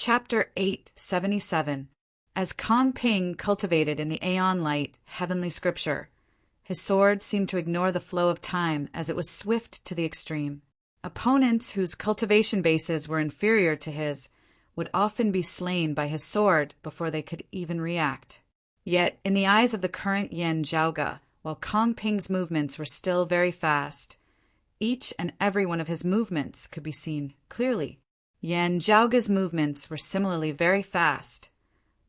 Chapter 877. As Kong Ping cultivated in the Aeon Light heavenly scripture, his sword seemed to ignore the flow of time as it was swift to the extreme. Opponents whose cultivation bases were inferior to his would often be slain by his sword before they could even react. Yet, in the eyes of the current Yen Zhaoge, while Kong Ping's movements were still very fast, each and every one of his movements could be seen clearly. Yen Zhaoge's movements were similarly very fast,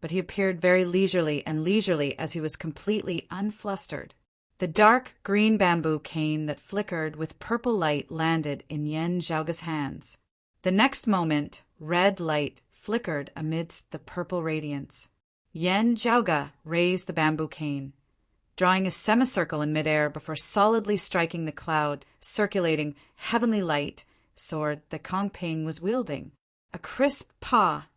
but he appeared very leisurely as he was completely unflustered. The dark green bamboo cane that flickered with purple light landed in Yen Zhaoge's hands. The next moment, red light flickered amidst the purple radiance. Yen Zhaoge raised the bamboo cane, drawing a semicircle in midair before solidly striking the cloud, circulating heavenly light sword that Kong Ping was wielding. A crisp "pa"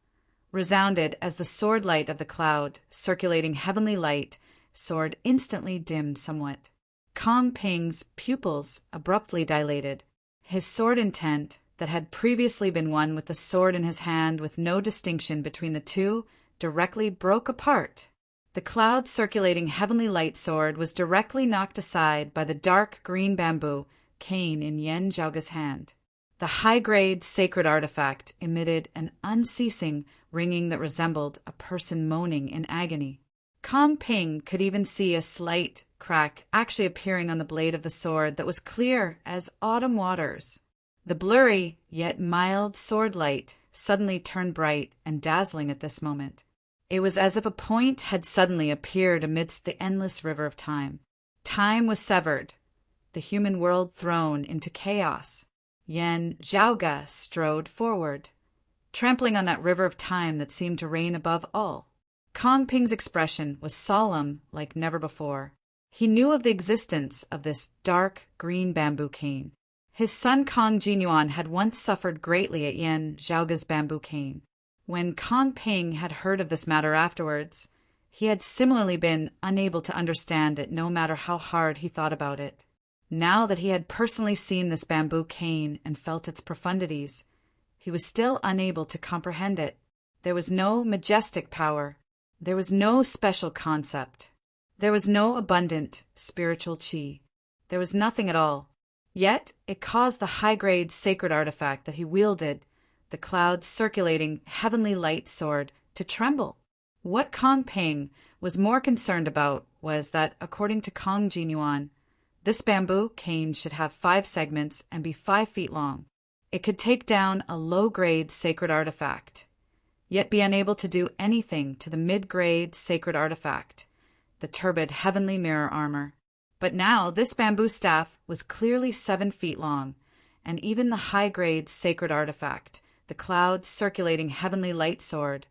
resounded as the sword light of the cloud, circulating heavenly light sword instantly dimmed somewhat. Kong Ping's pupils abruptly dilated. His sword intent, that had previously been one with the sword in his hand with no distinction between the two, directly broke apart. The cloud circulating heavenly light sword was directly knocked aside by the dark green bamboo cane in Yen Zhaoge's hand. The high-grade sacred artifact emitted an unceasing ringing that resembled a person moaning in agony. Kong Ping could even see a slight crack actually appearing on the blade of the sword that was clear as autumn waters. The blurry, yet mild sword light suddenly turned bright and dazzling at this moment. It was as if a point had suddenly appeared amidst the endless river of time. Time was severed, the human world thrown into chaos. Yen Zhaoge strode forward, trampling on that river of time that seemed to reign above all. Kong Ping's expression was solemn like never before. He knew of the existence of this dark green bamboo cane. His son Kong Jinyuan had once suffered greatly at Yen Zhaoge's bamboo cane. When Kong Ping had heard of this matter afterwards, he had similarly been unable to understand it no matter how hard he thought about it. Now that he had personally seen this bamboo cane and felt its profundities, he was still unable to comprehend it. There was no majestic power. There was no special concept. There was no abundant spiritual qi. There was nothing at all. Yet it caused the high-grade sacred artifact that he wielded, the cloud circulating heavenly light sword, to tremble. What Kong Ping was more concerned about was that, according to Kong Jinyuan, this bamboo cane should have 5 segments and be 5 feet long. It could take down a low-grade sacred artifact, yet be unable to do anything to the mid-grade sacred artifact, the turbid heavenly mirror armor. But now this bamboo staff was clearly 7 feet long, and even the high-grade sacred artifact, the cloud circulating heavenly light sword,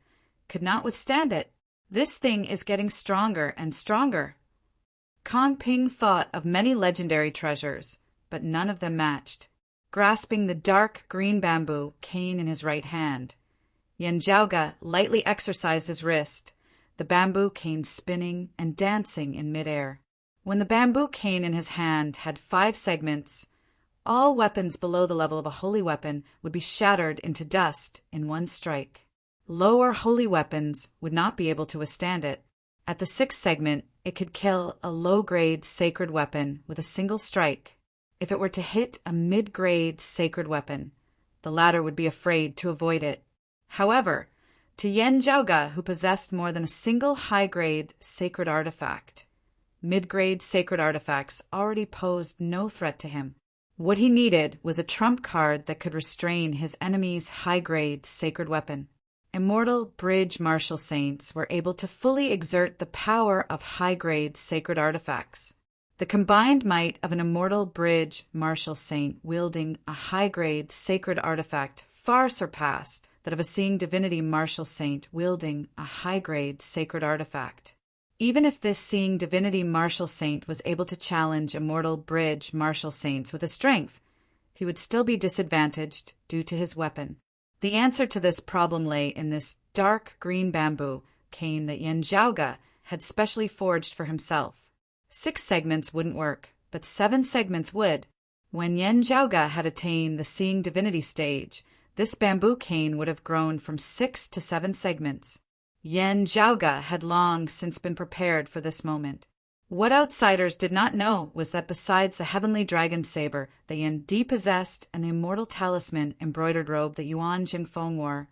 could not withstand it. This thing is getting stronger and stronger. Kong Ping thought of many legendary treasures, but none of them matched. Grasping the dark green bamboo cane in his right hand, Yen Zhaoge lightly exercised his wrist, the bamboo cane spinning and dancing in midair. When the bamboo cane in his hand had 5 segments, all weapons below the level of a holy weapon would be shattered into dust in one strike. Lower holy weapons would not be able to withstand it. At the 6th segment, it could kill a low-grade sacred weapon with a single strike. If it were to hit a mid-grade sacred weapon, the latter would be afraid to avoid it. However, to Yen Zhaoge, who possessed more than a single high-grade sacred artifact, mid-grade sacred artifacts already posed no threat to him. What he needed was a trump card that could restrain his enemy's high-grade sacred weapon. Immortal bridge martial saints were able to fully exert the power of high-grade sacred artifacts. The combined might of an immortal bridge martial saint wielding a high-grade sacred artifact far surpassed that of a seeing divinity martial saint wielding a high-grade sacred artifact. Even if this seeing divinity martial saint was able to challenge immortal bridge martial saints with his strength, he would still be disadvantaged due to his weapon. The answer to this problem lay in this dark green bamboo cane that Yen Zhaoge had specially forged for himself. 6 segments wouldn't work, but 7 segments would. When Yen Zhaoge had attained the seeing divinity stage, This bamboo cane would have grown from 6 to 7 segments. Yen Jiaoge had long since been prepared for this moment. What outsiders did not know was that besides the heavenly dragon saber that Yen Di possessed and the immortal talisman embroidered robe that Yuan Jingfeng wore,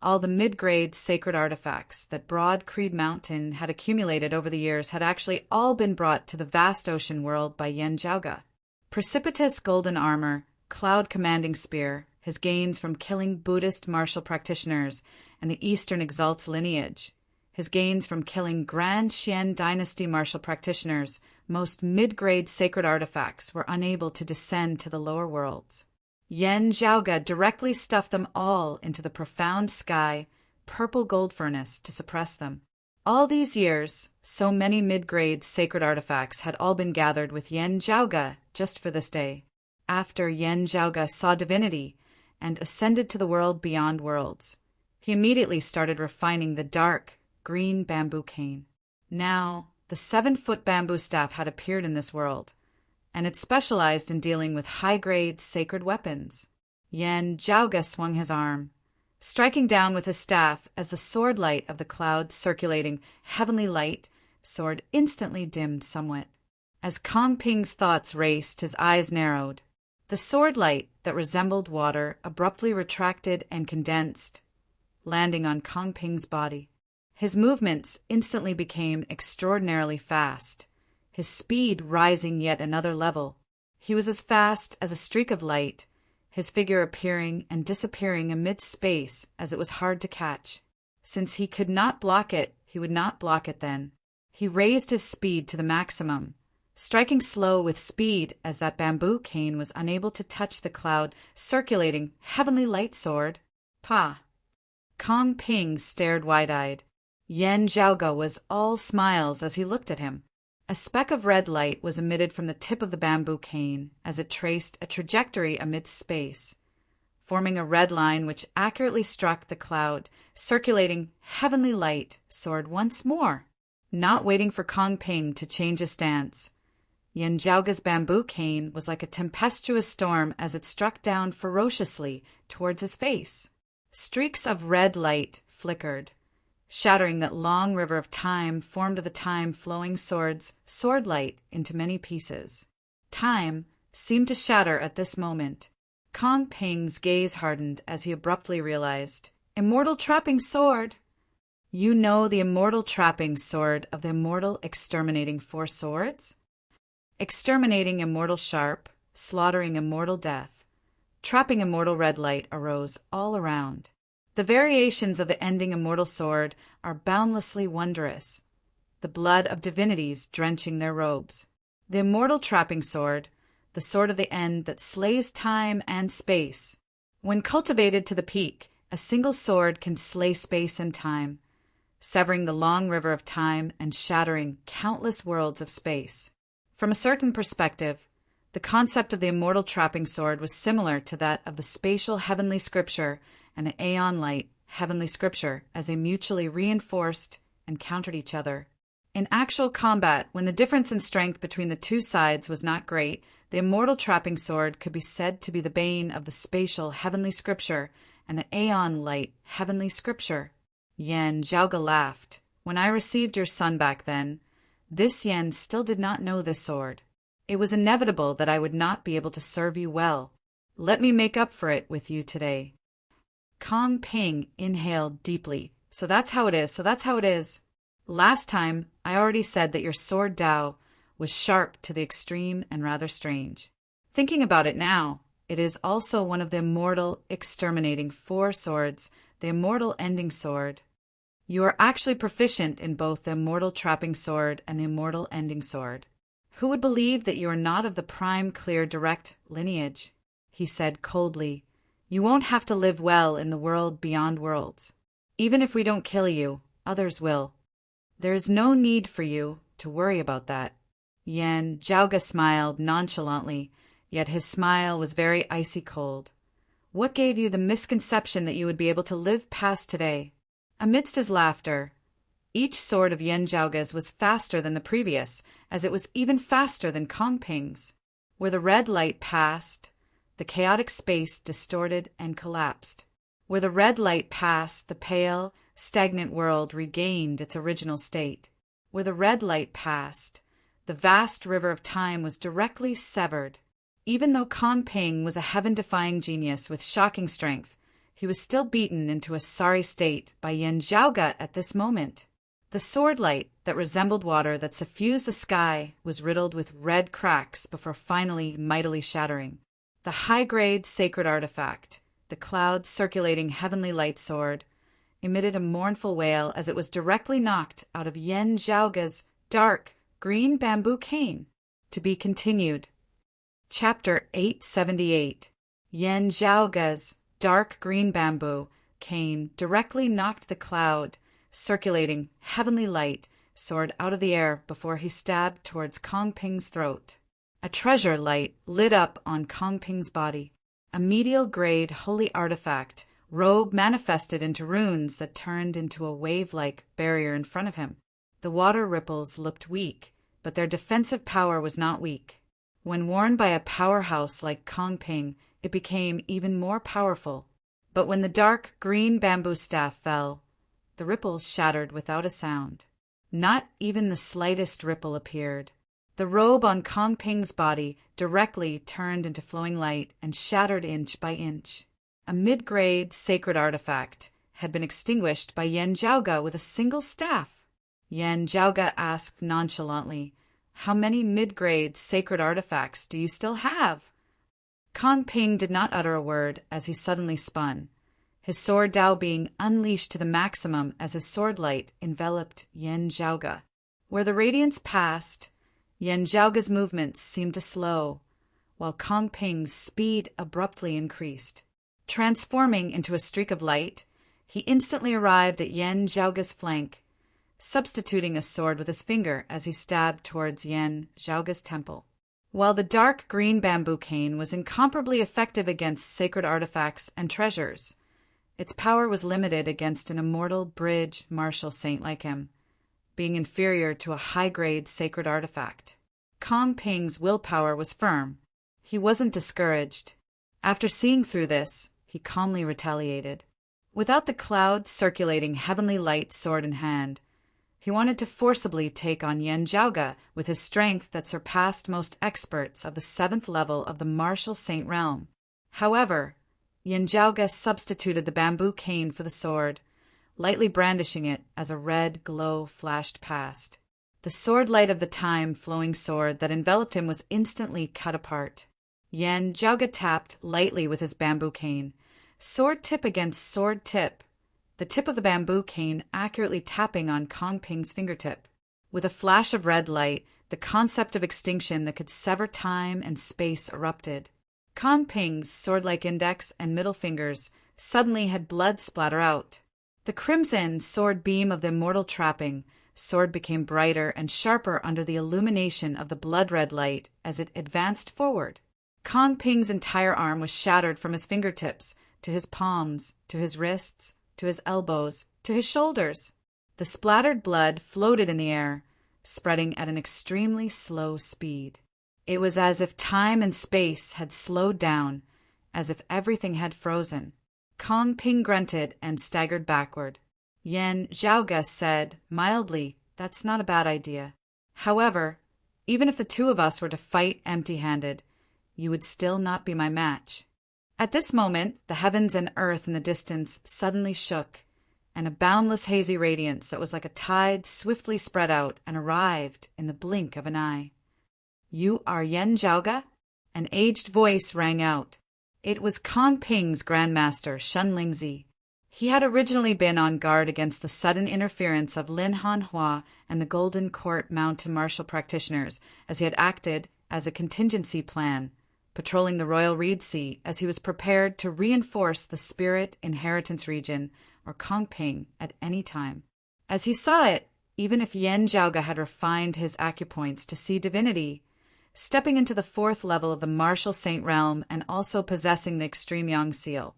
all the mid-grade sacred artifacts that Broad Creed Mountain had accumulated over the years had actually all been brought to the vast ocean world by Yen Jiaoge. Precipitous golden armor, cloud-commanding spear, his gains from killing Buddhist martial practitioners and the Eastern Exalt's lineage, his gains from killing Grand Xian dynasty martial practitioners, most mid-grade sacred artifacts were unable to descend to the lower worlds. Yen Jiaoge directly stuffed them all into the profound sky, purple gold furnace to suppress them. All these years, so many mid-grade sacred artifacts had all been gathered with Yen Jiaoge just for this day. After Yen Jiaoge saw divinity and ascended to the world beyond worlds, he immediately started refining the dark, green bamboo cane. Now, the 7-foot bamboo staff had appeared in this world, and it specialized in dealing with high-grade sacred weapons. Yen Jiaoge swung his arm, striking down with his staff as the sword light of the cloud circulating heavenly light sword instantly dimmed somewhat. As Kong Ping's thoughts raced, his eyes narrowed. The sword light that resembled water abruptly retracted and condensed, landing on Kong Ping's body. His movements instantly became extraordinarily fast, his speed rising yet another level. He was as fast as a streak of light, his figure appearing and disappearing amid space as it was hard to catch. Since he could not block it, he would not block it then. He raised his speed to the maximum, striking slow with speed as that bamboo cane was unable to touch the cloud circulating heavenly light sword. Pa! Kong Ping stared wide-eyed. Yen Jiaoge was all smiles as he looked at him. A speck of red light was emitted from the tip of the bamboo cane as it traced a trajectory amidst space, forming a red line which accurately struck the cloud, circulating heavenly light soared once more. Not waiting for Kong Ping to change his stance, Yen Jiaoge's bamboo cane was like a tempestuous storm as it struck down ferociously towards his face. Streaks of red light flickered, shattering that long river of time formed of the time-flowing sword's sword light into many pieces. Time seemed to shatter at this moment. Kong Ping's gaze hardened as he abruptly realized, "Immortal trapping sword!" You know the immortal trapping sword of the immortal exterminating 4 swords? Exterminating immortal sharp, slaughtering immortal death, trapping immortal red light arose all around. The variations of the ending immortal sword are boundlessly wondrous, the blood of divinities drenching their robes. The immortal trapping sword, the sword of the end that slays time and space. When cultivated to the peak, a single sword can slay space and time, severing the long river of time and shattering countless worlds of space. From a certain perspective, the concept of the immortal trapping sword was similar to that of the spatial heavenly scripture and the aeon light heavenly scripture as they mutually reinforced and countered each other. In actual combat, when the difference in strength between the two sides was not great, the immortal trapping sword could be said to be the bane of the spatial heavenly scripture and the aeon light heavenly scripture. Yen Jiaoge laughed. When I received your son back then, this Yen still did not know this sword. It was inevitable that I would not be able to serve you well. Let me make up for it with you today. Kong Ping inhaled deeply. So that's how it is. Last time, I already said that your sword Dao was sharp to the extreme and rather strange. Thinking about it now, it is also one of the immortal exterminating 4 swords, the immortal ending sword. You are actually proficient in both the immortal trapping sword and the immortal ending sword. Who would believe that you are not of the prime, clear, direct lineage? He said coldly. You won't have to live well in the world beyond worlds. Even if we don't kill you, others will. There is no need for you to worry about that. Yen Jiaoge smiled nonchalantly, yet his smile was very icy cold. What gave you the misconception that you would be able to live past today? Amidst his laughter, each sword of Yen Jiaoge's was faster than the previous, as it was even faster than Kong Ping's. Where the red light passed, the chaotic space distorted and collapsed. Where the red light passed, the pale, stagnant world regained its original state. Where the red light passed, the vast river of time was directly severed. Even though Kong Ping was a heaven-defying genius with shocking strength, he was still beaten into a sorry state by Yen Zhaoge at this moment. The sword light that resembled water that suffused the sky was riddled with red cracks before finally mightily shattering. The high-grade sacred artifact, the cloud-circulating heavenly light sword, emitted a mournful wail as it was directly knocked out of Yen Zhaoge's dark green bamboo cane. To be continued. Chapter 878. Yen Zhaoge's dark green bamboo cane directly knocked the cloud, circulating heavenly light, sword out of the air before he stabbed towards Kong Ping's throat. A treasure light lit up on Kong Ping's body. A medial-grade holy artifact, robe manifested into runes that turned into a wave-like barrier in front of him. The water ripples looked weak, but their defensive power was not weak. When worn by a powerhouse like Kong Ping, it became even more powerful. But when the dark green bamboo staff fell, the ripples shattered without a sound. Not even the slightest ripple appeared. The robe on Kong Ping's body directly turned into flowing light and shattered inch by inch. A mid-grade sacred artifact had been extinguished by Yen Zhaoge with a single staff. Yen Zhaoge asked nonchalantly, "How many mid-grade sacred artifacts do you still have?" Kong Ping did not utter a word as he suddenly spun, his sword Dao being unleashed to the maximum as his sword light enveloped Yen Zhaoge. Where the radiance passed, Yen Zhaoge's movements seemed to slow, while Kong Ping's speed abruptly increased. Transforming into a streak of light, he instantly arrived at Yen Zhaoge's flank, substituting a sword with his finger as he stabbed towards Yen Zhaoge's temple. While the dark green bamboo cane was incomparably effective against sacred artifacts and treasures, its power was limited against an immortal bridge martial saint like him, being inferior to a high-grade sacred artifact. Kong Ping's willpower was firm. He wasn't discouraged. After seeing through this, he calmly retaliated. Without the cloud-circulating heavenly light sword in hand, he wanted to forcibly take on Yen Zhaoge with his strength that surpassed most experts of the 7th level of the martial saint realm. However, Yen Zhaoge substituted the bamboo cane for the sword, lightly brandishing it as a red glow flashed past. The sword light of the time-flowing sword that enveloped him was instantly cut apart. Yen Zhaoge tapped lightly with his bamboo cane, sword tip against sword tip, the tip of the bamboo cane accurately tapping on Kong Ping's fingertip. With a flash of red light, the concept of extinction that could sever time and space erupted. Kong Ping's sword-like index and middle fingers suddenly had blood splatter out. The crimson sword beam of the immortal trapping, sword became brighter and sharper under the illumination of the blood-red light as it advanced forward. Kong Ping's entire arm was shattered from his fingertips, to his palms, to his wrists, to his elbows, to his shoulders. The splattered blood floated in the air, spreading at an extremely slow speed. It was as if time and space had slowed down, as if everything had frozen. Kong Ping grunted and staggered backward. Yen Zhaoge said mildly, "That's not a bad idea. However, even if the two of us were to fight empty-handed, you would still not be my match." At this moment, the heavens and earth in the distance suddenly shook, and a boundless hazy radiance that was like a tide swiftly spread out and arrived in the blink of an eye. "You are Yen Zhaoge?" An aged voice rang out. It was Kong Ping's Grandmaster, Shun Lingzi. He had originally been on guard against the sudden interference of Lin Hanhua and the Golden Court mountain martial practitioners, as he had acted as a contingency plan, patrolling the Royal Reed Sea as he was prepared to reinforce the Spirit Inheritance region or Kong Ping at any time. As he saw it, even if Yen Zhaoge had refined his acupoints to see divinity, stepping into the 4th level of the martial saint realm and also possessing the extreme Yang seal,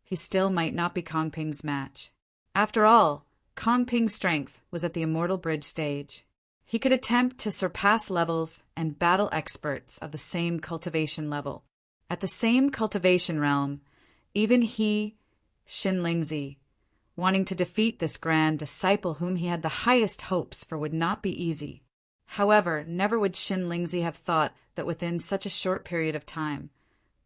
he still might not be Kong Ping's match. After all, Kong Ping's strength was at the immortal bridge stage. He could attempt to surpass levels and battle experts of the same cultivation level. At the same cultivation realm, even he, Xin Lingzi, wanting to defeat this grand disciple whom he had the highest hopes for would not be easy. However, never would Xin Lingzi have thought that within such a short period of time,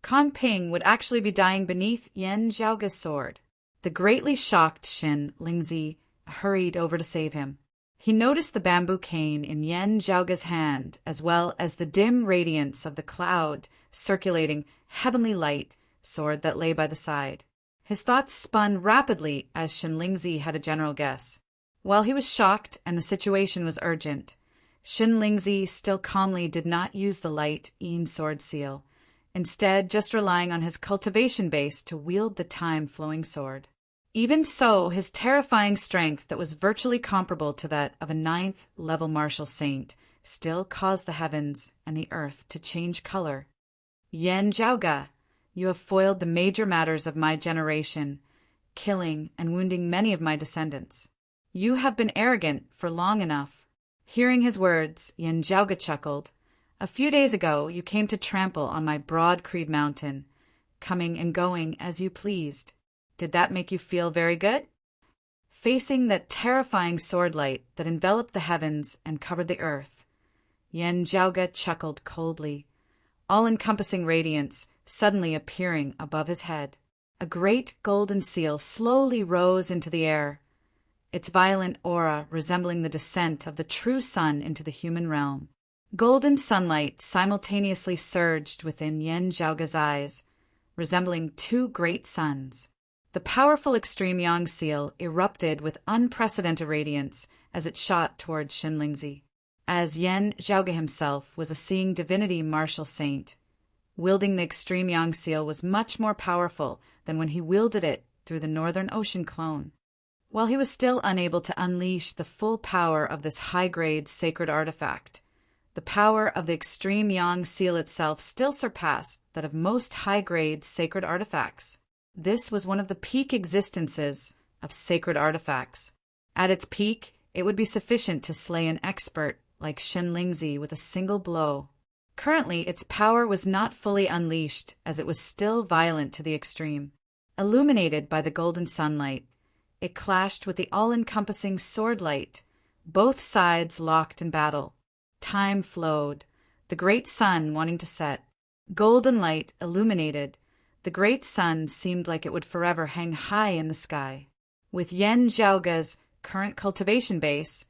Kong Ping would actually be dying beneath Yan Zhaoga's sword. The greatly shocked Xin Lingzi hurried over to save him. He noticed the bamboo cane in Yan Zhaoga's hand, as well as the dim radiance of the cloud circulating heavenly light sword that lay by the side. His thoughts spun rapidly as Xin Lingzi had a general guess. While he was shocked and the situation was urgent, Xin Lingzi still calmly did not use the light Yin sword seal, instead just relying on his cultivation base to wield the time-flowing sword. Even so, his terrifying strength that was virtually comparable to that of a 9th-level martial saint still caused the heavens and the earth to change color. Yan Zhaoga, you have foiled the major matters of my generation, killing and wounding many of my descendants. You have been arrogant for long enough. Hearing his words, Yan Zhaoga chuckled. A few days ago, you came to trample on my broad Creed Mountain, coming and going as you pleased. Did that make you feel very good? Facing that terrifying sword light that enveloped the heavens and covered the earth, Yan Zhaoga chuckled coldly, all-encompassing radiance suddenly appearing above his head. A great golden seal slowly rose into the air, its violent aura resembling the descent of the true sun into the human realm. Golden sunlight simultaneously surged within Yan Zhaoga's eyes, resembling two great suns. The powerful extreme yang seal erupted with unprecedented radiance as it shot towards Xin Lingzi. As Yan Zhaoga himself was a seeing divinity martial saint, wielding the extreme yang seal was much more powerful than when he wielded it through the Northern Ocean clone. While he was still unable to unleash the full power of this high-grade sacred artifact, the power of the extreme yang seal itself still surpassed that of most high-grade sacred artifacts. This was one of the peak existences of sacred artifacts. At its peak, it would be sufficient to slay an expert like Xin Lingzi with a single blow. Currently, its power was not fully unleashed, as it was still violent to the extreme. Illuminated by the golden sunlight, it clashed with the all-encompassing sword light, both sides locked in battle. Time flowed, the great sun wanting to set. Golden light illuminated, the great sun seemed like it would forever hang high in the sky. With Yan Zhaoga's current cultivation base,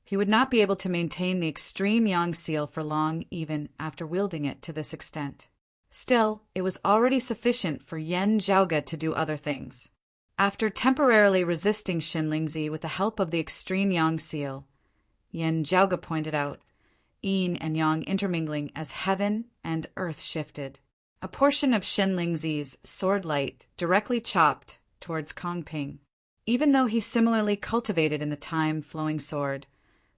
he would not be able to maintain the extreme yang seal for long even after wielding it to this extent. Still, it was already sufficient for Yan Zhaoga to do other things. After temporarily resisting Xin Lingzi with the help of the extreme yang seal, Yan Zhaoga pointed out, yin and yang intermingling as heaven and earth shifted. A portion of Xin Lingzi's sword light directly chopped towards Kong Ping. Even though he similarly cultivated in the time-flowing sword,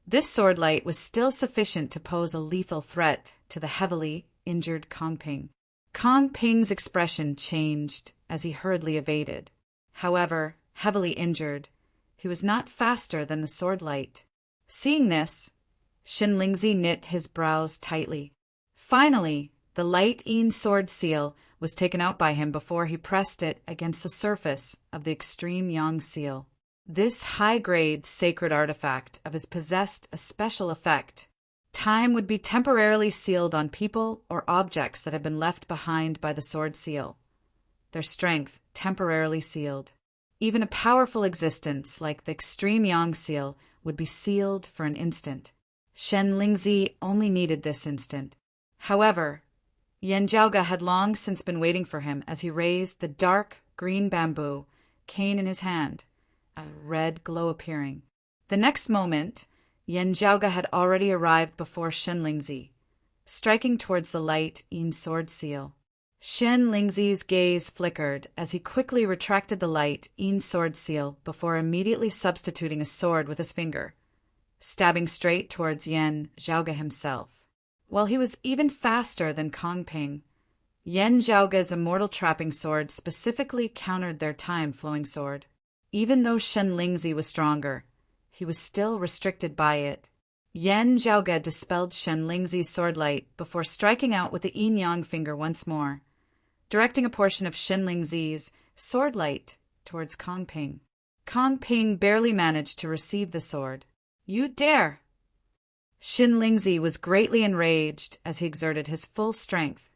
this sword light was still sufficient to pose a lethal threat to the heavily injured Kong Ping. Kong Ping's expression changed as he hurriedly evaded. However, heavily injured, he was not faster than the sword light. Seeing this, Xin Lingzi knit his brows tightly. Finally, the light yin sword seal was taken out by him before he pressed it against the surface of the extreme yang seal. This high-grade sacred artifact of his possessed a special effect. Time would be temporarily sealed on people or objects that had been left behind by the sword seal. Their strength temporarily sealed. Even a powerful existence like the extreme yang seal would be sealed for an instant. Xin Lingzi only needed this instant. However, Yan Zhaoga had long since been waiting for him as he raised the dark green bamboo cane in his hand, a red glow appearing. The next moment, Yan Zhaoga had already arrived before Xin Lingzi, striking towards the light yin sword seal. Xin Lingzi's gaze flickered as he quickly retracted the light yin sword seal before immediately substituting a sword with his finger, stabbing straight towards Yan Zhaoga himself. While he was even faster than Kong Ping, Yan Zhaoga's immortal trapping sword specifically countered their time-flowing sword. Even though Xin Lingzi was stronger, he was still restricted by it. Yan Zhaoga dispelled Xin Lingzi's sword light before striking out with the yin yang finger once more, directing a portion of Xin Lingzi's sword light towards Kongping. Kongping barely managed to receive the sword. "You dare!" Xin Lingzi was greatly enraged as he exerted his full strength,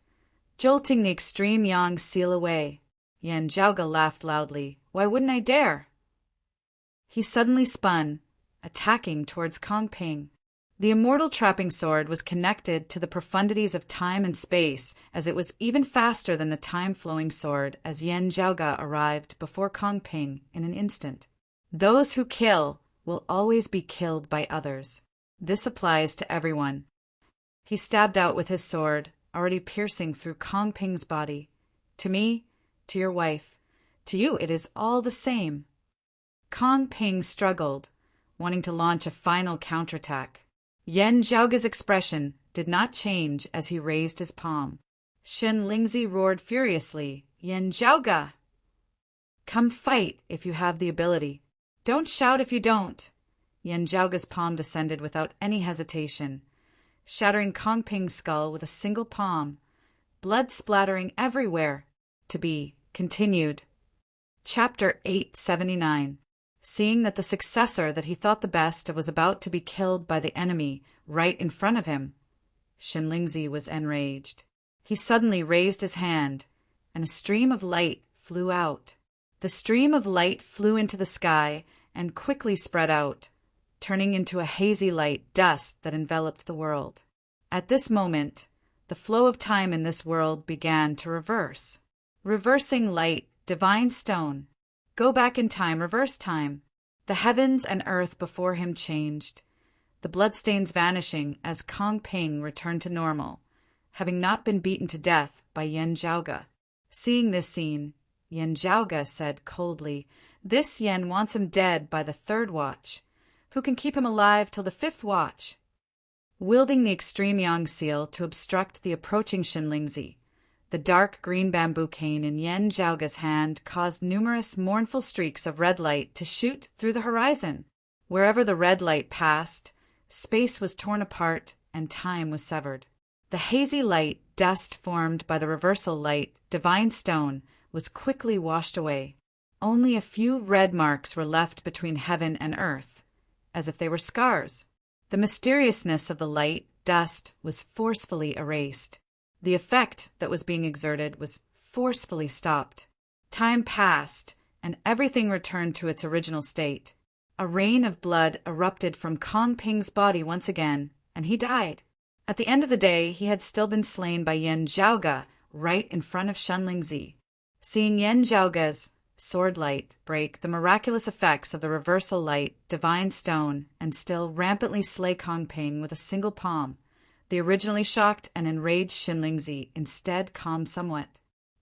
jolting the extreme yang seal away. Yan Zhaoge laughed loudly. "Why wouldn't I dare?" He suddenly spun, attacking towards Kongping. The immortal trapping sword was connected to the profundities of time and space, as it was even faster than the time-flowing sword as Yan Zhaoge arrived before Kongping in an instant. Those who kill will always be killed by others. This applies to everyone. He stabbed out with his sword, already piercing through Kongping's body. "To me, to your wife, to you it is all the same." Kongping struggled, wanting to launch a final counterattack. Yan Zhaoge's expression did not change as he raised his palm. Xin Lingzi roared furiously, "Yan Zhaoge! Come fight if you have the ability. Don't shout if you don't." Yan Zhaoge's palm descended without any hesitation, shattering Kongping's skull with a single palm, blood splattering everywhere. To be continued. Chapter 879. Seeing that the successor that he thought the best of was about to be killed by the enemy right in front of him, Xin Lingzi was enraged. He suddenly raised his hand, and a stream of light flew out. The stream of light flew into the sky and quickly spread out, turning into a hazy light dust that enveloped the world. At this moment, the flow of time in this world began to reverse. Reversing light, divine stone. Go back in time, reverse time. The heavens and earth before him changed, the bloodstains vanishing as Kongping returned to normal, having not been beaten to death by Yan Zhaoge. Seeing this scene, Yan Zhaoge said coldly, "This Yan wants him dead by the 3rd watch. Who can keep him alive till the 5th watch?" Wielding the extreme yang seal to obstruct the approaching Xin Lingzi, the dark green bamboo cane in Yan Zhaoge's hand caused numerous mournful streaks of red light to shoot through the horizon. Wherever the red light passed, space was torn apart and time was severed. The hazy light, dust formed by the reversal light, divine stone, was quickly washed away. Only a few red marks were left between heaven and earth, as if they were scars. The mysteriousness of the light, dust, was forcefully erased. The effect that was being exerted was forcefully stopped. Time passed, and everything returned to its original state. A rain of blood erupted from Kongping's body once again, and he died. At the end of the day, he had still been slain by Yan Zhaoge right in front of Xin Lingzi. Seeing Yan Zhaoge's sword light break the miraculous effects of the reversal light, divine stone, and still rampantly slay Kongping with a single palm, the originally shocked and enraged Xin Lingzi instead calmed somewhat.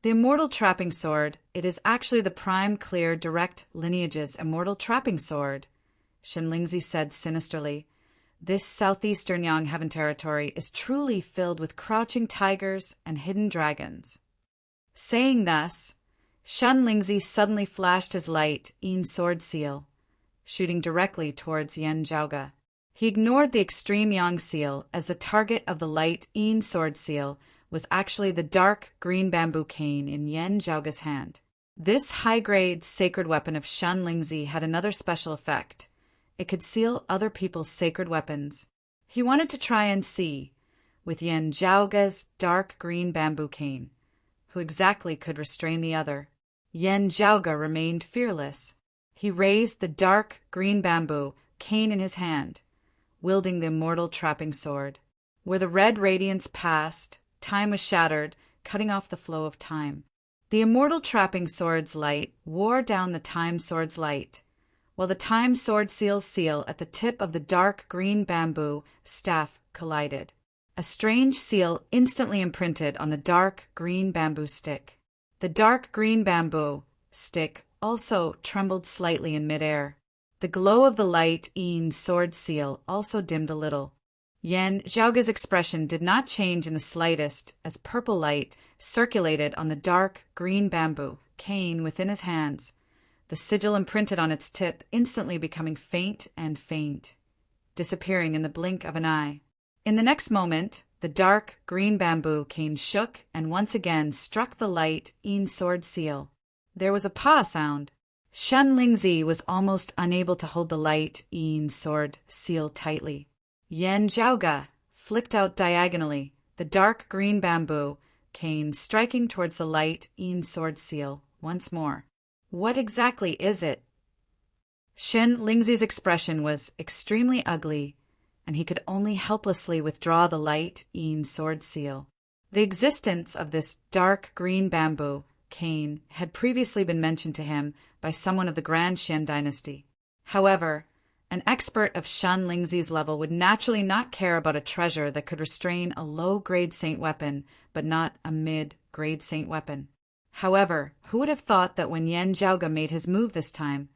The immortal trapping sword, it is actually the prime, clear, direct lineage's immortal trapping sword, Xin Lingzi said sinisterly. This southeastern Yang Heaven territory is truly filled with crouching tigers and hidden dragons. Saying thus, Xin Lingzi suddenly flashed his light, Yin sword seal, shooting directly towards Yan Zhaoge. He ignored the extreme yang seal, as the target of the light Yin sword seal was actually the dark green bamboo cane in Yan Zhaoge's hand. This high-grade sacred weapon of Xin Lingzi had another special effect. It could seal other people's sacred weapons. He wanted to try and see, with Yan Zhaoge's dark green bamboo cane, who exactly could restrain the other. Yan Zhaoge remained fearless. He raised the dark green bamboo cane in his hand, wielding the immortal trapping sword. Where the red radiance passed, time was shattered, cutting off the flow of time. The immortal trapping sword's light wore down the time sword's light, while the time sword seal's seal at the tip of the dark green bamboo staff collided. A strange seal instantly imprinted on the dark green bamboo stick. The dark green bamboo stick also trembled slightly in midair. The glow of the light Yin sword seal also dimmed a little. Yan Zhaoge's expression did not change in the slightest as purple light circulated on the dark green bamboo cane within his hands, the sigil imprinted on its tip instantly becoming faint and faint, disappearing in the blink of an eye. In the next moment, the dark green bamboo cane shook and once again struck the light Yin sword seal. There was a "pa" sound. Shen Lingzi was almost unable to hold the light Yin sword seal tightly. Yan Zhaoge flicked out diagonally, the dark green bamboo cane striking towards the light Yin sword seal once more. What exactly is it? Shen Lingzi's expression was extremely ugly, and he could only helplessly withdraw the light Yin sword seal. The existence of this dark green bamboo cane had previously been mentioned to him by someone of the Grand Xian dynasty. However, an expert of Shen Lingzi's level would naturally not care about a treasure that could restrain a low-grade saint weapon, but not a mid-grade saint weapon. However, who would have thought that when Yan Zhaoge made his move this time,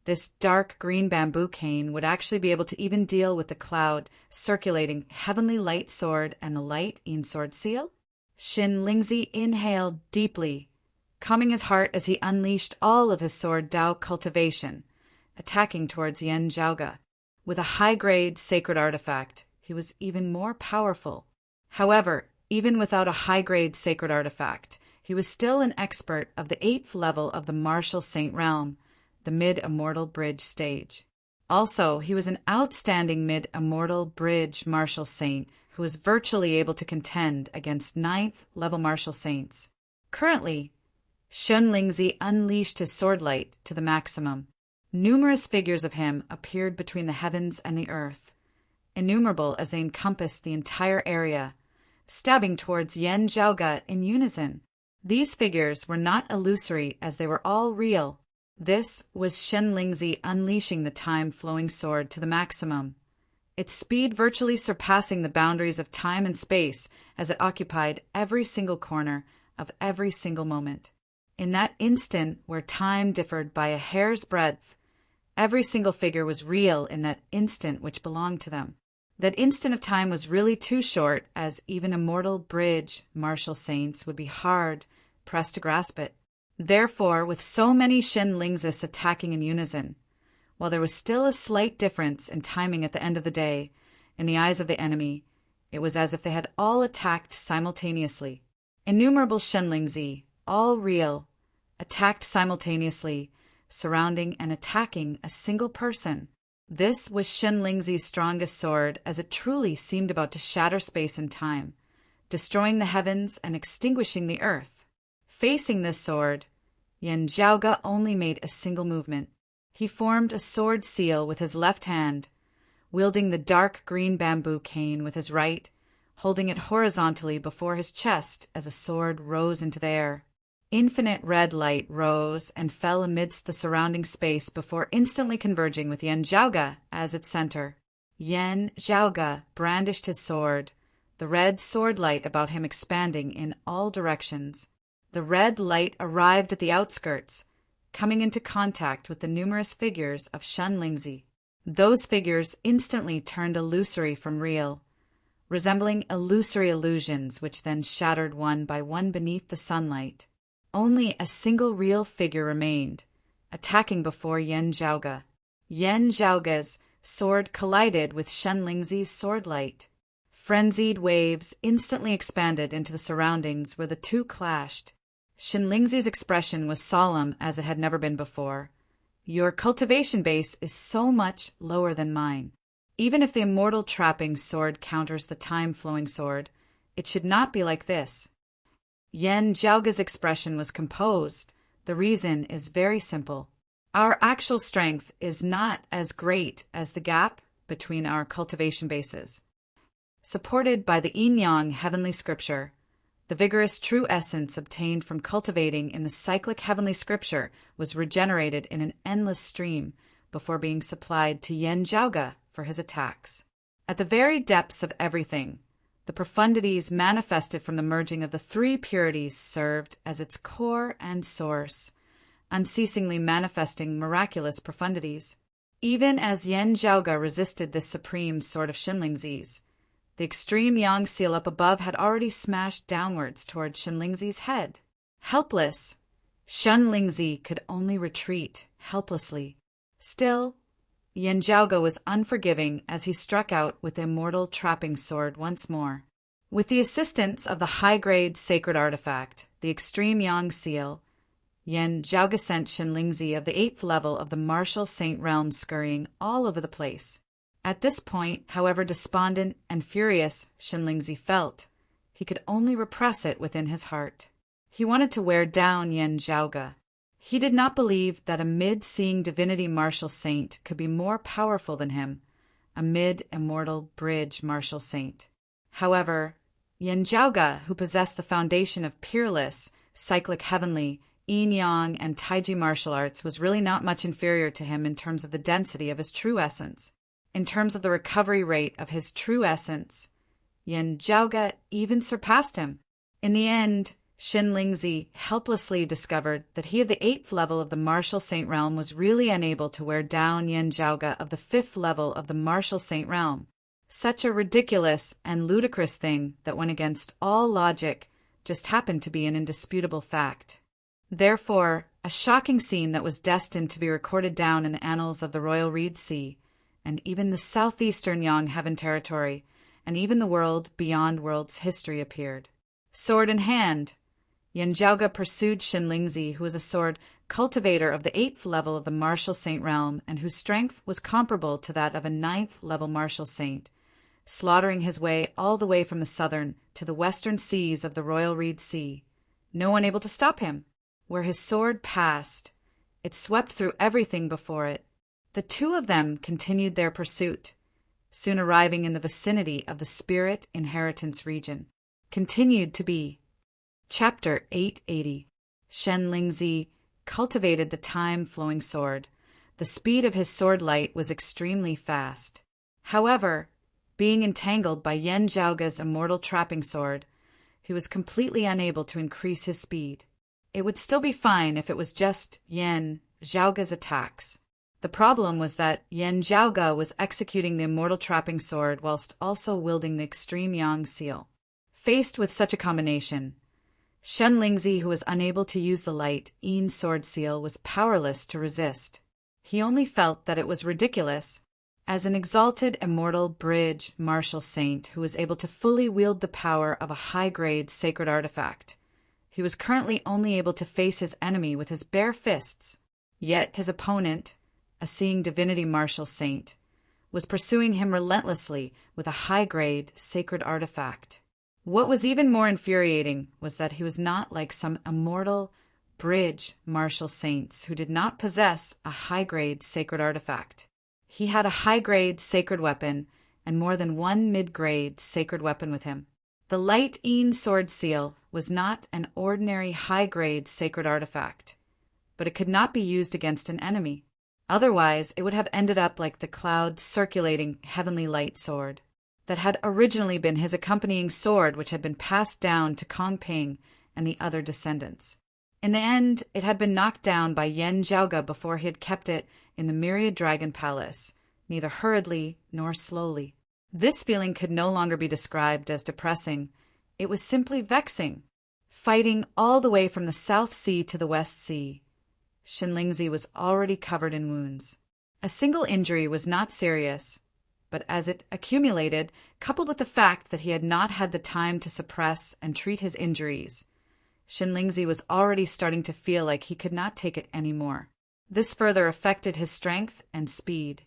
this dark green bamboo cane would actually be able to even deal with the cloud circulating heavenly light sword and the light Yin sword seal? Shen Lingzi inhaled deeply, calming his heart as he unleashed all of his sword Dao cultivation, attacking towards Yan Zhaoge. With a high-grade sacred artifact, he was even more powerful. However, even without a high-grade sacred artifact, he was still an expert of the 8th level of the martial saint realm, the mid-immortal bridge stage. Also, he was an outstanding mid-immortal bridge martial saint who was virtually able to contend against 9th level martial saints. Currently, Shen Lingzi unleashed his sword light to the maximum. Numerous figures of him appeared between the heavens and the earth, innumerable as they encompassed the entire area, stabbing towards Yan Zhaoge in unison. These figures were not illusory as they were all real. This was Shen Lingzi unleashing the time-flowing sword to the maximum, its speed virtually surpassing the boundaries of time and space as it occupied every single corner of every single moment. In that instant where time differed by a hair's breadth, every single figure was real in that instant which belonged to them. That instant of time was really too short, as even immortal bridge martial saints would be hard-pressed to grasp it. Therefore, with so many Shen Lingzis attacking in unison, while there was still a slight difference in timing at the end of the day, in the eyes of the enemy, it was as if they had all attacked simultaneously. Innumerable Shen Lingzi, all real, attacked simultaneously, surrounding and attacking a single person. This was Shen Lingzi's strongest sword, as it truly seemed about to shatter space and time, destroying the heavens and extinguishing the earth. Facing this sword, Yan Zhaoge only made a single movement. He formed a sword seal with his left hand, wielding the dark green bamboo cane with his right, holding it horizontally before his chest as a sword rose into the air. Infinite red light rose and fell amidst the surrounding space before instantly converging with Yan Zhaoge as its center. Yan Zhaoge brandished his sword, the red sword light about him expanding in all directions. The red light arrived at the outskirts, coming into contact with the numerous figures of Shen Lingzi. Those figures instantly turned illusory from real, resembling illusory illusions which then shattered one by one beneath the sunlight. Only a single real figure remained, attacking before Yan Zhaoge. Yan Zhaoge's sword collided with Shen Lingzi's sword light. Frenzied waves instantly expanded into the surroundings where the two clashed. Shen Lingzi's expression was solemn as it had never been before. Your cultivation base is so much lower than mine. Even if the immortal trapping sword counters the time-flowing sword, it should not be like this. Yan Zhaoge's expression was composed. The reason is very simple. Our actual strength is not as great as the gap between our cultivation bases. Supported by the yin-yang heavenly scripture, the vigorous true essence obtained from cultivating in the cyclic heavenly scripture was regenerated in an endless stream before being supplied to Yan Zhaoge for his attacks. At the very depths of everything, the profundities manifested from the merging of the three purities served as its core and source, unceasingly manifesting miraculous profundities. Even as Yan Zhaoge resisted this supreme sword of Shen Lingzi's, the extreme yang seal up above had already smashed downwards toward Shen Lingzi's head. Helpless, Shen Lingzi could only retreat helplessly. Still, Yan Zhaoge was unforgiving as he struck out with the immortal trapping sword once more. With the assistance of the high-grade sacred artifact, the extreme yang seal, Yan Zhaoga sent Shenlingzi of the 8th level of the martial saint realm scurrying all over the place. At this point, however despondent and furious Shenlingzi felt, he could only repress it within his heart. He wanted to wear down Yan Zhaoga. He did not believe that a mid-seeing divinity martial saint could be more powerful than him, a mid-immortal bridge martial saint. However, Yan Zhaoga, who possessed the foundation of peerless, cyclic heavenly, yin-yang, and taiji martial arts, was really not much inferior to him in terms of the density of his true essence. In terms of the recovery rate of his true essence, Yan Zhaoga even surpassed him. In the end, Shenlingzi helplessly discovered that he of the 8th level of the martial saint realm was really unable to wear down Yan Zhaoga of the 5th level of the martial saint realm. Such a ridiculous and ludicrous thing that went against all logic just happened to be an indisputable fact. Therefore, a shocking scene that was destined to be recorded down in the annals of the Royal Reed Sea, and even the southeastern Yang Heaven territory, and even the world beyond worlds history appeared. Sword in hand, Yan Zhaoga pursued Shenlingzi, who was a sword cultivator of the 8th level of the martial saint realm and whose strength was comparable to that of a 9th level martial saint, slaughtering his way all the way from the southern to the western seas of the Royal Reed Sea, no one able to stop him. Where his sword passed, it swept through everything before it. The two of them continued their pursuit, soon arriving in the vicinity of the Spirit Inheritance region. Continued to be. Chapter 880. Shenlingzi cultivated the time-flowing sword. The speed of his sword light was extremely fast. However, being entangled by Yan Zhaoga's immortal trapping sword, he was completely unable to increase his speed. It would still be fine if it was just Yan Zhaoga's attacks. The problem was that Yan Zhaoga was executing the immortal trapping sword whilst also wielding the extreme Yang seal. Faced with such a combination, Shenlingzi, who was unable to use the light Yin sword seal, was powerless to resist. He only felt that it was ridiculous. As an exalted immortal bridge martial saint who was able to fully wield the power of a high-grade sacred artifact, he was currently only able to face his enemy with his bare fists. Yet his opponent, a seeing divinity martial saint, was pursuing him relentlessly with a high-grade sacred artifact. What was even more infuriating was that he was not like some immortal bridge martial saints who did not possess a high-grade sacred artifact. He had a high-grade sacred weapon and more than one mid-grade sacred weapon with him. The light Yin sword seal was not an ordinary high-grade sacred artifact, but it could not be used against an enemy. Otherwise, it would have ended up like the cloud-circulating heavenly light sword that had originally been his accompanying sword, which had been passed down to Kong Ping and the other descendants. In the end, it had been knocked down by Yan Zhaoga before he had kept it in the Myriad Dragon Palace, neither hurriedly nor slowly. This feeling could no longer be described as depressing. It was simply vexing. Fighting all the way from the South Sea to the West Sea, Shenlingzi was already covered in wounds. A single injury was not serious, but as it accumulated, coupled with the fact that he had not had the time to suppress and treat his injuries, Shenlingzi was already starting to feel like he could not take it anymore. This further affected his strength and speed,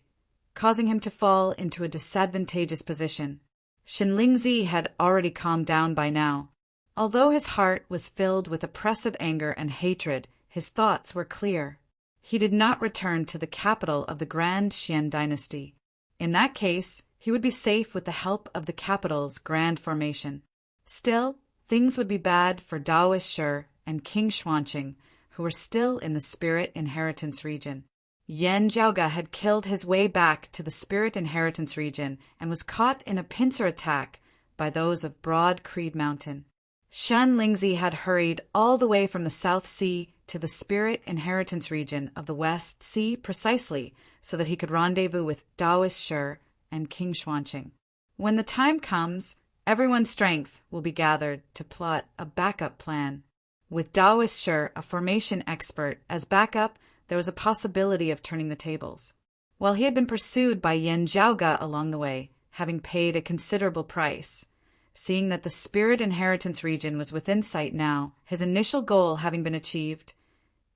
causing him to fall into a disadvantageous position. Shenlingzi had already calmed down by now. Although his heart was filled with oppressive anger and hatred, his thoughts were clear. He did not return to the capital of the Grand Xian dynasty. In that case, he would be safe with the help of the capital's grand formation. Still, things would be bad for Daoist Shi and King Xuanqing, who were still in the Spirit Inheritance region. Yan Zhaoga had killed his way back to the Spirit Inheritance region and was caught in a pincer attack by those of Broad Creed Mountain. Shenlingzi had hurried all the way from the South Sea to the Spirit Inheritance region of the West Sea precisely so that he could rendezvous with Daoist Shi and King Xuanqing. When the time comes, everyone's strength will be gathered to plot a backup plan. With Daoist Shi, a formation expert, as backup, there was a possibility of turning the tables. While he had been pursued by Yan Zhaoga along the way, having paid a considerable price, seeing that the Spirit Inheritance region was within sight now, his initial goal having been achieved,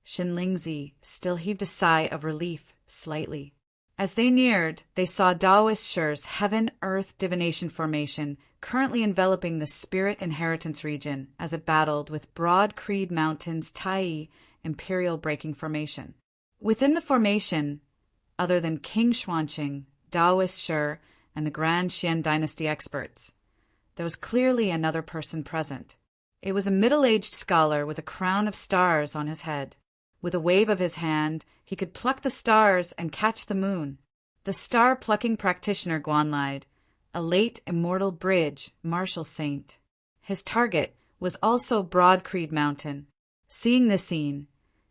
Shinlingzi still heaved a sigh of relief slightly. As they neared, they saw Daoist Shi's heaven-earth divination formation currently enveloping the Spirit Inheritance region as it battled with Broad Creed Mountain's Tai Imperial Breaking Formation. Within the formation, other than King Xuanqing, Daoist Shi, and the Grand Xian Dynasty experts, there was clearly another person present. It was a middle-aged scholar with a crown of stars on his head. With a wave of his hand, he could pluck the stars and catch the moon. The star-plucking practitioner Guanlide, a late immortal bridge martial saint. His target was also Broad Creed Mountain. Seeing this scene,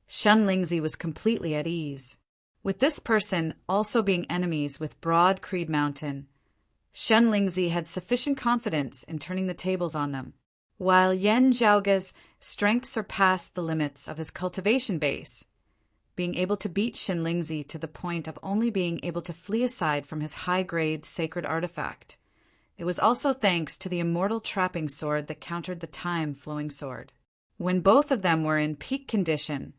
Shinlingzi was completely at ease. With this person also being enemies with Broad Creed Mountain, Shinlingzi had sufficient confidence in turning the tables on them. While Yan Zhaoge's strength surpassed the limits of his cultivation base, being able to beat Shinlingzi to the point of only being able to flee aside from his high-grade sacred artifact, it was also thanks to the immortal trapping sword that countered the time-flowing sword. When both of them were in peak condition,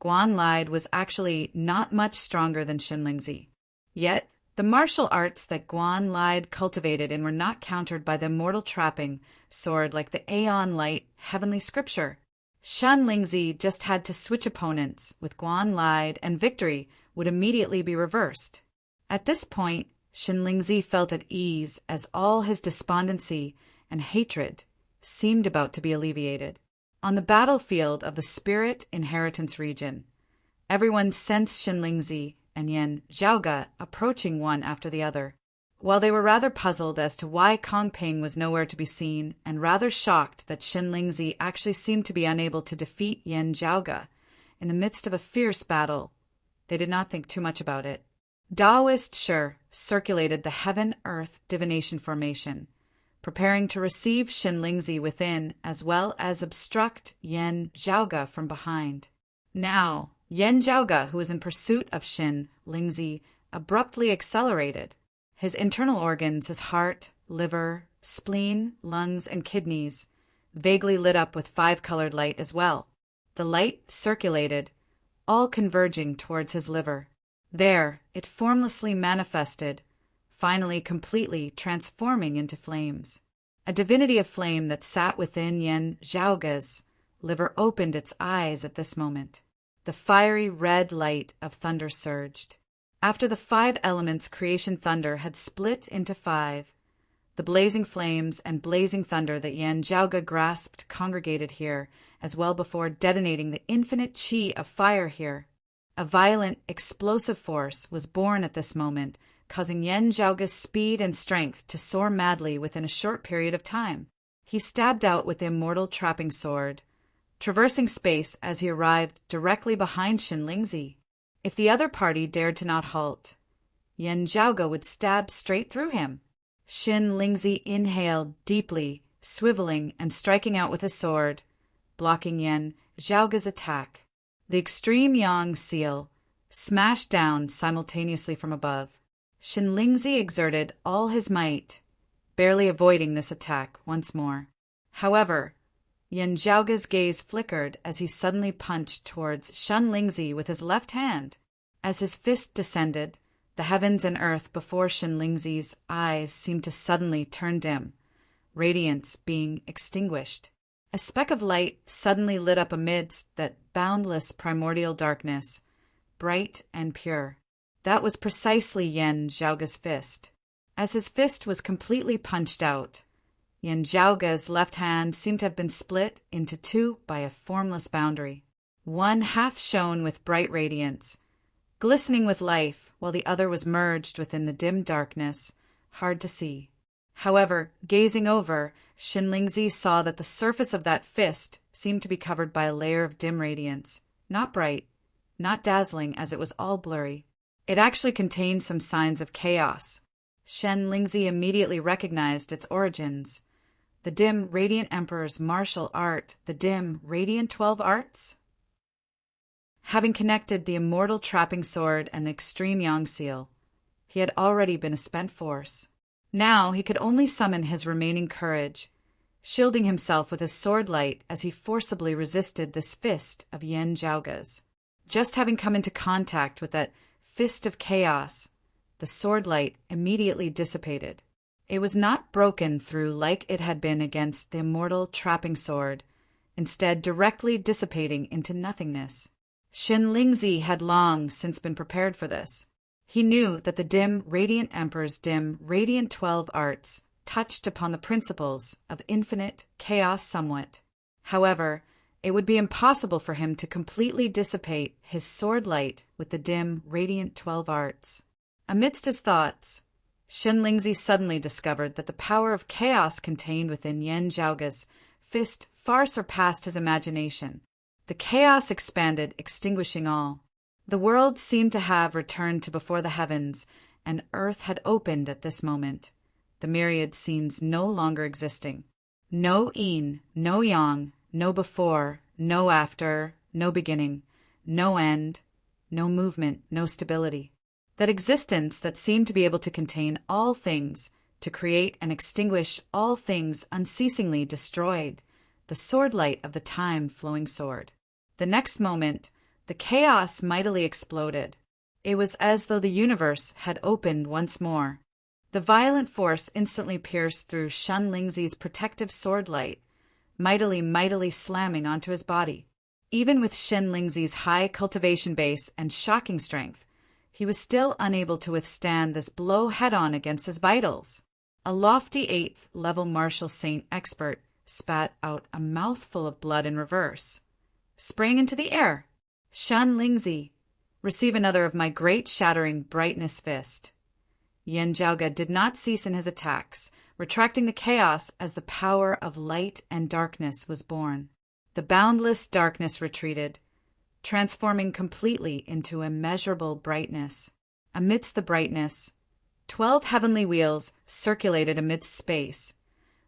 Guanlide was actually not much stronger than Shinlingzi. Yet, the martial arts that Guanlide cultivated and were not countered by the immortal trapping sword like the Aeon Light heavenly scripture. Shinlingzi just had to switch opponents with Guanlide and victory would immediately be reversed. At this point, Shinlingzi felt at ease as all his despondency and hatred seemed about to be alleviated. On the battlefield of the Spirit Inheritance region, everyone sensed Shinlingzi and Yan Zhaoge approaching one after the other. While they were rather puzzled as to why Kong Ping was nowhere to be seen and rather shocked that Shinlingzi actually seemed to be unable to defeat Yan Zhaoge in the midst of a fierce battle, they did not think too much about it. Daoist Shi circulated the heaven-earth divination formation, preparing to receive Shinlingzi within as well as obstruct Yan Zhaoge from behind. Now, Yan Zhaoge, who was in pursuit of Shinlingzi, abruptly accelerated. His internal organs, his heart, liver, spleen, lungs, and kidneys, vaguely lit up with five-colored light as well. The light circulated, all converging towards his liver. There, it formlessly manifested, finally completely transforming into flames. A divinity of flame that sat within Yan Zhaoge's liver opened its eyes at this moment. The fiery red light of thunder surged. After the five elements creation thunder had split into five, the blazing flames and blazing thunder that Yan Zhaoge grasped congregated here, as well before detonating the infinite chi of fire here. A violent, explosive force was born at this moment, causing Yan Zhaoge's speed and strength to soar madly within a short period of time. He stabbed out with the immortal trapping sword, traversing space as he arrived directly behind Shinlingzi. If the other party dared to not halt, Yan Zhaoge would stab straight through him. Shinlingzi inhaled deeply, swiveling and striking out with his sword, blocking Yan Zhaoge's attack. The extreme yang seal smashed down simultaneously from above. Shinlingzi exerted all his might, barely avoiding this attack once more. However, Yan Zhaoge's gaze flickered as he suddenly punched towards Shinlingzi with his left hand. As his fist descended, the heavens and earth before Shinlingzi's eyes seemed to suddenly turn dim, radiance being extinguished. A speck of light suddenly lit up amidst that boundless primordial darkness, bright and pure. That was precisely Yan Zhaoge's fist. As his fist was completely punched out, Yan Zhaoge's left hand seemed to have been split into two by a formless boundary. One half shone with bright radiance, glistening with life, while the other was merged within the dim darkness, hard to see. However, gazing over, Shinlingzi saw that the surface of that fist seemed to be covered by a layer of dim radiance, not bright, not dazzling, as it was all blurry. It actually contained some signs of chaos. Shinlingzi immediately recognized its origins. The dim, radiant emperor's martial art, the dim, radiant 12 arts? Having connected the immortal trapping sword and the extreme yang seal, he had already been a spent force. Now he could only summon his remaining courage, shielding himself with his sword light as he forcibly resisted this fist of Yan Zhaoge's. Just having come into contact with that fist of chaos, the sword light immediately dissipated. It was not broken through like it had been against the immortal trapping sword, instead directly dissipating into nothingness. Shin Lingzi had long since been prepared for this. He knew that the dim radiant emperor's dim radiant 12 arts touched upon the principles of infinite chaos somewhat. However, it would be impossible for him to completely dissipate his sword light with the dim radiant 12 arts. Amidst his thoughts, Shin Lingzi suddenly discovered that the power of chaos contained within Yan Zhaoga's fist far surpassed his imagination. The chaos expanded, extinguishing all. The world seemed to have returned to before the heavens, and earth had opened at this moment, the myriad scenes no longer existing. No yin, no yang, no before, no after, no beginning, no end, no movement, no stability. That existence that seemed to be able to contain all things, to create and extinguish all things unceasingly destroyed, the sword light of the time-flowing sword. The next moment, the chaos mightily exploded. It was as though the universe had opened once more. The violent force instantly pierced through Shin Lingzi's protective sword light, mightily slamming onto his body. Even with Shin Lingzi's high cultivation base and shocking strength, he was still unable to withstand this blow head-on against his vitals. A lofty 8th-level martial saint expert spat out a mouthful of blood in reverse, sprang into the air. Shin Lingzi, receive another of my great shattering brightness fist. Yan Zhaoga did not cease in his attacks, retracting the chaos as the power of light and darkness was born. The boundless darkness retreated, transforming completely into immeasurable brightness. Amidst the brightness, 12 heavenly wheels circulated amidst space,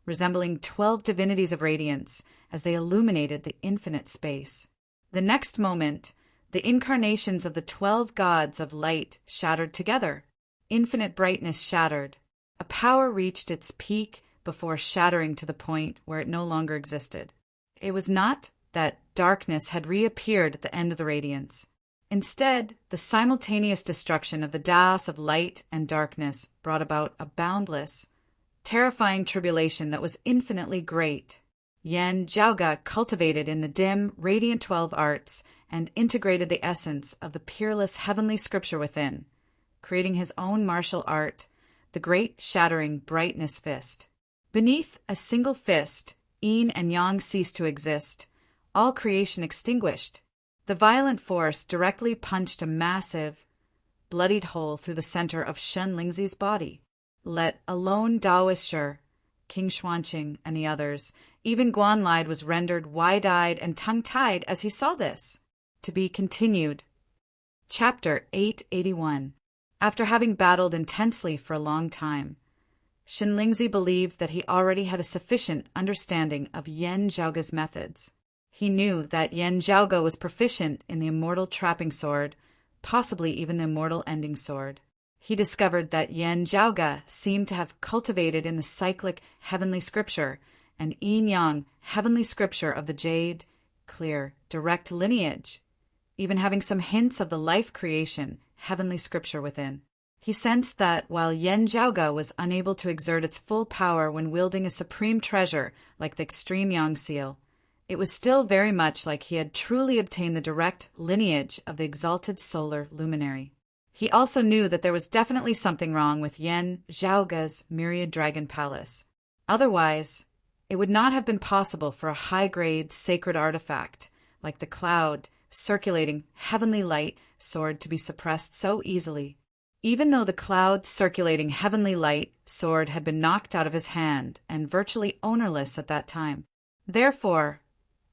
resembling 12 divinities of radiance as they illuminated the infinite space. The next moment, the incarnations of the 12 gods of light shattered together. Infinite brightness shattered. A power reached its peak before shattering to the point where it no longer existed. It was not that darkness had reappeared at the end of the radiance. Instead, the simultaneous destruction of the Taos of light and darkness brought about a boundless, terrifying tribulation that was infinitely great. Yan Zhaoga cultivated in the dim, radiant 12 arts and integrated the essence of the peerless heavenly scripture within, creating his own martial art, the great shattering brightness fist. Beneath a single fist, yin and yang ceased to exist, all creation extinguished. The violent force directly punched a massive, bloodied hole through the center of Shin Lingzi's body. Let alone Daoist Shi, King Xuanqing, and the others, even Guanlide was rendered wide-eyed and tongue-tied as he saw this. To be continued. Chapter 881. After having battled intensely for a long time, Shin Lingzi believed that he already had a sufficient understanding of Yan Zhaoga's methods. He knew that Yan Zhaoga was proficient in the immortal trapping sword, possibly even the immortal ending sword. He discovered that Yan Zhaoga seemed to have cultivated in the cyclic heavenly scripture and yin-yang heavenly scripture of the jade, clear, direct lineage, even having some hints of the life creation heavenly scripture within. He sensed that while Yan Zhaoga was unable to exert its full power when wielding a supreme treasure like the extreme yang seal, it was still very much like he had truly obtained the direct lineage of the exalted solar luminary. He also knew that there was definitely something wrong with Yan Zhaoga's myriad dragon palace. Otherwise, it would not have been possible for a high-grade sacred artifact like the cloud circulating heavenly light sword to be suppressed so easily. Even though the cloud circulating heavenly light sword had been knocked out of his hand and virtually ownerless at that time. Therefore,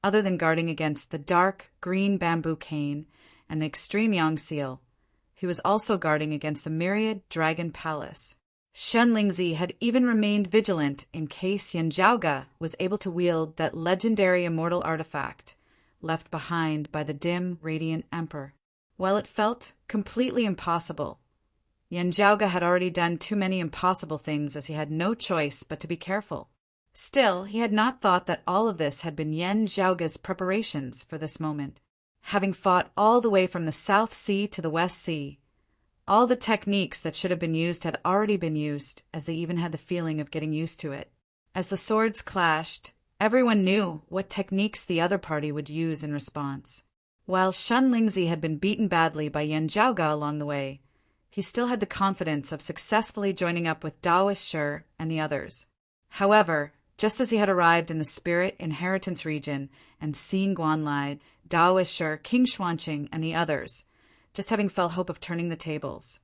other than guarding against the dark green bamboo cane and the extreme yang seal, he was also guarding against the myriad dragon palace. Shin Lingzi had even remained vigilant in case Yan Zhaoga was able to wield that legendary immortal artifact left behind by the dim, radiant emperor. While it felt completely impossible, Yan Zhaoga had already done too many impossible things as he had no choice but to be careful. Still, he had not thought that all of this had been Yan Zhaoga's preparations for this moment. having fought all the way from the South Sea to the West Sea. All the techniques that should have been used had already been used, as they even had the feeling of getting used to it. As the swords clashed, everyone knew what techniques the other party would use in response. While Shen Lingzi had been beaten badly by Yan Zhaoge along the way, he still had the confidence of successfully joining up with Daoist Shi and the others. However, just as he had arrived in the Spirit Inheritance region and seen Guanlai, Daoist Shi, King Xuanqing, and the others, just having felt hope of turning the tables,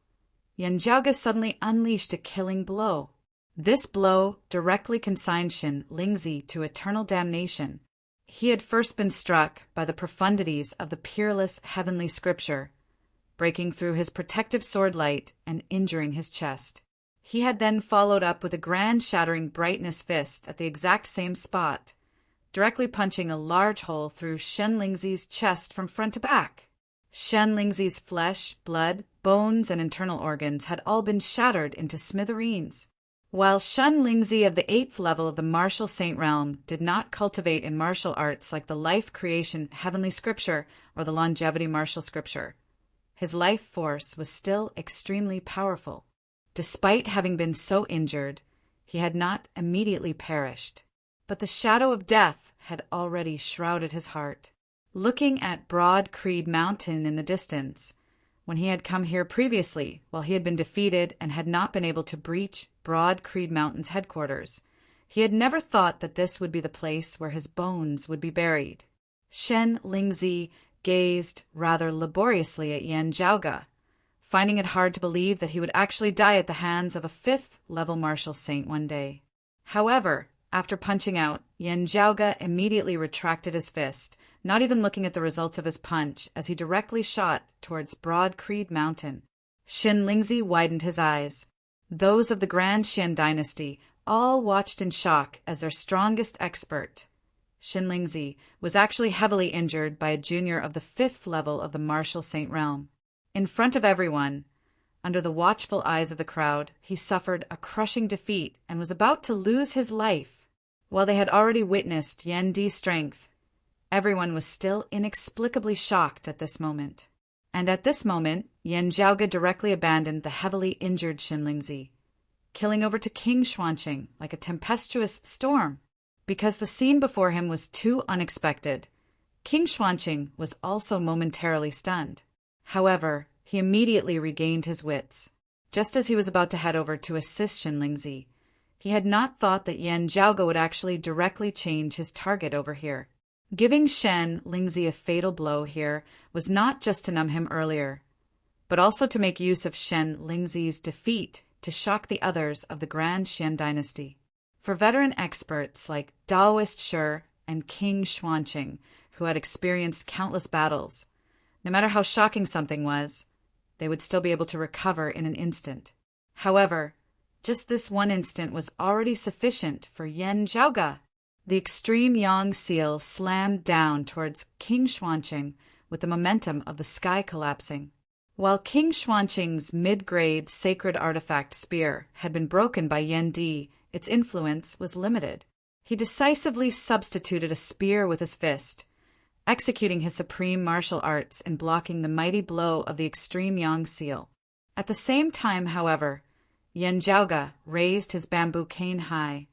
Yan Zhaoge suddenly unleashed a killing blow. This blow directly consigned Shen Lingzi to eternal damnation. He had first been struck by the profundities of the peerless heavenly scripture, breaking through his protective sword light and injuring his chest. He had then followed up with a grand shattering brightness fist at the exact same spot, directly punching a large hole through Shen Lingzi's chest from front to back. Shen Lingzi's flesh, blood, bones, and internal organs had all been shattered into smithereens. While Shen Lingzi of the 8th level of the martial saint realm did not cultivate in martial arts like the life creation heavenly scripture or the longevity martial scripture, his life force was still extremely powerful. Despite having been so injured, he had not immediately perished, but the shadow of death had already shrouded his heart. Looking at Broad Creed Mountain in the distance, when he had come here previously, while he had been defeated and had not been able to breach Broad Creed Mountain's headquarters, he had never thought that this would be the place where his bones would be buried. Shen Lingzi gazed rather laboriously at Yan Zhaoge, finding it hard to believe that he would actually die at the hands of a 5th-level martial saint one day. However, after punching out, Yan Zhaoge immediately retracted his fist, not even looking at the results of his punch, as he directly shot towards Broad Creed Mountain. Shen Lingzi widened his eyes. Those of the Grand Xian dynasty all watched in shock as their strongest expert, Shen Lingzi, was actually heavily injured by a junior of the 5th level of the martial saint realm. In front of everyone, under the watchful eyes of the crowd, he suffered a crushing defeat and was about to lose his life. While they had already witnessed Yan Di's strength, everyone was still inexplicably shocked at this moment. And at this moment, Yan Zhaoge directly abandoned the heavily injured Shen Lingzi, killing over to King Xuanqing like a tempestuous storm. Because the scene before him was too unexpected, King Xuanqing was also momentarily stunned. However, he immediately regained his wits. Just as he was about to head over to assist Shen Lingzi, he had not thought that Yan Zhaoge would actually directly change his target over here. Giving Shen Lingzi a fatal blow here was not just to numb him earlier, but also to make use of Shen Lingzi's defeat to shock the others of the Grand Xian dynasty. For veteran experts like Daoist Shi and King Xuanqing, who had experienced countless battles, no matter how shocking something was, they would still be able to recover in an instant. However, just this one instant was already sufficient for Yan Zhaoge. The extreme Yang seal slammed down towards King Xuanqing with the momentum of the sky collapsing. While King Xuanqing's mid-grade sacred artifact spear had been broken by Yan Di, its influence was limited. He decisively substituted a spear with his fist, executing his supreme martial arts and blocking the mighty blow of the extreme Yang seal. At the same time, however, Yan Zhaoge raised his bamboo cane high,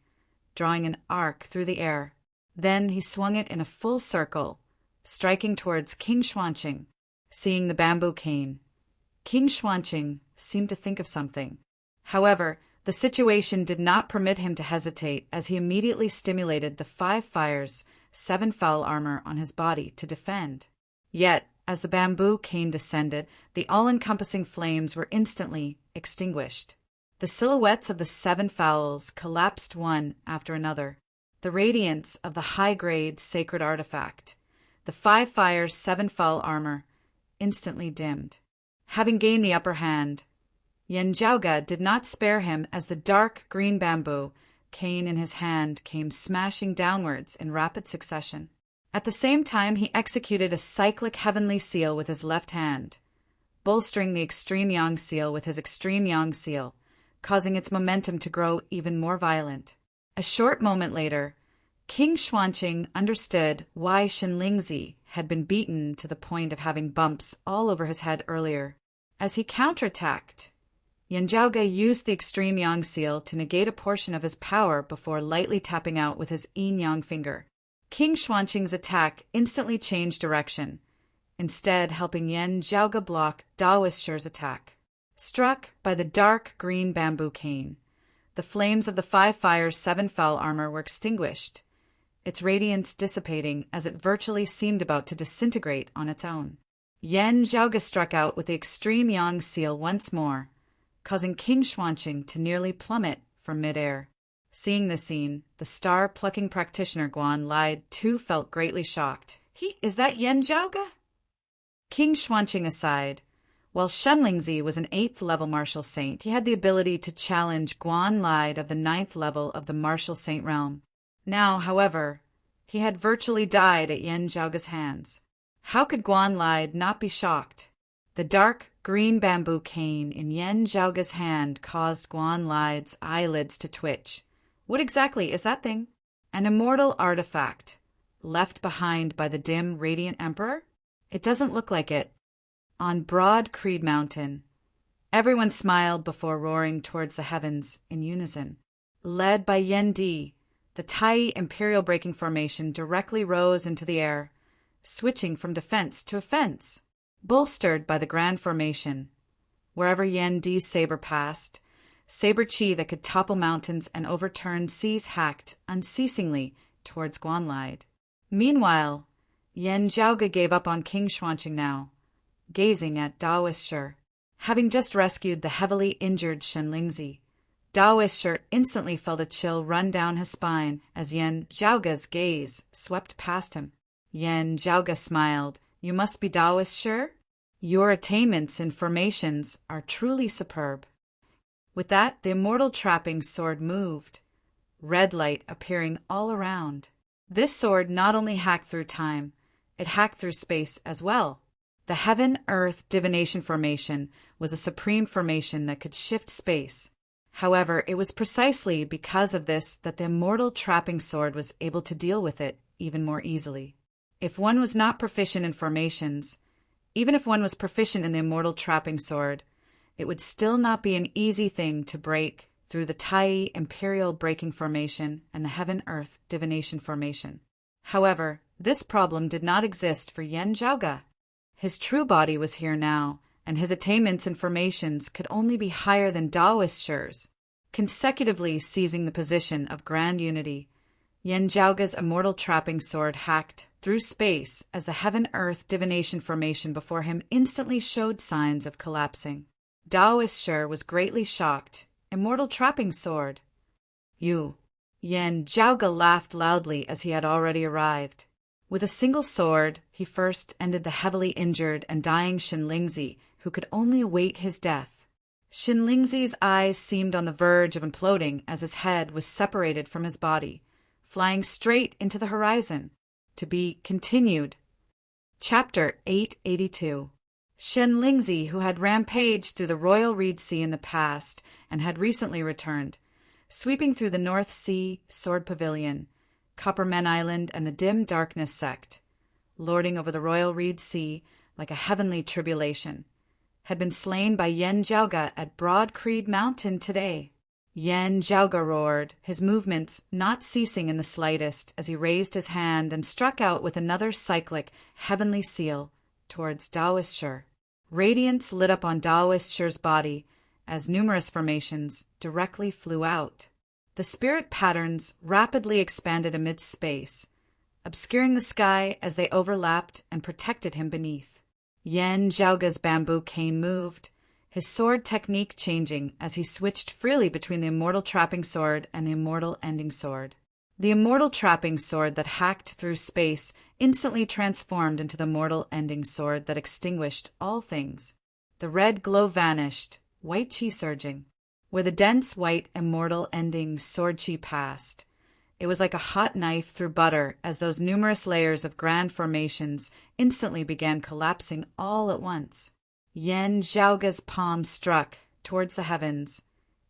drawing an arc through the air. Then he swung it in a full circle, striking towards King Xuanqing. Seeing the bamboo cane, King Xuanqing seemed to think of something. However, the situation did not permit him to hesitate, as he immediately stimulated the 5 fires, 7 foul armor on his body to defend. Yet, as the bamboo cane descended, the all-encompassing flames were instantly extinguished. The silhouettes of the 7 fowls collapsed one after another. The radiance of the high-grade sacred artifact, the 5 fires, 7 foul armor, instantly dimmed. Having gained the upper hand, Yan Zhaoge did not spare him as the dark green bamboo, cane in his hand, came smashing downwards in rapid succession. At the same time, he executed a cyclic heavenly seal with his left hand, bolstering the extreme Yang seal with his extreme Yang seal, causing its momentum to grow even more violent. A short moment later, King Xuanqing understood why Shen Lingzi had been beaten to the point of having bumps all over his head earlier. As he counterattacked, Yanjiaoge used the extreme yang seal to negate a portion of his power before lightly tapping out with his yin-yang finger. King Xuanqing's attack instantly changed direction, instead helping Yanjiaoge block Daoist Shi's attack. Struck by the dark green bamboo cane, the flames of the 5 Fire's 7 Foul armor were extinguished, its radiance dissipating as it virtually seemed about to disintegrate on its own. Yanjiaoge struck out with the extreme yang seal once more, causing King Xuanqing to nearly plummet from midair. Seeing the scene, the star-plucking practitioner Guan Lai too felt greatly shocked. Is that Yanjiaoge? King Xuanqing aside, while Shenlingzi was an 8th level martial saint, he had the ability to challenge Guan Lai of the 9th level of the martial saint realm. Now, however, he had virtually died at Yanjiaoge's hands. How could Guan Lai not be shocked? The dark green bamboo cane in Yanjiaoge's hand caused Guan Lai's eyelids to twitch. What exactly is that thing? An immortal artifact, left behind by the dim, radiant emperor? It doesn't look like it. On broad Creed Mountain, everyone smiled before roaring towards the heavens in unison. Led by Yen Di, the Tai Imperial Breaking Formation directly rose into the air, switching from defense to offense. Bolstered by the Grand Formation, wherever Yen Di's saber passed, saber chi that could topple mountains and overturn seas hacked unceasingly towards Guan Lai. Meanwhile, Yanjiaoge gave up on King Xuanqing now, gazing at Daoist Shi. Having just rescued the heavily injured Shenlingzi, Daoist Shi instantly felt a chill run down his spine as Yanjiaoge's gaze swept past him. Yanjiaoge smiled. You must be Daoist Shi? Your attainments in formations are truly superb. With that, the immortal trapping sword moved, red light appearing all around. This sword not only hacked through time, it hacked through space as well. The Heaven-Earth Divination Formation was a supreme formation that could shift space. However, it was precisely because of this that the immortal trapping sword was able to deal with it even more easily. If one was not proficient in formations, even if one was proficient in the immortal trapping sword, it would still not be an easy thing to break through the Tai Imperial Breaking Formation and the Heaven-Earth Divination Formation. However, this problem did not exist for Yanjiaoge. His true body was here now, and his attainments in formations could only be higher than Daoist Shi's. Consecutively seizing the position of Grand Unity, Yanjiaoge's immortal trapping sword hacked through space as the Heaven-Earth Divination Formation before him instantly showed signs of collapsing. Daoist Shi was greatly shocked. Immortal trapping sword. Yanjiaoge laughed loudly as he had already arrived. With a single sword, he first ended the heavily injured and dying Shenlingzi, who could only await his death. Shenlingzi's eyes seemed on the verge of imploding as his head was separated from his body, flying straight into the horizon. To be continued. Chapter 882. Shenlingzi, who had rampaged through the Royal Reed Sea in the past and had recently returned, sweeping through the North Sea, Sword Pavilion, Coppermen Island, and the Dim Darkness Sect, lording over the Royal Reed Sea like a heavenly tribulation, had been slain by Yanjiaoge at Broad Creed Mountain today. Yanjiaoge roared, his movements not ceasing in the slightest as he raised his hand and struck out with another cyclic heavenly seal towards Daoist Shi. Radiance lit up on Daoist Shi's body as numerous formations directly flew out. The spirit patterns rapidly expanded amidst space, obscuring the sky as they overlapped and protected him beneath. Yanjiaoge's bamboo cane moved, his sword technique changing as he switched freely between the immortal trapping sword and the immortal ending sword. The immortal trapping sword that hacked through space instantly transformed into the mortal ending sword that extinguished all things. The red glow vanished, white chi surging. Where the dense white immortal ending sword chi passed, it was like a hot knife through butter as those numerous layers of grand formations instantly began collapsing all at once. Yanjiaoge's palm struck towards the heavens,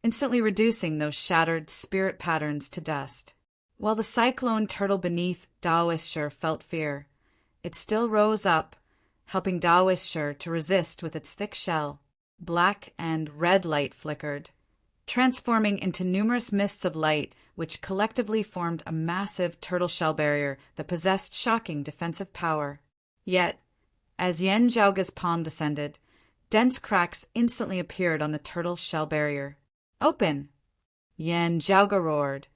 instantly reducing those shattered spirit patterns to dust. While the cyclone turtle beneath Daoist Shi felt fear, It still rose up, helping Daoisher to resist with its thick shell. Black and red light flickered, transforming into numerous mists of light which collectively formed a massive turtle shell barrier that possessed shocking defensive power. Yet, as Yen Zhaoga's palm descended, dense cracks instantly appeared on the turtle shell barrier. "Open!" Yen Zhaoga roared,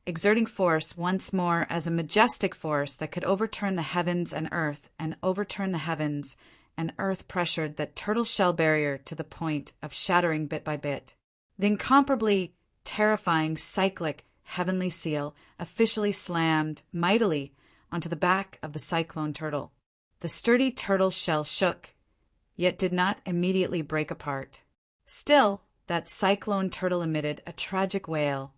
exerting force once more as a majestic force that could overturn the heavens and earth, and overturn the heavens and earth pressured that turtle shell barrier to the point of shattering bit by bit. The incomparably terrifying cyclic heavenly seal officially slammed mightily onto the back of the cyclone turtle. The sturdy turtle shell shook, yet did not immediately break apart. Still, that cyclone turtle emitted a tragic wail,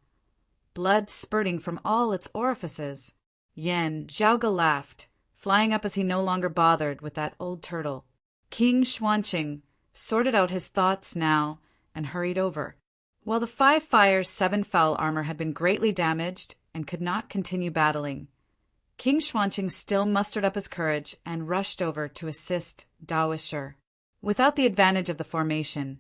blood spurting from all its orifices. Yen Zhaoga laughed, flying up as he no longer bothered with that old turtle. King Xuanqing sorted out his thoughts now and hurried over. While the 5 Fire's 7 Foul armor had been greatly damaged and could not continue battling, King Xuanqing still mustered up his courage and rushed over to assist Daoisher. Without the advantage of the formation,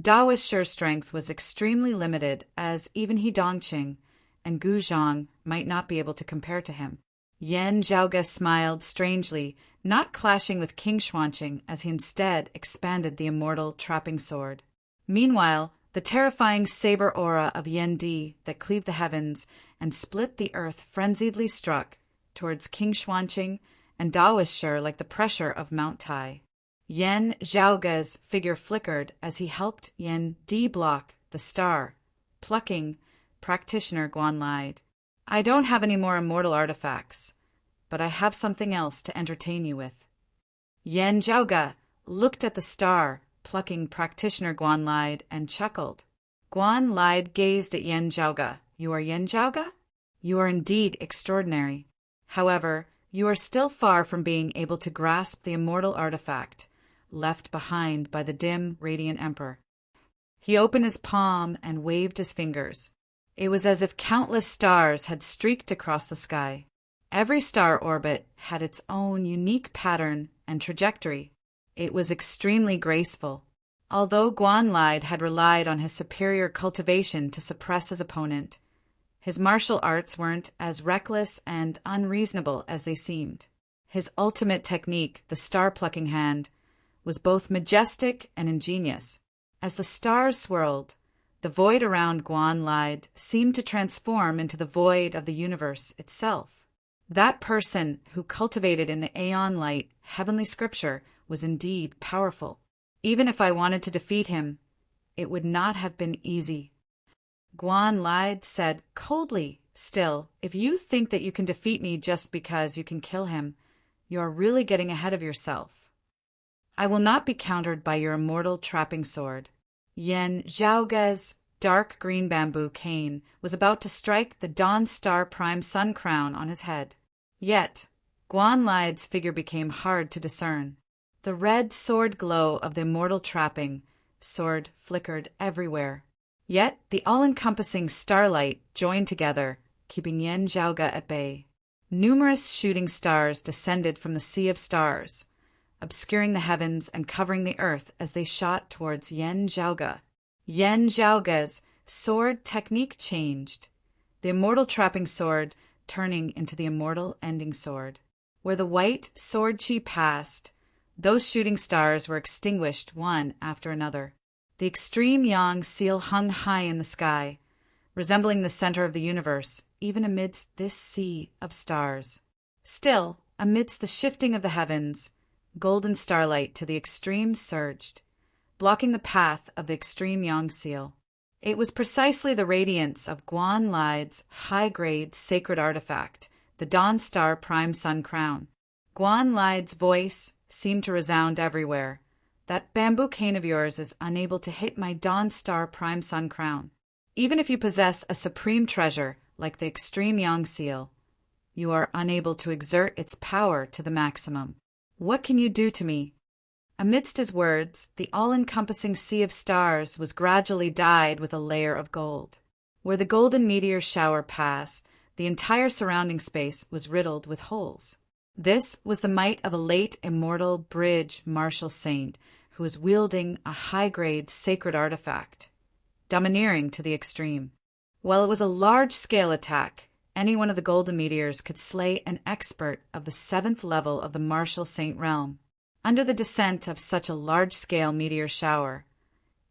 Daoisher's strength was extremely limited, as even he Dongqing and Gu Zhang might not be able to compare to him. Yen Zhaoga smiled strangely, not clashing with King Xuanqing, as he instead expanded the immortal trapping sword. Meanwhile, the terrifying saber aura of Yen Di that cleaved the heavens and split the earth frenziedly struck towards King Xuanqing and Daoisher like the pressure of Mount Tai. Yen Zhaoga's figure flickered as he helped Yen Di block the star, plucking practitioner Guan lied. "I don't have any more immortal artifacts, but I have something else to entertain you with." Yen Zhaoga looked at the star, plucking practitioner Guan lied, and chuckled. Guan lied gazed at Yen Zhaoga. "You are Yen Zhaoga? You are indeed extraordinary. However, you are still far from being able to grasp the immortal artifact left behind by the dim, radiant emperor." He opened his palm and waved his fingers. It was as if countless stars had streaked across the sky. Every star orbit had its own unique pattern and trajectory. It was extremely graceful. Although Guan Lide had relied on his superior cultivation to suppress his opponent, his martial arts weren't as reckless and unreasonable as they seemed. His ultimate technique, the star-plucking hand, was both majestic and ingenious. As the stars swirled, the void around Guan Lide seemed to transform into the void of the universe itself. That person who cultivated in the Aeon light heavenly scripture was indeed powerful. Even if I wanted to defeat him, it would not have been easy. Guan Lide said coldly, "Still, if you think that you can defeat me just because you can kill him, you are really getting ahead of yourself. I will not be countered by your immortal trapping sword." Yen Zhaoga's dark green bamboo cane was about to strike the Dawn Star Prime Sun crown on his head. Yet, Guan Lide's figure became hard to discern. The red sword glow of the immortal trapping sword flickered everywhere. Yet the all-encompassing starlight joined together, keeping Yen Zhaoga at bay. Numerous shooting stars descended from the sea of stars, obscuring the heavens and covering the earth as they shot towards Yen Zhaoga. Yen Zhaoga's sword technique changed, the immortal trapping sword turning into the immortal ending sword. Where the white sword chi passed, those shooting stars were extinguished one after another. The extreme yang seal hung high in the sky, resembling the center of the universe, even amidst this sea of stars. Still, amidst the shifting of the heavens, golden starlight to the extreme surged, blocking the path of the extreme yang seal. It was precisely the radiance of Guan Lide's high-grade sacred artifact, the Dawn Star Prime Sun Crown. Guan Lide's voice seemed to resound everywhere. "That bamboo cane of yours is unable to hit my Dawn Star Prime Sun Crown. Even if you possess a supreme treasure like the extreme yang seal, you are unable to exert its power to the maximum. What can you do to me?" Amidst his words, the all-encompassing sea of stars was gradually dyed with a layer of gold. Where the golden meteor shower passed, the entire surrounding space was riddled with holes. This was the might of a late immortal bridge martial saint who was wielding a high-grade sacred artifact, domineering to the extreme. While it was a large-scale attack, any one of the golden meteors could slay an expert of the 7th level of the martial saint realm. Under the descent of such a large-scale meteor shower,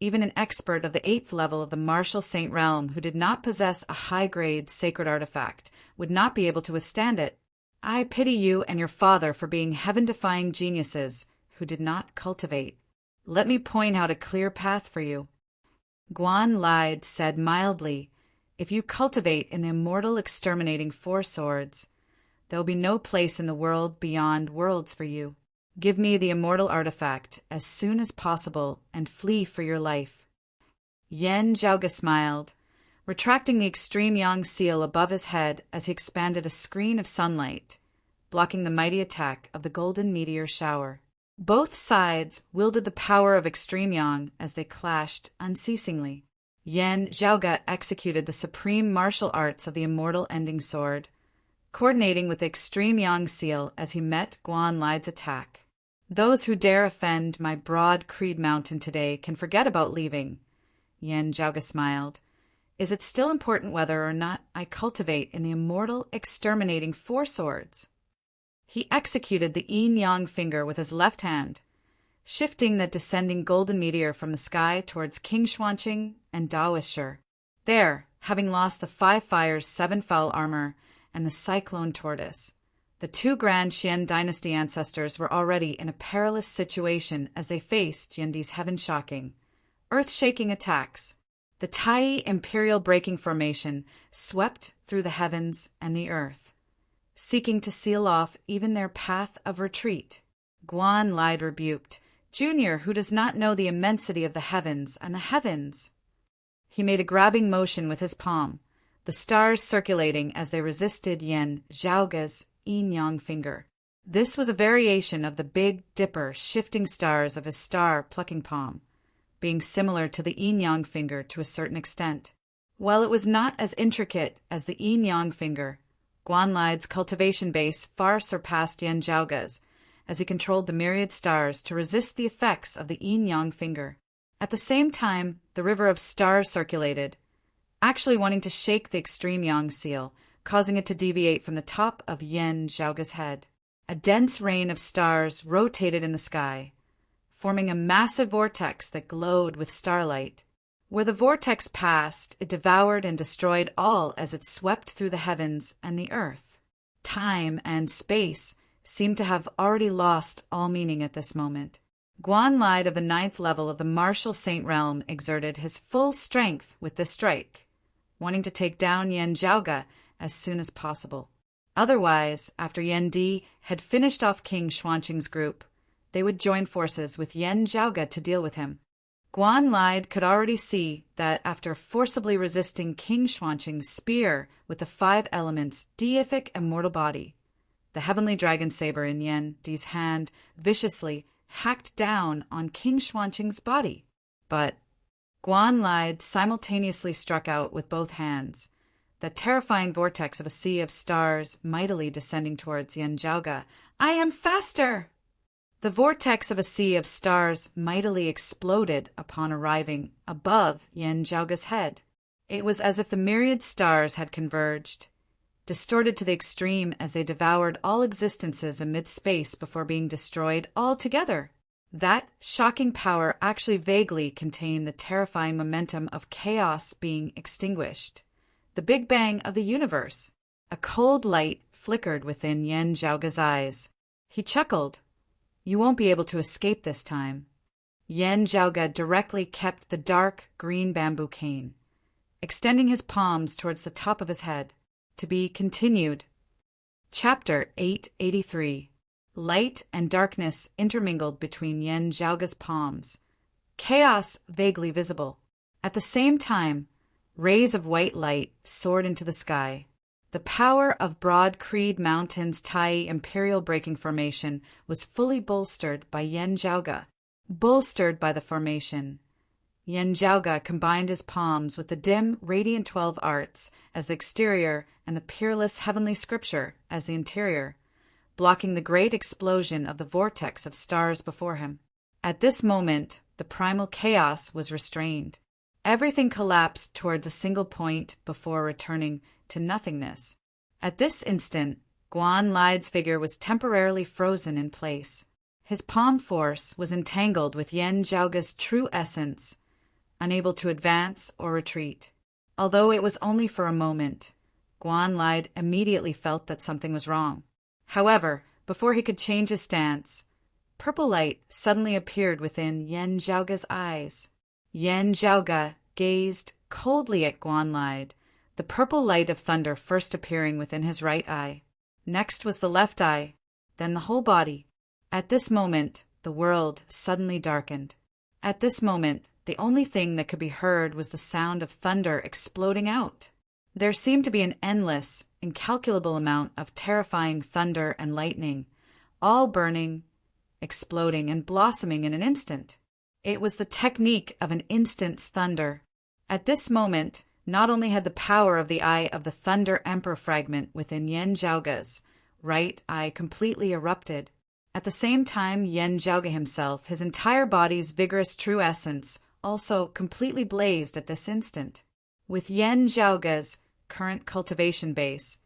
even an expert of the 8th level of the martial saint realm who did not possess a high-grade sacred artifact would not be able to withstand it. I pity you and your father for being heaven-defying geniuses who did not cultivate. Let me point out a clear path for you. Guan Lide said mildly, if you cultivate in the immortal exterminating four swords, there will be no place in the world beyond worlds for you. Give me the immortal artifact as soon as possible and flee for your life. Yen Zhaoge smiled, retracting the extreme yang seal above his head as he expanded a screen of sunlight, blocking the mighty attack of the golden meteor shower. Both sides wielded the power of extreme yang as they clashed unceasingly. Yen Zhaoge executed the supreme martial arts of the immortal ending sword, coordinating with the extreme yang seal as he met Guan Lide's attack. Those who dare offend my broad creed mountain today can forget about leaving, Yen Zhaoge smiled. Is it still important whether or not I cultivate in the immortal exterminating four swords? He executed the yin-yang finger with his left hand, shifting the descending golden meteor from the sky towards King Xuanqing and Daoisher. There, having lost the 5 Fires 7 Foul armor and the Cyclone Tortoise, the 2 Grand Xian dynasty ancestors were already in a perilous situation as they faced Yandi's heaven-shocking, earth-shaking attacks. The Tai Imperial Breaking Formation swept through the heavens and the earth, seeking to seal off even their path of retreat. Guan Lide rebuked, Junior, who does not know the immensity of the heavens and the heavens. He made a grabbing motion with his palm, the stars circulating as they resisted Yen Zhaoge's yin-yang finger. This was a variation of the Big Dipper shifting stars of his star-plucking palm, being similar to the yin-yang finger to a certain extent. While it was not as intricate as the yin-yang finger, Guan Lide's cultivation base far surpassed Yen Zhaoge's, as he controlled the myriad stars to resist the effects of the yin-yang finger. At the same time, the river of stars circulated, actually wanting to shake the extreme yang seal, causing it to deviate from the top of Yen Zhaoge's head. A dense rain of stars rotated in the sky, forming a massive vortex that glowed with starlight. Where the vortex passed, it devoured and destroyed all as it swept through the heavens and the earth. Time and space seemed to have already lost all meaning at this moment. Guan Lide of the 9th level of the martial saint realm exerted his full strength with this strike, wanting to take down Yen Zhaoge as soon as possible. Otherwise, after Yen Di had finished off King Xuanqing's group, they would join forces with Yen Zhaoge to deal with him. Guan Lide could already see that after forcibly resisting King Xuanqing's spear with the 5 elements' deific immortal body, the heavenly dragon saber in Yen Di's hand viciously hacked down on King Xuanqing's body. But Guan Lide simultaneously struck out with both hands, the terrifying vortex of a sea of stars mightily descending towards Yen Zhaoge. I am faster! The vortex of a sea of stars mightily exploded upon arriving above Yen Zhaoge's head. It was as if the myriad stars had converged, distorted to the extreme as they devoured all existences amid space before being destroyed altogether. That shocking power actually vaguely contained the terrifying momentum of chaos being extinguished, the Big Bang of the universe. A cold light flickered within Yen Zhaoge's eyes. He chuckled. You won't be able to escape this time. Yen Zhaoge directly kept the dark green bamboo cane, extending his palms towards the top of his head. To be continued. Chapter 883. Light and darkness intermingled between Yen Zhaoge's palms, chaos vaguely visible. At the same time, rays of white light soared into the sky. The power of Broad Creed Mountain's Tai Imperial Breaking Formation was fully bolstered by Yen Zhaoge. Bolstered by the formation, Yen Zhaoge combined his palms with the dim, radiant 12 arts as the exterior and the peerless heavenly scripture as the interior, blocking the great explosion of the vortex of stars before him. At this moment, the primal chaos was restrained. Everything collapsed towards a single point before returning to nothingness. At this instant, Guan Lide's figure was temporarily frozen in place. His palm force was entangled with Yen Zhaoge's true essence, unable to advance or retreat. Although it was only for a moment, Guan Lide immediately felt that something was wrong. However, before he could change his stance, purple light suddenly appeared within Yen Zhaoge's eyes. Yen Zhaoge gazed coldly at Guan Lide, the purple light of thunder first appearing within his right eye. Next was the left eye, then the whole body. At this moment, the world suddenly darkened. At this moment, the only thing that could be heard was the sound of thunder exploding out. There seemed to be an endless, incalculable amount of terrifying thunder and lightning, all burning, exploding, and blossoming in an instant. It was the technique of an instant's thunder. At this moment, not only had the power of the eye of the Thunder Emperor fragment within Yen Zhaoge's right eye completely erupted. At the same time, Yen Zhaoge himself, his entire body's vigorous true essence, also completely blazed at this instant. With Yen Zhaoge's current cultivation base,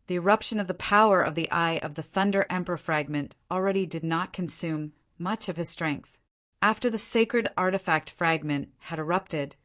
the eruption of the power of the eye of the Thunder Emperor fragment already did not consume much of his strength. After the sacred artifact fragment had erupted,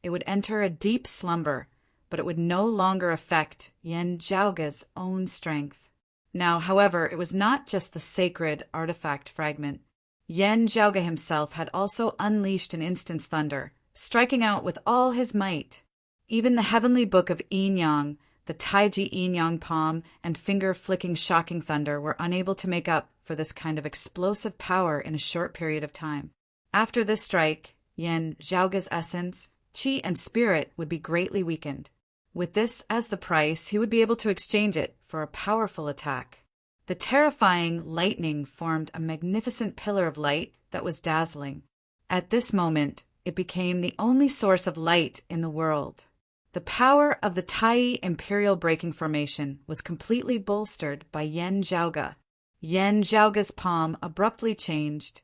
it would enter a deep slumber, but it would no longer affect Yen Zhaoge's own strength. Now, however, it was not just the sacred artifact fragment. Yen Zhaoge himself had also unleashed an instant's thunder, striking out with all his might. Even the heavenly book of Yin Yang, the Taiji Yin Yang palm, and finger-flicking shocking thunder were unable to make up for this kind of explosive power in a short period of time. After this strike, Yen Zhaoge's essence, qi, and spirit would be greatly weakened. With this as the price, he would be able to exchange it for a powerful attack. The terrifying lightning formed a magnificent pillar of light that was dazzling. At this moment, it became the only source of light in the world. The power of the Tai Imperial Breaking Formation was completely bolstered by Yen Zhaoge. Yen Zhaoge's palm abruptly changed,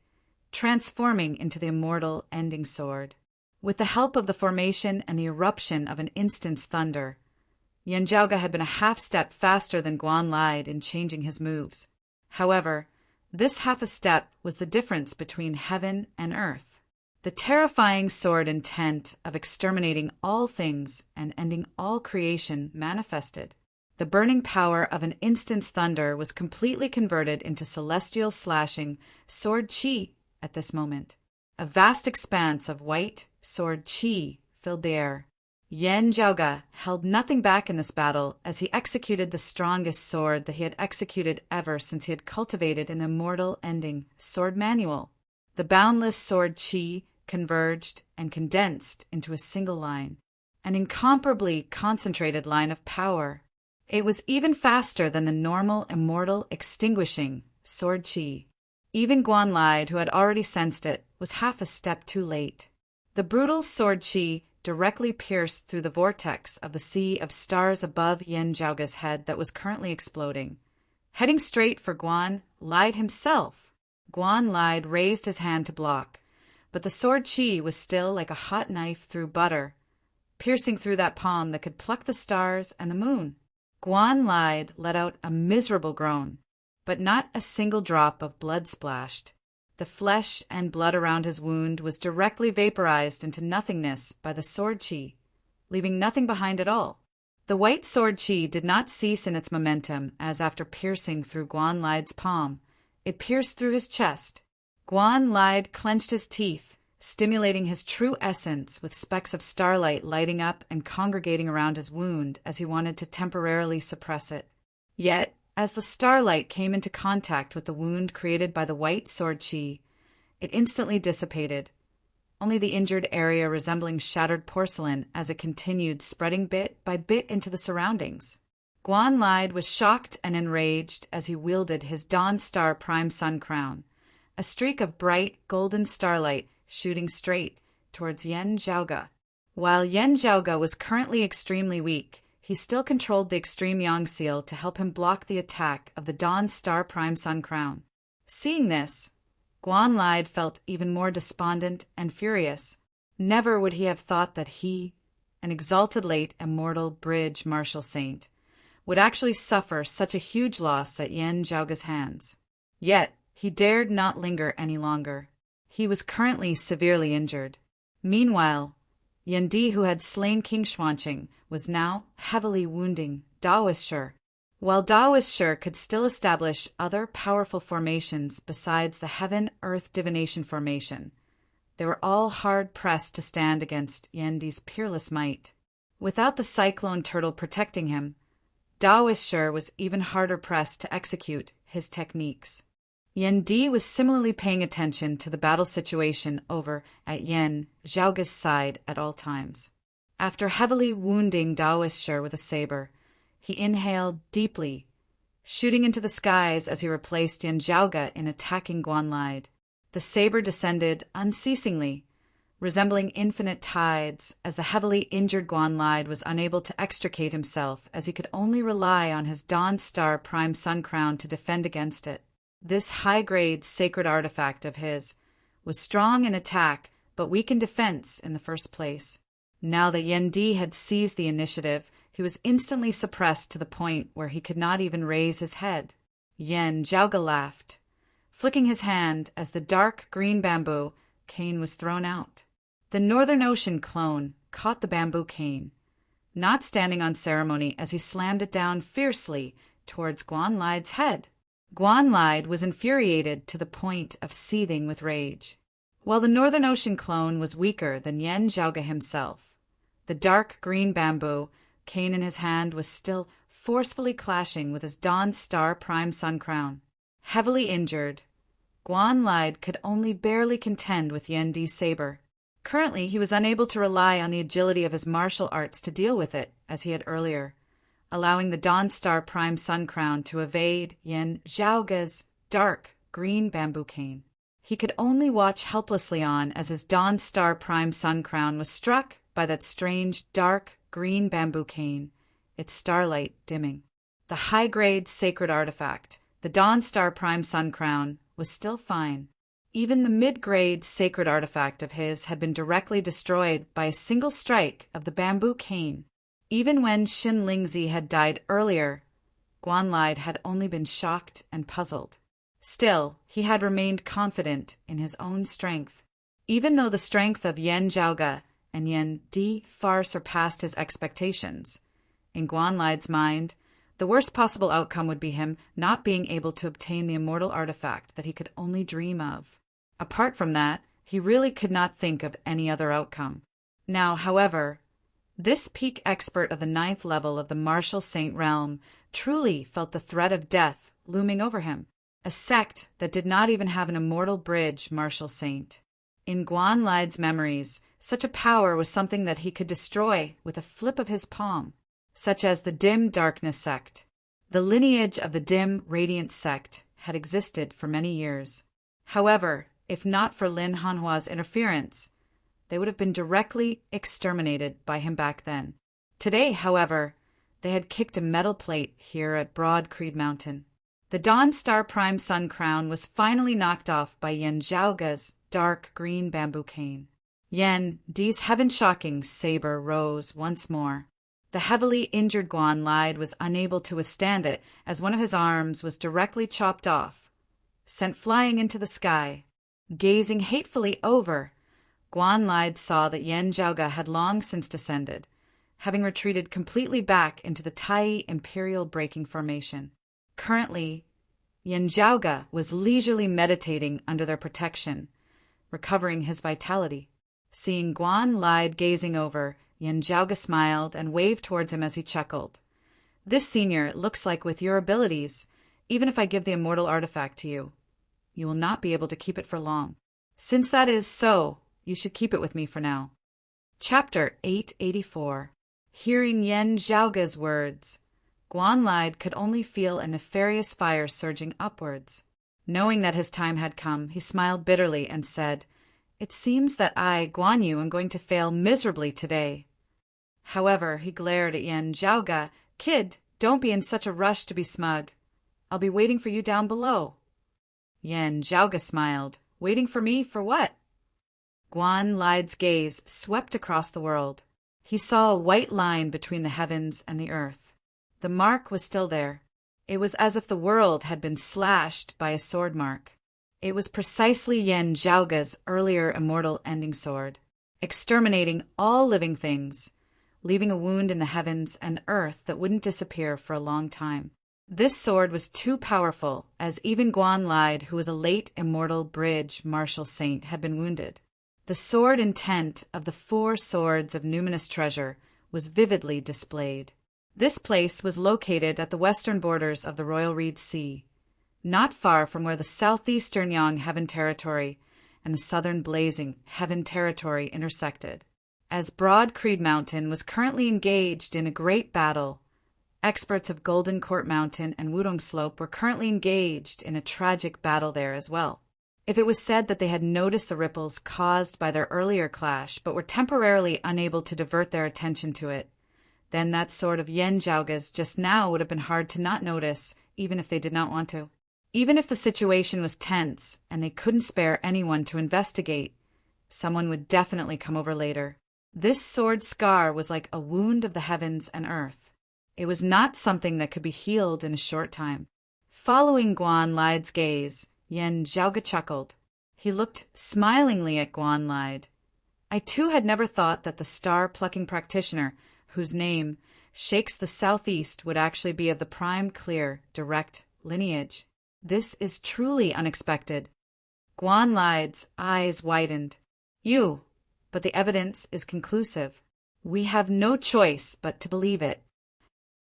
transforming into the immortal ending sword. With the help of the formation and the eruption of an instant's thunder, Yen Zhaoge had been a half-step faster than Guan Lide in changing his moves. However, this half a step was the difference between heaven and earth. The terrifying sword intent of exterminating all things and ending all creation manifested. The burning power of an instant's thunder was completely converted into celestial slashing sword qi at this moment. A vast expanse of white sword qi filled the air. Yen Zhaoge held nothing back in this battle as he executed the strongest sword that he had executed ever since he had cultivated an immortal ending sword manual. The boundless sword qi converged and condensed into a single line, an incomparably concentrated line of power. It was even faster than the normal immortal extinguishing sword qi. Even Guan Lide, who had already sensed it, was half a step too late. The brutal sword qi directly pierced through the vortex of the sea of stars above Yen Zhaoge's head that was currently exploding, heading straight for Guan Lide himself. Guan Lide raised his hand to block, but the sword qi was still like a hot knife through butter, piercing through that palm that could pluck the stars and the moon. Guan Lide let out a miserable groan, but not a single drop of blood splashed. The flesh and blood around his wound was directly vaporized into nothingness by the sword qi, leaving nothing behind at all. The white sword qi did not cease in its momentum as after piercing through Guan Lide's palm, it pierced through his chest. Guan Lide clenched his teeth, stimulating his true essence with specks of starlight lighting up and congregating around his wound as he wanted to temporarily suppress it. Yet, as the starlight came into contact with the wound created by the white sword qi, it instantly dissipated, only the injured area resembling shattered porcelain as it continued spreading bit by bit into the surroundings. Guan Lide was shocked and enraged as he wielded his Dawn Star Prime Sun crown, a streak of bright golden starlight shooting straight towards Yen Zhaoge. While Yen Zhaoge was currently extremely weak, he still controlled the extreme Yang seal to help him block the attack of the Dawn Star Prime Sun Crown. Seeing this, Guan Lide felt even more despondent and furious. Never would he have thought that he, an exalted late immortal bridge martial saint, would actually suffer such a huge loss at Yan Zhaoge's hands. Yet, he dared not linger any longer. He was currently severely injured. Meanwhile, Yan Di, who had slain King Xuanqing, was now heavily wounding Daoist. While Daoist could still establish other powerful formations besides the Heaven-Earth Divination formation, they were all hard-pressed to stand against Yan Di's peerless might. Without the cyclone turtle protecting him, Daoist was even harder pressed to execute his techniques. Yan Di was similarly paying attention to the battle situation over at Yan Zhaoge's side at all times. After heavily wounding Daoist with a saber, he inhaled deeply, shooting into the skies as he replaced Yan Zhaoge in attacking Guan Lide. The saber descended unceasingly, resembling infinite tides, as the heavily injured Guan Lide was unable to extricate himself, as he could only rely on his Dawn Star Prime Sun Crown to defend against it. This high-grade sacred artifact of his was strong in attack, but weak in defense in the first place. Now that Yan Di had seized the initiative, he was instantly suppressed to the point where he could not even raise his head. Yan Zhaoge laughed, flicking his hand as the dark green bamboo cane was thrown out. The Northern Ocean clone caught the bamboo cane, not standing on ceremony as he slammed it down fiercely towards Guan Lide's head. Guan Lide was infuriated to the point of seething with rage. While the Northern Ocean clone was weaker than Yan Zhaoge himself, the dark green bamboo cane in his hand was still forcefully clashing with his Dawn Star Prime Sun Crown. Heavily injured, Guan Lide could only barely contend with Yan Di's saber. Currently, he was unable to rely on the agility of his martial arts to deal with it, as he had earlier, allowing the Dawn Star Prime Sun Crown to evade Yan Zhaoge's dark green bamboo cane. He could only watch helplessly on as his Dawn Star Prime Sun Crown was struck by that strange dark green bamboo cane, its starlight dimming. The high-grade sacred artifact, the Dawn Star Prime Sun Crown, was still fine. Even the mid-grade sacred artifact of his had been directly destroyed by a single strike of the bamboo cane. Even when Xin Lingzi had died earlier, Guan Lide had only been shocked and puzzled. Still, he had remained confident in his own strength. Even though the strength of Yan Zhaoge and Yan Di far surpassed his expectations, in Guan Lide's mind, the worst possible outcome would be him not being able to obtain the immortal artifact that he could only dream of. Apart from that, he really could not think of any other outcome. Now, however, this peak expert of the 9th level of the Martial Saint realm truly felt the threat of death looming over him, a sect that did not even have an immortal bridge Martial Saint. In Guan Lide's memories, such a power was something that he could destroy with a flip of his palm, such as the Dim Darkness sect. The lineage of the Dim Radiant sect had existed for many years. However, if not for Lin Hanhua's interference, they would have been directly exterminated by him back then. Today, however, they had kicked a metal plate here at Broad Creed Mountain. The Dawn Star Prime Sun Crown was finally knocked off by Yan Zhaoge's dark green bamboo cane. Yan Di's heaven-shocking saber rose once more. The heavily injured Guan Lide was unable to withstand it, as one of his arms was directly chopped off, sent flying into the sky. Gazing hatefully over, Guan Lide saw that Yan Zhaoge had long since descended, having retreated completely back into the Tai Imperial Breaking Formation. Currently, Yan Zhaoge was leisurely meditating under their protection, recovering his vitality. Seeing Guan Lide gazing over, Yan Zhaoge smiled and waved towards him as he chuckled. "This, senior, looks like with your abilities, even if I give the immortal artifact to you, you will not be able to keep it for long. Since that is so, you should keep it with me for now." Chapter 884. Hearing Yan Zhaoge's words, Guan Lide could only feel a nefarious fire surging upwards. Knowing that his time had come, he smiled bitterly and said, "It seems that I, Guan Yu, am going to fail miserably today. However, he glared at Yen Zhaoga. "Kid, don't be in such a rush to be smug. I'll be waiting for you down below." Yen Zhaoga smiled. "Waiting for me for what?" Guan Lide's gaze swept across the world. He saw a white line between the heavens and the earth. The mark was still there. It was as if the world had been slashed by a sword mark. It was precisely Yen Zhaoga's earlier immortal ending sword, exterminating all living things, leaving a wound in the heavens and earth that wouldn't disappear for a long time. This sword was too powerful, as even Guan Lide, who was a late immortal bridge martial saint, had been wounded. The sword intent of the 4 swords of numinous treasure was vividly displayed. This place was located at the western borders of the Royal Reed Sea, not far from where the southeastern Yang Heaven Territory and the southern Blazing Heaven Territory intersected. As Broad Creed Mountain was currently engaged in a great battle, experts of Golden Court Mountain and Wudong Slope were currently engaged in a tragic battle there as well. If it was said that they had noticed the ripples caused by their earlier clash but were temporarily unable to divert their attention to it, then that sword of Yen Zhaoga's just now would have been hard to not notice, even if they did not want to. Even if the situation was tense and they couldn't spare anyone to investigate, someone would definitely come over later. This sword scar was like a wound of the heavens and earth. It was not something that could be healed in a short time. Following Guan Lide's gaze, Yen Zhaoga chuckled. He looked smilingly at Guan Lide. I too had never thought that the star-plucking practitioner, whose name shakes the southeast, would actually be of the prime, clear, direct lineage. This is truly unexpected. Guan Lide's eyes widened. But the evidence is conclusive. We have no choice but to believe it.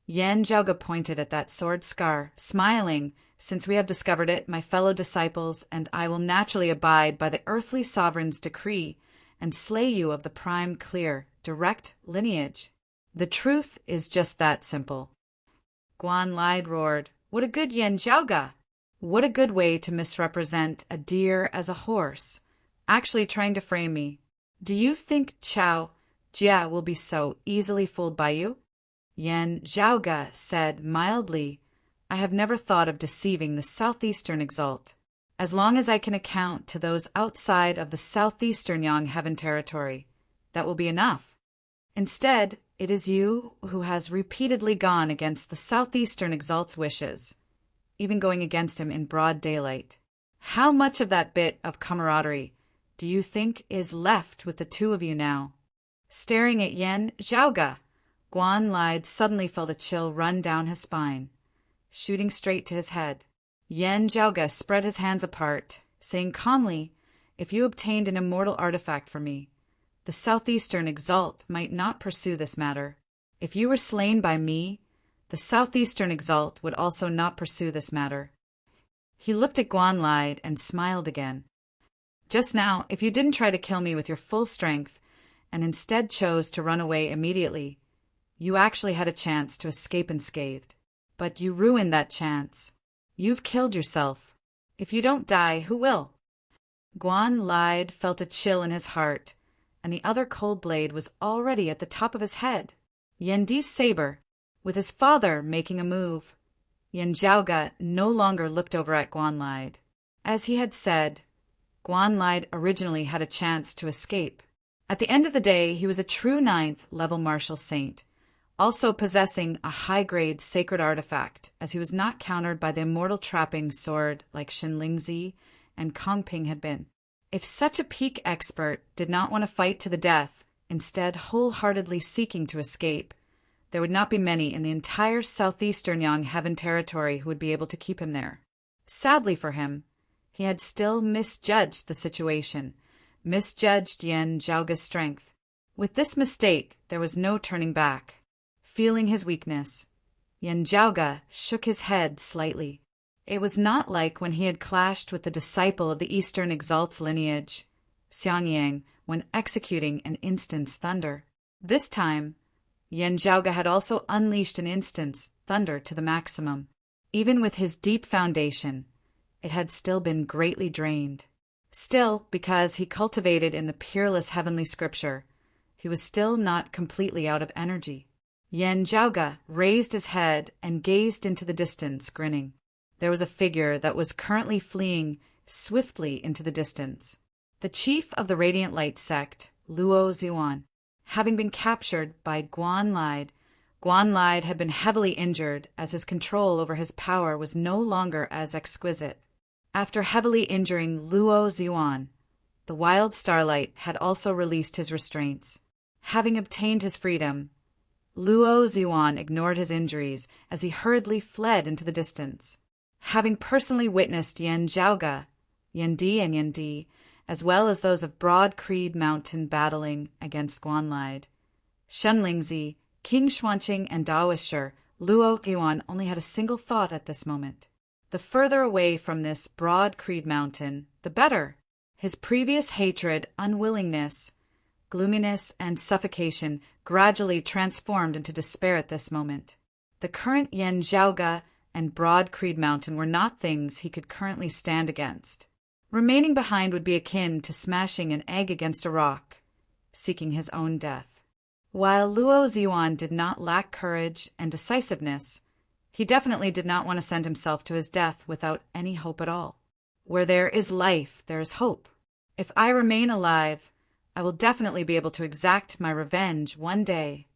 Yen Zhaoga pointed at that sword scar, smiling. Since we have discovered it, my fellow disciples and I will naturally abide by the earthly sovereign's decree and slay you of the prime, clear, direct lineage. The truth is just that simple. Guan Lide roared, "What a good Yen Zhaoga! What a good way to misrepresent a deer as a horse, actually trying to frame me. Do you think Chao Jia will be so easily fooled by you?" Yen Zhaoga said mildly, "I have never thought of deceiving the southeastern exalt. As long as I can account to those outside of the southeastern Yang Heaven Territory, that will be enough. Instead, it is you who has repeatedly gone against the southeastern exalt's wishes, even going against him in broad daylight. How much of that bit of camaraderie do you think is left with the two of you now?" Staring at Yen Zhaoga, Guan Lide suddenly felt a chill run down his spine, shooting straight to his head. Yen Zhaoga spread his hands apart, saying calmly, "If you obtained an immortal artifact for me, the southeastern exalt might not pursue this matter. If you were slain by me, the southeastern exalt would also not pursue this matter." He looked at Guan Lide and smiled again. "Just now, if you didn't try to kill me with your full strength and instead chose to run away immediately, you actually had a chance to escape unscathed. But you ruined that chance. You've killed yourself. If you don't die, who will?" Guan Lide felt a chill in his heart, and the other cold blade was already at the top of his head. Yen Di's saber, with his father making a move. Yen Zhaoga no longer looked over at Guan Lide. As he had said, Guan Lide originally had a chance to escape. At the end of the day, he was a true 9th level martial saint, also possessing a high-grade sacred artifact, as he was not countered by the immortal trapping sword like Shinlingzi and Kongping had been. If such a peak expert did not want to fight to the death, instead wholeheartedly seeking to escape, there would not be many in the entire southeastern Yang Heaven Territory who would be able to keep him there. Sadly for him, he had still misjudged the situation, misjudged Yen Zhaoga's strength. With this mistake, there was no turning back. Feeling his weakness, Yen Zhaoga shook his head slightly. It was not like when he had clashed with the disciple of the Eastern Exalt's lineage, Xiangyang, when executing an instant's thunder. This time, Yen Zhaoga had also unleashed an instant's thunder to the maximum. Even with his deep foundation, it had still been greatly drained. Still, because he cultivated in the peerless heavenly scripture, he was still not completely out of energy. Yan Zhaoge raised his head and gazed into the distance, grinning. There was a figure that was currently fleeing swiftly into the distance. The chief of the Radiant Light sect, Luo Ziyuan, having been captured by Guan Lide. Guan Lide had been heavily injured as his control over his power was no longer as exquisite. After heavily injuring Luo Ziyuan, the Wild Starlight had also released his restraints. Having obtained his freedom, Luo Ziyuan ignored his injuries as he hurriedly fled into the distance. Having personally witnessed Yan Zhaoge, Yan Di and Yan Di, as well as those of Broad Creed Mountain battling against Guan Lide, Shen Lingzi, King Xuanqing, and Daoisher, Luo Ziyuan only had a single thought at this moment. The further away from this Broad Creed Mountain, the better. His previous hatred, unwillingness, gloominess, and suffocation gradually transformed into despair at this moment. The current Yan Zhaoge and Broad Creed Mountain were not things he could currently stand against. Remaining behind would be akin to smashing an egg against a rock, seeking his own death. While Luo Ziyuan did not lack courage and decisiveness, he definitely did not want to send himself to his death without any hope at all. Where there is life, there is hope. If I remain alive, I will definitely be able to exact my revenge one day.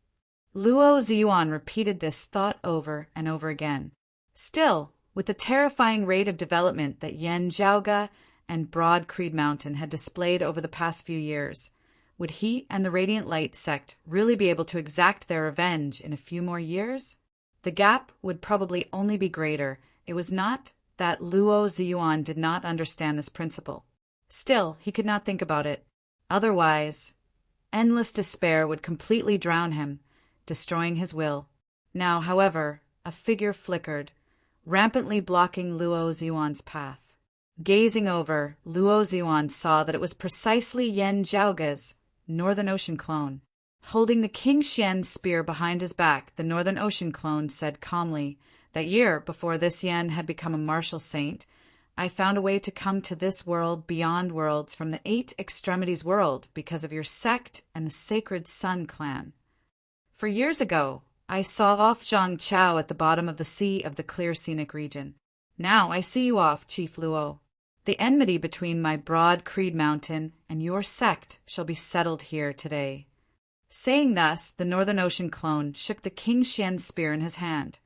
Luo Ziyuan repeated this thought over and over again. Still, with the terrifying rate of development that Yan Zhaoge and Broad Creed Mountain had displayed over the past few years, would he and the Radiant Light sect really be able to exact their revenge in a few more years? The gap would probably only be greater. It was not that Luo Ziyuan did not understand this principle. Still, he could not think about it. Otherwise, endless despair would completely drown him, destroying his will. Now, however, a figure flickered, rampantly blocking Luo Ziyuan's path. Gazing over, Luo Ziyuan saw that it was precisely Yan Zhaoge's Northern Ocean clone. Holding the King Xian's spear behind his back, the Northern Ocean clone said calmly, "That year, before this Yan had become a martial saint, I found a way to come to this world beyond worlds from the Eight Extremities world because of your sect and the Sacred Sun clan. For years ago, I saw off Zhang Chao at the bottom of the sea of the Clear Scenic region. Now I see you off, Chief Luo. The enmity between my Broad Creed Mountain and your sect shall be settled here today." Saying thus, the Northern Ocean clone shook the King Xian spear in his hand,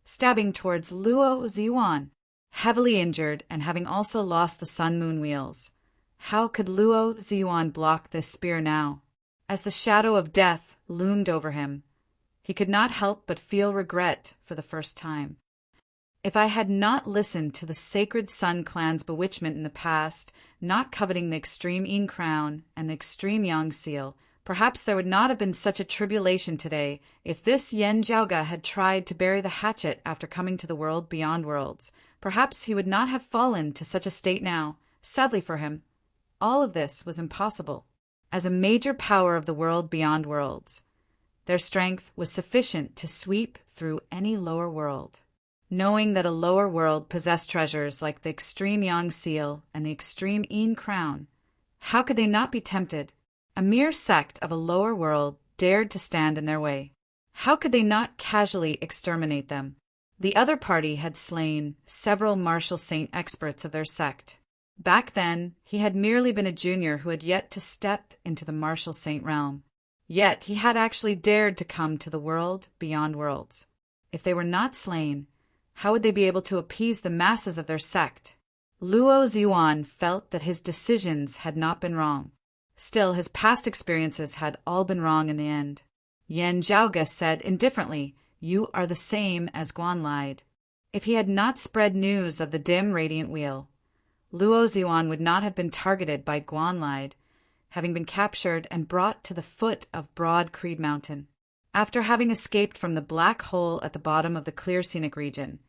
stabbing towards Luo Ziyuan, heavily injured and having also lost the Sun-Moon wheels. How could Luo Ziyuan block this spear now? As the shadow of death loomed over him, he could not help but feel regret for the first time. If I had not listened to the Sacred Sun clan's bewitchment in the past, not coveting the extreme Yin crown and the extreme Yang seal, perhaps there would not have been such a tribulation today if this Yan Zhaoge had tried to bury the hatchet after coming to the world beyond worlds. Perhaps he would not have fallen to such a state now. Sadly for him, all of this was impossible. As a major power of the world beyond worlds, their strength was sufficient to sweep through any lower world. Knowing that a lower world possessed treasures like the extreme Yang seal and the extreme Yin crown, how could they not be tempted? A mere sect of a lower world dared to stand in their way. How could they not casually exterminate them? The other party had slain several martial saint experts of their sect. Back then, he had merely been a junior who had yet to step into the martial saint realm. Yet he had actually dared to come to the world beyond worlds. If they were not slain, how would they be able to appease the masses of their sect? Luo Ziyuan felt that his decisions had not been wrong. Still, his past experiences had all been wrong in the end. Yan Zhaoge said indifferently, "You are the same as Guan Lide." If he had not spread news of the dim radiant wheel, Luo Ziyuan would not have been targeted by Guan Lide, having been captured and brought to the foot of Broad Creed Mountain. After having escaped from the black hole at the bottom of the Clear Scenic region,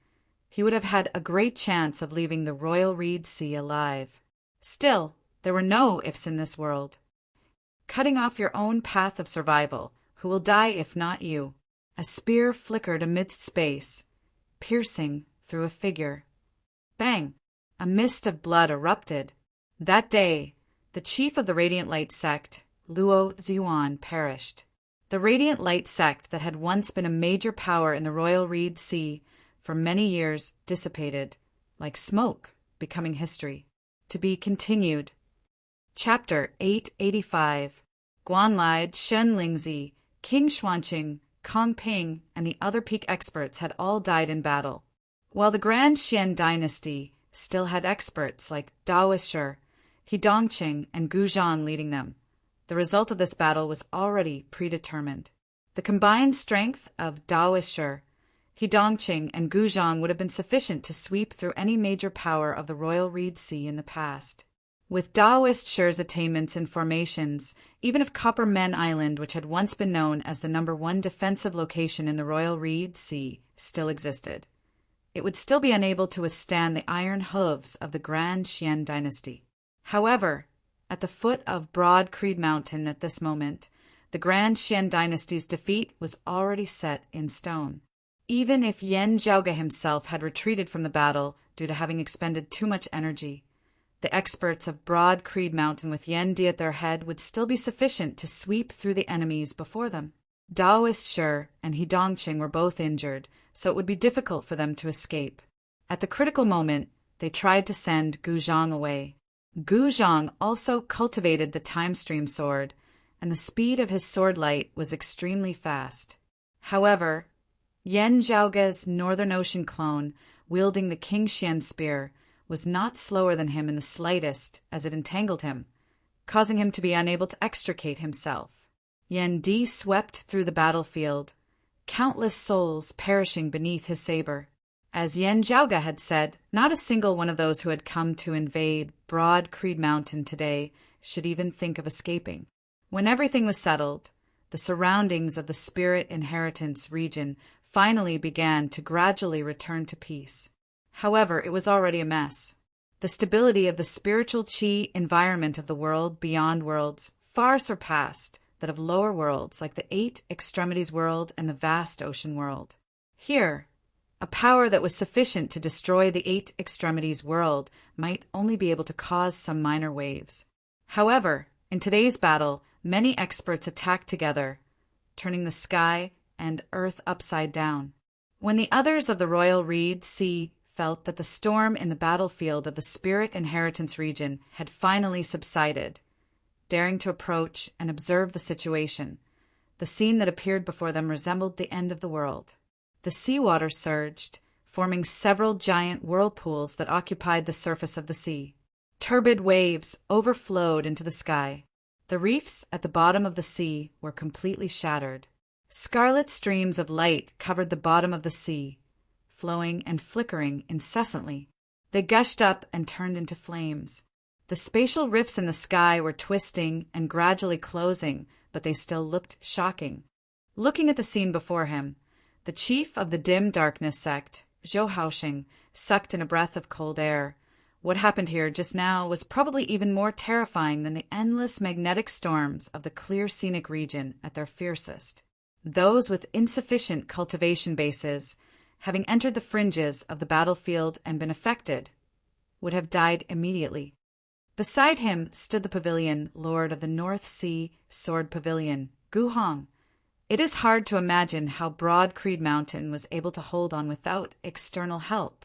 he would have had a great chance of leaving the Royal Reed Sea alive. Still, there were no ifs in this world. Cutting off your own path of survival, who will die if not you? A spear flickered amidst space, piercing through a figure. Bang! A mist of blood erupted. That day, the chief of the Radiant Light sect, Luo Ziyuan perished. The Radiant Light sect that had once been a major power in the Royal Reed Sea for many years dissipated, like smoke, becoming history. To be continued. Chapter 885. Guanlai, Shen Lingzi, King Xuanqing, Kong Ping, and the other peak experts had all died in battle. While the Grand Xian dynasty still had experts like Dao Shi, He Dongqing, and Gu Zhan leading them, the result of this battle was already predetermined. The combined strength of Dao Shi, He Dongqing, and Gu Zhan would have been sufficient to sweep through any major power of the Royal Reed Sea in the past. With Daoist Shi's attainments and formations, even if Copper Men Island, which had once been known as the #1 defensive location in the Royal Reed Sea, still existed, it would still be unable to withstand the iron hooves of the Grand Xian dynasty. However, at the foot of Broad Creed Mountain at this moment, the Grand Xian dynasty's defeat was already set in stone. Even if Yan Zhaoge himself had retreated from the battle due to having expended too much energy, the experts of Broad Creed Mountain with Yan Di at their head would still be sufficient to sweep through the enemies before them. Daoist Shi and He Dongqing were both injured, so it would be difficult for them to escape. At the critical moment, they tried to send Gu Zhang away. Gu Zhang also cultivated the Time Stream sword, and the speed of his sword light was extremely fast. However, Yan Zhaoge's Northern Ocean clone, wielding the King Xian spear, was not slower than him in the slightest as it entangled him, causing him to be unable to extricate himself. Yan Di swept through the battlefield, countless souls perishing beneath his saber. As Yan Zhaoge had said, not a single one of those who had come to invade Broad Creed Mountain today should even think of escaping. When everything was settled, the surroundings of the Spirit Inheritance region finally began to gradually return to peace. However, it was already a mess. The stability of the spiritual chi environment of the world beyond worlds far surpassed that of lower worlds like the 8 Extremities world and the vast ocean world. Here, a power that was sufficient to destroy the 8 Extremities world might only be able to cause some minor waves. However, in today's battle, many experts attacked together, turning the sky and earth upside down. When the others of the Royal Reed Sea felt that the storm in the battlefield of the Spirit Inheritance region had finally subsided, daring to approach and observe the situation, the scene that appeared before them resembled the end of the world. The seawater surged, forming several giant whirlpools that occupied the surface of the sea. Turbid waves overflowed into the sky. The reefs at the bottom of the sea were completely shattered. Scarlet streams of light covered the bottom of the sea, flowing and flickering incessantly. They gushed up and turned into flames. The spatial rifts in the sky were twisting and gradually closing, but they still looked shocking. Looking at the scene before him, the chief of the Dim Darkness sect, Zhou Haoxing, sucked in a breath of cold air. What happened here just now was probably even more terrifying than the endless magnetic storms of the clear scenic region at their fiercest. Those with insufficient cultivation bases, having entered the fringes of the battlefield and been affected, would have died immediately. Beside him stood the pavilion lord of the North Sea Sword Pavilion, Gu Hong. It is hard to imagine how Broad Creed Mountain was able to hold on without external help.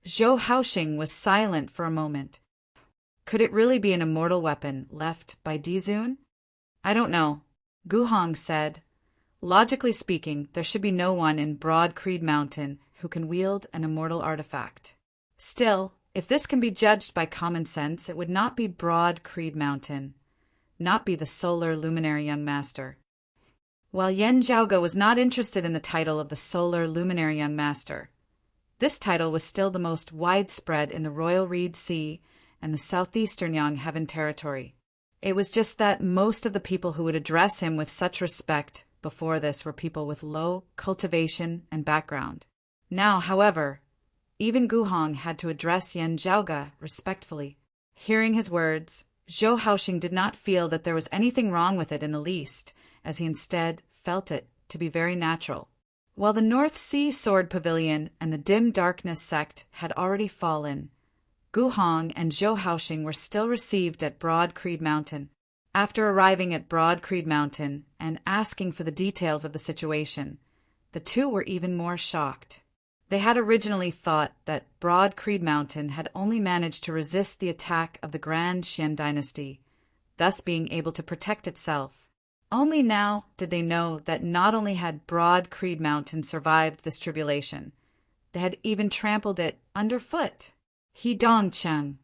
Zhou Haoxing was silent for a moment. Could it really be an immortal weapon left by Dizun? I don't know, Gu Hong said. Logically speaking, there should be no one in Broad Creed Mountain who can wield an immortal artifact. Still, if this can be judged by common sense, it would not be Broad Creed Mountain, not be the Solar Luminary Young Master. While Yan Zhaoge was not interested in the title of the Solar Luminary Young Master, this title was still the most widespread in the Royal Reed Sea and the southeastern Yang Heaven territory. It was just that most of the people who would address him with such respect before this were people with low cultivation and background. Now, however, even Gu Hong had to address Yan Zhaoge respectfully. Hearing his words, Zhou Haoxing did not feel that there was anything wrong with it in the least, as he instead felt it to be very natural. While the North Sea Sword Pavilion and the Dim Darkness sect had already fallen, Gu Hong and Zhou Haoxing were still received at Broad Creed Mountain. After arriving at Broad Creed Mountain and asking for the details of the situation, the two were even more shocked. They had originally thought that Broad Creed Mountain had only managed to resist the attack of the Grand Qian dynasty, thus being able to protect itself. Only now did they know that not only had Broad Creed Mountain survived this tribulation, they had even trampled it underfoot. He Dongcheng,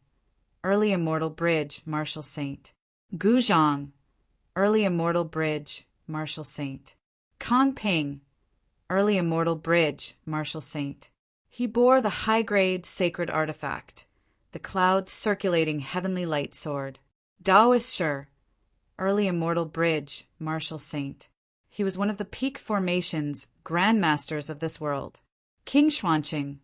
early immortal bridge, martial saint. Gu Zhang, early immortal bridge, martial saint. Kong Ping, early immortal bridge, martial saint. He bore the high-grade sacred artifact, the cloud-circulating heavenly light sword. Daoist Shi, early immortal bridge, martial saint. He was one of the peak formation's grandmasters of this world. King Xuanqing,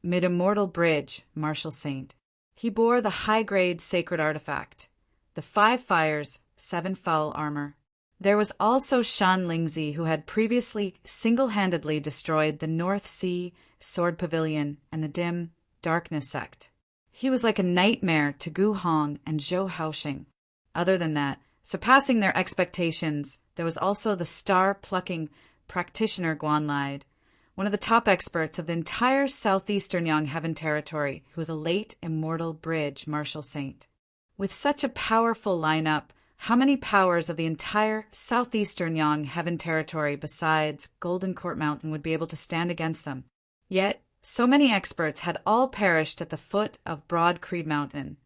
mid-immortal bridge, martial saint. He bore the high-grade sacred artifact, the 5 fires, 7 foul armor. There was also Shan Lingzi, who had previously single-handedly destroyed the North Sea Sword Pavilion and the Dim Darkness sect. He was like a nightmare to Gu Hong and Zhou Haoxing. Other than that, surpassing their expectations, there was also the star-plucking practitioner Guan Lide, one of the top experts of the entire southeastern Yang Heaven territory, who was a late immortal bridge martial saint. With such a powerful lineup, how many powers of the entire southeastern Yang Heaven territory besides Golden Court Mountain would be able to stand against them? Yet, so many experts had all perished at the foot of Broad Creed Mountain,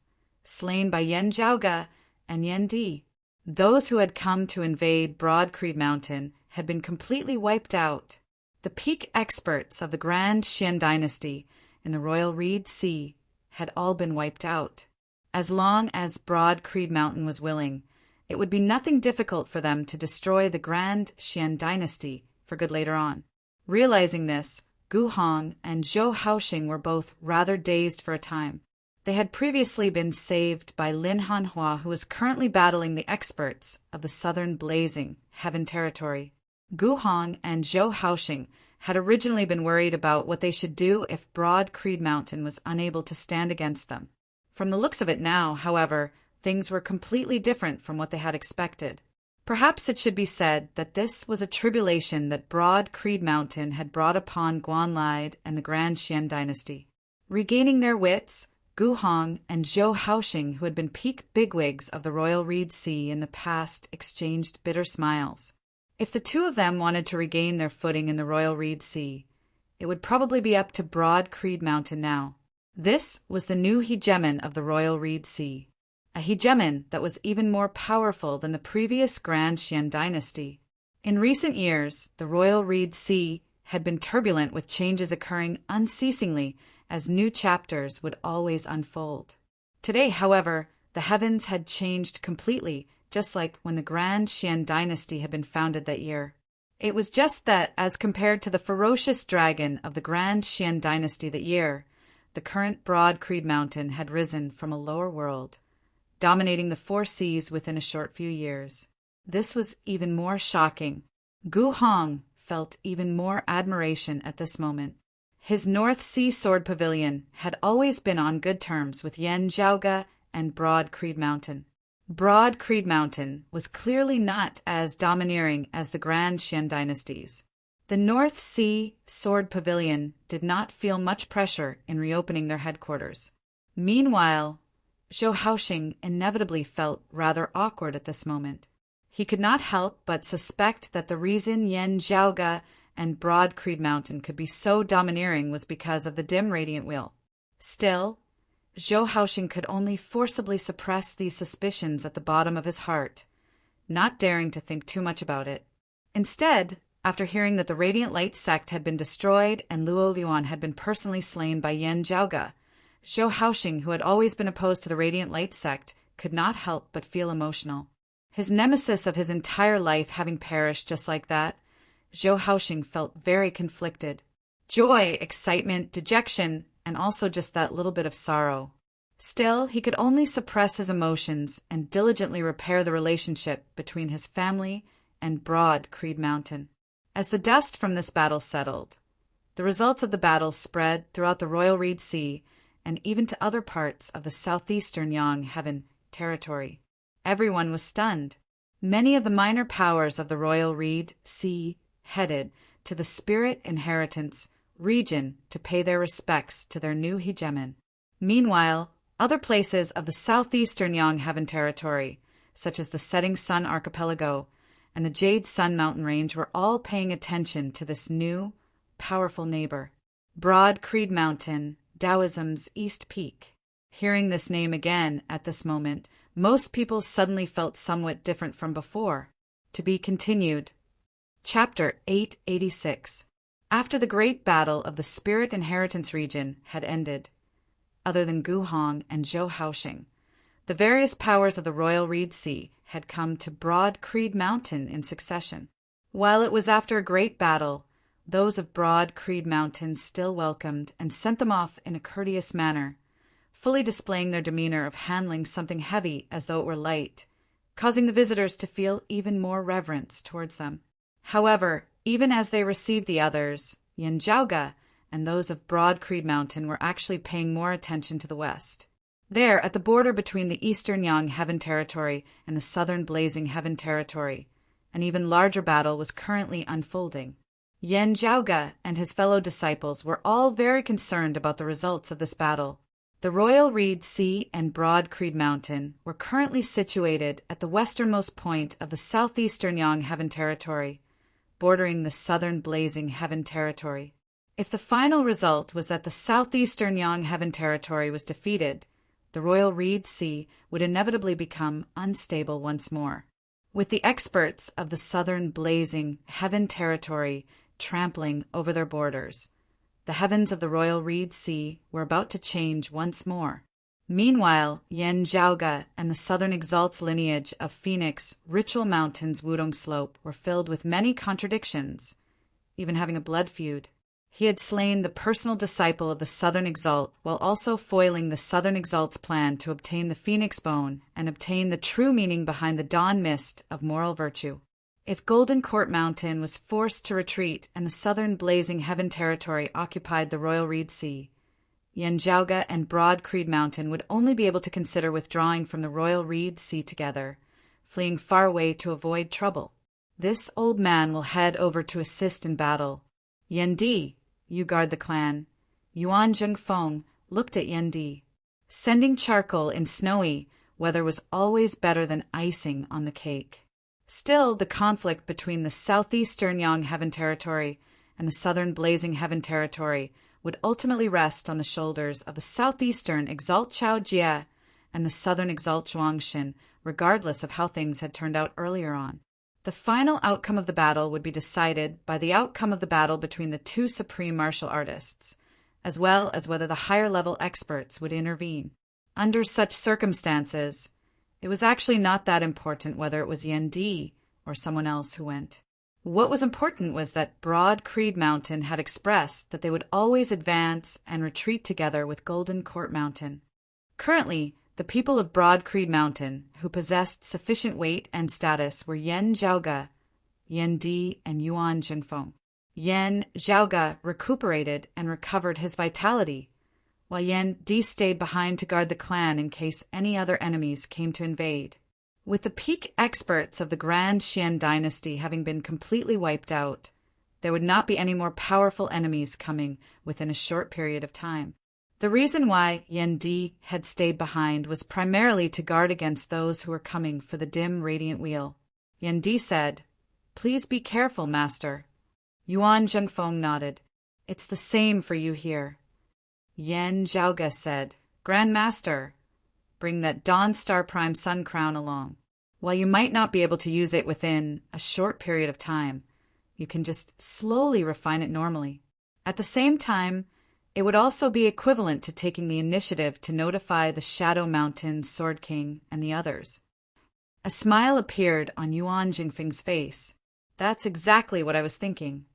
slain by Yan Zhaoge and Yan Di. Those who had come to invade Broad Creed Mountain had been completely wiped out. The peak experts of the Grand Qian dynasty in the Royal Reed Sea had all been wiped out. As long as Broad Creed Mountain was willing, it would be nothing difficult for them to destroy the Grand Qian dynasty for good later on. Realizing this, Gu Hong and Zhou Haoxing were both rather dazed for a time. They had previously been saved by Lin Hanhua, who was currently battling the experts of the Southern Blazing Heaven territory. Gu Hong and Zhou Haoxing had originally been worried about what they should do if Broad Creed Mountain was unable to stand against them. From the looks of it now, however, things were completely different from what they had expected. Perhaps it should be said that this was a tribulation that Broad Creed Mountain had brought upon Guan Lide and the Grand Qian dynasty. Regaining their wits, Gu Hong and Zhou Haoxing, who had been peak bigwigs of the Royal Reed Sea in the past, exchanged bitter smiles. If the two of them wanted to regain their footing in the Royal Reed Sea, it would probably be up to Broad Creed Mountain now. This was the new hegemon of the Royal Reed Sea, a hegemon that was even more powerful than the previous Grand Qian dynasty. In recent years, the Royal Reed Sea had been turbulent, with changes occurring unceasingly as new chapters would always unfold. Today, however, the heavens had changed completely, just like when the Grand Qian dynasty had been founded that year. It was just that, as compared to the ferocious dragon of the Grand Qian dynasty that year, the current Broad Creed Mountain had risen from a lower world, dominating the 4 seas within a short few years. This was even more shocking. Gu Hong felt even more admiration at this moment. His North Sea Sword Pavilion had always been on good terms with Yan Zhaoge and Broad Creed Mountain. Broad Creed Mountain was clearly not as domineering as the Grand Qian dynasties. The North Sea Sword Pavilion did not feel much pressure in reopening their headquarters. Meanwhile, Zhou Haoxing inevitably felt rather awkward at this moment. He could not help but suspect that the reason Yan Zhaoge and Broad Creed Mountain could be so domineering was because of the dim radiant wheel. Still, Zhou Haoxing could only forcibly suppress these suspicions at the bottom of his heart, not daring to think too much about it. Instead, after hearing that the Radiant Light sect had been destroyed and Luo Luan had been personally slain by Yan Zhaoge, Zhou Haoxing, who had always been opposed to the Radiant Light sect, could not help but feel emotional. His nemesis of his entire life having perished just like that, Zhou Haoxing felt very conflicted. Joy, excitement, dejection, and also just that little bit of sorrow. Still, he could only suppress his emotions and diligently repair the relationship between his family and Broad Creed Mountain. As the dust from this battle settled, the results of the battle spread throughout the Royal Reed Sea and even to other parts of the southeastern Yang Heaven territory. Everyone was stunned. Many of the minor powers of the royal reed sea headed to the Spirit Inheritance region to pay their respects to their new hegemon. Meanwhile, other places of the southeastern Yongheaven territory, such as the Setting Sun Archipelago and the Jade Sun Mountain Range, were all paying attention to this new, powerful neighbor. Broad Creed Mountain, Taoism's East Peak. Hearing this name again at this moment, most people suddenly felt somewhat different from before. To be continued. Chapter 886. After the great battle of the Spirit Inheritance region had ended, other than Gu Hong and Zhou Haoxing, the various powers of the Royal Reed Sea had come to Broad Creed Mountain in succession. While it was after a great battle, those of Broad Creed Mountain still welcomed and sent them off in a courteous manner, fully displaying their demeanor of handling something heavy as though it were light, causing the visitors to feel even more reverence towards them. However, even as they received the others, Yanjiaoga and those of Broad Creed Mountain were actually paying more attention to the west. There, at the border between the eastern Yongheaven territory and the southern Blazing Heaven territory, an even larger battle was currently unfolding. Yanjiaoga and his fellow disciples were all very concerned about the results of this battle. The Royal Reed Sea and Broad Creed Mountain were currently situated at the westernmost point of the southeastern Yongheaven territory, bordering the southern Blazing Heaven territory. If the final result was that the southeastern Yongheaven territory was defeated, the Royal Reed Sea would inevitably become unstable once more, with the experts of the southern Blazing Heaven territory trampling over their borders. The heavens of the Royal Reed Sea were about to change once more. Meanwhile, Yanjiaoga and the Southern Exalt's lineage of Phoenix Ritual Mountain's Wudong Slope were filled with many contradictions, even having a blood feud. He had slain the personal disciple of the Southern Exalt while also foiling the Southern Exalt's plan to obtain the Phoenix Bone and obtain the true meaning behind the dawn mist of moral virtue. If Golden Court Mountain was forced to retreat and the southern Blazing Heaven territory occupied the Royal Reed Sea, Yanjiaoga and Broad Creed Mountain would only be able to consider withdrawing from the Royal Reed Sea together, fleeing far away to avoid trouble. This old man will head over to assist in battle. Yendi, you guard the clan. Yuan Zhengfeng looked at Yendi. Sending charcoal in snowy weather was always better than icing on the cake. Still, the conflict between the southeastern Yongheaven territory and the southern Blazing Heaven territory would ultimately rest on the shoulders of the southeastern Exalt Chao Jie and the southern Exalt Zhuangshin, regardless of how things had turned out earlier on. The final outcome of the battle would be decided by the outcome of the battle between the two supreme martial artists, as well as whether the higher-level experts would intervene. Under such circumstances, it was actually not that important whether it was Yendi or someone else who went. What was important was that Broad Creed Mountain had expressed that they would always advance and retreat together with Golden Court Mountain. Currently, the people of Broad Creed Mountain, who possessed sufficient weight and status, were Yan Zhaoga, Yendi, and Yuan Zhengfeng. Yan Zhaoga recuperated and recovered his vitality, while Yendi stayed behind to guard the clan in case any other enemies came to invade. With the peak experts of the Grand Xian dynasty having been completely wiped out, there would not be any more powerful enemies coming within a short period of time. The reason why Yendi had stayed behind was primarily to guard against those who were coming for the dim radiant wheel. Yendi said, "Please be careful, master." Yuan Zhengfeng nodded. "It's the same for you here." Yan Zhaoga said, "Grand Master, bring that Dawn Star Prime Sun Crown along. While you might not be able to use it within a short period of time, you can just slowly refine it normally. At the same time, it would also be equivalent to taking the initiative to notify the Shadow Mountain Sword King and the others." A smile appeared on Yuan Jingfeng's face. "That's exactly what I was thinking.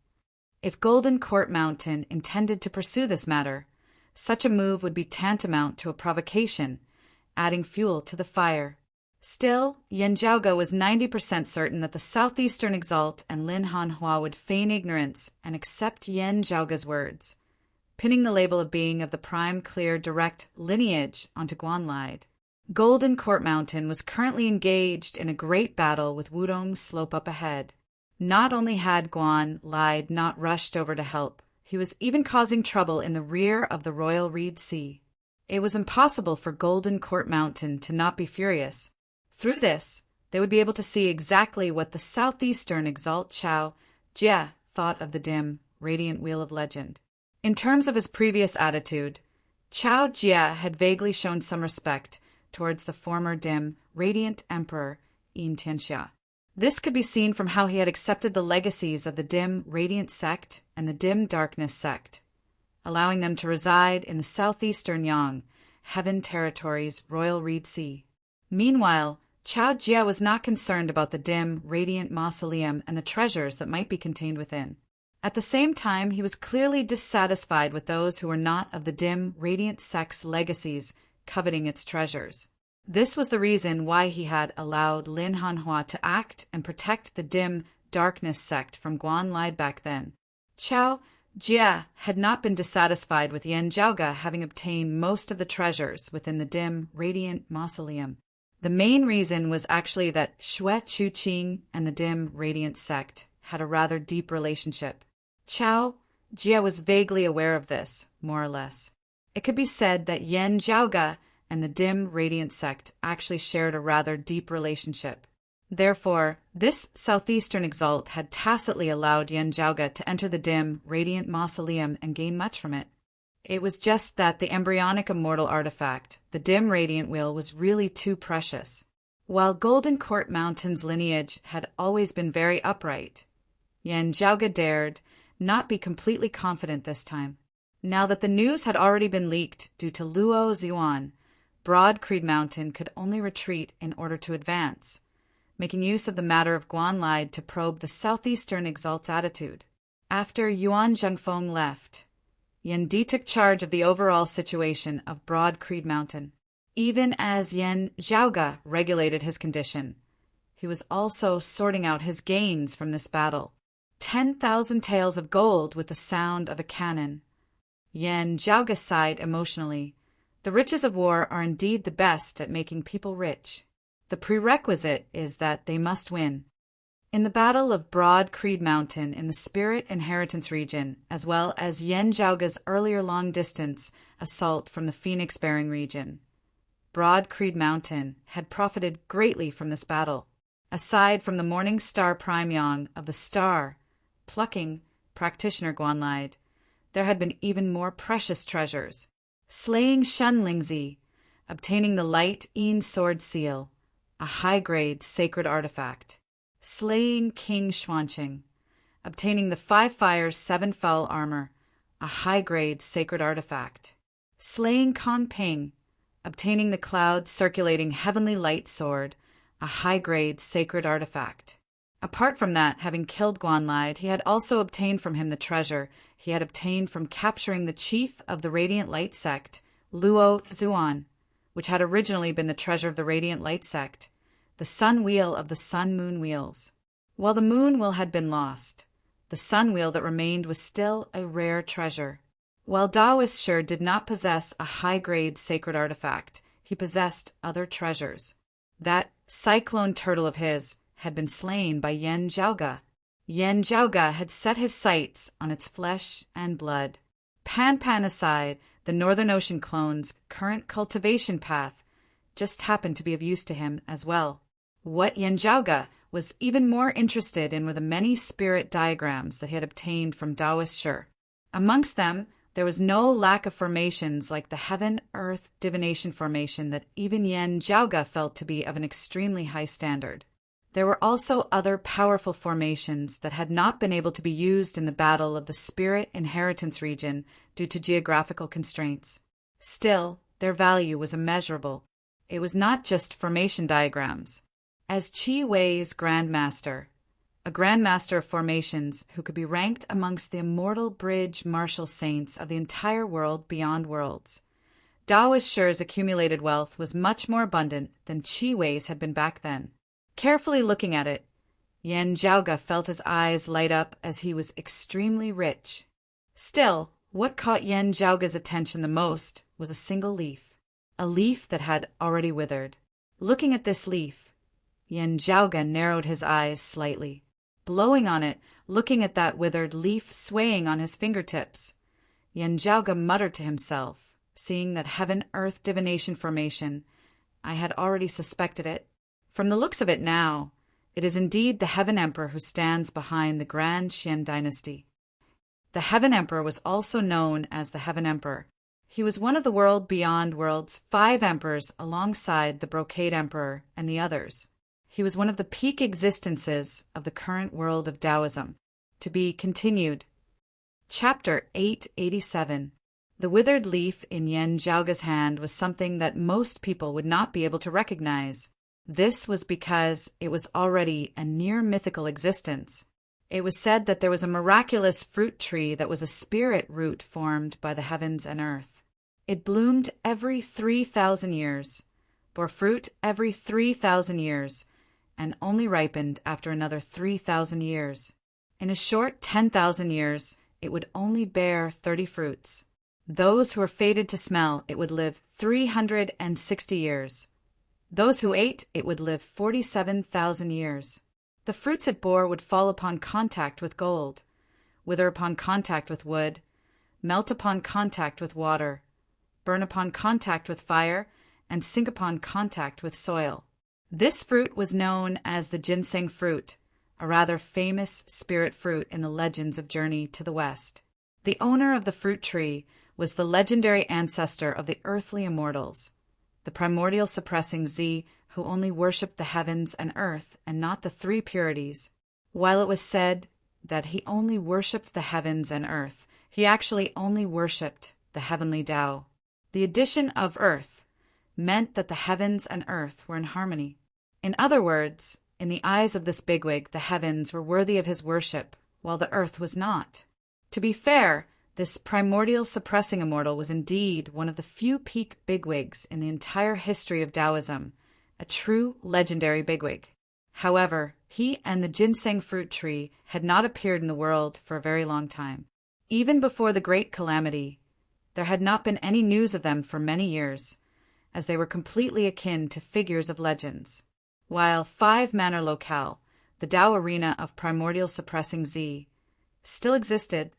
If Golden Court Mountain intended to pursue this matter, such a move would be tantamount to a provocation, adding fuel to the fire. Still, Yanjiaoga was 90% certain that the southeastern Exalt and Lin Hanhua would feign ignorance and accept Yanjiaoga's words, pinning the label of being of the prime clear direct lineage onto Guanlide. Golden Court Mountain was currently engaged in a great battle with Wudong's slope up ahead. Not only had Guan Lai not rushed over to help, he was even causing trouble in the rear of the Royal Reed Sea. It was impossible for Golden Court Mountain to not be furious. Through this, they would be able to see exactly what the southeastern Exalt Chao Jie thought of the dim, radiant Wheel of Legend. In terms of his previous attitude, Chao Jie had vaguely shown some respect towards the former dim, radiant emperor Yin Tianxia. This could be seen from how he had accepted the legacies of the dim, radiant sect and the dim darkness sect, allowing them to reside in the southeastern Yang, Heaven Territory's Royal Reed Sea. Meanwhile, Chao Jie was not concerned about the dim, radiant mausoleum and the treasures that might be contained within. At the same time, he was clearly dissatisfied with those who were not of the dim, radiant sect's legacies coveting its treasures. This was the reason why he had allowed Lin Hanhua to act and protect the dim, darkness sect from Guan Lai back then. Chao Jie had not been dissatisfied with Yan Zhaoge having obtained most of the treasures within the dim, radiant mausoleum. The main reason was actually that Xue Chuqing and the dim, radiant sect had a rather deep relationship. Chao Jie was vaguely aware of this, more or less. It could be said that Yan Zhaoge and the dim, radiant sect actually shared a rather deep relationship. Therefore, this southeastern exalt had tacitly allowed Yan Zhaoge to enter the dim, radiant mausoleum and gain much from it. It was just that the embryonic immortal artifact, the dim radiant wheel, was really too precious. While Golden Court Mountain's lineage had always been very upright, Yan Zhaoge dared not be completely confident this time. Now that the news had already been leaked due to Luo Zhuan, Broad Creed Mountain could only retreat in order to advance, making use of the matter of Guan Lai to probe the southeastern exalt's attitude. After Yuan Zhengfeng left, Yan Di took charge of the overall situation of Broad Creed Mountain. Even as Yan Zhaoge regulated his condition, he was also sorting out his gains from this battle. 10,000 taels of gold with the sound of a cannon. Yan Zhaoge sighed emotionally. The riches of war are indeed the best at making people rich. The prerequisite is that they must win. In the Battle of Broad Creed Mountain in the Spirit Inheritance region, as well as Yan Zhaoge's earlier long-distance assault from the Phoenix-bearing region, Broad Creed Mountain had profited greatly from this battle. Aside from the Morning Star Prime Yang of the Star, plucking practitioner Guan Lai, there had been even more precious treasures. Slaying Shun Lingzi, obtaining the Light Yin Sword Seal, a high-grade sacred artifact. Slaying King Xuanqing, obtaining the Five Fires Seven Foul Armor, a high-grade sacred artifact. Slaying Kong Ping, obtaining the Cloud Circulating Heavenly Light Sword, a high-grade sacred artifact. Apart from that, having killed Guan Lai, he had also obtained from him the treasure he had obtained from capturing the chief of the Radiant Light Sect, Luo Zhuan, which had originally been the treasure of the Radiant Light Sect, the Sun Wheel of the Sun-Moon Wheels. While the Moon Wheel had been lost, the Sun Wheel that remained was still a rare treasure. While Daoist Shi did not possess a high-grade sacred artifact, he possessed other treasures. That cyclone turtle of his had been slain by Yan Zhaoge. Yan Zhaoge had set his sights on its flesh and blood. Pan aside, the Northern Ocean clone's current cultivation path just happened to be of use to him as well. What Yan Zhaoge was even more interested in were the many spirit diagrams that he had obtained from Daoist Shi. Amongst them, there was no lack of formations like the Heaven-Earth Divination formation that even Yan Zhaoge felt to be of an extremely high standard. There were also other powerful formations that had not been able to be used in the battle of the Spirit Inheritance region due to geographical constraints. Still, their value was immeasurable. It was not just formation diagrams. As Qi Wei's Grandmaster, a Grandmaster of formations who could be ranked amongst the immortal bridge martial saints of the entire world beyond worlds, Daoist Shi's accumulated wealth was much more abundant than Qi Wei's had been back then. Carefully looking at it, Yan Zhaoge felt his eyes light up as he was extremely rich. Still, what caught Yan Zhaoge's attention the most was a single leaf. a leaf that had already withered. Looking at this leaf, Yen Zhaoga narrowed his eyes slightly. Blowing on it, looking at that withered leaf swaying on his fingertips, Yen Zhaoga muttered to himself, seeing that heaven-earth divination formation, I had already suspected it. From the looks of it now, it is indeed the Heaven Emperor who stands behind the Grand Qian dynasty. The Heaven Emperor was also known as the Heaven Emperor. He was one of the world beyond worlds 5 emperors alongside the Brocade Emperor and the others. He was one of the peak existences of the current world of Taoism. To be continued. Chapter 887. The withered leaf in Yen Zhaoga's hand was something that most people would not be able to recognize. This was because it was already a near-mythical existence. It was said that there was a miraculous fruit tree that was a spirit root formed by the heavens and earth. It bloomed every 3,000 years, bore fruit every 3,000 years, and only ripened after another 3,000 years. In a short 10,000 years, it would only bear 30 fruits. Those who were fated to smell, it would live 360 years. Those who ate, it would live 47,000 years. The fruits it bore would fall upon contact with gold, wither upon contact with wood, melt upon contact with water, burn upon contact with fire, and sink upon contact with soil. This fruit was known as the ginseng fruit, a rather famous spirit fruit in the legends of Journey to the West. The owner of the fruit tree was the legendary ancestor of the earthly immortals, the primordial suppressing Z, who only worshipped the heavens and earth and not the 3 purities. While it was said that he only worshipped the heavens and earth, he actually only worshipped the heavenly Tao. The addition of earth meant that the heavens and earth were in harmony. In other words, in the eyes of this bigwig, the heavens were worthy of his worship, while the earth was not. To be fair, this primordial suppressing immortal was indeed one of the few peak bigwigs in the entire history of Taoism, a true legendary bigwig. However, he and the ginseng fruit tree had not appeared in the world for a very long time. Even before the Great Calamity, there had not been any news of them for many years, as they were completely akin to figures of legends. While 5 Manor Locale, the Tao arena of primordial suppressing Z, still existed,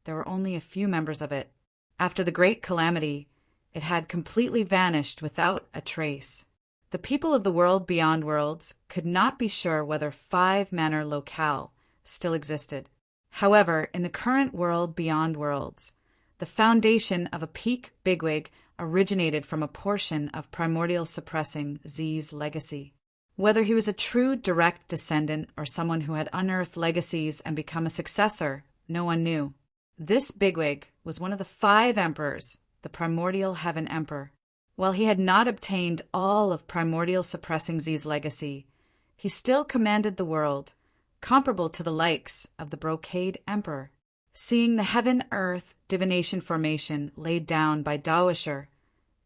there were only a few members of it. After the Great Calamity, it had completely vanished without a trace. The people of the world beyond worlds could not be sure whether 5 Manor Locale still existed. However, in the current world beyond worlds, the foundation of a peak bigwig originated from a portion of primordial suppressing Z's legacy. Whether he was a true direct descendant or someone who had unearthed legacies and become a successor, no one knew. This bigwig was one of the 5 emperors, the primordial heaven emperor. While he had not obtained all of primordial suppressing Z's legacy, he still commanded the world, comparable to the likes of the Brocade Emperor. Seeing the heaven-earth divination formation laid down by Daoisher,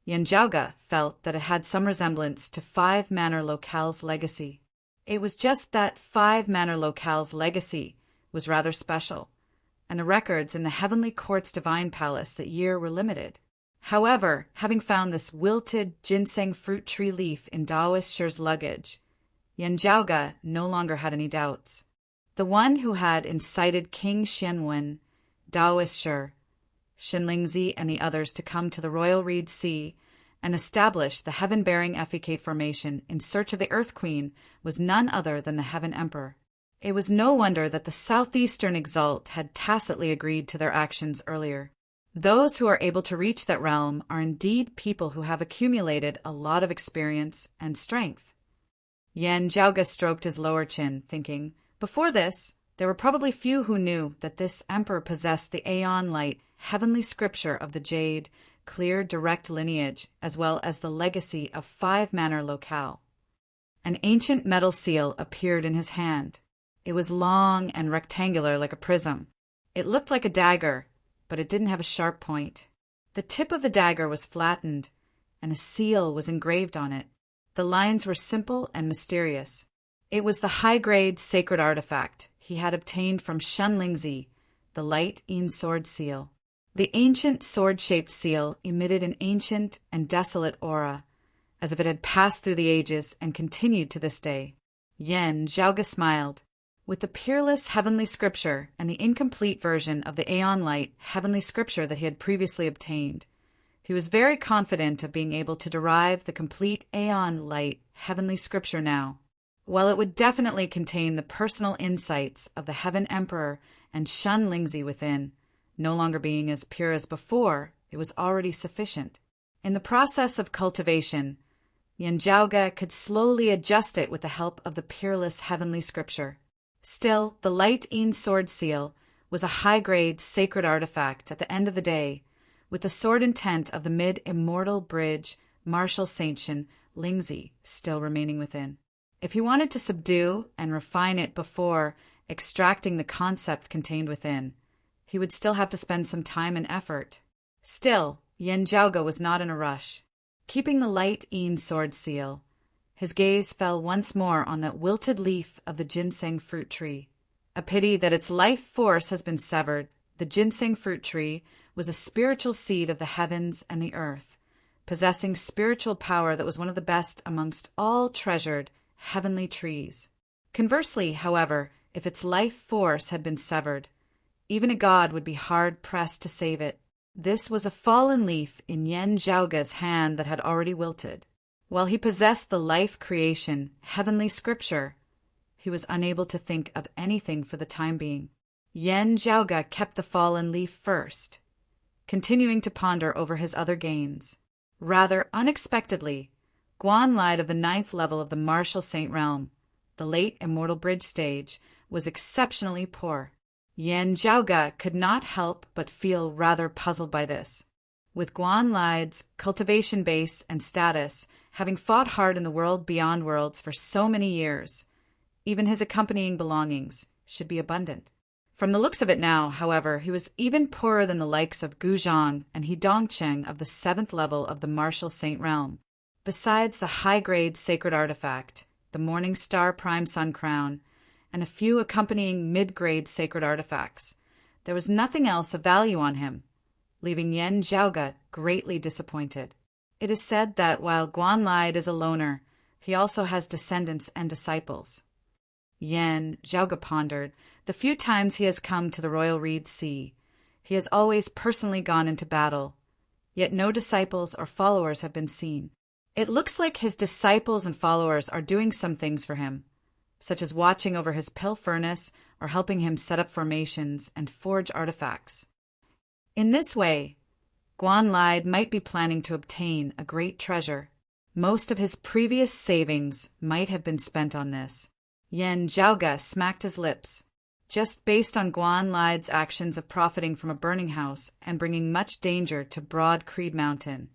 Yen Zhaoga felt that it had some resemblance to 5 Manor Locale's legacy. It was just that 5 Manor Locale's legacy was rather special, and the records in the Heavenly Court's Divine Palace that year were limited. However, having found this wilted ginseng fruit tree leaf in Daoisher's luggage, Yen Zhaoga no longer had any doubts. The one who had incited King Xianwen, Daoisher, Shenlingzi, and the others to come to the Royal Reed Sea and establish the heaven-bearing effecate formation in search of the Earth Queen was none other than the Heaven Emperor. It was no wonder that the southeastern exalt had tacitly agreed to their actions earlier. Those who are able to reach that realm are indeed people who have accumulated a lot of experience and strength. Yen Zhaoga stroked his lower chin, thinking, before this, there were probably few who knew that this emperor possessed the aeon-light, heavenly scripture of the jade, clear, direct lineage, as well as the legacy of 5 Manor Locale. An ancient metal seal appeared in his hand. It was long and rectangular like a prism. It looked like a dagger, but it didn't have a sharp point. The tip of the dagger was flattened, and a seal was engraved on it. The lines were simple and mysterious. It was the high-grade sacred artifact he had obtained from Shenlingzi, the light Yin sword seal. The ancient sword-shaped seal emitted an ancient and desolate aura, as if it had passed through the ages and continued to this day. Yen Zhaoge smiled. With the peerless heavenly scripture and the incomplete version of the Aeon Light heavenly scripture that he had previously obtained, he was very confident of being able to derive the complete Aeon Light heavenly scripture now. While it would definitely contain the personal insights of the Heaven Emperor and Shun Lingzi within, no longer being as pure as before, it was already sufficient. In the process of cultivation, Yen Zhaoge could slowly adjust it with the help of the peerless heavenly scripture. Still, the Light Een sword seal was a high-grade sacred artifact at the end of the day, with the sword intent of the mid-immortal bridge martial Saint Lingzi still remaining within. If he wanted to subdue and refine it before extracting the concept contained within, he would still have to spend some time and effort. Still, Yen Zhaoge was not in a rush. Keeping the Light Een sword seal, his gaze fell once more on that wilted leaf of the ginseng fruit tree. A pity that its life force has been severed. The ginseng fruit tree was a spiritual seed of the heavens and the earth, possessing spiritual power that was one of the best amongst all treasured heavenly trees. Conversely, however, if its life force had been severed, even a god would be hard-pressed to save it. This was a fallen leaf in Yen Zhaoge's hand that had already wilted. While he possessed the life creation, heavenly scripture, he was unable to think of anything for the time being. Yen Zhaoge kept the fallen leaf first, continuing to ponder over his other gains. Rather unexpectedly, Guan Lied of the 9th level of the Martial Saint Realm, the late Immortal Bridge stage, was exceptionally poor. Yen Zhaoge could not help but feel rather puzzled by this. With Guan Lied's cultivation base and status, having fought hard in the world beyond worlds for so many years, even his accompanying belongings should be abundant. From the looks of it now, however, he was even poorer than the likes of Gu Zhang and He Dongcheng of the 7th level of the Martial Saint Realm. Besides the high-grade sacred artifact, the Morning Star Prime Sun Crown, and a few accompanying mid-grade sacred artifacts, there was nothing else of value on him, leaving Yen Zhaoge greatly disappointed. It is said that while Guan Lied is a loner, he also has descendants and disciples. Yen Zhaoge pondered. The few times he has come to the Royal Reed Sea, he has always personally gone into battle, yet no disciples or followers have been seen. It looks like his disciples and followers are doing some things for him, such as watching over his pill furnace or helping him set up formations and forge artifacts. In this way, Guan Lied might be planning to obtain a great treasure. Most of his previous savings might have been spent on this. Yen Zhaoge smacked his lips. Just based on Guan Lied's actions of profiting from a burning house and bringing much danger to Broad Creed Mountain,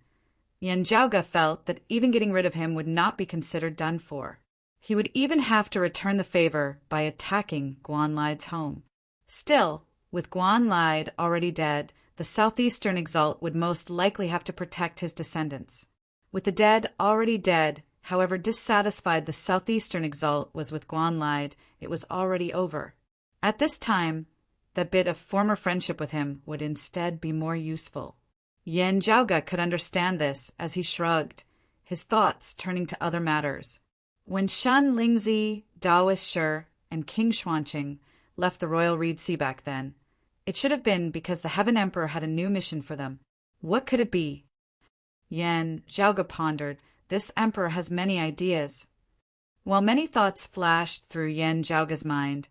Yen Zhaoge felt that even getting rid of him would not be considered done for. He would even have to return the favor by attacking Guan Lied's home. Still, with Guan Lied already dead, the Southeastern Exalt would most likely have to protect his descendants. With the dead already dead, however dissatisfied the Southeastern Exalt was with Guan Lied, it was already over. At this time, that bit of former friendship with him would instead be more useful. Yen Zhaoge could understand this as he shrugged, his thoughts turning to other matters. When Shun Lingzi, Daoist Shi, and King Xuanqing left the Royal Reed Sea back then, it should have been because the Heaven Emperor had a new mission for them. What could it be? Yen Zhaoge pondered. This emperor has many ideas. While many thoughts flashed through Yen Zhaoge's mind,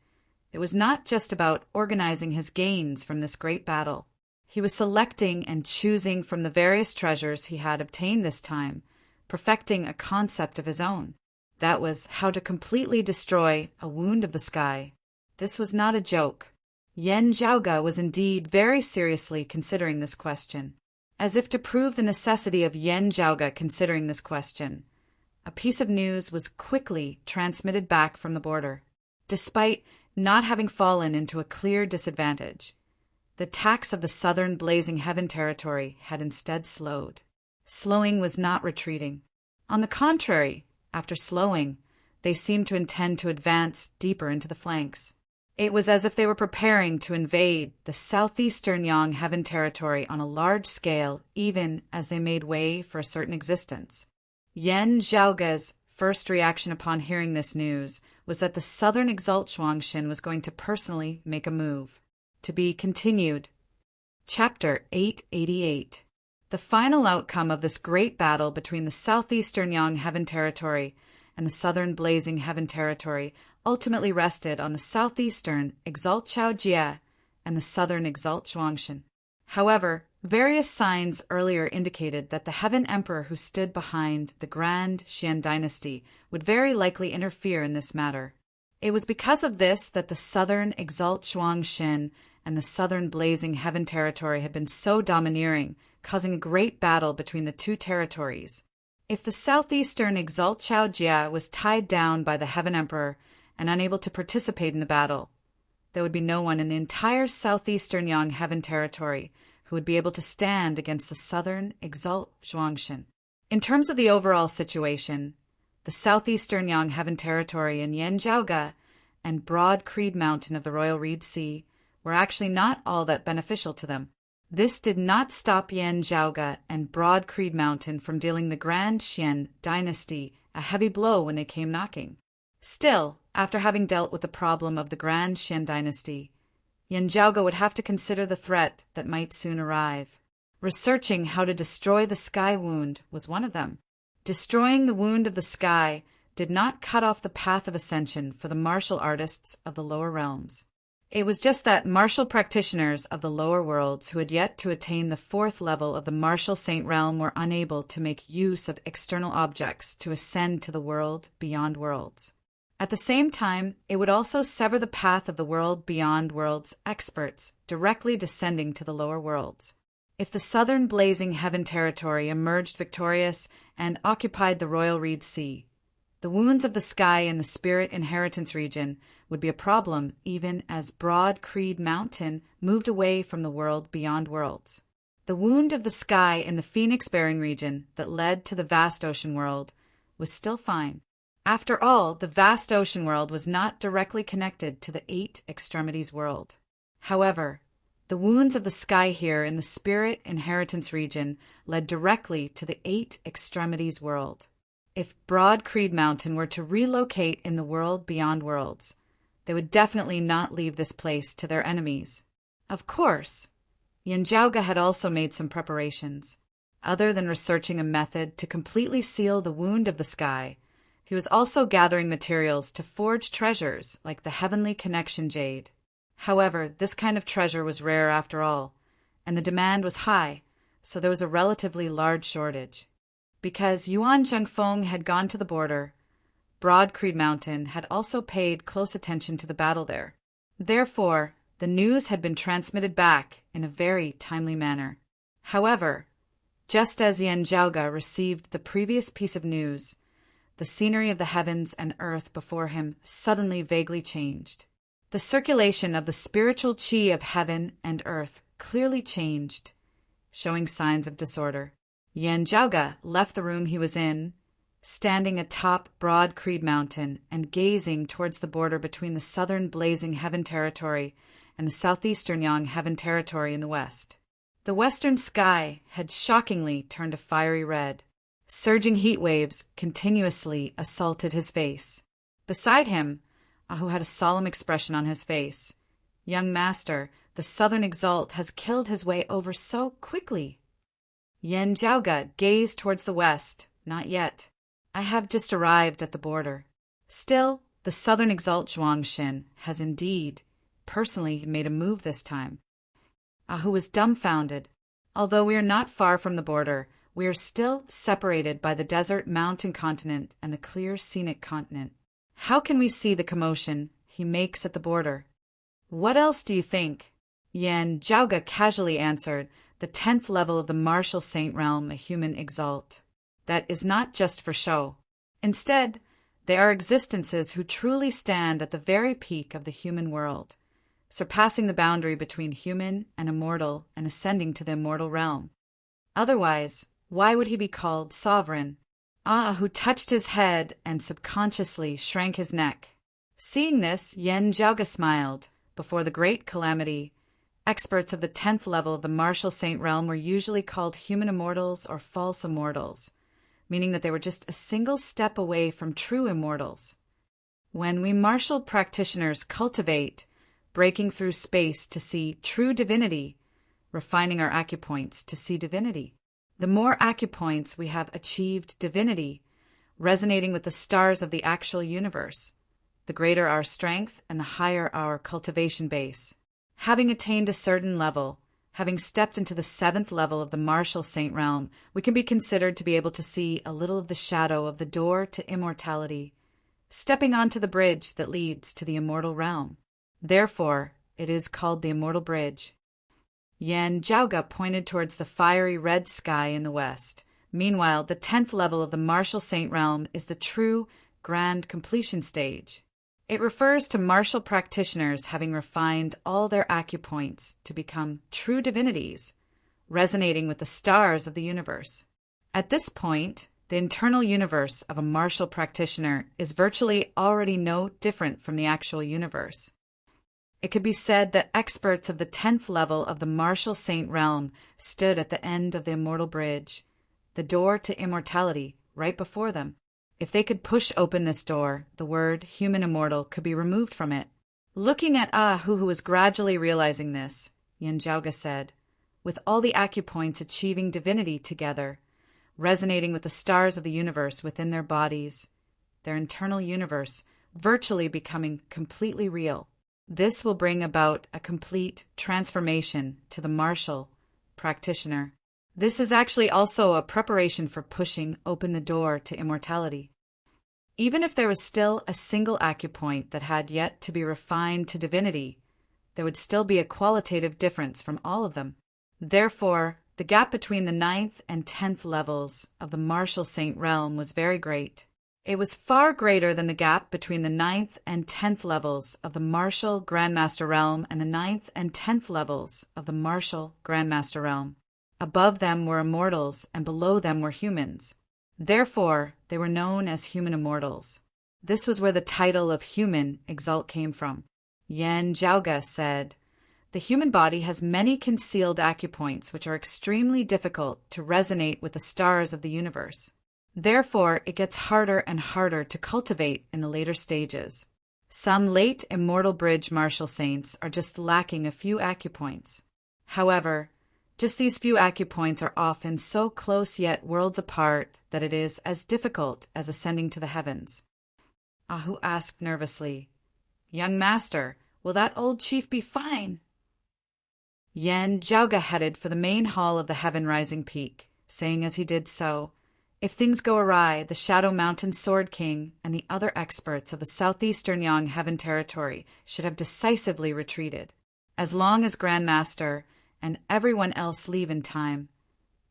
it was not just about organizing his gains from this great battle. He was selecting and choosing from the various treasures he had obtained this time, perfecting a concept of his own. That was how to completely destroy a wound of the sky. This was not a joke. Yen Zhaoge was indeed very seriously considering this question. As if to prove the necessity of Yen Zhaoge considering this question, a piece of news was quickly transmitted back from the border. Despite not having fallen into a clear disadvantage, the attacks of the southern Blazing Heaven territory had instead slowed. Slowing was not retreating. On the contrary, after slowing, they seemed to intend to advance deeper into the flanks. It was as if they were preparing to invade the southeastern Yang heaven territory on a large scale, even as they made way for a certain existence. Yan Zhaoge's first reaction upon hearing this news was that the southern Exalt Shuangshin was going to personally make a move. To be continued. Chapter 888. The final outcome of this great battle between the southeastern Yang heaven territory and the southern blazing heaven territory ultimately rested on the southeastern Exalt Chaojie and the southern Exalt Shuangshin. However, various signs earlier indicated that the heaven emperor who stood behind the Grand Xian dynasty would very likely interfere in this matter. It was because of this that the southern Exalt Shuangshin and the southern blazing heaven territory had been so domineering, causing a great battle between the two territories. If the southeastern Exalt Chaojie was tied down by the heaven emperor and unable to participate in the battle, there would be no one in the entire southeastern Yang heaven territory who would be able to stand against the southern Exalt Shuangshin. In terms of the overall situation, the southeastern Yang heaven territory in Yanjiaoge and Broad Creed Mountain of the Royal Reed Sea were actually not all that beneficial to them. This did not stop Yanjiaoge and Broad Creed Mountain from dealing the Grand Xian dynasty a heavy blow when they came knocking. Still, after having dealt with the problem of the Grand Xian dynasty, Yanjiaoge would have to consider the threat that might soon arrive. Researching how to destroy the sky wound was one of them. Destroying the wound of the sky did not cut off the path of ascension for the martial artists of the lower realms. It was just that martial practitioners of the lower worlds who had yet to attain the fourth level of the martial saint realm were unable to make use of external objects to ascend to the world beyond worlds. At the same time, it would also sever the path of the world beyond worlds experts directly descending to the lower worlds. If the southern blazing heaven territory emerged victorious and occupied the Royal Reed Sea, the wounds of the sky in the spirit inheritance region would be a problem even as Broad Creed Mountain moved away from the world beyond worlds. The wound of the sky in the phoenix-bearing region that led to the vast ocean world was still fine. After all, the vast ocean world was not directly connected to the eight extremities world. However, the wounds of the sky here in the spirit inheritance region led directly to the eight extremities world. If Broad Creed Mountain were to relocate in the world beyond worlds, they would definitely not leave this place to their enemies. Of course, Yanjiaoge had also made some preparations. Other than researching a method to completely seal the wound of the sky, he was also gathering materials to forge treasures like the Heavenly Connection Jade. However, this kind of treasure was rare after all, and the demand was high, so there was a relatively large shortage. Because Yuan Zhengfeng had gone to the border, Broad Creed Mountain had also paid close attention to the battle there. Therefore, the news had been transmitted back in a very timely manner. However, just as Yanjiaoge received the previous piece of news, the scenery of the heavens and earth before him suddenly vaguely changed. The circulation of the spiritual qi of heaven and earth clearly changed, showing signs of disorder. Yanjiaoge left the room he was in, standing atop Broad Creed Mountain and gazing towards the border between the southern blazing heaven territory and the southeastern Yang heaven territory in the west. The western sky had shockingly turned a fiery red. Surging heat waves continuously assaulted his face. Beside him, who had a solemn expression on his face, "Young master, the southern Exalt has killed his way over so quickly." Yanjiaoge gazed towards the west. "Not yet. I have just arrived at the border." Still, the southern Exalt Shuangshin has indeed personally made a move this time. Ahu was dumbfounded. Although we are not far from the border, we are still separated by the desert mountain continent and the clear scenic continent. How can we see the commotion he makes at the border? What else do you think? Yanjiaoge casually answered, "The 10th level of the martial saint realm, a human exalt. That is not just for show. Instead, they are existences who truly stand at the very peak of the human world, surpassing the boundary between human and immortal and ascending to the immortal realm. Otherwise, why would he be called sovereign?" Who touched his head and subconsciously shrank his neck. Seeing this, Yen Jiaoge smiled. Before the great calamity, experts of the 10th level of the martial saint realm were usually called human immortals or false immortals, meaning that they were just a single step away from true immortals. When we martial practitioners cultivate, breaking through space to see true divinity, refining our acupoints to see divinity. The more acupoints we have achieved divinity, resonating with the stars of the actual universe, the greater our strength and the higher our cultivation base. Having attained a certain level, having stepped into the 7th level of the martial saint realm, we can be considered to be able to see a little of the shadow of the door to immortality, stepping onto the bridge that leads to the immortal realm. Therefore, it is called the Immortal Bridge. Yen Jiaoge pointed towards the fiery red sky in the west. Meanwhile, the 10th level of the martial saint realm is the true grand completion stage. It refers to martial practitioners having refined all their acupoints to become true divinities, resonating with the stars of the universe. At this point, the internal universe of a martial practitioner is virtually already no different from the actual universe. It could be said that experts of the 10th level of the martial saint realm stood at the end of the immortal bridge, the door to immortality right before them. If they could push open this door, the word human immortal could be removed from it. Looking at Ahu, who was gradually realizing this, Yen Jiaoge said, with all the acupoints achieving divinity together, resonating with the stars of the universe within their bodies, their internal universe virtually becoming completely real. This will bring about a complete transformation to the martial practitioner. This is actually also a preparation for pushing open the door to immortality. Even if there was still a single acupoint that had yet to be refined to divinity, there would still be a qualitative difference from all of them. Therefore, the gap between the 9th and 10th levels of the martial saint realm was very great. It was far greater than the gap between the 9th and 10th levels of the martial grandmaster realm and the 9th and 10th levels of the martial grandmaster realm. Above them were immortals, and below them were humans. Therefore, they were known as human immortals. This was where the title of human exalt came from. Yen Jiaoge said, "The human body has many concealed acupoints which are extremely difficult to resonate with the stars of the universe. Therefore, it gets harder and harder to cultivate in the later stages. Some late immortal bridge martial saints are just lacking a few acupoints. However, just these few acupoints are often so close yet worlds apart that it is as difficult as ascending to the heavens." Ahu asked nervously, "Young master, will that old chief be fine?" Yen Jiaoge headed for the main hall of the heaven-rising peak, saying as he did so, "If things go awry, the Shadow Mountain Sword King and the other experts of the southeastern Yang Heaven territory should have decisively retreated. As long as Grandmaster and everyone else leave in time,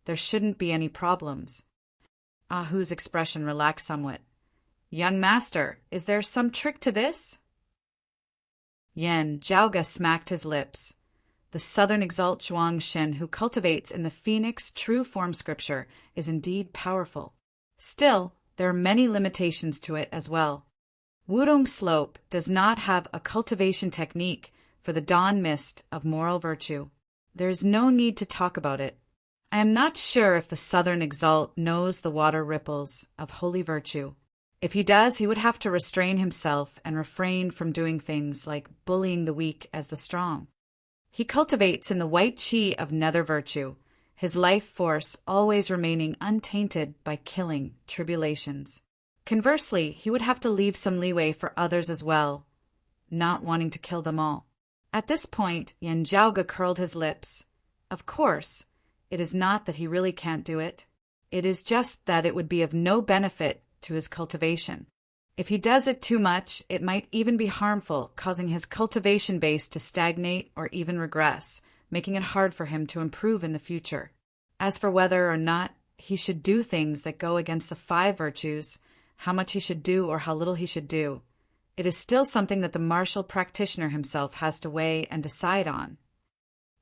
there shouldn't be any problems." Ahu's expression relaxed somewhat. "Young master, is there some trick to this?" Yen Jiaoge smacked his lips. The Southern Exalt Zhuang Shen who cultivates in the Phoenix true form scripture is indeed powerful. Still, there are many limitations to it as well. Wudong Slope does not have a cultivation technique for the dawn mist of moral virtue. There is no need to talk about it. I am not sure if the Southern Exalt knows the water ripples of holy virtue. If he does, he would have to restrain himself and refrain from doing things like bullying the weak as the strong. He cultivates in the white chi of nether virtue, his life force always remaining untainted by killing tribulations. Conversely, he would have to leave some leeway for others as well, not wanting to kill them all. At this point, Yen Jiaoge curled his lips. Of course, it is not that he really can't do it. It is just that it would be of no benefit to his cultivation. If he does it too much, it might even be harmful, causing his cultivation base to stagnate or even regress, making it hard for him to improve in the future. As for whether or not he should do things that go against the 5 virtues, how much he should do or how little he should do, it is still something that the martial practitioner himself has to weigh and decide on.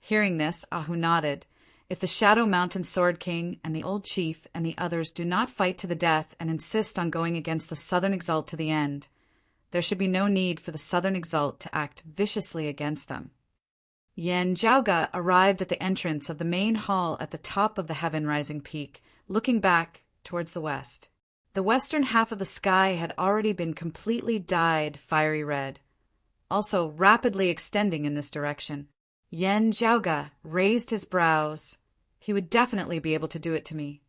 Hearing this, Ahu nodded. If the Shadow Mountain Sword King and the old chief and the others do not fight to the death and insist on going against the Southern Exalt to the end, There should be no need for the Southern Exalt to act viciously against them. Yen Jiaoge arrived at the entrance of the main hall at the top of the heaven-rising peak, looking back towards the west. The western half of the sky had already been completely dyed fiery red, also rapidly extending in this direction. Yen Jiaoge raised his brows. He would definitely be able to do it to me.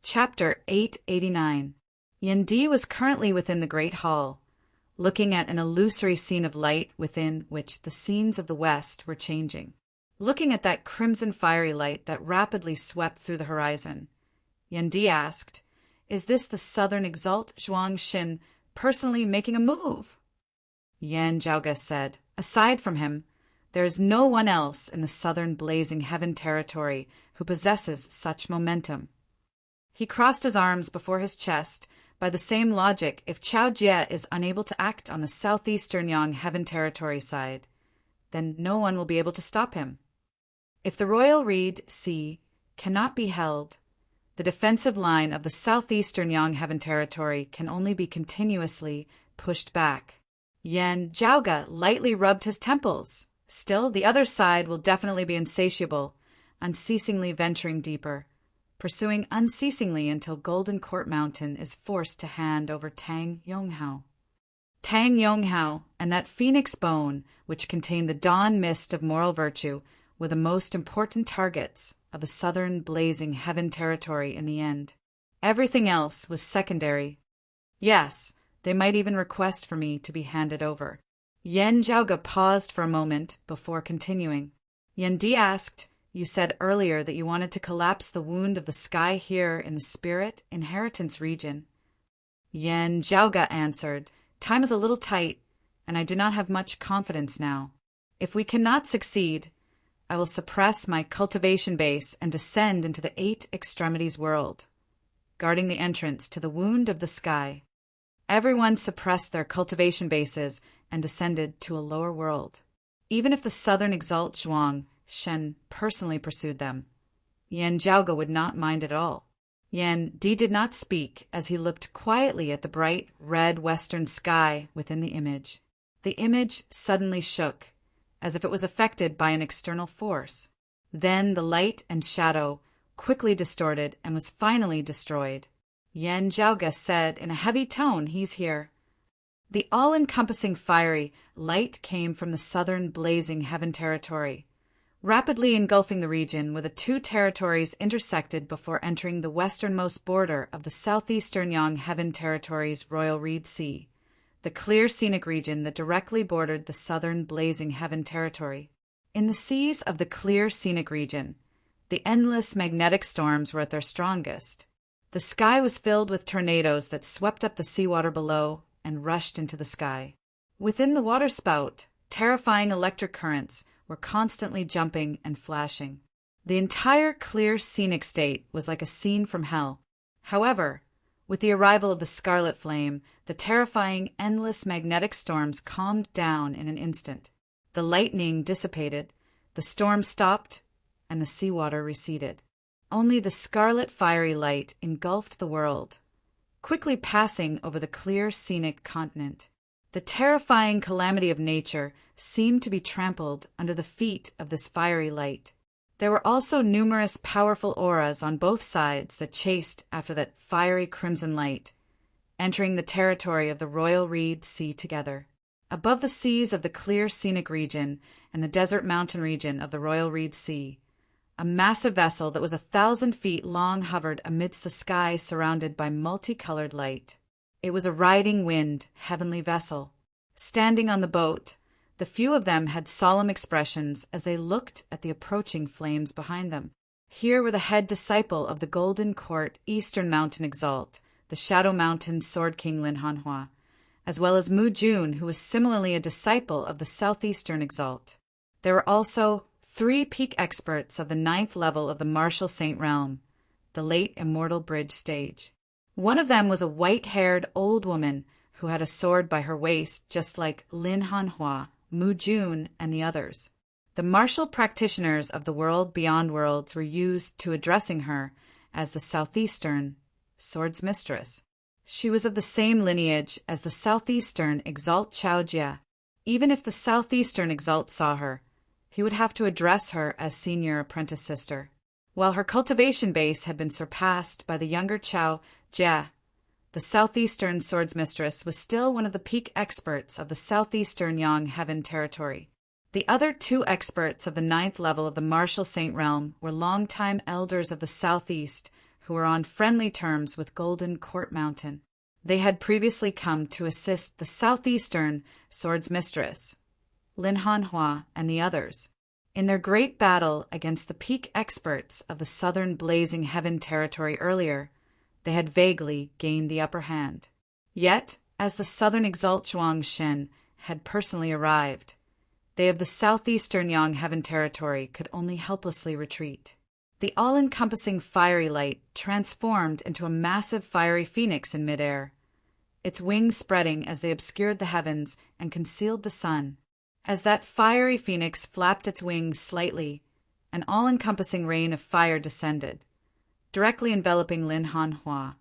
Chapter 889. Yen Di was currently within the great hall, looking at an illusory scene of light within which the scenes of the west were changing. Looking at that crimson fiery light that rapidly swept through the horizon, Yen Di asked, "Is this the Southern Exalt Zhuang Xin personally making a move?" Yen Jiaoge said, "Aside from him, there is no one else in the southern blazing heaven territory who possesses such momentum." He crossed his arms before his chest. By the same logic, if Chao Jie is unable to act on the southeastern Yang heaven territory side, then no one will be able to stop him. If the Royal Reed Sea cannot be held, the defensive line of the southeastern Yang heaven territory can only be continuously pushed back. Yen Jiaoge lightly rubbed his temples. Still, the other side will definitely be insatiable, unceasingly venturing deeper, pursuing unceasingly until Golden Court Mountain is forced to hand over Tang Yonghao. Tang Yonghao and that phoenix bone, which contained the dawn mist of moral virtue, were the most important targets of the southern blazing heaven territory in the end. Everything else was secondary. Yes, they might even request for me to be handed over. Yen Jiaoge paused for a moment before continuing. Yen Di asked, "You said earlier that you wanted to collapse the wound of the sky here in the spirit inheritance region." Yen Jiaoge answered, "Time is a little tight, and I do not have much confidence now. If we cannot succeed, I will suppress my cultivation base and descend into the 8 extremities world, guarding the entrance to the wound of the sky." Everyone suppressed their cultivation bases and descended to a lower world. Even if the Southern Exalt Zhuang Shen personally pursued them, Yen Jiaoge would not mind at all. Yen Di did not speak as he looked quietly at the bright red western sky within the image. The image suddenly shook, as if it was affected by an external force. Then the light and shadow quickly distorted and was finally destroyed. Yen Jiaoge said in a heavy tone, "He's here." The all-encompassing fiery light came from the southern blazing heaven territory, rapidly engulfing the region where the 2 territories intersected before entering the westernmost border of the southeastern Yang heaven territory's Royal Reed Sea, the clear scenic region that directly bordered the southern blazing heaven territory. In the seas of the clear scenic region, the endless magnetic storms were at their strongest. The sky was filled with tornadoes that swept up the seawater below and rushed into the sky. Within the waterspout, terrifying electric currents were constantly jumping and flashing. The entire clear scenic state was like a scene from hell. However, with the arrival of the scarlet flame, the terrifying endless magnetic storms calmed down in an instant. The lightning dissipated, the storm stopped, and the seawater receded. Only the scarlet fiery light engulfed the world, quickly passing over the clear scenic continent. The terrifying calamity of nature seemed to be trampled under the feet of this fiery light. There were also numerous powerful auras on both sides that chased after that fiery crimson light, entering the territory of the Royal Reed Sea together. Above the seas of the clear scenic region and the desert mountain region of the Royal Reed Sea, a massive vessel that was 1,000 feet long hovered amidst the sky surrounded by multicolored light. It was a riding wind, heavenly vessel. Standing on the boat, the few of them had solemn expressions as they looked at the approaching flames behind them. Here were the head disciple of the Golden Court Eastern Mountain Exalt, the Shadow Mountain Sword King Lin Hanhua, as well as Mu Jun, who was similarly a disciple of the Southeastern Exalt. There were also 3 peak experts of the 9th level of the Martial Saint Realm, the late Immortal Bridge stage. One of them was a white-haired old woman who had a sword by her waist, just like Lin Hanhua, Mu Jun, and the others. The martial practitioners of the world beyond worlds were used to addressing her as the Southeastern Sword's Mistress. She was of the same lineage as the southeastern Exalt Chaojia. Even if the southeastern Exalt saw her, he would have to address her as senior apprentice sister. While her cultivation base had been surpassed by the younger Chao Jia, the southeastern swords mistress was still one of the peak experts of the southeastern Yang Heaven territory. The other two experts of the 9th level of the Martial Saint Realm were longtime elders of the southeast who were on friendly terms with Golden Court Mountain. They had previously come to assist the southeastern swords mistress, Lin Hanhua, and the others in their great battle against the peak experts of the southern Blazing Heaven territory earlier. They had vaguely gained the upper hand. Yet, as the southern Exalt Zhuang Shen had personally arrived, they of the southeastern Yang Heaven territory could only helplessly retreat. The all-encompassing fiery light transformed into a massive fiery phoenix in midair, its wings spreading as they obscured the heavens and concealed the sun. As that fiery phoenix flapped its wings slightly, an all-encompassing rain of fire descended, directly enveloping Lin Hanhua,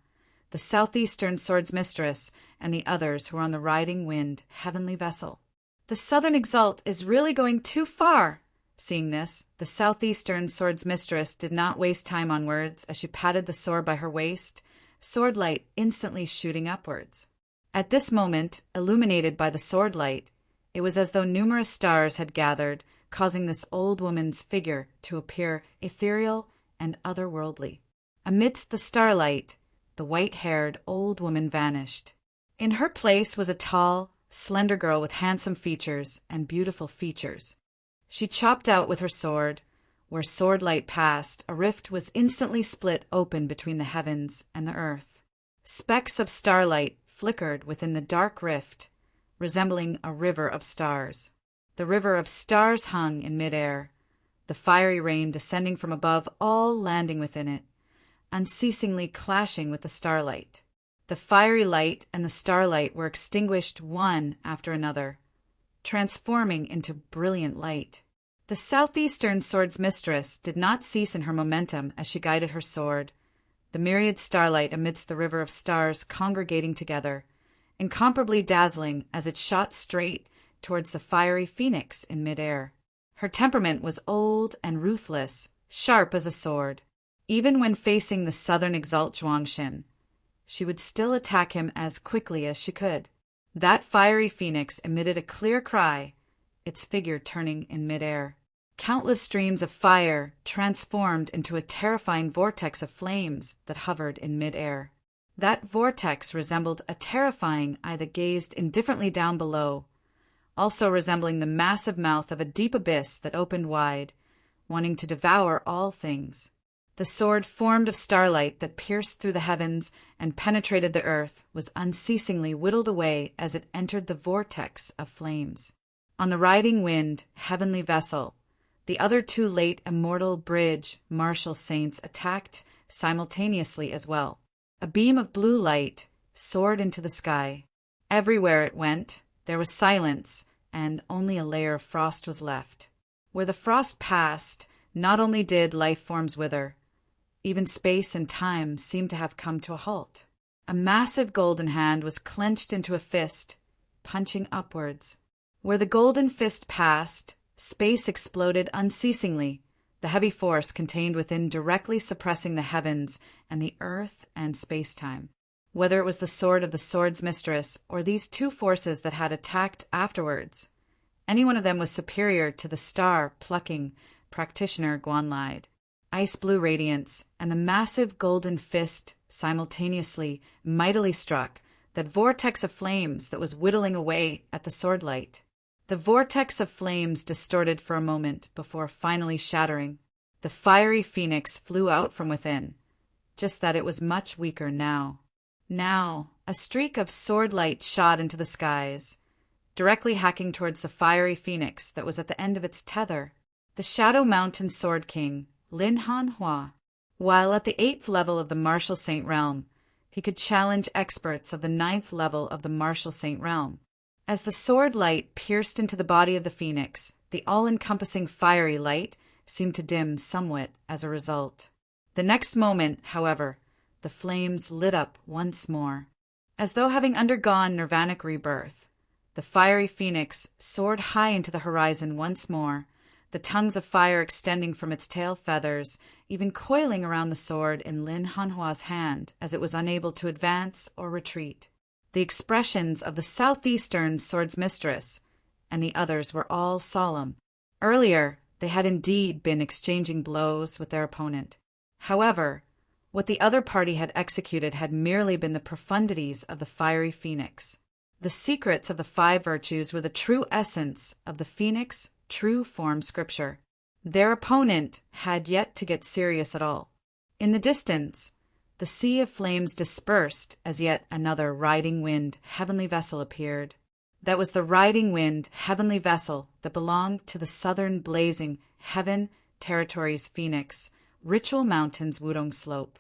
the southeastern swords mistress, and the others who were on the riding wind heavenly vessel. The southern Exalt is really going too far. Seeing this, the southeastern swords mistress did not waste time on words as she patted the sword by her waist, sword light instantly shooting upwards. At this moment, illuminated by the sword light, it was as though numerous stars had gathered, causing this old woman's figure to appear ethereal and otherworldly. Amidst the starlight, the white-haired old woman vanished. In her place was a tall, slender girl with handsome features and beautiful features. She chopped out with her sword. Where sword light passed, a rift was instantly split open between the heavens and the earth. Specks of starlight flickered within the dark rift, resembling a river of stars. The river of stars hung in midair, the fiery rain descending from above, all landing within it, unceasingly clashing with the starlight. The fiery light and the starlight were extinguished one after another, transforming into brilliant light. The southeastern swords mistress did not cease in her momentum as she guided her sword, the myriad starlight amidst the river of stars congregating together, incomparably dazzling as it shot straight towards the fiery phoenix in midair. Her temperament was old and ruthless, sharp as a sword. Even when facing the southern Exalt Zhuangshin, she would still attack him as quickly as she could. That fiery phoenix emitted a clear cry, its figure turning in midair. Countless streams of fire transformed into a terrifying vortex of flames that hovered in midair. That vortex resembled a terrifying eye that gazed indifferently down below, also resembling the massive mouth of a deep abyss that opened wide, wanting to devour all things. The sword formed of starlight that pierced through the heavens and penetrated the earth was unceasingly whittled away as it entered the vortex of flames. On the riding wind, heavenly vessel, the other two late immortal bridge martial saints attacked simultaneously as well. A beam of blue light soared into the sky. Everywhere it went, there was silence, and only a layer of frost was left. Where the frost passed, not only did life forms wither, even space and time seemed to have come to a halt. A massive golden hand was clenched into a fist, punching upwards. Where the golden fist passed, space exploded unceasingly, the heavy force contained within directly suppressing the heavens and the earth and space-time. Whether it was the sword of the swords mistress or these two forces that had attacked afterwards, any one of them was superior to the star-plucking practitioner Guanlide. Ice blue radiance and the massive golden fist simultaneously mightily struck that vortex of flames that was whittling away at the sword light. The vortex of flames distorted for a moment before finally shattering. The fiery phoenix flew out from within, just that it was much weaker now. Now, a streak of sword light shot into the skies, directly hacking towards the fiery phoenix that was at the end of its tether. The Shadow Mountain Sword King, Lin Hanhua, while at the 8th level of the Martial Saint Realm, he could challenge experts of the 9th level of the Martial Saint Realm. As the sword light pierced into the body of the phoenix, the all-encompassing fiery light seemed to dim somewhat as a result. The next moment, however, the flames lit up once more. As though having undergone nirvanic rebirth, the fiery phoenix soared high into the horizon once more, the tongues of fire extending from its tail feathers, even coiling around the sword in Lin Hanhua's hand as it was unable to advance or retreat. The expressions of the southeastern sword's mistress and the others were all solemn. Earlier, they had indeed been exchanging blows with their opponent. However, what the other party had executed had merely been the profundities of the fiery phoenix. The secrets of the five virtues were the true essence of the phoenix true form scripture. Their opponent had yet to get serious at all. In the distance, the sea of flames dispersed as yet another riding wind heavenly vessel appeared. That was the riding wind heavenly vessel that belonged to the southern blazing heaven territory's phoenix, Ritual Mountain's Wudong Slope.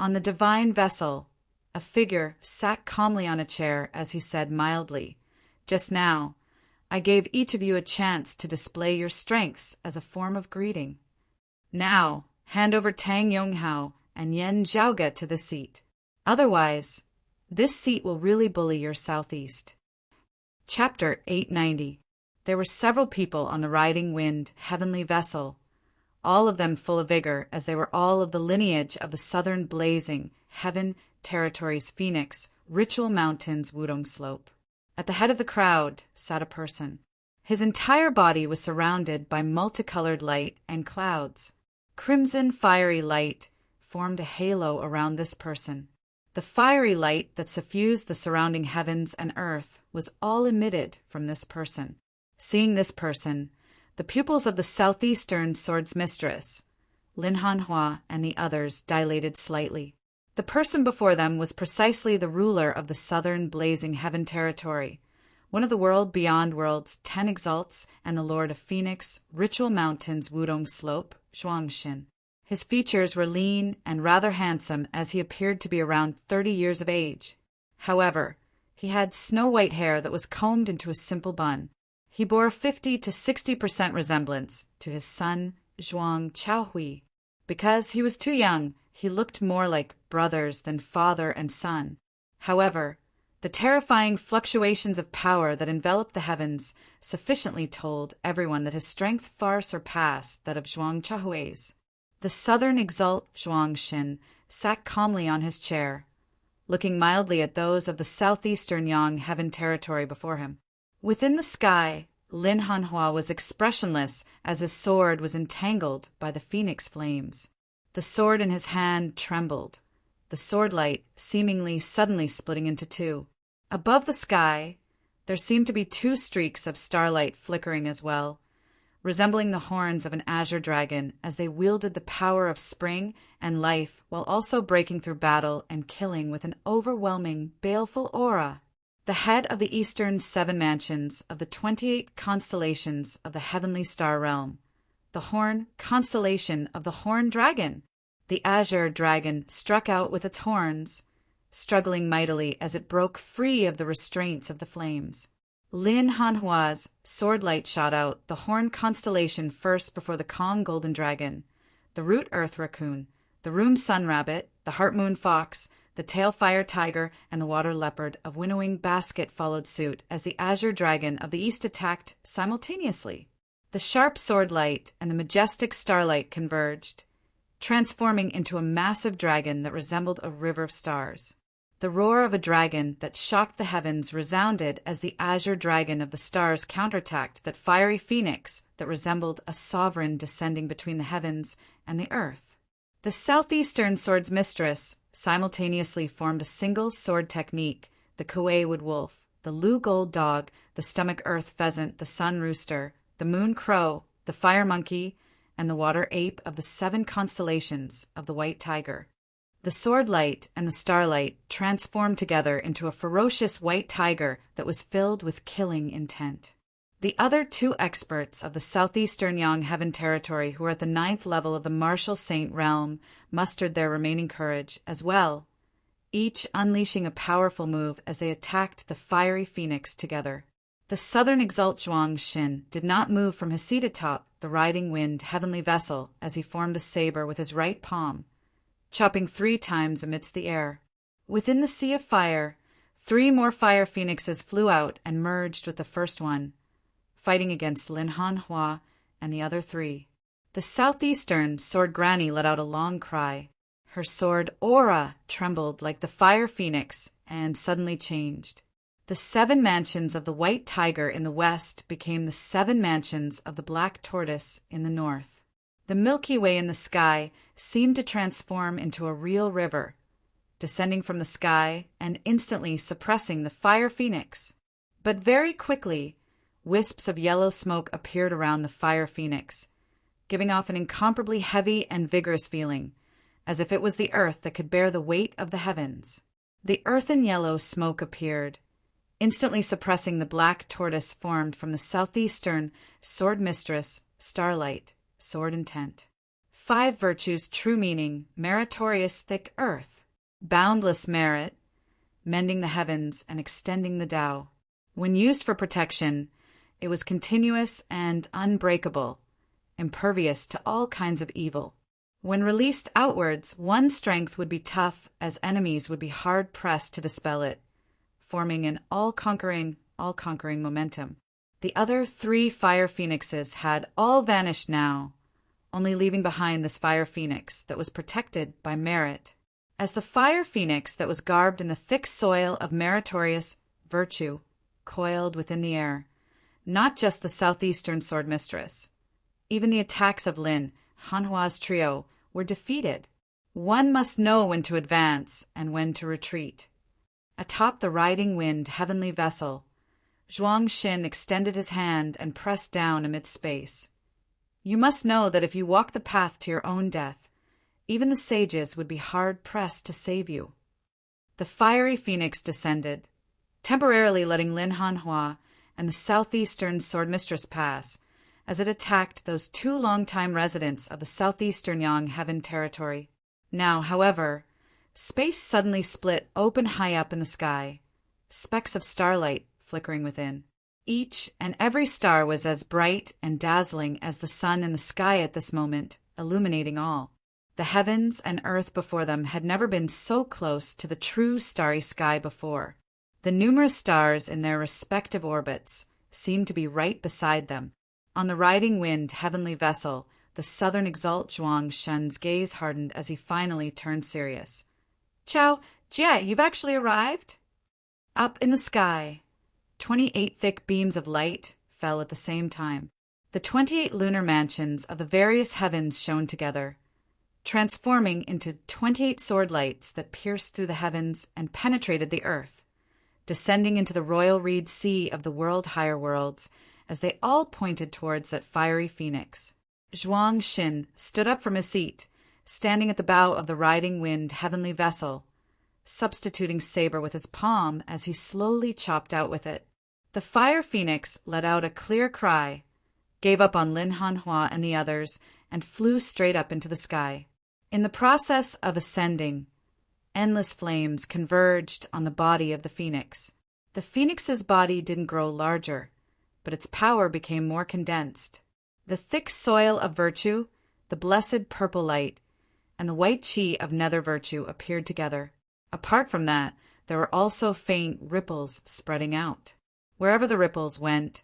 On the divine vessel, a figure sat calmly on a chair as he said mildly, "Just now, I gave each of you a chance to display your strengths as a form of greeting. Now, hand over Tang Yonghao and Yen Zhaoge to the seat. Otherwise, this seat will really bully your southeast." Chapter 890. There were several people on the riding wind heavenly vessel, all of them full of vigor, as they were all of the lineage of the southern blazing heaven territory's phoenix, Ritual Mountain's Wudong Slope. At the head of the crowd sat a person. His entire body was surrounded by multicolored light and clouds. Crimson fiery light formed a halo around this person. The fiery light that suffused the surrounding heavens and earth was all emitted from this person. Seeing this person, the pupils of the southeastern sword's mistress, Lin Hanhua, and the others dilated slightly. The person before them was precisely the ruler of the southern blazing heaven territory, one of the world beyond world's 10 exalts and the lord of Phoenix, Ritual Mountain's Wudong Slope, Zhuangxin. His features were lean and rather handsome, as he appeared to be around 30 years of age. However, he had snow-white hair that was combed into a simple bun. He bore 50 to 60% resemblance to his son, Zhuang Chaohui. Because he was too young, he looked more like brothers than father and son. However, the terrifying fluctuations of power that enveloped the heavens sufficiently told everyone that his strength far surpassed that of Zhuang Chaohui's. The southern exalt Zhuangxin sat calmly on his chair, looking mildly at those of the southeastern Yang heaven territory before him. Within the sky, Lin Hanhua was expressionless as his sword was entangled by the phoenix flames. The sword in his hand trembled, the sword light seemingly suddenly splitting into two. Above the sky, there seemed to be 2 streaks of starlight flickering as well, resembling the horns of an azure dragon as they wielded the power of spring and life while also breaking through battle and killing with an overwhelming, baleful aura. The head of the eastern 7 mansions of the 28 constellations of the heavenly star realm, the horn constellation of the horned dragon. The azure dragon struck out with its horns, struggling mightily as it broke free of the restraints of the flames. Lin Hanhua's sword light shot out, the horn constellation first before the Kong golden dragon, the root earth raccoon, the room sun rabbit, the heart moon fox, the tail fire tiger, and the water leopard of winnowing basket followed suit as the azure dragon of the east attacked simultaneously. The sharp sword light and the majestic starlight converged, transforming into a massive dragon that resembled a river of stars. The roar of a dragon that shocked the heavens resounded as the azure dragon of the stars counterattacked that fiery phoenix that resembled a sovereign descending between the heavens and the earth. The southeastern sword's mistress simultaneously formed a single sword technique, the Kuei wood wolf, the Lu gold dog, the stomach earth pheasant, the sun rooster, the moon crow, the fire monkey, and the water ape of the 7 constellations of the white tiger. The sword light and the starlight transformed together into a ferocious white tiger that was filled with killing intent. The other 2 experts of the southeastern Yang heaven territory who were at the 9th level of the martial saint realm mustered their remaining courage as well, each unleashing a powerful move as they attacked the fiery phoenix together. The southern exalt Zhuangxin did not move from his seat atop the riding wind heavenly vessel as he formed a saber with his right palm, chopping 3 times amidst the air. Within the sea of fire, 3 more fire phoenixes flew out and merged with the first one, fighting against Lin Han Hua and the other 3. The southeastern Sword Granny let out a long cry. Her sword aura trembled like the fire phoenix and suddenly changed. The 7 mansions of the white tiger in the west became the 7 mansions of the black tortoise in the north. The Milky Way in the sky seemed to transform into a real river, descending from the sky and instantly suppressing the fire phoenix. But very quickly, wisps of yellow smoke appeared around the fire phoenix, giving off an incomparably heavy and vigorous feeling, as if it was the earth that could bear the weight of the heavens. The earthen yellow smoke appeared, instantly suppressing the black tortoise formed from the southeastern sword mistress, Starlight, sword intent. 5 virtues, true meaning, meritorious thick earth, boundless merit, mending the heavens and extending the Tao. When used for protection, it was continuous and unbreakable, impervious to all kinds of evil. When released outwards, one strength would be tough as enemies would be hard-pressed to dispel it, forming an all-conquering momentum. The other 3 fire phoenixes had all vanished now, only leaving behind this fire phoenix that was protected by merit. As the fire phoenix that was garbed in the thick soil of meritorious virtue coiled within the air, not just the southeastern sword mistress, even the attacks of Lin Hanhua's trio were defeated. One must know when to advance and when to retreat. Atop the riding wind heavenly vessel, Zhuang Xin extended his hand and pressed down amid space. You must know that if you walk the path to your own death, even the sages would be hard-pressed to save you. The fiery phoenix descended, temporarily letting Lin Hanhua and the southeastern sword mistress pass, as it attacked those 2 long-time residents of the southeastern Yang Heaven territory. Now, however, space suddenly split open high up in the sky, specks of starlight flickering within. Each and every star was as bright and dazzling as the sun in the sky at this moment, illuminating all. The heavens and earth before them had never been so close to the true starry sky before. The numerous stars in their respective orbits seemed to be right beside them. On the riding wind heavenly vessel, the southern exalt Zhuang Shen's gaze hardened as he finally turned serious. Chow, Jie, you've actually arrived? Up in the sky, 28 thick beams of light fell at the same time. The 28 lunar mansions of the various heavens shone together, transforming into 28 sword lights that pierced through the heavens and penetrated the earth, descending into the royal reed sea of the world higher worlds as they all pointed towards that fiery phoenix. Zhuang Xin stood up from his seat, standing at the bow of the riding wind heavenly vessel, substituting saber with his palm as he slowly chopped out with it. The fire phoenix let out a clear cry, gave up on Lin Hanhua and the others, and flew straight up into the sky. In the process of ascending, endless flames converged on the body of the phoenix. The phoenix's body didn't grow larger, but its power became more condensed. The thick soil of virtue, the blessed purple light, and the white chi of nether virtue appeared together. Apart from that, there were also faint ripples spreading out. Wherever the ripples went,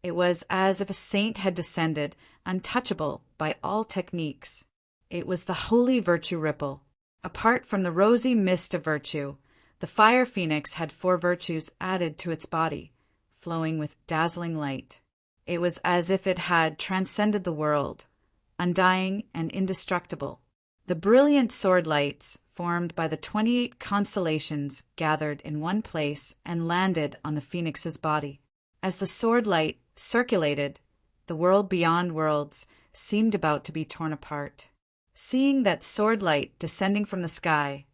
it was as if a saint had descended, untouchable by all techniques. It was the holy virtue ripple. Apart from the rosy mist of virtue, the fire phoenix had 4 virtues added to its body, flowing with dazzling light. It was as if it had transcended the world, undying and indestructible. The brilliant sword lights, formed by the 28 constellations, gathered in one place and landed on the phoenix's body. As the sword light circulated, the world beyond worlds seemed about to be torn apart. Seeing that sword light descending from the sky,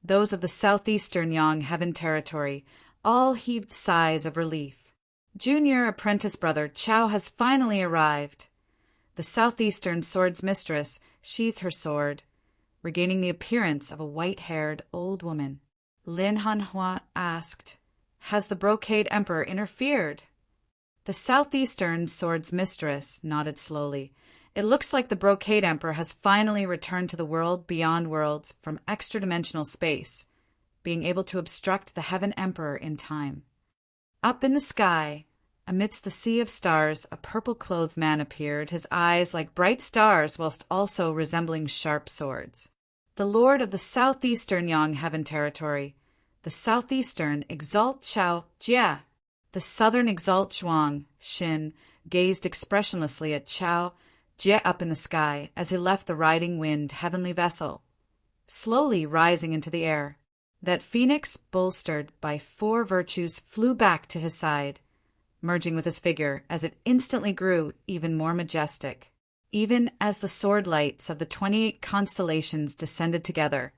those of the southeastern Yang Heaven territory all heaved sighs of relief. Junior apprentice brother Chow has finally arrived. The southeastern sword's mistress sheathed her sword, regaining the appearance of a white-haired old woman. Lin Hanhua asked, "Has the brocade emperor interfered?" The southeastern sword's mistress nodded slowly. "It looks like the brocade emperor has finally returned to the world beyond worlds from extra-dimensional space, being able to obstruct the Heaven Emperor in time. Up in the sky, amidst the sea of stars, a purple-clothed man appeared, his eyes like bright stars whilst also resembling sharp swords. The lord of the southeastern Yang Heaven territory, the southeastern Exalt Chao Jia, the southern Exalt Zhuang Xin, gazed expressionlessly at Chao Jia up in the sky as he left the riding wind heavenly vessel, slowly rising into the air. That phoenix, bolstered by 4 virtues, flew back to his side, merging with his figure as it instantly grew even more majestic. Even as the sword lights of the 28 constellations descended together,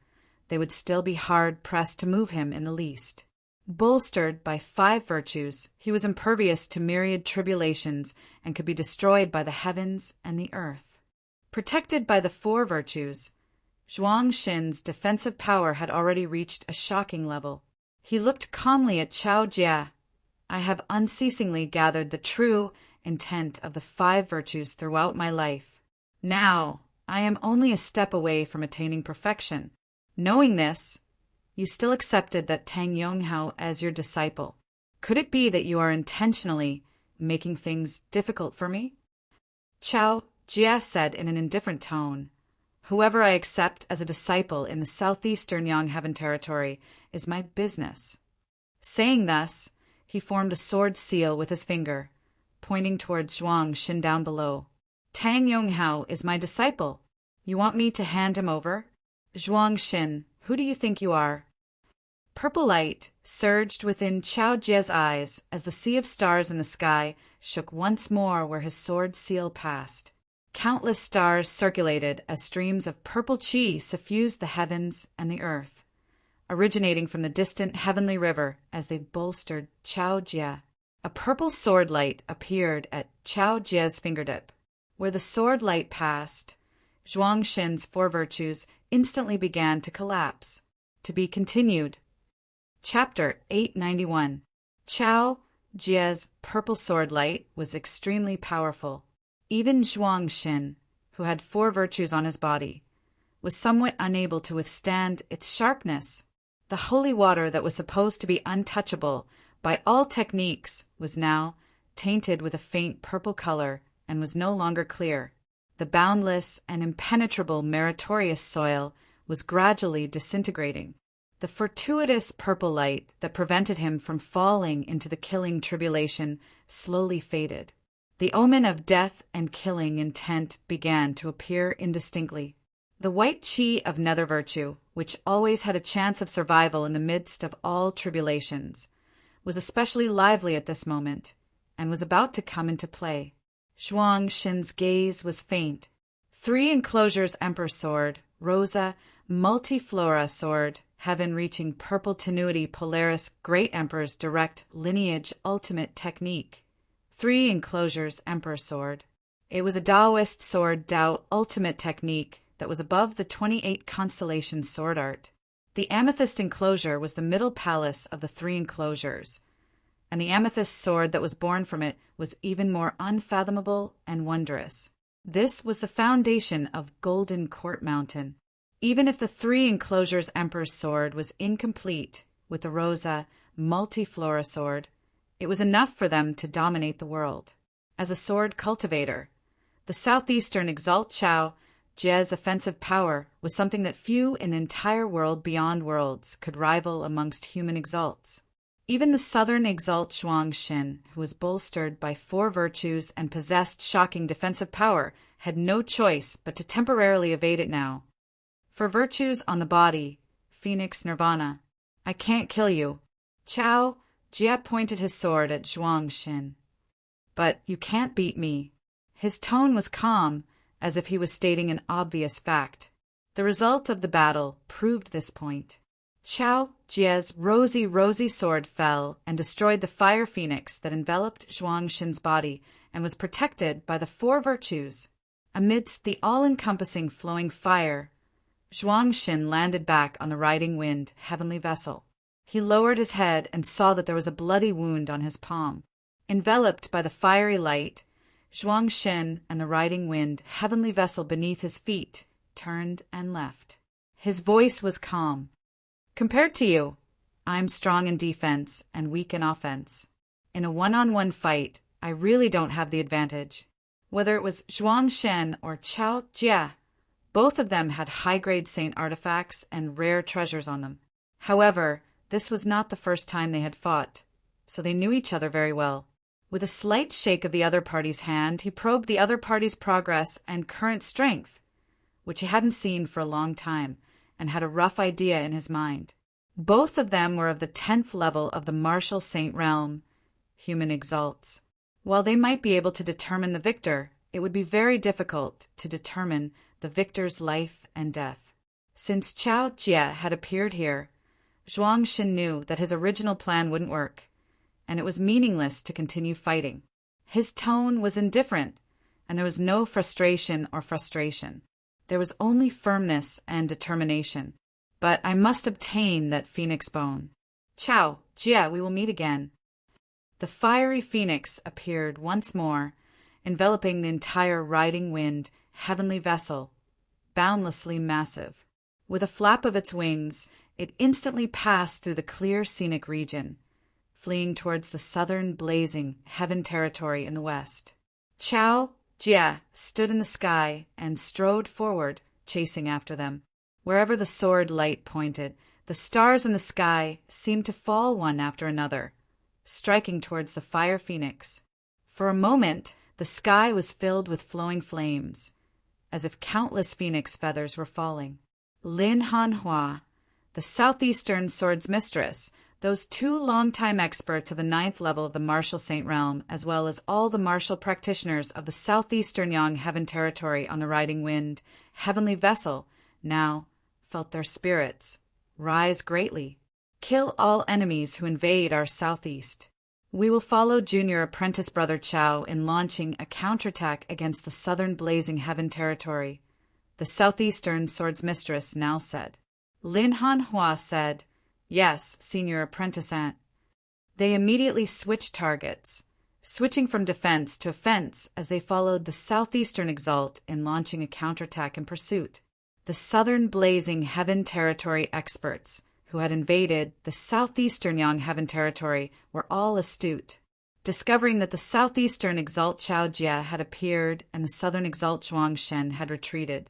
they would still be hard-pressed to move him in the least. Bolstered by 5 virtues, he was impervious to myriad tribulations and could be destroyed by the heavens and the earth. Protected by the 4 virtues, Zhuang Xin's defensive power had already reached a shocking level. He looked calmly at Chao Jia. I have unceasingly gathered the true intent of the 5 virtues throughout my life. Now, I am only a step away from attaining perfection. Knowing this, you still accepted that Tang Yonghao as your disciple. Could it be that you are intentionally making things difficult for me? Chao Jia said in an indifferent tone. Whoever I accept as a disciple in the southeastern Yang Heaven territory is my business. Saying thus, he formed a sword seal with his finger, pointing towards Zhuang Xin down below. Tang Yonghao is my disciple. You want me to hand him over? Zhuang Xin, who do you think you are? Purple light surged within Chao Jia's eyes as the sea of stars in the sky shook once more where his sword seal passed. Countless stars circulated as streams of purple qi suffused the heavens and the earth, originating from the distant heavenly river as they bolstered Chao Jia. A purple sword light appeared at Chao Jia's fingertip. Where the sword light passed, Zhuang Xin's 4 virtues instantly began to collapse. To be continued. Chapter 891. Chao Jia's purple sword light was extremely powerful. Even Zhuang Xin, who had 4 virtues on his body, was somewhat unable to withstand its sharpness. The holy water that was supposed to be untouchable by all techniques was now tainted with a faint purple color and was no longer clear. The boundless and impenetrable meritorious soil was gradually disintegrating. The fortuitous purple light that prevented him from falling into the killing tribulation slowly faded. The omen of death and killing intent began to appear indistinctly. The white qi of nether virtue, which always had a chance of survival in the midst of all tribulations, was especially lively at this moment, and was about to come into play. Zhuang Xin's gaze was faint. 3 enclosures Emperor's sword, Rosa Multiflora sword, heaven-reaching purple tenuity Polaris Great Emperor's direct lineage ultimate technique. 3 enclosures Emperor sword. It was a Taoist sword Tao ultimate technique that was above the 28 constellation sword art. The amethyst enclosure was the middle palace of the 3 enclosures, and the amethyst sword that was born from it was even more unfathomable and wondrous. This was the foundation of Golden Court Mountain. Even if the 3 enclosures Emperor's sword was incomplete with the Rosa Multiflora sword, it was enough for them to dominate the world. As a sword cultivator, the southeastern Exalt Chao Jia's offensive power was something that few in the entire world beyond worlds could rival amongst human exalts. Even the southern Exalt Zhuang Xin, who was bolstered by 4 virtues and possessed shocking defensive power, had no choice but to temporarily evade it now. For virtues on the body, Phoenix Nirvana, I can't kill you. Chao Jia pointed his sword at Zhuang Xin. But you can't beat me. His tone was calm, as if he was stating an obvious fact. The result of the battle proved this point. Chao Jia's rosy sword fell and destroyed the fire phoenix that enveloped Zhuang Xin's body and was protected by the 4 virtues. Amidst the all-encompassing flowing fire, Zhuang Xin landed back on the riding wind heavenly vessel. He lowered his head and saw that there was a bloody wound on his palm. Enveloped by the fiery light, Zhuang Xin and the riding wind heavenly vessel beneath his feet turned and left. His voice was calm. Compared to you, I'm strong in defense and weak in offense. In a one-on-one fight, I really don't have the advantage. Whether it was Zhuang Shen or Qiao Jie, both of them had high-grade saint artifacts and rare treasures on them. However, this was not the first time they had fought, so they knew each other very well. With a slight shake of the other party's hand, he probed the other party's progress and current strength, which he hadn't seen for a long time, and had a rough idea in his mind. Both of them were of the 10th level of the martial saint realm, human exalts. While they might be able to determine the victor, it would be very difficult to determine the victor's life and death. Since Qiao Jie had appeared here, Zhuang Xin knew that his original plan wouldn't work, and it was meaningless to continue fighting. His tone was indifferent, and there was no frustration. There was only firmness and determination. But I must obtain that phoenix bone. Qiao Jie, we will meet again. The fiery phoenix appeared once more, enveloping the entire riding wind, heavenly vessel, boundlessly massive. With a flap of its wings, it instantly passed through the clear scenic region, fleeing towards the southern blazing heaven territory in the west. Qiao Jie stood in the sky and strode forward, chasing after them. Wherever the sword light pointed, the stars in the sky seemed to fall one after another, striking towards the fire phoenix. For a moment, the sky was filled with flowing flames, as if countless phoenix feathers were falling. Lin Hanhua, the southeastern sword's mistress, those two longtime experts of the 9th level of the martial saint realm, as well as all the martial practitioners of the southeastern Yang heaven territory on the riding wind, heavenly vessel, now felt their spirits rise greatly. Kill all enemies who invade our southeast. We will follow junior apprentice brother Qiao in launching a counterattack against the southern blazing heaven territory, the southeastern sword's mistress now said. Lin Hanhua said, "Yes, senior apprentice aunt." They immediately switched targets, switching from defense to offense as they followed the southeastern exalt in launching a counterattack in pursuit. The southern blazing heaven territory experts who had invaded the southeastern Yang heaven territory were all astute. Discovering that the southeastern exalt Qiao Jie had appeared and the southern exalt Zhuang Shen had retreated,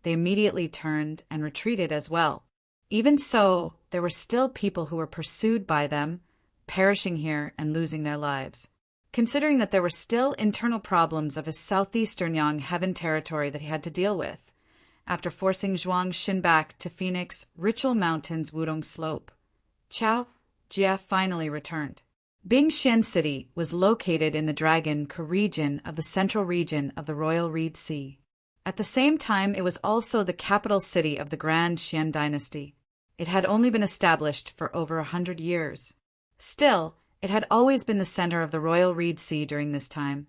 they immediately turned and retreated as well. Even so, there were still people who were pursued by them, perishing here and losing their lives. Considering that there were still internal problems of his southeastern Yang heaven territory that he had to deal with, after forcing Zhuang Xin back to Phoenix Ritual Mountain's Wudong Slope, Qiao Jie finally returned. Bingxian City was located in the Dragon region of the central region of the Royal Reed Sea. At the same time, it was also the capital city of the Grand Xian dynasty. It had only been established for over 100 years. Still, it had always been the center of the Royal Reed Sea during this time,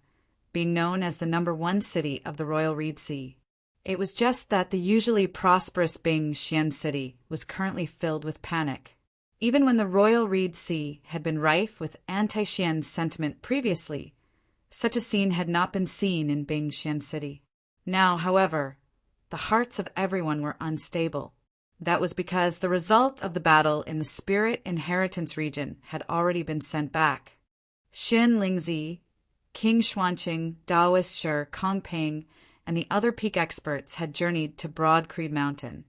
being known as the #1 city of the Royal Reed Sea. It was just that the usually prosperous Bingxian City was currently filled with panic. Even when the Royal Reed Sea had been rife with anti-Xian sentiment previously, such a scene had not been seen in Bingxian City. Now, however, the hearts of everyone were unstable. That was because the result of the battle in the Spirit Inheritance region had already been sent back. Xin Lingzi, King Xuanqing, Daoist Shi, Kong Ping, and the other peak experts had journeyed to Broad Creed Mountain,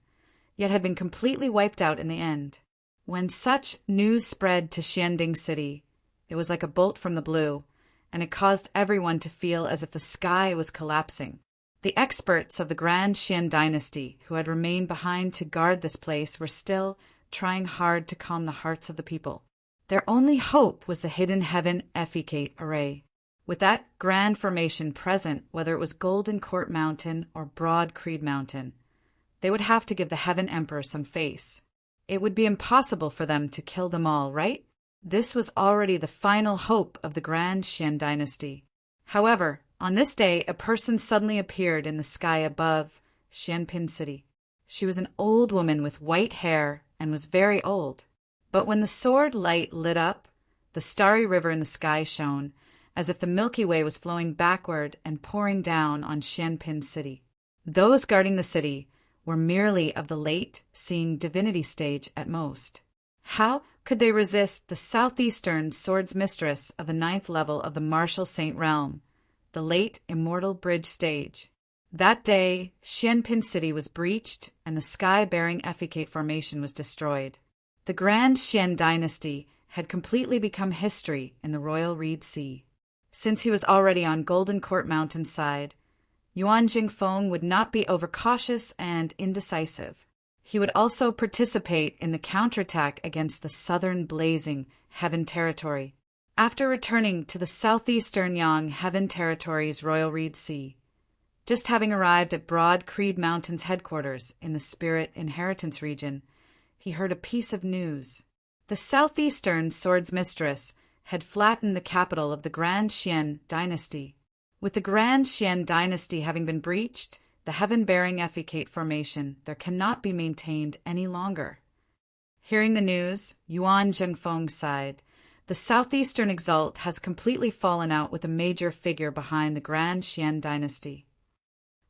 yet had been completely wiped out in the end. When such news spread to Xianding City, it was like a bolt from the blue, and it caused everyone to feel as if the sky was collapsing. The experts of the Grand Xian dynasty who had remained behind to guard this place were still trying hard to calm the hearts of the people. Their only hope was the hidden heaven effecate array. With that grand formation present, whether it was Golden Court Mountain or Broad Creed Mountain, they would have to give the Heaven Emperor some face. It would be impossible for them to kill them all, right? This was already the final hope of the Grand Xian dynasty. However, on this day, a person suddenly appeared in the sky above Xianpin City. She was an old woman with white hair and was very old. But when the sword light lit up, the starry river in the sky shone, as if the Milky Way was flowing backward and pouring down on Xianpin City. Those guarding the city were merely of the late-seeing divinity stage at most. How could they resist the southeastern swords mistress of the 9th level of the martial saint realm, the late immortal bridge stage? That day, Xianpin City was breached and the sky-bearing effecate formation was destroyed. The Grand Xian dynasty had completely become history in the Royal Reed Sea. Since he was already on Golden Court Mountain's side, Yuan Jingfeng would not be overcautious and indecisive. He would also participate in the counterattack against the southern blazing Heaven Territory. After returning to the southeastern Yang Heaven Territory's Royal Reed Sea, just having arrived at Broad Creed Mountain's headquarters in the Spirit Inheritance region, he heard a piece of news. The southeastern swords mistress had flattened the capital of the Grand Xian dynasty. With the Grand Xian dynasty having been breached, the heaven-bearing effecate formation there cannot be maintained any longer. Hearing the news, Yuan Zhengfeng sighed. The southeastern exalt has completely fallen out with a major figure behind the Grand Xian dynasty.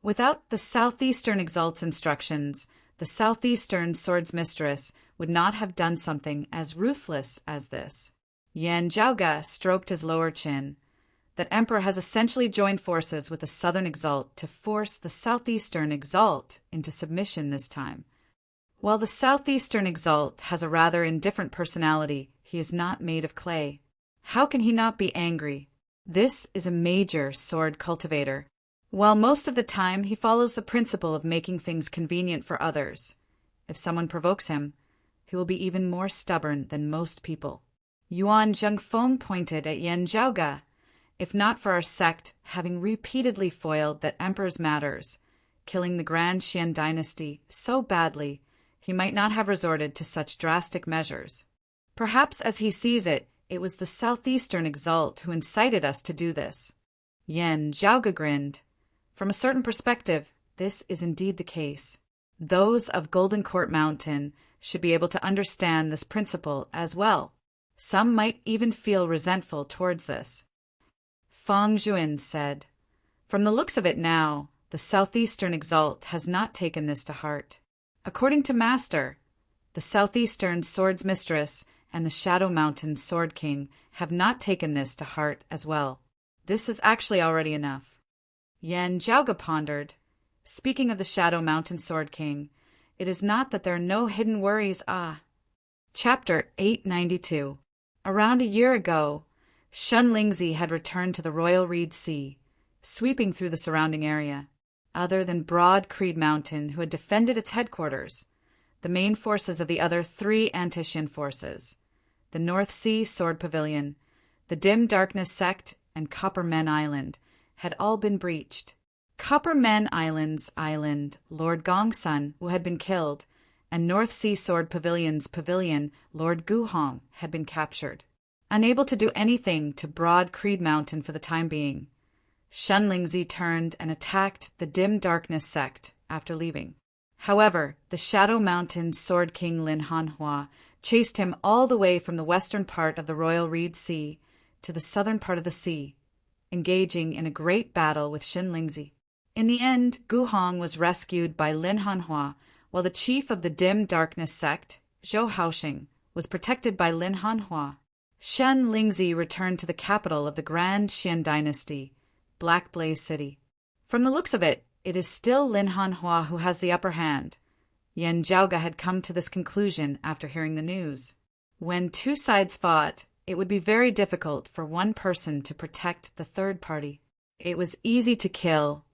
Without the southeastern exalt's instructions, the southeastern swords mistress would not have done something as ruthless as this. Yan Zhaoga stroked his lower chin. That emperor has essentially joined forces with the southern exalt to force the southeastern exalt into submission this time. While the southeastern exalt has a rather indifferent personality, he is not made of clay. How can he not be angry? This is a major sword cultivator. While most of the time he follows the principle of making things convenient for others, if someone provokes him, he will be even more stubborn than most people. Yuan Zhengfeng pointed at Yan Zhaoga. If not for our sect having repeatedly foiled that emperor's matters, killing the Grand Xian dynasty so badly, he might not have resorted to such drastic measures. Perhaps as he sees it, it was the southeastern exalt who incited us to do this. Yan Zhaoga grinned. From a certain perspective, this is indeed the case. Those of Golden Court Mountain should be able to understand this principle as well. Some might even feel resentful towards this. Fang Juan said, "From the looks of it now, the southeastern exalt has not taken this to heart. According to Master, the southeastern swords mistress and the Shadow Mountain sword king have not taken this to heart as well. This is actually already enough." Yan Zhaoga pondered. Speaking of the Shadow Mountain sword king, it is not that there are no hidden worries. Chapter 892. Around a year ago, Shun Lingzi had returned to the Royal Reed Sea, sweeping through the surrounding area. Other than Broad Creed Mountain, who had defended its headquarters, the main forces of the other 3 anti-Shin forces, the North Sea Sword Pavilion, the Dim Darkness Sect, and Copper Men Island, had all been breached. Copper Men Island's island, Lord Gongsun, who had been killed, and North Sea Sword Pavilion's pavilion, Lord Guhong, had been captured. Unable to do anything to Broad Creed Mountain for the time being, Shun Lingzi turned and attacked the Dim Darkness Sect after leaving. However, the Shadow Mountain Sword King Lin Hanhua chased him all the way from the western part of the Royal Reed Sea to the southern part of the sea, engaging in a great battle with Shun Lingzi. In the end, Guhong was rescued by Lin Hanhua, while the chief of the Dim Darkness Sect, Zhou Haoxing, was protected by Lin Hanhua. Shun Lingzi returned to the capital of the Grand Xian dynasty, Black Blaze City. From the looks of it, it is still Lin Hanhua who has the upper hand. Yan Zhaoga had come to this conclusion after hearing the news. When 2 sides fought, it would be very difficult for one person to protect the third party. It was easy to kill,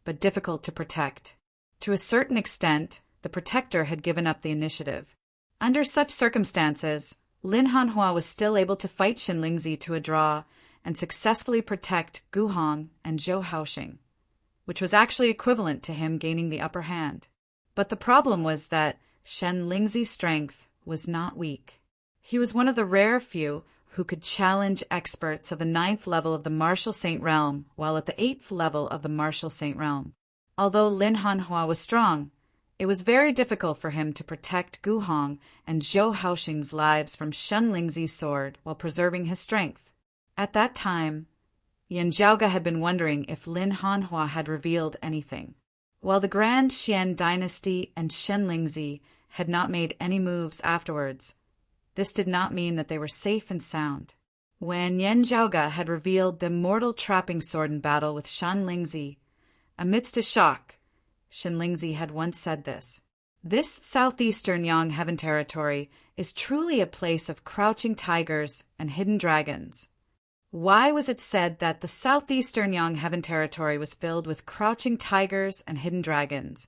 but difficult to protect. To a certain extent, the protector had given up the initiative. Under such circumstances, Lin Hanhua was still able to fight Shun Lingzi to a draw and successfully protect Guhong and Zhou Haoxing, which was actually equivalent to him gaining the upper hand. But the problem was that Shun Lingzi's strength was not weak. He was one of the rare few who could challenge experts of the 9th level of the Martial Saint Realm while at the 8th level of the Martial Saint Realm. Although Lin Hanhua was strong, it was very difficult for him to protect Guhong and Zhou Haoxing's lives from Shun Lingzi's sword while preserving his strength. At that time, Yan Zhaoga had been wondering if Lin Hanhua had revealed anything. While the Grand Xian dynasty and Shenlingzi had not made any moves afterwards, this did not mean that they were safe and sound. When Yan Zhaoge had revealed the mortal trapping sword in battle with Shenlingzi, amidst a shock, Shenlingzi had once said this: "This southeastern Yang Heaven territory is truly a place of crouching tigers and hidden dragons." Why was it said that the southeastern Yang Heaven territory was filled with crouching tigers and hidden dragons,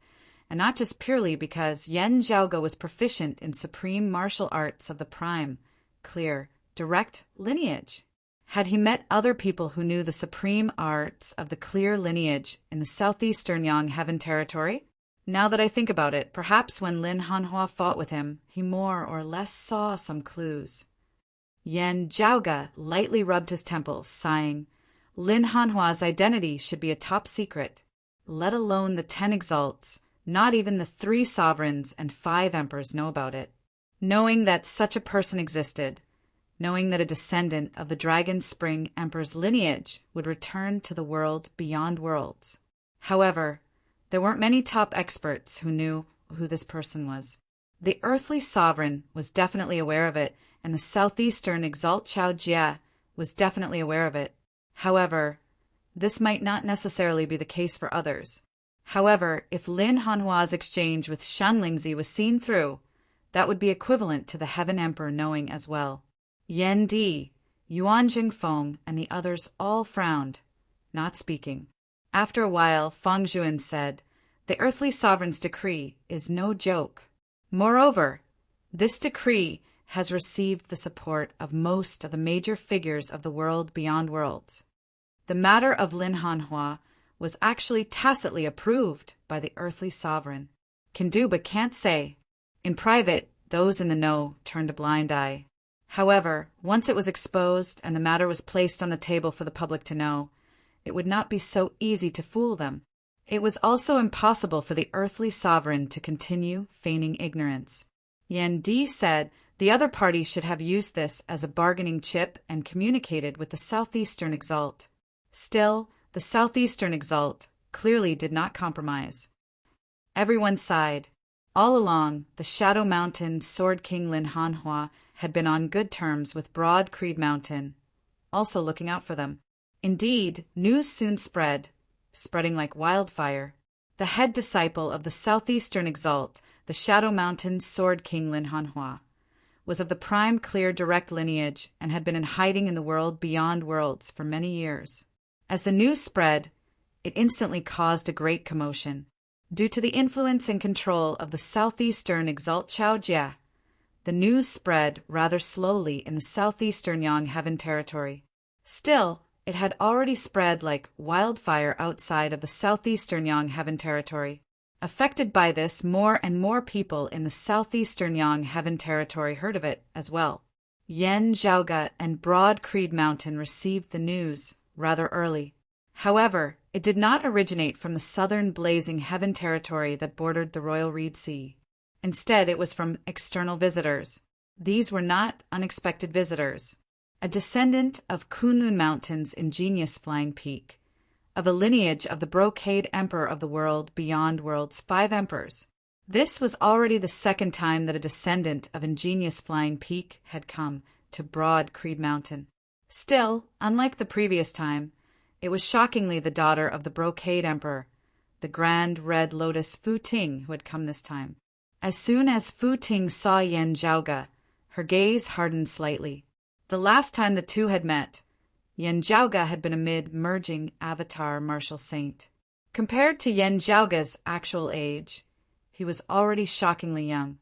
and not just purely because Yan Zhaoge was proficient in supreme martial arts of the prime, clear, direct lineage? Had he met other people who knew the supreme arts of the clear lineage in the southeastern Yang Heaven territory? Now that I think about it, perhaps when Lin Hanhua fought with him, he more or less saw some clues. Yan Zhaoge lightly rubbed his temples, sighing. Lin Hanhua's identity should be a top secret, let alone the 10 exalts. Not even the 3 sovereigns and 5 emperors know about it. Knowing that such a person existed, knowing that a descendant of the Dragon Spring Emperor's lineage would return to the world beyond worlds. However, there weren't many top experts who knew who this person was. The earthly sovereign was definitely aware of it, and the southeastern Exalt Chao Jie was definitely aware of it. However, this might not necessarily be the case for others. However, if Lin Hanhua's exchange with Shenlingzi was seen through, that would be equivalent to the Heaven Emperor knowing as well. Yan Di, Yuan Jingfeng, and the others all frowned, not speaking. After a while, Feng Zhuan said, "The earthly sovereign's decree is no joke. Moreover, this decree has received the support of most of the major figures of the world beyond worlds. The matter of Lin Hanhua was actually tacitly approved by the earthly sovereign. Can do but can't say." In private, those in the know turned a blind eye. However, once it was exposed and the matter was placed on the table for the public to know, it would not be so easy to fool them. It was also impossible for the earthly sovereign to continue feigning ignorance. Yan Di said the other party should have used this as a bargaining chip and communicated with the southeastern Exalt. Still, the southeastern Exalt clearly did not compromise. Everyone sighed. All along, the Shadow Mountain Sword King Lin Hanhua had been on good terms with Broad Creed Mountain, also looking out for them. Indeed, news soon spread, spreading like wildfire. The head disciple of the southeastern Exalt, the Shadow Mountain Sword King Lin Hanhua, was of the prime clear direct lineage and had been in hiding in the world beyond worlds for many years. As the news spread, it instantly caused a great commotion. Due to the influence and control of the southeastern Exalt Chao Jie, the news spread rather slowly in the southeastern Yang Heaven territory. Still, it had already spread like wildfire outside of the southeastern Yang Heaven territory. Affected by this, more and more people in the southeastern Yang Heaven territory heard of it as well. Yan Zhaoge and Broad Creed Mountain received the news rather early. However, it did not originate from the southern blazing Heaven territory that bordered the Royal Reed Sea. Instead, it was from external visitors. These were not unexpected visitors. A descendant of Kunlun Mountain's ingenious flying peak, of a lineage of the Brocade Emperor of the world beyond worlds 5 emperors. This was already the second time that a descendant of ingenious flying peak had come to Broad Creed Mountain. Still, unlike the previous time, it was shockingly the daughter of the Brocade Emperor, the Grand Red Lotus Fu Ting, who had come this time. As soon as Fu Ting saw Yan Zhaoge, her gaze hardened slightly. The last time the two had met, Yan Zhaoge had been a mid-merging avatar martial saint. Compared to Yan Zhaoge's actual age, he was already shockingly young.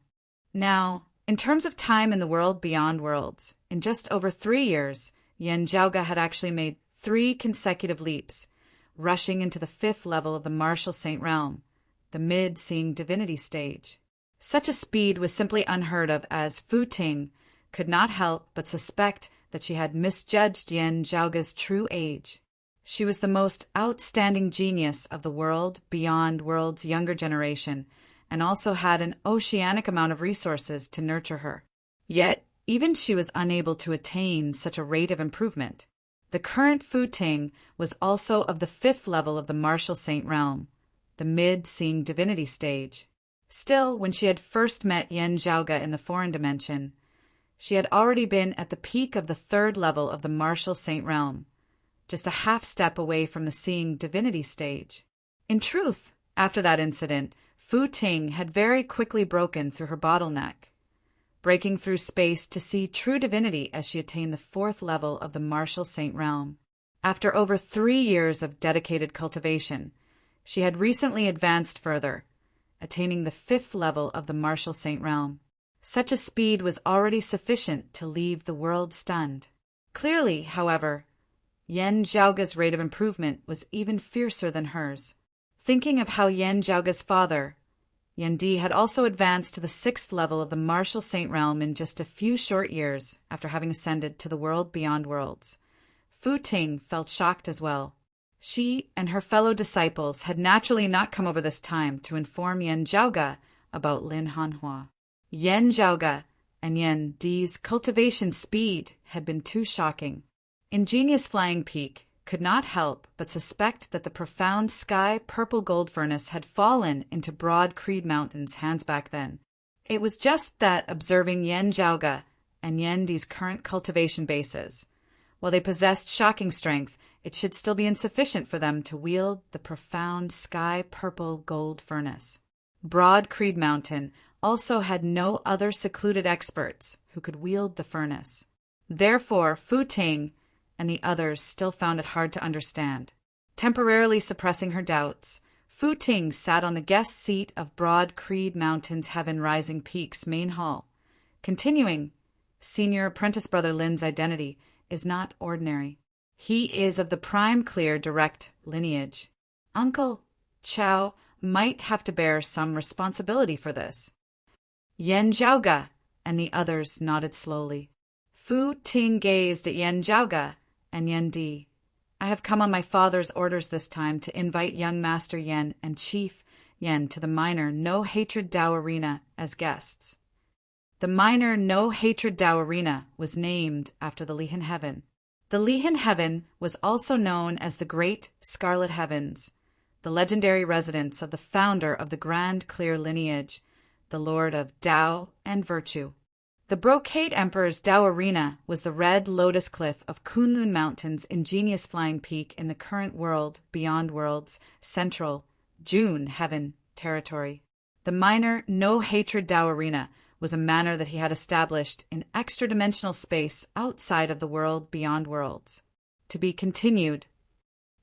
Now, in terms of time in the world beyond worlds, in just over 3 years, Yan Zhaoge had actually made 3 consecutive leaps, rushing into the 5th level of the martial saint realm, the mid-seeing divinity stage. Such a speed was simply unheard of, as Fu Ting could not help but suspect that she had misjudged Yan Zhaoge's true age. She was the most outstanding genius of the world beyond world's younger generation, and also had an oceanic amount of resources to nurture her. Yet, even she was unable to attain such a rate of improvement. The current Fu Ting was also of the 5th level of the martial saint realm, the mid-seeing divinity stage. Still, when she had first met Yen Zhaoge in the foreign dimension, she had already been at the peak of the third level of the martial saint realm, just a half step away from the seeing divinity stage. In truth, after that incident, Fu Ting had very quickly broken through her bottleneck, breaking through space to see true divinity as she attained the fourth level of the martial saint realm. After over 3 years of dedicated cultivation, she had recently advanced further, attaining the fifth level of the martial saint realm. Such a speed was already sufficient to leave the world stunned. Clearly, however, Yen Zhaoge's rate of improvement was even fiercer than hers. Thinking of how Yen Zhaoge's father, Yen Di, had also advanced to the sixth level of the martial saint realm in just a few short years after having ascended to the world beyond worlds, Fu Ting felt shocked as well. She and her fellow disciples had naturally not come over this time to inform Yen Zhaoge about Lin Hanhua. Yen Zhaoge and Yen Di's cultivation speed had been too shocking. Ingenious Flying Peak could not help but suspect that the profound sky purple gold furnace had fallen into Broad Creed Mountain's hands back then. It was just that, observing Yen Zhaoge and Yen Di's current cultivation bases, while they possessed shocking strength, it should still be insufficient for them to wield the profound sky purple gold furnace. Broad Creed Mountain also had no other secluded experts who could wield the furnace. Therefore, Fu Ting and the others still found it hard to understand. Temporarily suppressing her doubts, Fu Ting sat on the guest seat of Broad Creed Mountain's Heaven Rising Peak's main hall, continuing, Senior Apprentice Brother Lin's identity is not ordinary. He is of the prime clear direct lineage. Uncle Chao might have to bear some responsibility for this. Yen Zhaoge and the others nodded slowly. Fu Ting gazed at Yen Zhaoge and Yen Di. I have come on my father's orders this time to invite young Master Yen and Chief Yen to the minor No Hatred Dao Arena as guests. The minor No Hatred Dao Arena was named after the Lihan Heaven. The Lihan Heaven was also known as the Great Scarlet Heavens, the legendary residence of the founder of the Grand Clear lineage, the Lord of Tao and Virtue. The Brocade Emperor's Dao Arena was the red lotus cliff of Kunlun Mountain's ingenious flying peak in the current world, beyond worlds, central, June Heaven territory. The minor No Hatred Dao Arena was a manor that he had established in extra-dimensional space outside of the world beyond worlds. To be continued.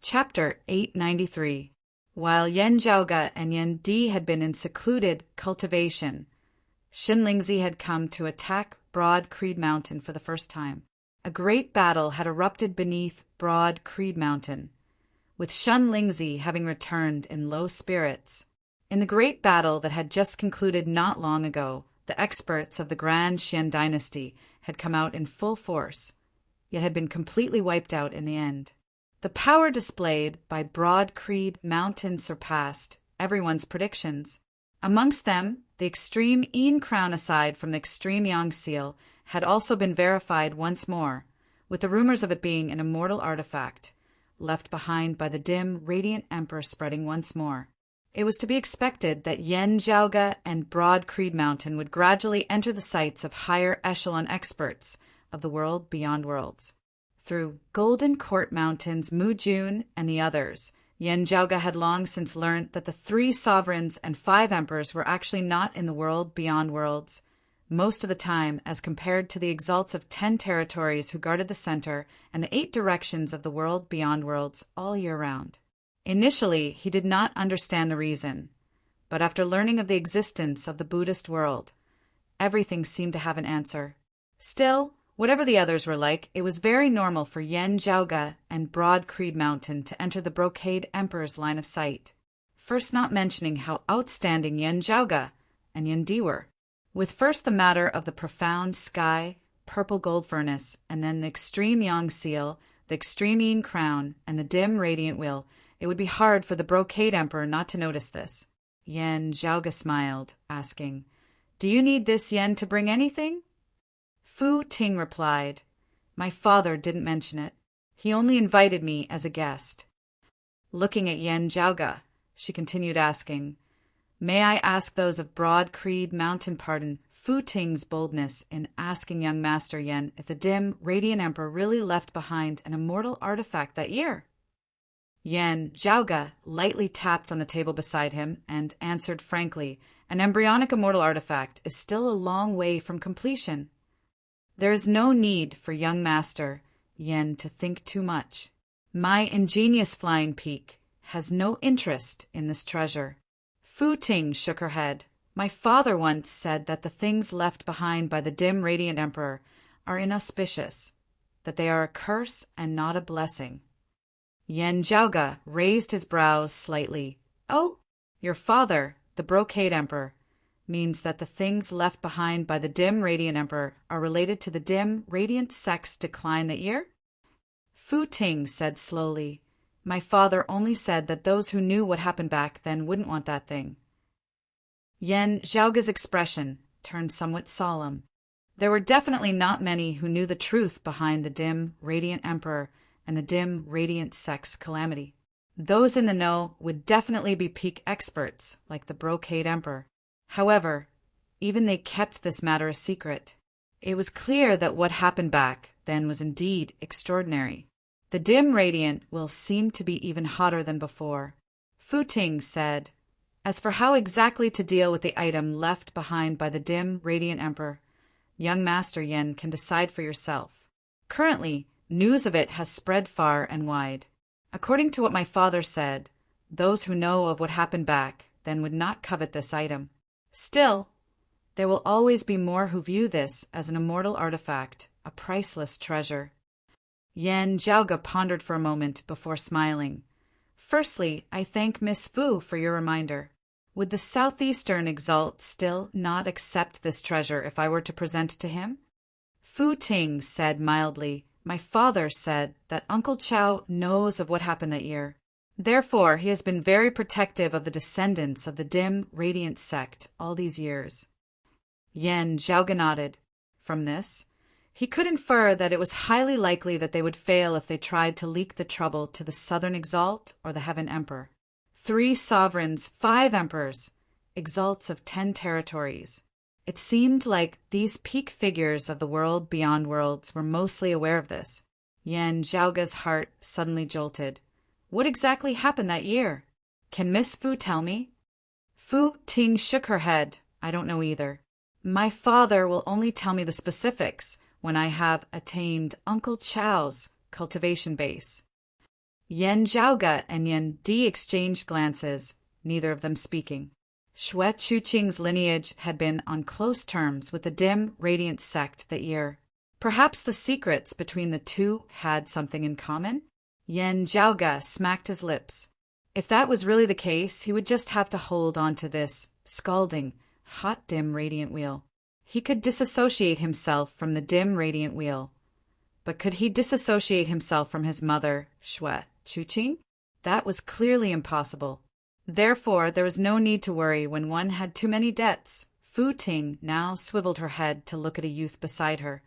Chapter 893. While Yen Zhaoge and Yen Di had been in secluded cultivation, Xin Lingzi had come to attack Broad Creed Mountain for the first time. A great battle had erupted beneath Broad Creed Mountain, with Xin Lingzi having returned in low spirits. In the great battle that had just concluded not long ago, the experts of the Grand Xian dynasty had come out in full force, yet had been completely wiped out in the end. The power displayed by Broad Creed Mountain surpassed everyone's predictions. Amongst them, the extreme Yin crown aside from the extreme Yang seal had also been verified once more, with the rumors of it being an immortal artifact, left behind by the dim, radiant emperor spreading once more. It was to be expected that Yen Zhaoge and Broad Creed Mountain would gradually enter the sights of higher echelon experts of the world beyond worlds. Through Golden Court Mountain's Mu Jun and the others, Yen Zhaoge had long since learned that the 3 sovereigns and 5 emperors were actually not in the world beyond worlds, most of the time as compared to the exalts of 10 territories who guarded the center and the 8 directions of the world beyond worlds all year round. Initially, he did not understand the reason, but after learning of the existence of the Buddhist world, everything seemed to have an answer. Still, whatever the others were like, it was very normal for Yen Zhaoge and Broad Creed Mountain to enter the Brocade Emperor's line of sight, first not mentioning how outstanding Yen Zhaoge and Yen Di were. With first the matter of the profound sky, purple gold furnace, and then the extreme Yang seal, the extreme Yin crown, and the dim radiant will, it would be hard for the Brocade Emperor not to notice this. Yen Zhaoge smiled, asking, "Do you need this yen to bring anything?" Fu Ting replied, "My father didn't mention it. He only invited me as a guest." Looking at Yen Zhaoge, she continued asking, "May I ask those of Broad Creed Mountain pardon Fu Ting's boldness in asking young Master Yen if the dim, radiant emperor really left behind an immortal artifact that year?" Yen Zhaoge lightly tapped on the table beside him and answered frankly, "An embryonic immortal artifact is still a long way from completion. There is no need for young Master Yen to think too much. My ingenious flying peak has no interest in this treasure." Fu Ting shook her head. "My father once said that the things left behind by the dim radiant emperor are inauspicious, that they are a curse and not a blessing." Yen Zhaoge raised his brows slightly. "Oh, your father, the brocade emperor, means that the things left behind by the dim radiant emperor are related to the dim radiant sect's decline that year?" Fu Ting said slowly, "My father only said that those who knew what happened back then wouldn't want that thing." Yen Zhaoge's expression turned somewhat solemn. There were definitely not many who knew the truth behind the dim radiant emperor and the dim radiant sect's calamity. Those in the know would definitely be peak experts, like the brocade emperor. However, even they kept this matter a secret. It was clear that what happened back then was indeed extraordinary. The dim radiant will seem to be even hotter than before. Fu Ting said, "As for how exactly to deal with the item left behind by the dim radiant emperor, young Master Yen can decide for yourself. Currently, news of it has spread far and wide. According to what my father said, those who know of what happened back then would not covet this item. Still, there will always be more who view this as an immortal artifact, a priceless treasure." Yen Zhaoge pondered for a moment before smiling. "Firstly, I thank Miss Fu for your reminder. Would the Southeastern Exalt still not accept this treasure if I were to present it to him?" Fu Ting said mildly, "My father said that Uncle Chow knows of what happened that year. Therefore, he has been very protective of the descendants of the dim, radiant sect all these years." Yen Zhaoge nodded. From this, he could infer that it was highly likely that they would fail if they tried to leak the trouble to the Southern Exalt or the Heaven Emperor. 3 sovereigns, 5 emperors, exalts of 10 territories. It seemed like these peak figures of the world beyond worlds were mostly aware of this. Yen Zhaoge's heart suddenly jolted. What exactly happened that year? Can Miss Fu tell me? Fu Ting shook her head. I don't know either. My father will only tell me the specifics when I have attained Uncle Chow's cultivation base. Yen Zhaoge and Yen Di exchanged glances, neither of them speaking. Xue Chuqing's lineage had been on close terms with the dim, radiant sect that year. Perhaps the secrets between the two had something in common? Yen Zhaoge smacked his lips. If that was really the case, he would just have to hold on to this scalding, hot dim radiant wheel. He could disassociate himself from the dim radiant wheel. But could he disassociate himself from his mother, Xue Chuqing? That was clearly impossible. Therefore, there was no need to worry when one had too many debts. Fu Ting now swiveled her head to look at a youth beside her.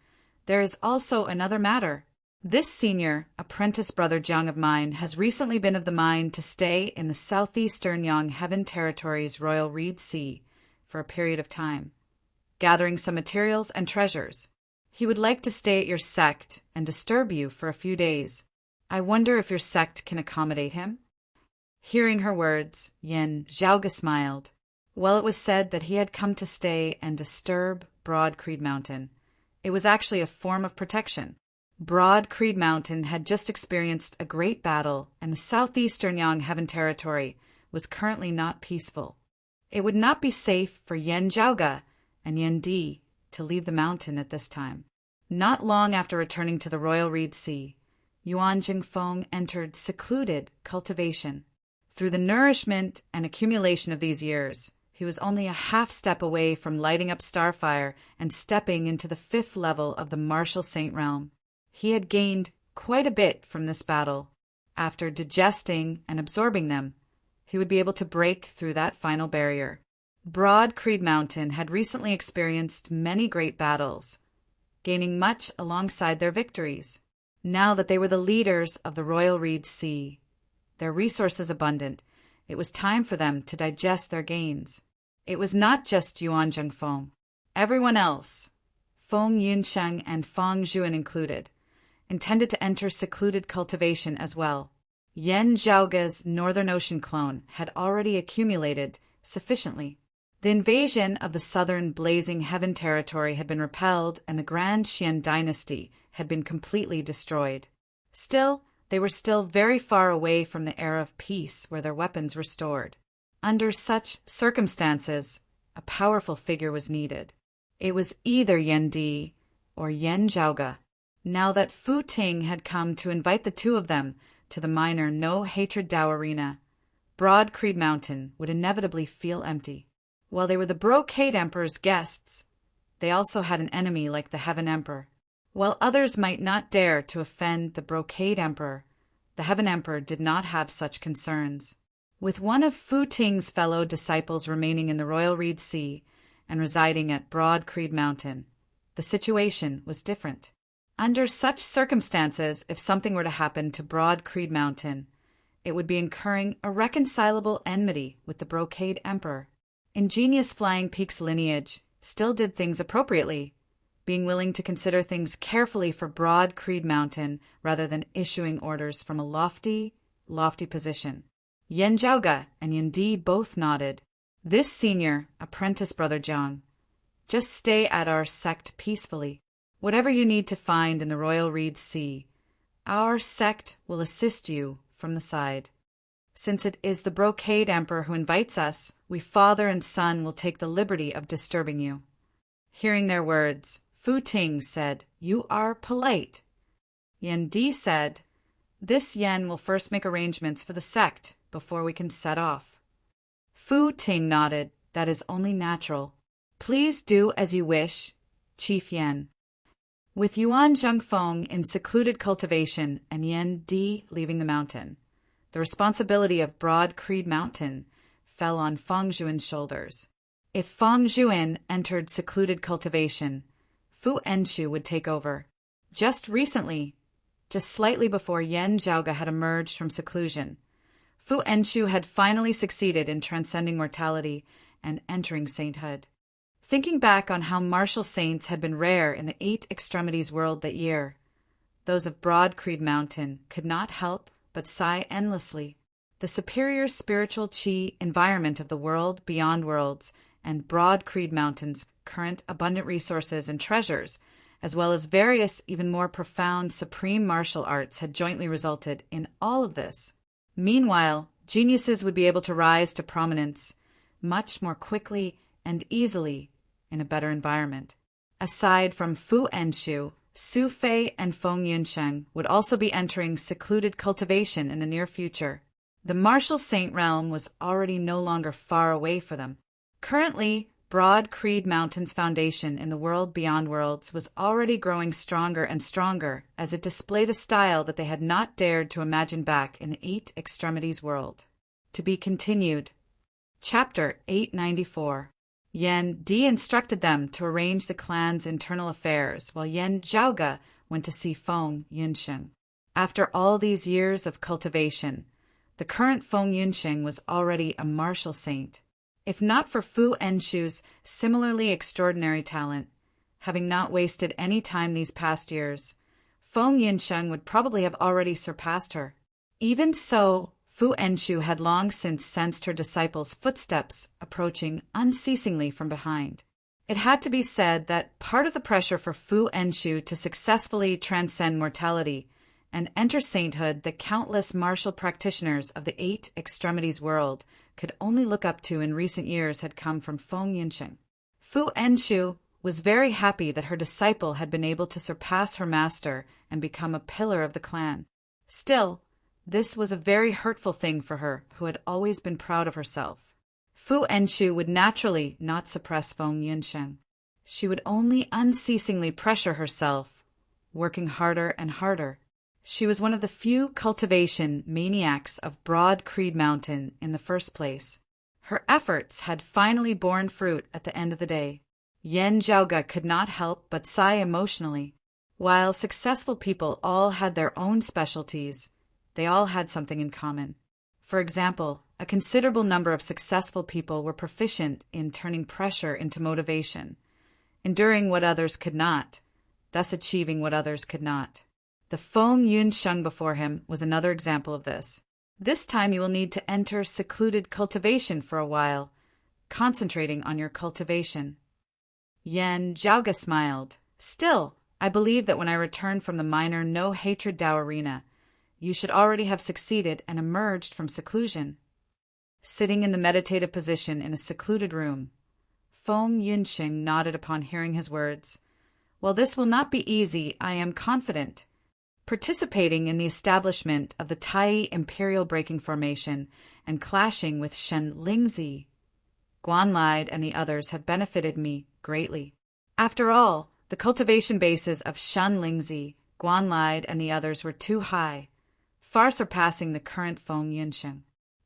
There is also another matter. This senior, apprentice brother Jiang of mine has recently been of the mind to stay in the southeastern Yang Heaven Territory's Royal Reed Sea for a period of time, gathering some materials and treasures. He would like to stay at your sect and disturb you for a few days. I wonder if your sect can accommodate him? Hearing her words, Yen Zhaoge smiled. Well, it was said that he had come to stay and disturb Broad Creed Mountain. It was actually a form of protection. Broad Creed Mountain had just experienced a great battle, and the southeastern Yang Heaven Territory was currently not peaceful. It would not be safe for Yen Zhaoge and Yen Di to leave the mountain at this time. Not long after returning to the Royal Reed Sea, Yuan Jingfeng entered secluded cultivation. Through the nourishment and accumulation of these years, he was only a half step away from lighting up Starfire and stepping into the 5th level of the Martial Saint Realm. He had gained quite a bit from this battle. After digesting and absorbing them, he would be able to break through that final barrier. Broad Creed Mountain had recently experienced many great battles, gaining much alongside their victories. Now that they were the leaders of the Royal Reed Sea, their resources abundant, It was time for them to digest their gains. It was not just Yuan Zhengfeng. Everyone else, Feng Yunsheng and Fang Zhuan included, intended to enter secluded cultivation as well. Yan Zhaoge's Northern Ocean clone had already accumulated sufficiently. The invasion of the southern blazing heaven territory had been repelled, and the Grand Xian dynasty had been completely destroyed. Still, they were still very far away from the era of peace where their weapons were stored. Under such circumstances, a powerful figure was needed. It was either Yan Di or Yan Zhaoge. Now that Fu Ting had come to invite the two of them to the minor no-hatred Dao arena, Broad Creed Mountain would inevitably feel empty. While they were the Brocade Emperor's guests, they also had an enemy like the Heaven Emperor. While others might not dare to offend the Brocade Emperor, the Heaven Emperor did not have such concerns. With one of Fu Ting's fellow disciples remaining in the Royal Reed Sea and residing at Broad Creed Mountain, the situation was different. Under such circumstances, if something were to happen to Broad Creed Mountain, it would be incurring irreconcilable enmity with the Brocade Emperor. Ingenious Flying Peak's lineage still did things appropriately, being willing to consider things carefully for Broad Creed Mountain rather than issuing orders from a lofty position. Yan Zhaoge and Yan Di both nodded. This senior, apprentice brother Jiang, just stay at our sect peacefully. Whatever you need to find in the Royal Reed Sea, our sect will assist you from the side. Since it is the Brocade Emperor who invites us, we father and son will take the liberty of disturbing you. Hearing their words, Fu Ting said, "You are polite." Yan Di said, "This Yan will first make arrangements for the sect before we can set off." Fu Ting nodded. "That is only natural. Please do as you wish, Chief Yan." With Yuan Zhengfeng in secluded cultivation and Yan Di leaving the mountain, the responsibility of Broad Creed Mountain fell on Fang Zhuan's shoulders. If Fang Zhuan entered secluded cultivation, Fu Enshu would take over. Just recently, just slightly before Yan Zhaoge had emerged from seclusion, Fu Enshu had finally succeeded in transcending mortality and entering sainthood. Thinking back on how martial saints had been rare in the Eight Extremities world that year, those of Broad Creed Mountain could not help but sigh endlessly. The superior spiritual chi environment of the world beyond worlds and Broad Creed Mountain's current abundant resources and treasures, as well as various even more profound supreme martial arts, had jointly resulted in all of this. Meanwhile, geniuses would be able to rise to prominence much more quickly and easily in a better environment. Aside from Fu Enshu, Su Fei and Feng Yunsheng would also be entering secluded cultivation in the near future. The martial saint realm was already no longer far away for them. Currently, Broad Creed Mountain's foundation in the world beyond worlds was already growing stronger and stronger as it displayed a style that they had not dared to imagine back in the Eight Extremities world. To be continued. Chapter 894. Yan Di instructed them to arrange the clan's internal affairs, while Yan Zhaoge went to see Feng Yunsheng. After all these years of cultivation, the current Feng Yunsheng was already a martial saint. If not for Fu Enshu's similarly extraordinary talent, having not wasted any time these past years, Feng Yunsheng would probably have already surpassed her. Even so, Fu Enshu had long since sensed her disciple's footsteps approaching unceasingly from behind. It had to be said that part of the pressure for Fu Enshu to successfully transcend mortality and enter sainthood the countless martial practitioners of the Eight Extremities world could only look up to in recent years had come from Feng Yunsheng. Fu Enshu was very happy that her disciple had been able to surpass her master and become a pillar of the clan. Still, this was a very hurtful thing for her, who had always been proud of herself. Fu Enshu would naturally not suppress Feng Yunsheng. She would only unceasingly pressure herself, working harder and harder. She was one of the few cultivation maniacs of Broad Creed Mountain in the first place. Her efforts had finally borne fruit at the end of the day. Yan Zhaoge could not help but sigh emotionally. While successful people all had their own specialties, they all had something in common. For example, a considerable number of successful people were proficient in turning pressure into motivation, enduring what others could not, thus achieving what others could not. The Feng Yunsheng before him was another example of this. This time you will need to enter secluded cultivation for a while, concentrating on your cultivation. Yan Zhaoge smiled. Still, I believe that when I return from the minor no-hatred Dao arena, you should already have succeeded and emerged from seclusion. Sitting in the meditative position in a secluded room, Feng Yunsheng nodded upon hearing his words. While this will not be easy, I am confident. Participating in the establishment of the Tai Imperial Breaking Formation and clashing with Shen Lingzi, Guanlide and the others have benefited me greatly. After all, the cultivation bases of Shen Lingzi, Guanlide, and the others were too high, far surpassing the current Feng Yunsheng.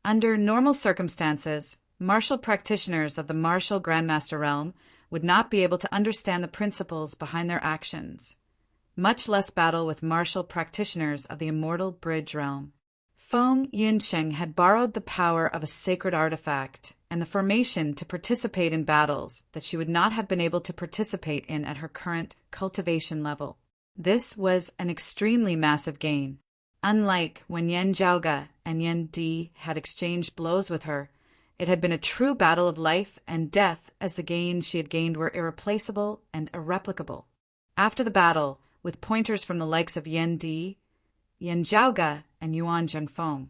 Under normal circumstances, martial practitioners of the martial Grandmaster realm would not be able to understand the principles behind their actions, much less battle with martial practitioners of the immortal Bridge realm. Feng Yunsheng had borrowed the power of a sacred artifact and the formation to participate in battles that she would not have been able to participate in at her current cultivation level. This was an extremely massive gain. Unlike when Yan Zhaoge and Yan Di had exchanged blows with her, it had been a true battle of life and death, as the gains she had gained were irreplaceable and irreplicable. After the battle, with pointers from the likes of Yan Di, Yan Zhaoge, and Yuan Zhengfeng,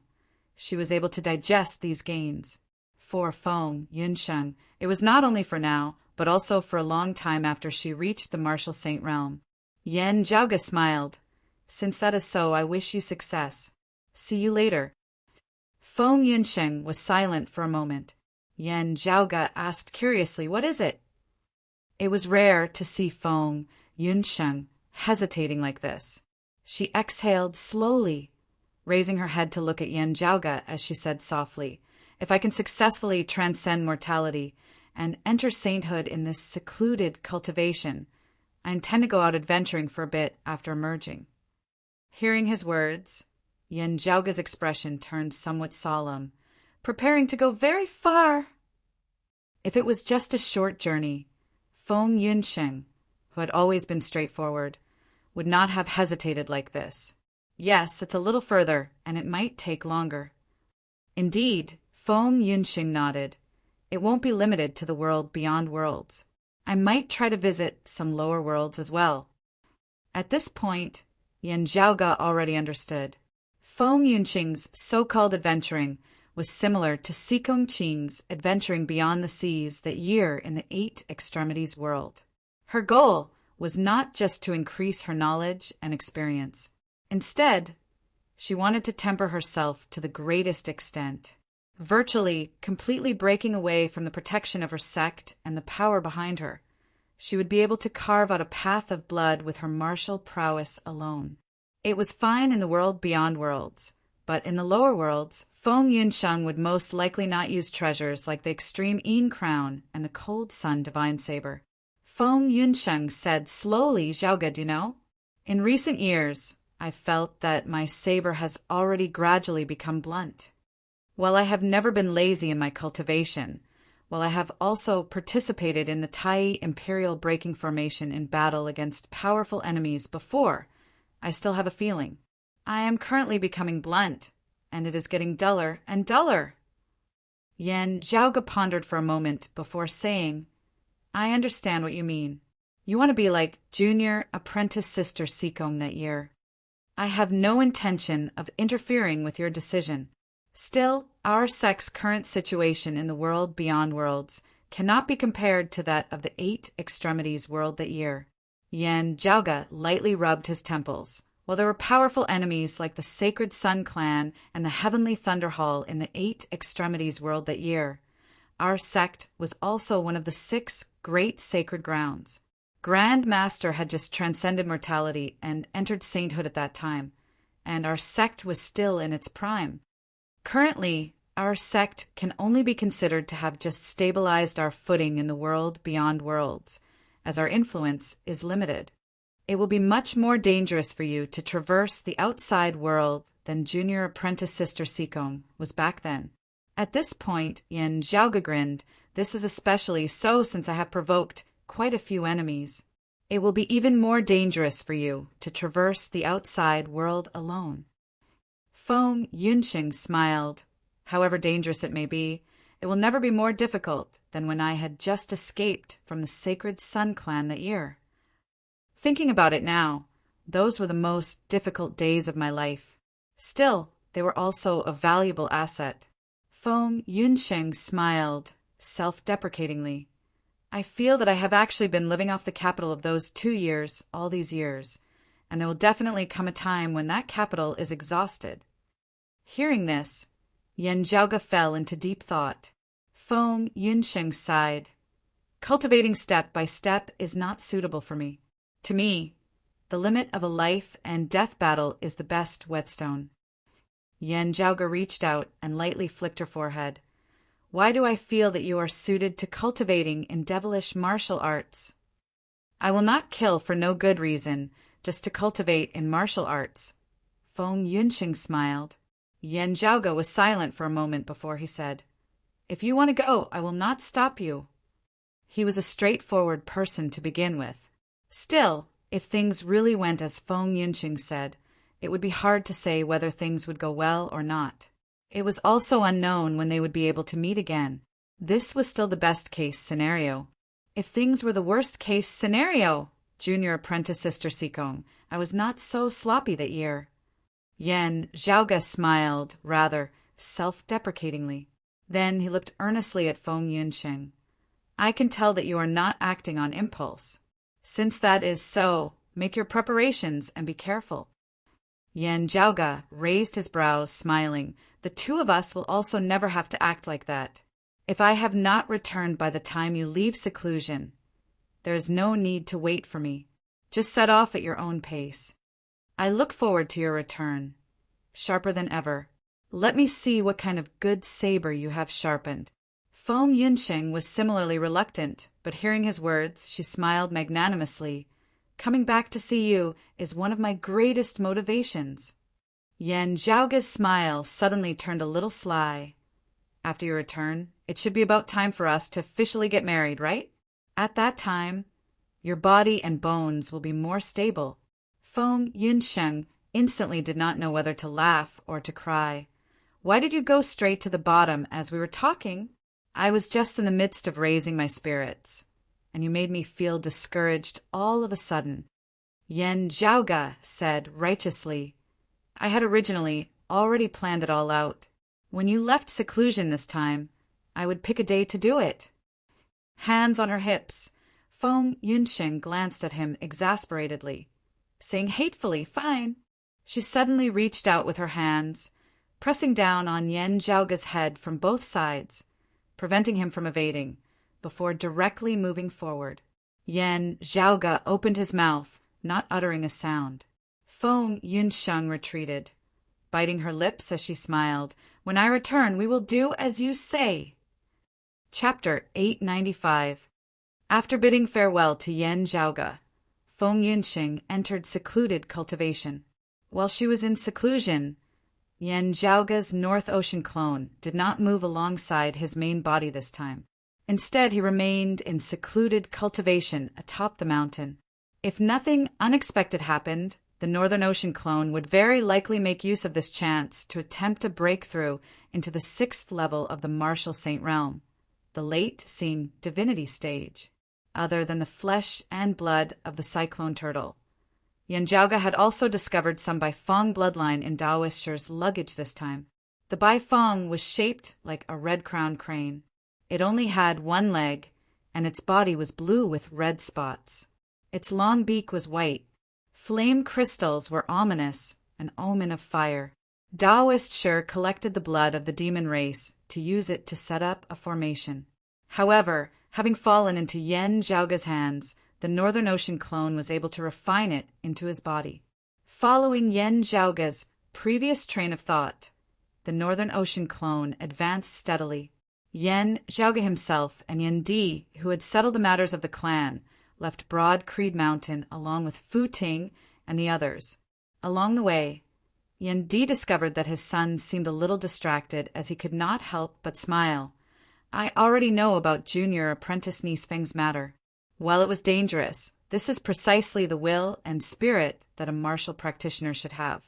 she was able to digest these gains. For Feng Yunsheng, it was not only for now, but also for a long time after she reached the martial saint realm. Yan Zhaoge smiled. Since that is so, I wish you success. See you later. Feng Yunsheng was silent for a moment. Yan Zhaoge asked curiously, what is it? It was rare to see Feng Yunsheng hesitating like this. She exhaled slowly, raising her head to look at Yan Zhaoge as she said softly, if I can successfully transcend mortality and enter sainthood in this secluded cultivation, I intend to go out adventuring for a bit after emerging. Hearing his words, Yan Zhaoge's expression turned somewhat solemn, preparing to go very far. If it was just a short journey, Feng Yunsheng, who had always been straightforward, would not have hesitated like this. Yes, it's a little further, and it might take longer. Indeed, Feng Yunsheng nodded. It won't be limited to the world beyond worlds. I might try to visit some lower worlds as well. At this point, Yan Zhaoge already understood. Feng Yunsheng's so-called adventuring was similar to Sikong Qing's adventuring beyond the seas that year in the Eight Extremities world. Her goal was not just to increase her knowledge and experience. Instead, she wanted to temper herself to the greatest extent, virtually completely breaking away from the protection of her sect and the power behind her. She would be able to carve out a path of blood with her martial prowess alone. It was fine in the world beyond worlds, but in the lower worlds, Feng Yunsheng would most likely not use treasures like the Extreme Yin Crown and the Cold Sun Divine Saber. Feng Yunsheng said slowly, Zhaoge, do you know? In recent years, I felt that my saber has already gradually become blunt. While I have never been lazy in my cultivation, while I have also participated in the Tai Imperial Breaking Formation in battle against powerful enemies before, I still have a feeling. I am currently becoming blunt, and it is getting duller and duller. Yan Zhaoge pondered for a moment before saying, I understand what you mean. You want to be like junior apprentice sister Sikong that year. I have no intention of interfering with your decision. Still, our sect's current situation in the world beyond worlds cannot be compared to that of the Eight Extremities world that year. Yan Zhaoge lightly rubbed his temples. While there were powerful enemies like the Sacred Sun Clan and the Heavenly Thunder Hall in the Eight Extremities world that year, our sect was also one of the 6 great sacred grounds. Grand Master had just transcended mortality and entered sainthood at that time, and our sect was still in its prime. Currently, our sect can only be considered to have just stabilized our footing in the world beyond worlds, as our influence is limited. It will be much more dangerous for you to traverse the outside world than junior apprentice sister Sikong was back then. At this point, Yin Zhaoge grinned. This is especially so since I have provoked quite a few enemies. It will be even more dangerous for you to traverse the outside world alone. Feng Yunxing smiled. However dangerous it may be, it will never be more difficult than when I had just escaped from the sacred Sun Clan that year. Thinking about it now, those were the most difficult days of my life. Still, they were also a valuable asset. Feng Yunxing smiled, self-deprecatingly. I feel that I have actually been living off the capital of those 2 years all these years, and there will definitely come a time when that capital is exhausted. Hearing this, Yen Zhaoge fell into deep thought. Feng Yunxing sighed. Cultivating step by step is not suitable for me. To me, the limit of a life and death battle is the best whetstone. Yen Zhaoge reached out and lightly flicked her forehead. Why do I feel that you are suited to cultivating in devilish martial arts? I will not kill for no good reason, just to cultivate in martial arts. Feng Yunxing smiled. Yen Zhaoge was silent for a moment before he said, If you want to go, I will not stop you. He was a straightforward person to begin with. Still, if things really went as Feng Yunxing said, it would be hard to say whether things would go well or not. It was also unknown when they would be able to meet again. This was still the best-case scenario. If things were the worst-case scenario, junior apprentice Sister Sikong, I was not so sloppy that year. Yen Zhaoge smiled, rather self-deprecatingly. Then he looked earnestly at Feng Yunxing. I can tell that you are not acting on impulse. Since that is so, make your preparations and be careful. Yen Zhaoge raised his brows, smiling. The two of us will also never have to act like that. If I have not returned by the time you leave seclusion, there is no need to wait for me. Just set off at your own pace. I look forward to your return, sharper than ever. Let me see what kind of good saber you have sharpened. Feng Yunxing was similarly reluctant, but hearing his words, she smiled magnanimously. Coming back to see you is one of my greatest motivations. Yen Zhaoge's smile suddenly turned a little sly. After your return, it should be about time for us to officially get married, right? At that time, your body and bones will be more stable. Feng Yunxing instantly did not know whether to laugh or to cry. Why did you go straight to the bottom as we were talking? I was just in the midst of raising my spirits, and you made me feel discouraged all of a sudden. Yen Zhaoge said righteously, I had originally already planned it all out. When you left seclusion this time, I would pick a day to do it. Hands on her hips, Feng Yunxing glanced at him exasperatedly, saying hatefully, fine. She suddenly reached out with her hands, pressing down on Yen Zhaoge's head from both sides, preventing him from evading, before directly moving forward. Yen Zhaoge opened his mouth, not uttering a sound. Feng Yunxing retreated, biting her lips as she smiled. When I return, we will do as you say. Chapter 895. After bidding farewell to Yen Zhaoge, Feng Yunxing entered secluded cultivation. While she was in seclusion, Yen Zhaoge's North Ocean clone did not move alongside his main body this time. Instead, he remained in secluded cultivation atop the mountain. If nothing unexpected happened, the Northern Ocean clone would very likely make use of this chance to attempt a breakthrough into the 6th level of the Martial Saint realm, the late-seeing divinity stage, other than the flesh and blood of the cyclone turtle. Yen Zhaoge had also discovered some Baifeng bloodline in Dao Wisher's luggage this time. The Baifeng was shaped like a red-crowned crane. It only had one leg, and its body was blue with red spots. Its long beak was white. Flame crystals were ominous, an omen of fire. Dao Wisher collected the blood of the demon race to use it to set up a formation. However, having fallen into Yen Zhaoge's hands, the Northern Ocean clone was able to refine it into his body. Following Yen Zhaoge's previous train of thought, the Northern Ocean clone advanced steadily. Yen Zhaoge himself and Yen Di, who had settled the matters of the clan, left Broad Creed Mountain along with Fu Ting and the others. Along the way, Yendi discovered that his son seemed a little distracted as he could not help but smile. I already know about junior apprentice niece Feng's matter. While it was dangerous, this is precisely the will and spirit that a martial practitioner should have.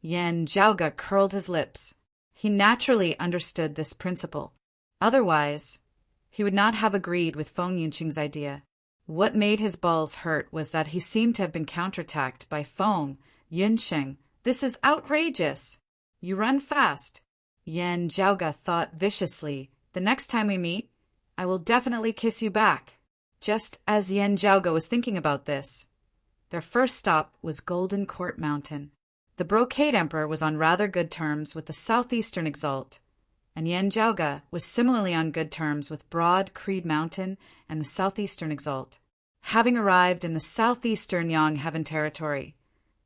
Yan Zhaoge curled his lips. He naturally understood this principle. Otherwise, he would not have agreed with Feng Yinqing's idea. What made his balls hurt was that he seemed to have been counterattacked by Feng Yinqing. This is outrageous. You run fast. Yan Zhaoge thought viciously. The next time we meet, I will definitely kiss you back. Just as Yan Zhaoge was thinking about this, their first stop was Golden Court Mountain. The Brocade Emperor was on rather good terms with the Southeastern Exalt, and Yan Zhaoge was similarly on good terms with Broad Creed Mountain and the Southeastern Exalt. Having arrived in the Southeastern Yang Heaven territory,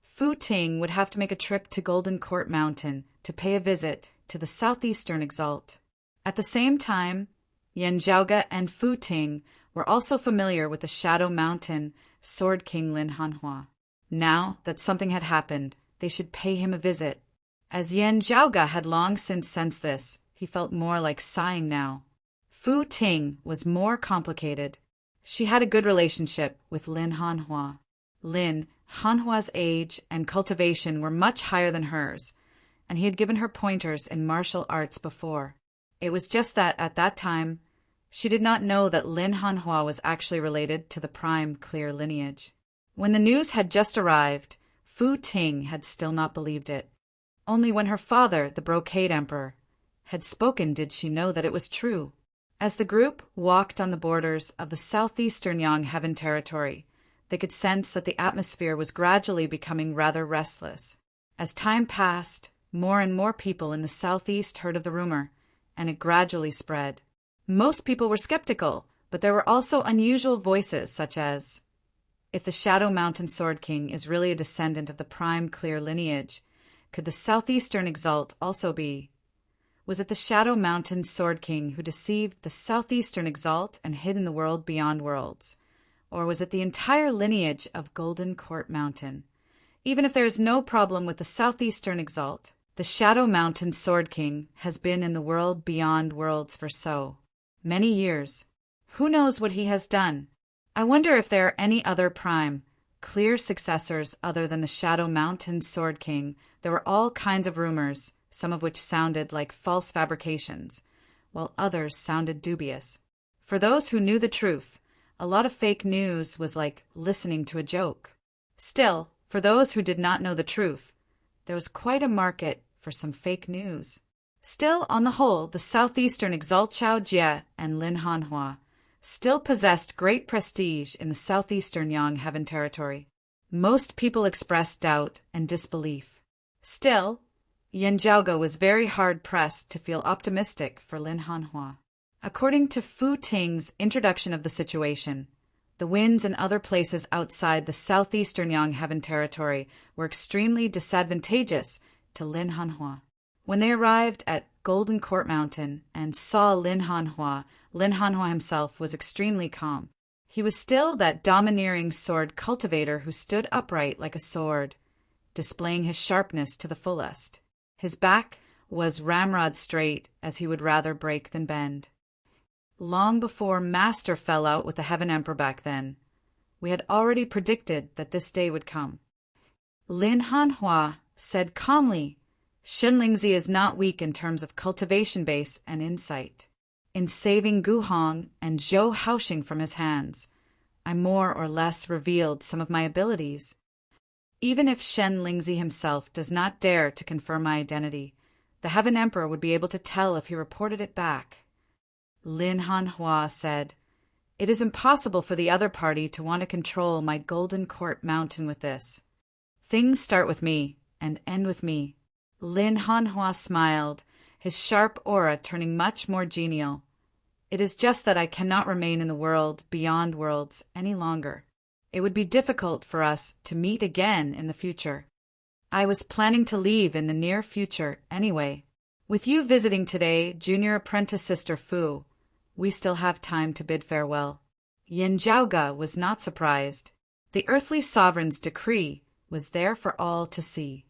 Fu Ting would have to make a trip to Golden Court Mountain to pay a visit to the Southeastern Exalt. At the same time, Yan Zhaoge and Fu Ting were also familiar with the Shadow Mountain Sword King Lin Hanhua. Now that something had happened, they should pay him a visit. As Yan Zhaoge had long since sensed this, he felt more like sighing now. Fu Ting was more complicated. She had a good relationship with Lin Hanhua. Lin Hanhua's age and cultivation were much higher than hers, and he had given her pointers in martial arts before. It was just that, at that time, she did not know that Lin Hanhua was actually related to the prime clear lineage. When the news had just arrived, Fu Ting had still not believed it. Only when her father, the Brocade Emperor, had spoken did she know that it was true. As the group walked on the borders of the Southeastern Yang Heaven territory, they could sense that the atmosphere was gradually becoming rather restless. As time passed, more and more people in the southeast heard of the rumor, and it gradually spread. Most people were skeptical, but there were also unusual voices such as, if the Shadow Mountain Sword King is really a descendant of the prime clear lineage, could the Southeastern Exalt also be? Was it the Shadow Mountain Sword King who deceived the Southeastern Exalt and hid in the world beyond worlds? Or was it the entire lineage of Golden Court Mountain? Even if there is no problem with the Southeastern Exalt, the Shadow Mountain Sword King has been in the world beyond worlds for so many years. Who knows what he has done? I wonder if there are any other prime, clear successors other than the Shadow Mountain Sword King. There were all kinds of rumors, some of which sounded like false fabrications, while others sounded dubious. For those who knew the truth, a lot of fake news was like listening to a joke. Still, for those who did not know the truth, there was quite a market for some fake news. Still, on the whole, the Southeastern Exalt Chao Jie and Lin Hanhua still possessed great prestige in the Southeastern Yang Heaven territory. Most people expressed doubt and disbelief. Still, Yan Zhaoge was very hard-pressed to feel optimistic for Lin Hanhua. According to Fu Ting's introduction of the situation, the winds in other places outside the Southeastern Yang Heaven territory were extremely disadvantageous to Lin Hanhua. When they arrived at Golden Court Mountain and saw Lin Hanhua himself was extremely calm. He was still that domineering sword cultivator who stood upright like a sword, displaying his sharpness to the fullest. His back was ramrod straight, as he would rather break than bend. Long before Master fell out with the Heaven Emperor back then, we had already predicted that this day would come. Lin Hanhua said calmly, Shen Lingzi is not weak in terms of cultivation base and insight. In saving Gu Hong and Zhou Haoxing from his hands, I more or less revealed some of my abilities. Even if Shen Lingzi himself does not dare to confirm my identity, the Heaven Emperor would be able to tell if he reported it back. Lin Hanhua said, It is impossible for the other party to want to control my Golden Court Mountain with this. Things start with me and end with me. Lin Hanhua smiled, his sharp aura turning much more genial. It is just that I cannot remain in the world beyond worlds any longer. It would be difficult for us to meet again in the future. I was planning to leave in the near future anyway. With you visiting today, junior apprentice Sister Fu, we still have time to bid farewell. Yan Zhaoge was not surprised. The earthly sovereign's decree was there for all to see.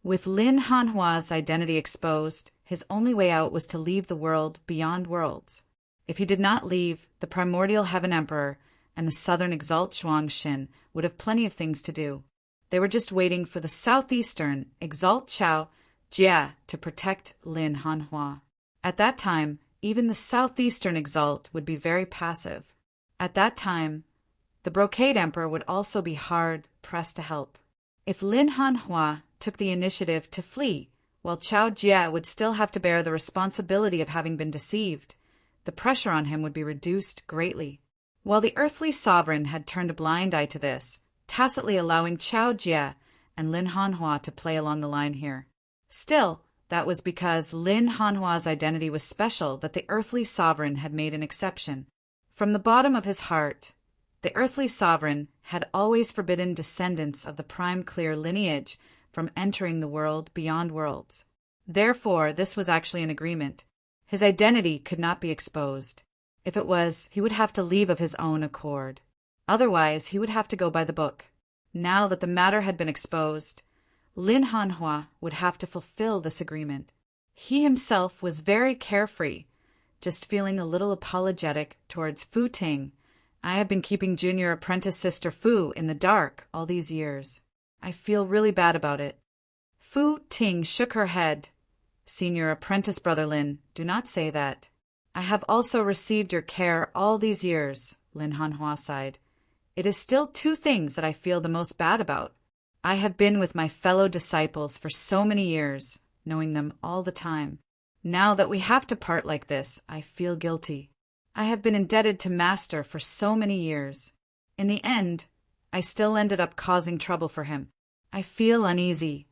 With Lin Hanhua's identity exposed, his only way out was to leave the world beyond worlds. If he did not leave, the primordial Heaven Emperor and the southern Exalt Shuangxin would have plenty of things to do. They were just waiting for the southeastern Exalt Chao Jia to protect Lin Hanhua. At that time, even the southeastern Exalt would be very passive. At that time, the Brocade Emperor would also be hard-pressed to help. If Lin Hanhua took the initiative to flee, while Chao Jia would still have to bear the responsibility of having been deceived, the pressure on him would be reduced greatly. While the earthly sovereign had turned a blind eye to this, tacitly allowing Chao Jia and Lin Hanhua to play along the line here. Still, that was because Lin Hanhua's identity was special that the earthly sovereign had made an exception. From the bottom of his heart, the earthly sovereign had always forbidden descendants of the prime clear lineage from entering the world beyond worlds. Therefore, this was actually an agreement. His identity could not be exposed. If it was, he would have to leave of his own accord. Otherwise, he would have to go by the book. Now that the matter had been exposed, Lin Hanhua would have to fulfill this agreement. He himself was very carefree, just feeling a little apologetic towards Fu Ting. I have been keeping junior apprentice sister Fu in the dark all these years. I feel really bad about it. Fu Ting shook her head. Senior apprentice brother Lin, do not say that. I have also received your care all these years, Lin Hanhua sighed. It is still two things that I feel the most bad about. I have been with my fellow disciples for so many years, knowing them all the time. Now that we have to part like this, I feel guilty. I have been indebted to Master for so many years. In the end, I still ended up causing trouble for him. I feel uneasy.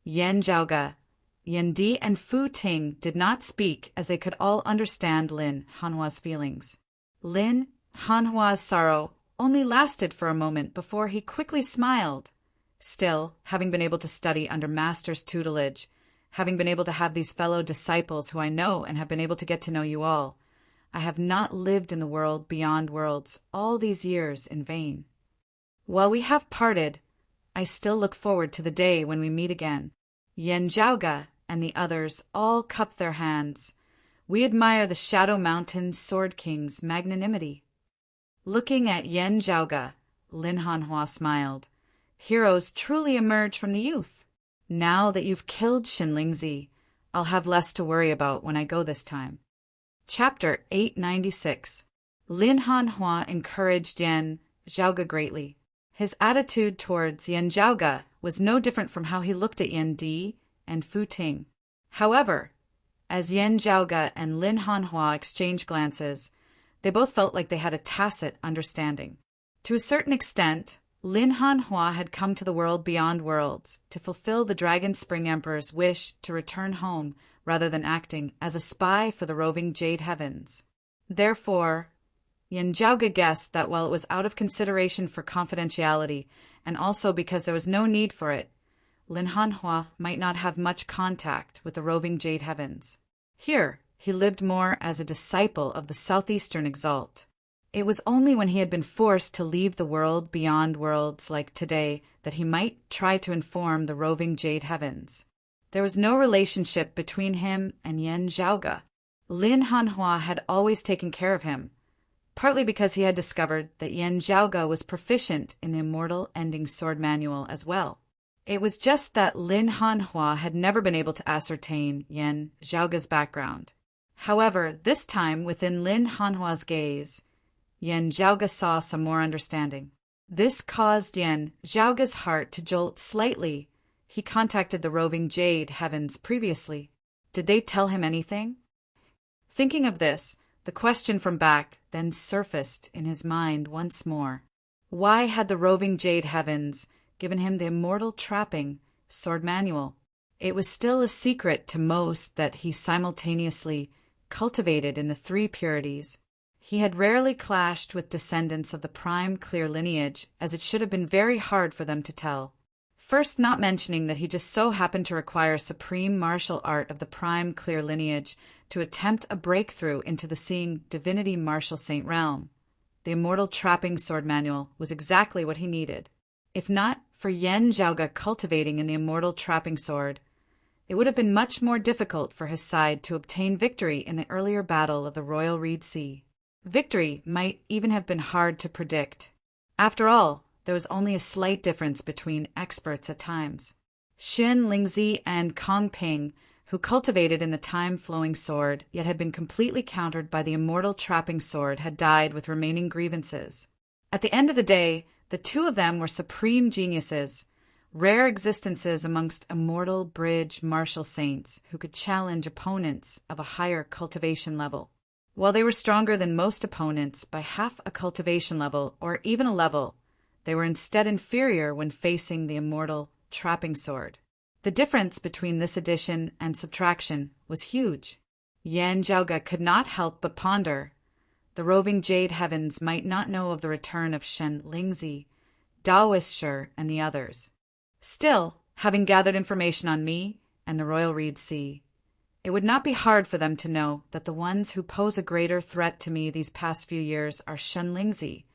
Yan Zhaoge, Yan Di, and Fu Ting did not speak as they could all understand Lin Hanhua's feelings. Lin Hanhua's sorrow only lasted for a moment before he quickly smiled. Still, having been able to study under Master's tutelage, having been able to have these fellow disciples who I know and have been able to get to know you all, I have not lived in the world beyond worlds all these years in vain. While we have parted, I still look forward to the day when we meet again. Yan Zhaoge and the others all cupped their hands. We admire the Shadow Mountain Sword King's magnanimity. Looking at Yan Zhaoge, Lin Hanhua smiled. Heroes truly emerge from the youth. Now that you've killed Xinlingzi, I'll have less to worry about when I go this time. Chapter 896. Lin Hanhua encouraged Yan Zhaoge greatly. His attitude towards Yan Zhaoge was no different from how he looked at Yan Di and Fu Ting. However, as Yan Zhaoge and Lin Hanhua exchanged glances, they both felt like they had a tacit understanding. To a certain extent, Lin Hanhua had come to the world beyond worlds to fulfill the Dragon Spring Emperor's wish to return home rather than acting as a spy for the roving Jade Heavens. Therefore, Yan Zhaoge guessed that while it was out of consideration for confidentiality and also because there was no need for it, Lin Hanhua might not have much contact with the roving Jade Heavens. Here, he lived more as a disciple of the southeastern Exalt. It was only when he had been forced to leave the world beyond worlds like today that he might try to inform the roving Jade Heavens. There was no relationship between him and Yan Zhaoge. Lin Hanhua had always taken care of him, partly because he had discovered that Yan Zhaoge was proficient in the Immortal Ending Sword Manual as well. It was just that Lin Hanhua had never been able to ascertain Yan Zhaoge's background. However, this time within Lin Hanhua's gaze, Yan Zhaoge saw some more understanding. This caused Yan Zhaoge's heart to jolt slightly. He contacted the roving Jade Heavens previously. Did they tell him anything? Thinking of this, the question from back then surfaced in his mind once more. Why had the roving Jade Heavens given him the Immortal Trapping Sword Manual? It was still a secret to most that he simultaneously cultivated in the three purities. He had rarely clashed with descendants of the prime clear lineage, as it should have been very hard for them to tell. First, not mentioning that he just so happened to require supreme martial art of the prime clear lineage to attempt a breakthrough into the seeing divinity martial saint realm. The Immortal Trapping Sword Manual was exactly what he needed. If not for Yen Zhaoge cultivating in the immortal trapping sword, it would have been much more difficult for his side to obtain victory in the earlier battle of the Royal Reed Sea. Victory might even have been hard to predict. After all, there was only a slight difference between experts at times. Xin Lingzi and Kong Ping, who cultivated in the time-flowing sword, yet had been completely countered by the immortal trapping sword, had died with remaining grievances. At the end of the day, the two of them were supreme geniuses, rare existences amongst immortal bridge martial saints who could challenge opponents of a higher cultivation level. While they were stronger than most opponents by half a cultivation level or even a level, they were instead inferior when facing the immortal trapping sword. The difference between this addition and subtraction was huge. Yen Zhaoge could not help but ponder. The roving jade heavens might not know of the return of Shen Lingzi, Daoist Shi, and the others. Still, having gathered information on me and the Royal Reed Sea, it would not be hard for them to know that the ones who pose a greater threat to me these past few years are Shen Lingzi,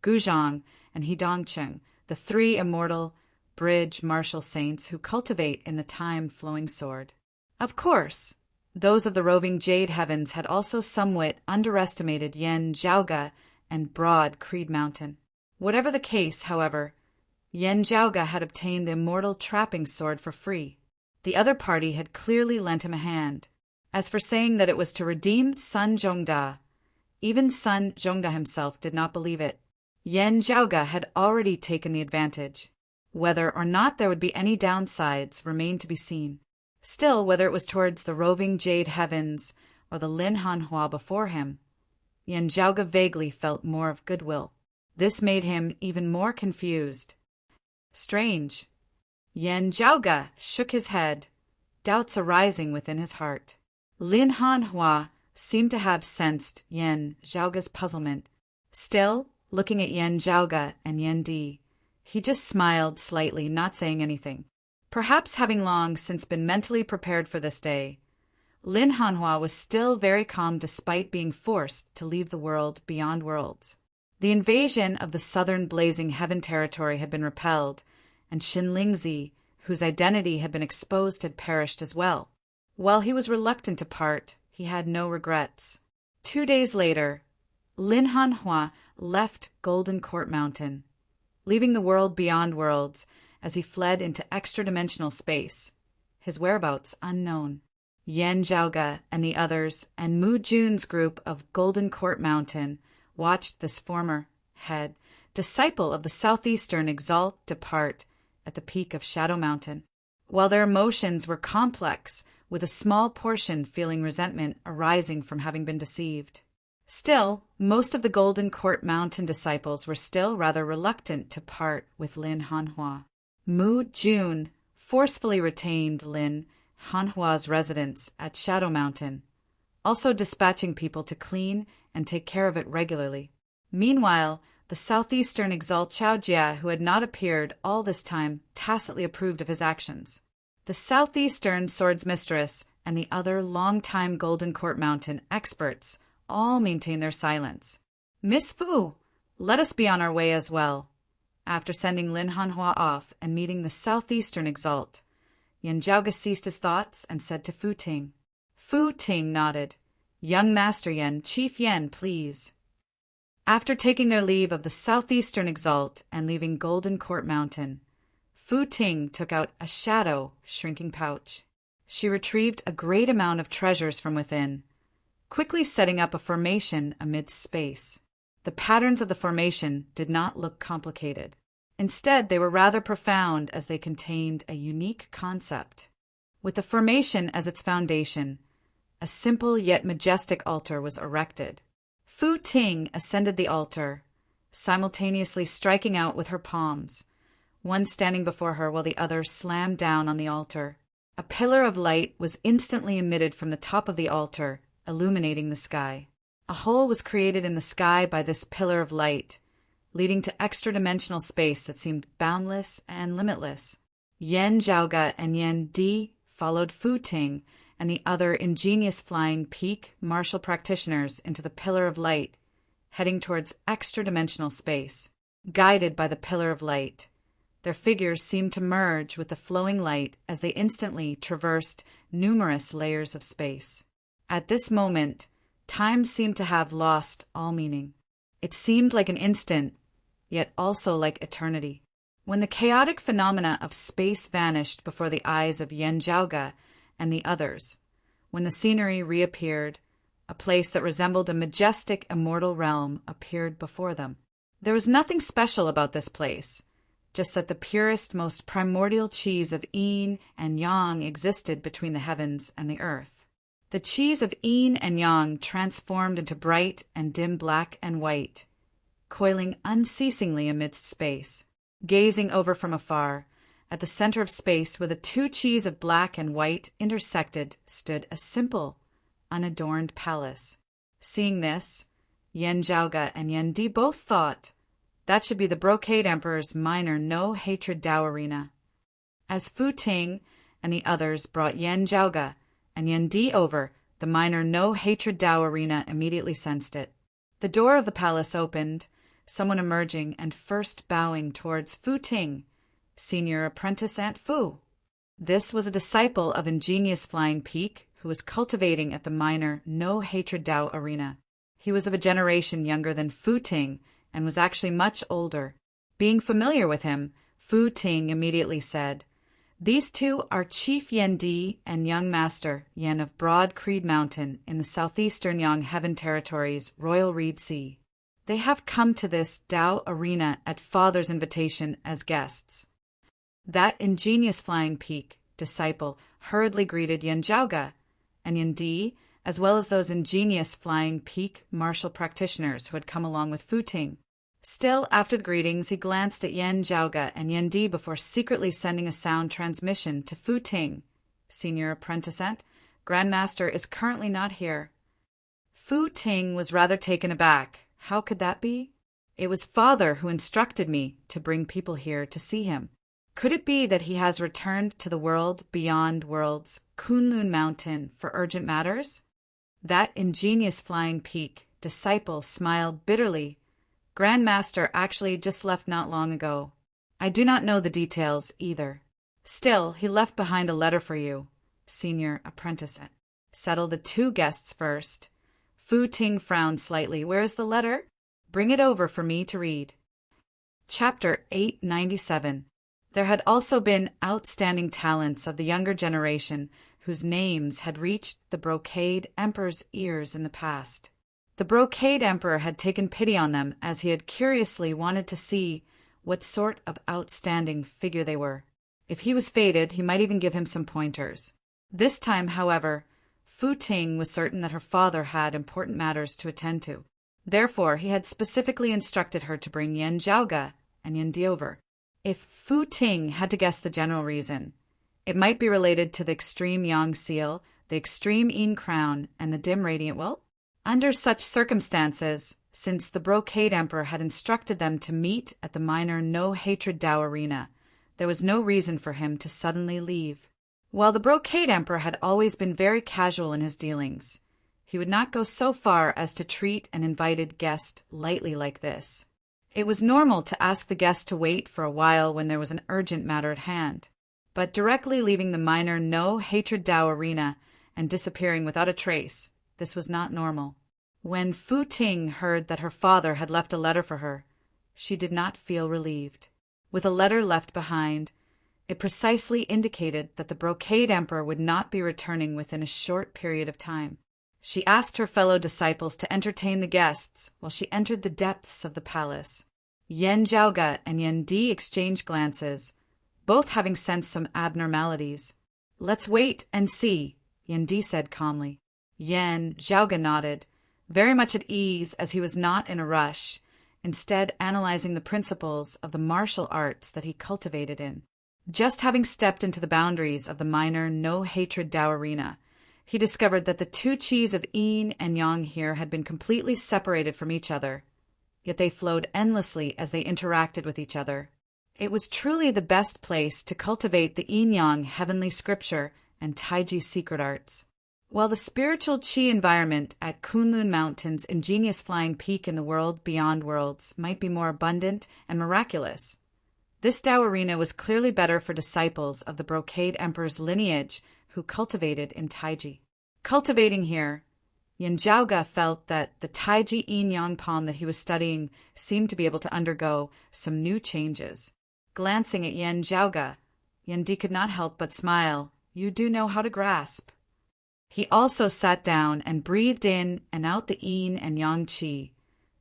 Guzhang, and He Dongcheng, the three immortal bridge martial saints who cultivate in the time-flowing sword. Of course, those of the roving jade heavens had also somewhat underestimated Yen Zhaoge and broad Creed Mountain. Whatever the case, however, Yen Zhaoge had obtained the immortal trapping sword for free. The other party had clearly lent him a hand. As for saying that it was to redeem Sun Zhongda, even Sun Zhongda himself did not believe it. Yen Zhaoge had already taken the advantage. Whether or not there would be any downsides remained to be seen. Still, whether it was towards the roving jade heavens or the Lin Hanhua before him, Yen Zhaoge vaguely felt more of goodwill. This made him even more confused. Strange. Yen Zhaoge shook his head, doubts arising within his heart. Lin Hanhua seemed to have sensed Yen Zhaoge's puzzlement. Still, looking at Yen Zhaoge and Yen Di, he just smiled slightly, not saying anything. Perhaps having long since been mentally prepared for this day, Lin Hanhua was still very calm despite being forced to leave the world beyond worlds. The invasion of the southern blazing heaven territory had been repelled, and Xin Lingzi, whose identity had been exposed, had perished as well. While he was reluctant to part, he had no regrets. 2 days later, Lin Hanhua left Golden Court Mountain, leaving the world beyond worlds as he fled into extra-dimensional space, his whereabouts unknown. Yen Zhaoge and the others, and Mu Jun's group of Golden Court Mountain, watched this former head, disciple of the southeastern Exalt, depart at the peak of Shadow Mountain. While their emotions were complex, with a small portion feeling resentment arising from having been deceived. Still, most of the Golden Court Mountain disciples were still rather reluctant to part with Lin Hanhua. Mu Jun forcefully retained Lin Hanhua's residence at Shadow Mountain, also dispatching people to clean and take care of it regularly. Meanwhile, the southeastern Exalt Chaojia, who had not appeared all this time, tacitly approved of his actions. The southeastern Swords Mistress and the other long-time Golden Court Mountain experts all maintained their silence. "Miss Fu, let us be on our way as well." After sending Lin Hanhua off and meeting the southeastern Exalt, Yen Zhaoge ceased his thoughts and said to Fu Ting. Fu Ting nodded. "Young Master Yen, Chief Yen, please." After taking their leave of the southeastern Exalt and leaving Golden Court Mountain, Fu Ting took out a shadow shrinking pouch. She retrieved a great amount of treasures from within, quickly setting up a formation amidst space. The patterns of the formation did not look complicated. Instead, they were rather profound as they contained a unique concept. With the formation as its foundation, a simple yet majestic altar was erected. Fu Ting ascended the altar, simultaneously striking out with her palms, one standing before her while the other slammed down on the altar. A pillar of light was instantly emitted from the top of the altar, illuminating the sky. A hole was created in the sky by this pillar of light, leading to extra-dimensional space that seemed boundless and limitless. Yen Zhaoge and Yen Di followed Fu Ting and the other ingenious flying peak martial practitioners into the pillar of light, heading towards extra-dimensional space. Guided by the pillar of light, Their figures seemed to merge with the flowing light as they instantly traversed numerous layers of space. At this moment, time seemed to have lost all meaning. It seemed like an instant, yet also like eternity. When the chaotic phenomena of space vanished before the eyes of Yen Zhaoge and the others, when the scenery reappeared, a place that resembled a majestic immortal realm appeared before them. There was nothing special about this place, just that the purest, most primordial qis of yin and yang existed between the heavens and the earth. The qis of yin and yang transformed into bright and dim black and white, coiling unceasingly amidst space. Gazing over from afar, at the center of space where the two qis of black and white intersected stood a simple, unadorned palace. Seeing this, Yen Zhaoge and Yen Di both thought that should be the Brocade Emperor's minor no-hatred Tao arena. As Fu Ting and the others brought Yen Zhaoge and Yen Di over, the minor no-hatred Tao arena immediately sensed it. The door of the palace opened, someone emerging and first bowing towards Fu Ting, senior apprentice Aunt Fu. This was a disciple of ingenious Flying Peak who was cultivating at the minor no-hatred Tao arena. He was of a generation younger than Fu Ting and was actually much older. Being familiar with him, Fu Ting immediately said, "These two are Chief Yen Di and Young Master Yen of Broad Creed Mountain in the southeastern Yang Heaven Territories, Royal Reed Sea. They have come to this Tao arena at Father's invitation as guests." That ingenious Flying Peak disciple hurriedly greeted Yen Zhaoge and Yen Di, as well as those ingenious Flying Peak martial practitioners who had come along with Fu Ting. Still, after the greetings, he glanced at Yen Zhaoge and Yen Di before secretly sending a sound transmission to Fu Ting. "Senior apprentice, Grandmaster is currently not here." Fu Ting was rather taken aback. How could that be? It was Father who instructed me to bring people here to see him. Could it be that he has returned to the world beyond worlds, Kunlun Mountain, for urgent matters? That ingenious Flying Peak disciple smiled bitterly. "Grandmaster actually just left not long ago. I do not know the details either. Still, he left behind a letter for you, senior apprentice." "Settle the two guests first." Fu Ting frowned slightly. "Where is the letter?" "Bring it over for me to read." Chapter 897. There had also been outstanding talents of the younger generation whose names had reached the Brocade Emperor's ears in the past. The Brocade Emperor had taken pity on them as he had curiously wanted to see what sort of outstanding figure they were. If he was fated, he might even give him some pointers. This time, however, Fu Ting was certain that her father had important matters to attend to. Therefore, he had specifically instructed her to bring Yen Zhaoge and Yen Di over. If Fu Ting had to guess the general reason, it might be related to the extreme Yang seal, the extreme Yin crown, and the dim radiant will. Under such circumstances, since the Brocade Emperor had instructed them to meet at the minor no-hatred Tao arena, there was no reason for him to suddenly leave. While the Brocade Emperor had always been very casual in his dealings, he would not go so far as to treat an invited guest lightly like this. It was normal to ask the guest to wait for a while when there was an urgent matter at hand, but directly leaving the minor no-hatred Tao arena and disappearing without a trace, this was not normal. When Fu Ting heard that her father had left a letter for her, she did not feel relieved. With a letter left behind, it precisely indicated that the Brocade Emperor would not be returning within a short period of time. She asked her fellow disciples to entertain the guests while she entered the depths of the palace. Yen Zhaoge and Yen Di exchanged glances, both having sensed some abnormalities. "Let's wait and see," Yen Di said calmly. Yen Zhaoge nodded, very much at ease as he was not in a rush, instead analyzing the principles of the martial arts that he cultivated in. Just having stepped into the boundaries of the minor no-hatred Tao arena, he discovered that the two qis of yin and yang here had been completely separated from each other, yet they flowed endlessly as they interacted with each other. It was truly the best place to cultivate the yin-yang heavenly scripture and taiji secret arts. While the spiritual qi environment at Kunlun Mountain's ingenious Flying Peak in the world beyond worlds might be more abundant and miraculous, This Tao arena was clearly better for disciples of the Brocade Emperor's lineage who cultivated in Taiji. Cultivating here, Yanjiaoge felt that the Taiji yin-yang palm that he was studying seemed to be able to undergo some new changes. Glancing at Yanjiaoge, Yendi could not help but smile. You do know how to grasp. He also sat down and breathed in and out the yin and yang qi,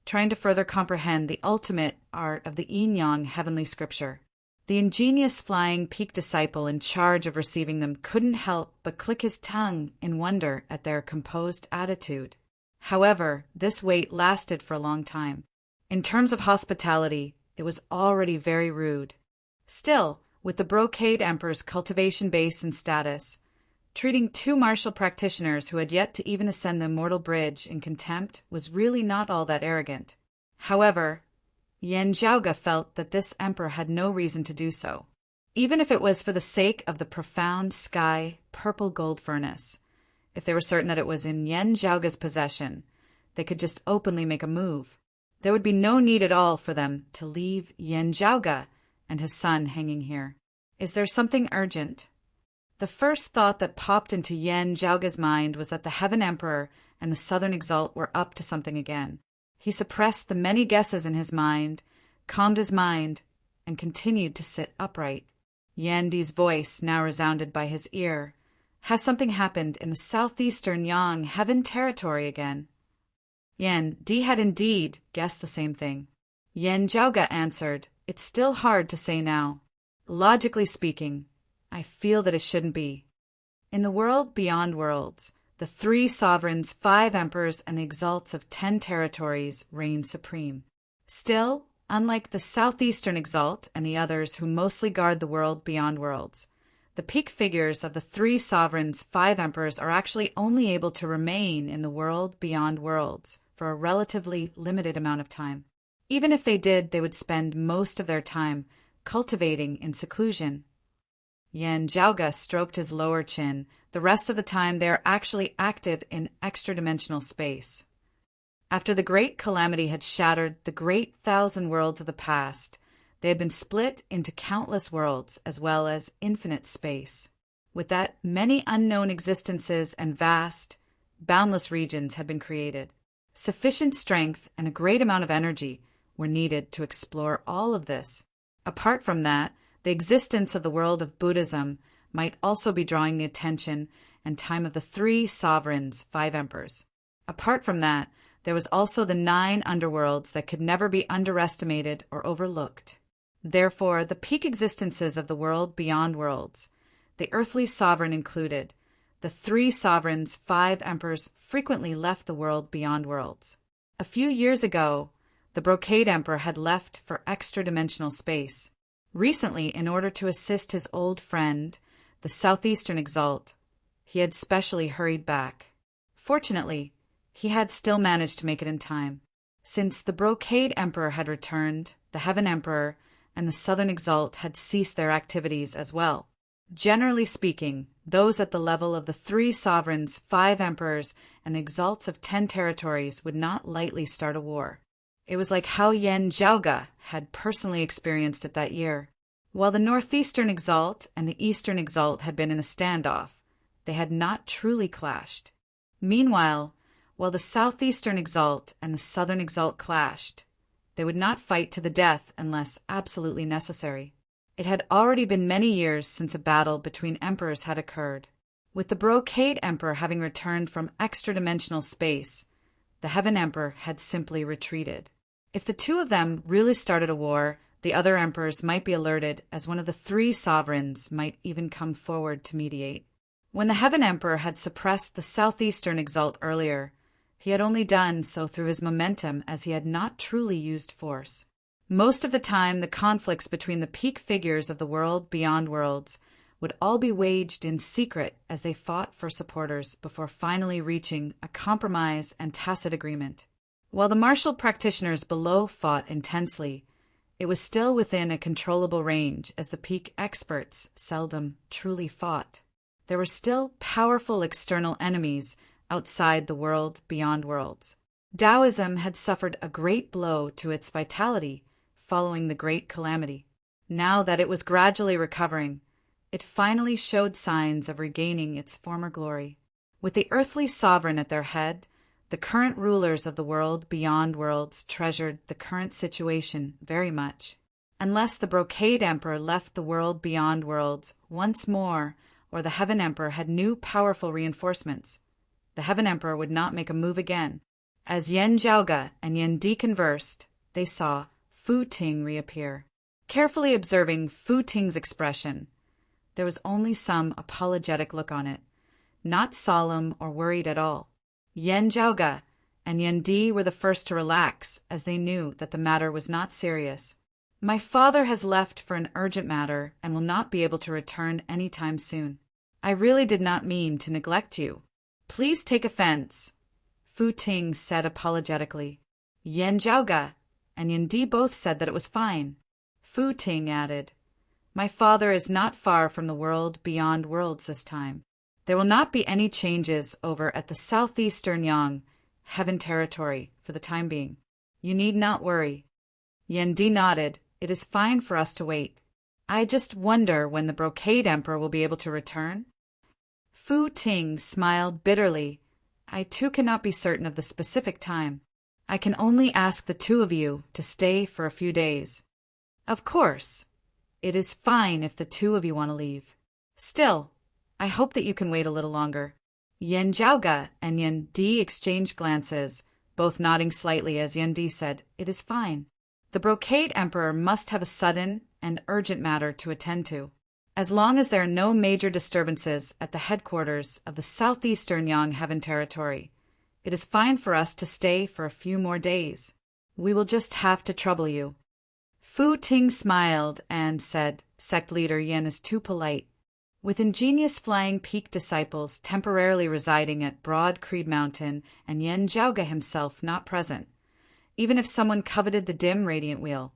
trying to further comprehend the ultimate art of the yin-yang heavenly scripture. The ingenious flying peak disciple in charge of receiving them couldn't help but click his tongue in wonder at their composed attitude. However, this wait lasted for a long time. In terms of hospitality, it was already very rude. Still, with the Brocade Emperor's cultivation base and status, treating two martial practitioners who had yet to even ascend the immortal bridge in contempt was really not all that arrogant. However, Yanjiaoge felt that this emperor had no reason to do so, even if it was for the sake of the profound sky purple gold furnace. If they were certain that it was in Yanjiaoge's possession, they could just openly make a move. There would be no need at all for them to leave Yanjiaoge and his son hanging here. Is there something urgent? The first thought that popped into Yanjiaoge's mind was that the Heaven Emperor and the Southern Exalt were up to something again. He suppressed the many guesses in his mind, calmed his mind, and continued to sit upright. Yandi's voice now resounded by his ear. Has something happened in the southeastern Yang heaven territory again? Yendi had indeed guessed the same thing. Yanjiaoge answered, It's still hard to say now. Logically speaking, I feel that it shouldn't be. In the world beyond worlds, the 3 sovereigns, 5 emperors, and the exalts of 10 territories reign supreme. Still, unlike the southeastern exalt and the others who mostly guard the world beyond worlds, the peak figures of the 3 sovereigns, 5 emperors are actually only able to remain in the world beyond worlds for a relatively limited amount of time. Even if they did, they would spend most of their time cultivating in seclusion. Yanjiaoge stroked his lower chin. The rest of the time they are actually active in extra-dimensional space. After the great calamity had shattered the great 1,000 worlds of the past, they had been split into countless worlds as well as infinite space. With that, many unknown existences and vast, boundless regions had been created. Sufficient strength and a great amount of energy were needed to explore all of this. Apart from that, the existence of the world of Buddhism might also be drawing the attention and time of the 3 sovereigns, 5 emperors. Apart from that, there was also the 9 underworlds that could never be underestimated or overlooked. Therefore, the peak existences of the world beyond worlds, the earthly sovereign included, the 3 sovereigns, 5 emperors frequently left the world beyond worlds. A few years ago, the Brocade Emperor had left for extra-dimensional space. Recently, in order to assist his old friend, the Southeastern Exalt, he had specially hurried back. Fortunately, he had still managed to make it in time. Since the Brocade Emperor had returned, the Heaven Emperor and the Southern Exalt had ceased their activities as well. Generally speaking, those at the level of the 3 sovereigns, 5 emperors, and the exalts of 10 territories would not lightly start a war. It was like how Yanjiaoge had personally experienced it that year. While the Northeastern Exalt and the Eastern Exalt had been in a standoff, they had not truly clashed. Meanwhile, while the Southeastern Exalt and the Southern Exalt clashed, they would not fight to the death unless absolutely necessary. It had already been many years since a battle between emperors had occurred. With the Brocade Emperor having returned from extra-dimensional space, the Heaven Emperor had simply retreated. If the 2 of them really started a war, the other emperors might be alerted, as one of the 3 sovereigns might even come forward to mediate. When the Heaven Emperor had suppressed the Southeastern Exalt earlier, he had only done so through his momentum, as he had not truly used force. Most of the time, the conflicts between the peak figures of the world beyond worlds would all be waged in secret as they fought for supporters before finally reaching a compromise and tacit agreement. While the martial practitioners below fought intensely, it was still within a controllable range, as the peak experts seldom truly fought. There were still powerful external enemies outside the world beyond worlds. Taoism had suffered a great blow to its vitality following the great calamity. Now that it was gradually recovering, it finally showed signs of regaining its former glory. With the earthly sovereign at their head, the current rulers of the world beyond worlds treasured the current situation very much. Unless the Brocade Emperor left the world beyond worlds once more, or the Heaven Emperor had new powerful reinforcements, the Heaven Emperor would not make a move again. As Yan Zhaoge and Yan Di conversed, they saw Fu Ting reappear. Carefully observing Fu Ting's expression, there was only some apologetic look on it, not solemn or worried at all. Yan Zhaoge and Yan Di were the first to relax, as they knew that the matter was not serious. My father has left for an urgent matter and will not be able to return any time soon. I really did not mean to neglect you. Please take offense, Fu Ting said apologetically. Yan Zhaoge and Yan Di both said that it was fine. Fu Ting added, My father is not far from the world beyond worlds this time. There will not be any changes over at the southeastern Yang, Heaven Territory, for the time being. You need not worry. Yan Di nodded. It is fine for us to wait. I just wonder when the Brocade Emperor will be able to return. Fu Ting smiled bitterly. I too cannot be certain of the specific time. I can only ask the two of you to stay for a few days. Of course, it is fine if the two of you want to leave. Still, I hope that you can wait a little longer. Yan Zhaoge and Yan Di exchanged glances, both nodding slightly as Yan Di said, It is fine. The Brocade Emperor must have a sudden and urgent matter to attend to. As long as there are no major disturbances at the headquarters of the southeastern Yang Heaven Territory, it is fine for us to stay for a few more days. We will just have to trouble you. Fu Ting smiled and said, Sect leader Yan is too polite. With ingenious Flying Peak disciples temporarily residing at Broad Creed Mountain and Yan Zhaoge himself not present, even if someone coveted the dim radiant wheel,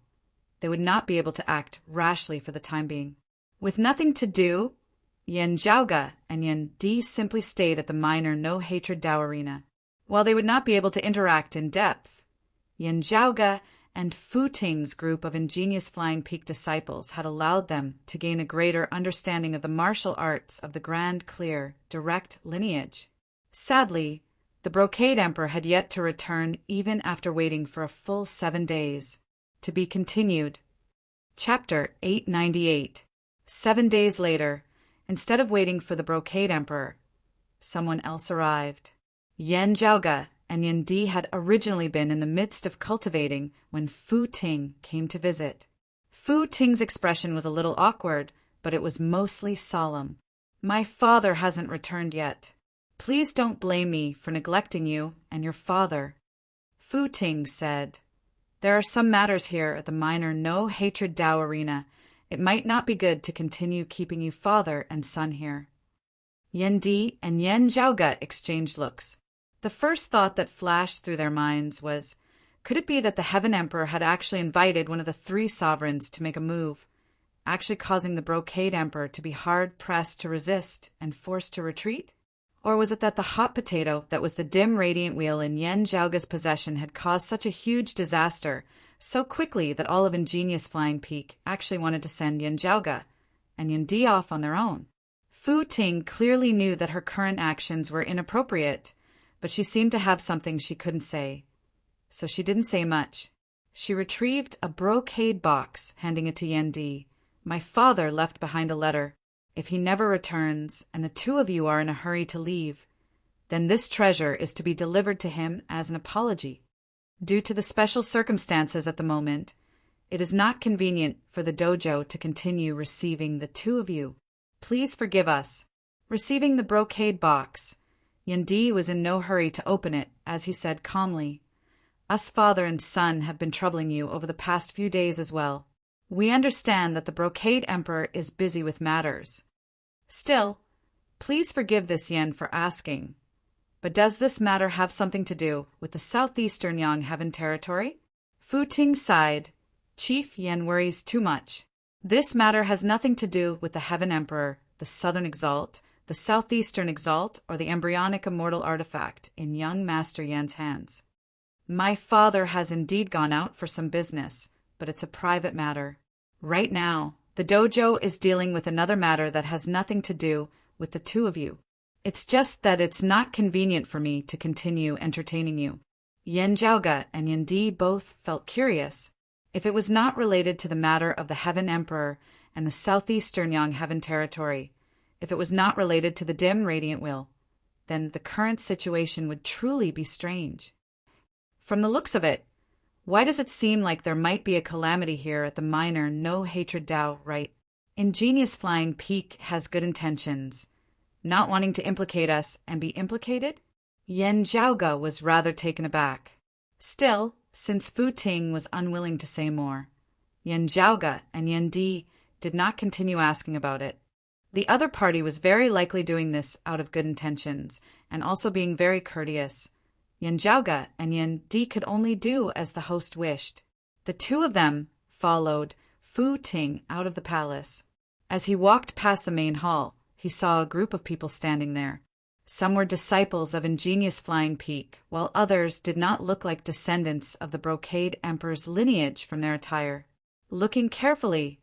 they would not be able to act rashly for the time being. With nothing to do, Yan Zhaoge and Yan Di simply stayed at the minor no-hatred Dao arena. While they would not be able to interact in depth, Yan Zhaoge and Fu Ting's group of ingenious Flying Peak disciples had allowed them to gain a greater understanding of the martial arts of the grand, clear, direct lineage. Sadly, the Brocade Emperor had yet to return even after waiting for a full 7 days. To be continued. Chapter 898. 7 days later, instead of waiting for the Brocade Emperor, someone else arrived. Yan Zhaoge and Yan Di had originally been in the midst of cultivating when Fu Ting came to visit. Fu Ting's expression was a little awkward, but it was mostly solemn. My father hasn't returned yet. Please don't blame me for neglecting you and your father. Fu Ting said, There are some matters here at the minor no-hatred Dao arena. It might not be good to continue keeping you father and son here. Yan Di and Yan Zhaoge exchanged looks. The first thought that flashed through their minds was, could it be that the Heaven Emperor had actually invited one of the 3 sovereigns to make a move, actually causing the Brocade Emperor to be hard-pressed to resist and forced to retreat? Or was it that the hot potato that was the dim radiant wheel in Yan Zhaoge's possession had caused such a huge disaster so quickly that all of ingenious Flying Peak actually wanted to send Yan Zhaoge and Yan Di off on their own? Fu Ting clearly knew that her current actions were inappropriate, but she seemed to have something she couldn't say. So she didn't say much. She retrieved a brocade box, handing it to Yan Di. My father left behind a letter. If he never returns, and the 2 of you are in a hurry to leave, then this treasure is to be delivered to him as an apology. Due to the special circumstances at the moment, it is not convenient for the dojo to continue receiving the 2 of you. Please forgive us. Receiving the brocade box, Yan Di was in no hurry to open it, as he said calmly, Us father and son have been troubling you over the past few days as well. We understand that the Brocade Emperor is busy with matters. Still, please forgive this Yan for asking. But does this matter have something to do with the southeastern Yang Heaven Territory? Fu Ting sighed. Chief Yan worries too much. This matter has nothing to do with the Heaven Emperor, the Southern Exalt, the Southeastern Exalt, or the embryonic immortal artifact in young Master Yan's hands. My father has indeed gone out for some business, but it's a private matter. Right now, the dojo is dealing with another matter that has nothing to do with the two of you. It's just that it's not convenient for me to continue entertaining you." Yen Jiaoge and Yen Di both felt curious. If it was not related to the matter of the Heaven Emperor and the southeastern Yang Heaven territory, if it was not related to the dim radiant will, then the current situation would truly be strange. From the looks of it, why does it seem like there might be a calamity here at the minor no-hatred Dao rite? Ingenious Flying Peak has good intentions, not wanting to implicate us and be implicated? Yen Jiaoge was rather taken aback. Still, since Fu Ting was unwilling to say more, Yen Jiaoge and Yen Di did not continue asking about it. The other party was very likely doing this out of good intentions and also being very courteous. Yen Jiaoge and Yen Di could only do as the host wished. The two of them followed Fu Ting out of the palace. As he walked past the main hall, he saw a group of people standing there. Some were disciples of Ingenious Flying Peak, while others did not look like descendants of the Brocade Emperor's lineage from their attire. Looking carefully,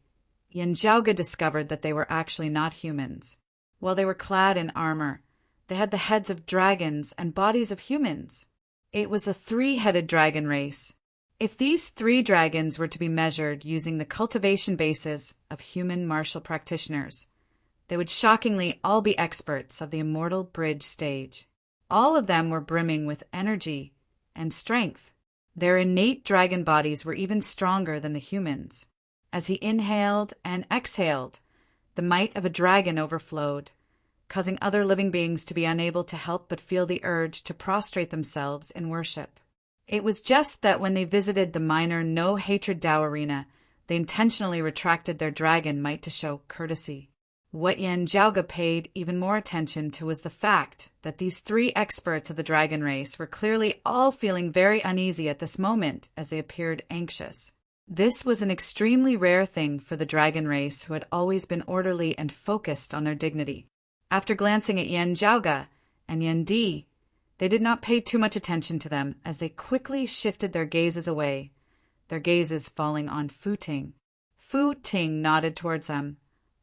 Yen Jiaoge discovered that they were actually not humans. While they were clad in armor, they had the heads of dragons and bodies of humans. It was a three-headed dragon race. If these 3 dragons were to be measured using the cultivation basis of human martial practitioners, they would shockingly all be experts of the immortal bridge stage. All of them were brimming with energy and strength. Their innate dragon bodies were even stronger than the humans. As he inhaled and exhaled, the might of a dragon overflowed, causing other living beings to be unable to help but feel the urge to prostrate themselves in worship. It was just that when they visited the minor no-hatred Dao arena, they intentionally retracted their dragon might to show courtesy. What Yen Jiaoge paid even more attention to was the fact that these 3 experts of the dragon race were clearly all feeling very uneasy at this moment as they appeared anxious. This was an extremely rare thing for the dragon race who had always been orderly and focused on their dignity. After glancing at Yen Jiaoge and Yen Di, they did not pay too much attention to them as they quickly shifted their gazes away, their gazes falling on Fu Ting. Fu Ting nodded towards them.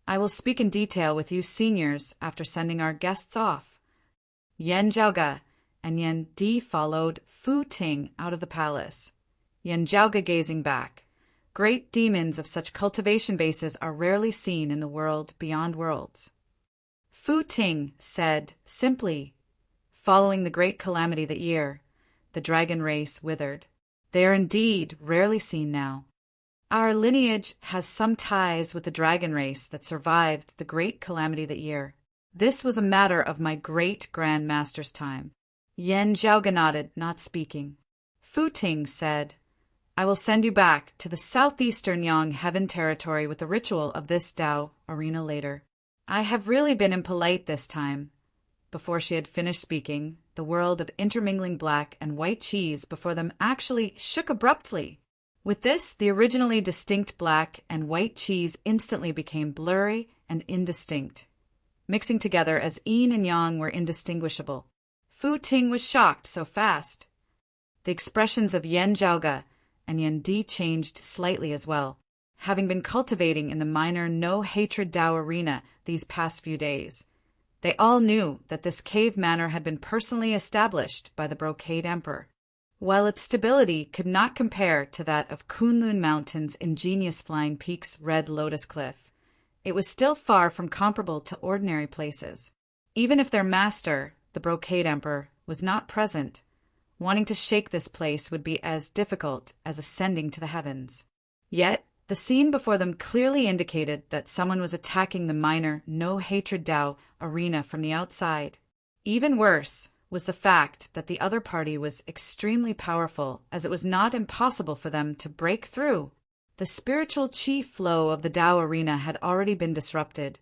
"I will speak in detail with you seniors after sending our guests off." Yen Jiaoge and Yen Di followed Fu Ting out of the palace. Yen Jiaoge gazing back. Great demons of such cultivation bases are rarely seen in the world beyond worlds. Fu Ting said simply, "Following the great calamity that year, the dragon race withered. They are indeed rarely seen now. Our lineage has some ties with the dragon race that survived the great calamity that year. This was a matter of my great-grand master's time." Yen Jiaoge nodded, not speaking. Fu Ting said, "I will send you back to the southeastern Yang Heaven territory with the ritual of this Dao arena later. I have really been impolite this time." Before she had finished speaking, the world of intermingling black and white cheese before them actually shook abruptly. With this, the originally distinct black and white cheese instantly became blurry and indistinct, mixing together as yin and yang were indistinguishable. Fu Ting was shocked so fast. The expressions of Yen Jiaoge and Yen Di changed slightly as well, having been cultivating in the minor no-hatred Dao arena these past few days. They all knew that this cave manor had been personally established by the Brocade Emperor. While its stability could not compare to that of Kunlun Mountain's Ingenious Flying Peak's Red Lotus Cliff, it was still far from comparable to ordinary places. Even if their master, the Brocade Emperor, was not present, wanting to shake this place would be as difficult as ascending to the heavens. Yet, the scene before them clearly indicated that someone was attacking the minor no-hatred Dao arena from the outside. Even worse was the fact that the other party was extremely powerful, as it was not impossible for them to break through. The spiritual chi flow of the Dao arena had already been disrupted,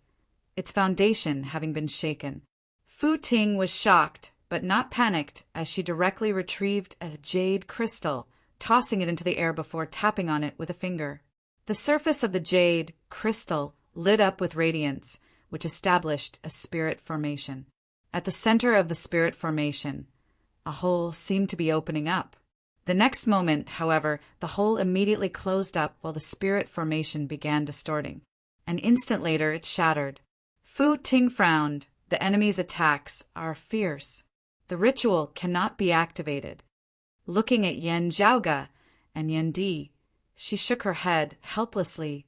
its foundation having been shaken. Fu Ting was shocked, but not panicked, as she directly retrieved a jade crystal, tossing it into the air before tapping on it with a finger. The surface of the jade crystal lit up with radiance, which established a spirit formation. At the center of the spirit formation, a hole seemed to be opening up. The next moment, however, the hole immediately closed up while the spirit formation began distorting. An instant later, it shattered. Fu Ting frowned. The enemy's attacks are fierce. The ritual cannot be activated. Looking at Yan Zhaoge and Yan Di, she shook her head helplessly.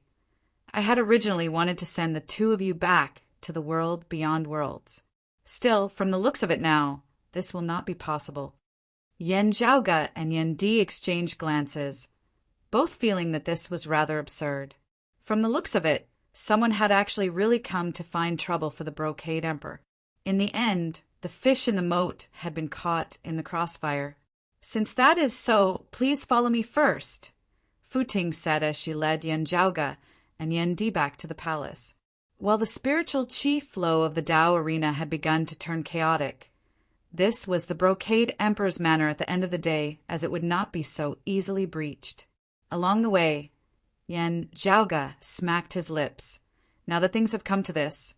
I had originally wanted to send the two of you back to the world beyond worlds. Still, from the looks of it now, this will not be possible. Yan Zhaoge and Yan Di exchanged glances, both feeling that this was rather absurd. From the looks of it, someone had actually really come to find trouble for the Brocade Emperor. In the end, the fish in the moat had been caught in the crossfire. Since that is so, please follow me first, Fu Ting said as she led Yan Zhaoge and Yan Di back to the palace. While the spiritual chi flow of the Tao arena had begun to turn chaotic, this was the Brocade Emperor's manner at the end of the day, as it would not be so easily breached. Along the way, Yan Zhaoge smacked his lips. Now that things have come to this,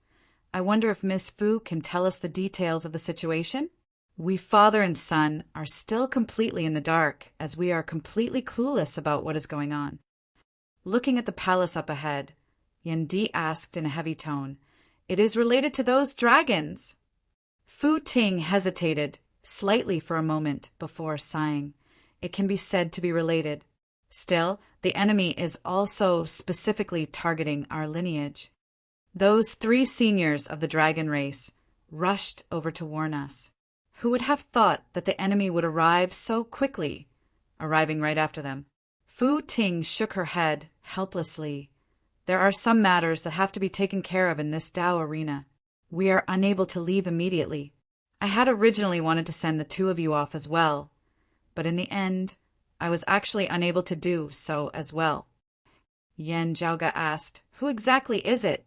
I wonder if Miss Fu can tell us the details of the situation? We father and son are still completely in the dark, as we are completely clueless about what is going on. Looking at the palace up ahead, Yan Di asked in a heavy tone, It is related to those dragons. Fu Ting hesitated slightly for a moment before sighing. It can be said to be related. Still, the enemy is also specifically targeting our lineage. Those 3 seniors of the dragon race rushed over to warn us. Who would have thought that the enemy would arrive so quickly, arriving right after them? Fu Ting shook her head helplessly. There are some matters that have to be taken care of in this Tao arena. We are unable to leave immediately. I had originally wanted to send the 2 of you off as well, but in the end, I was actually unable to do so as well. Yan Zhaoge asked, Who exactly is it?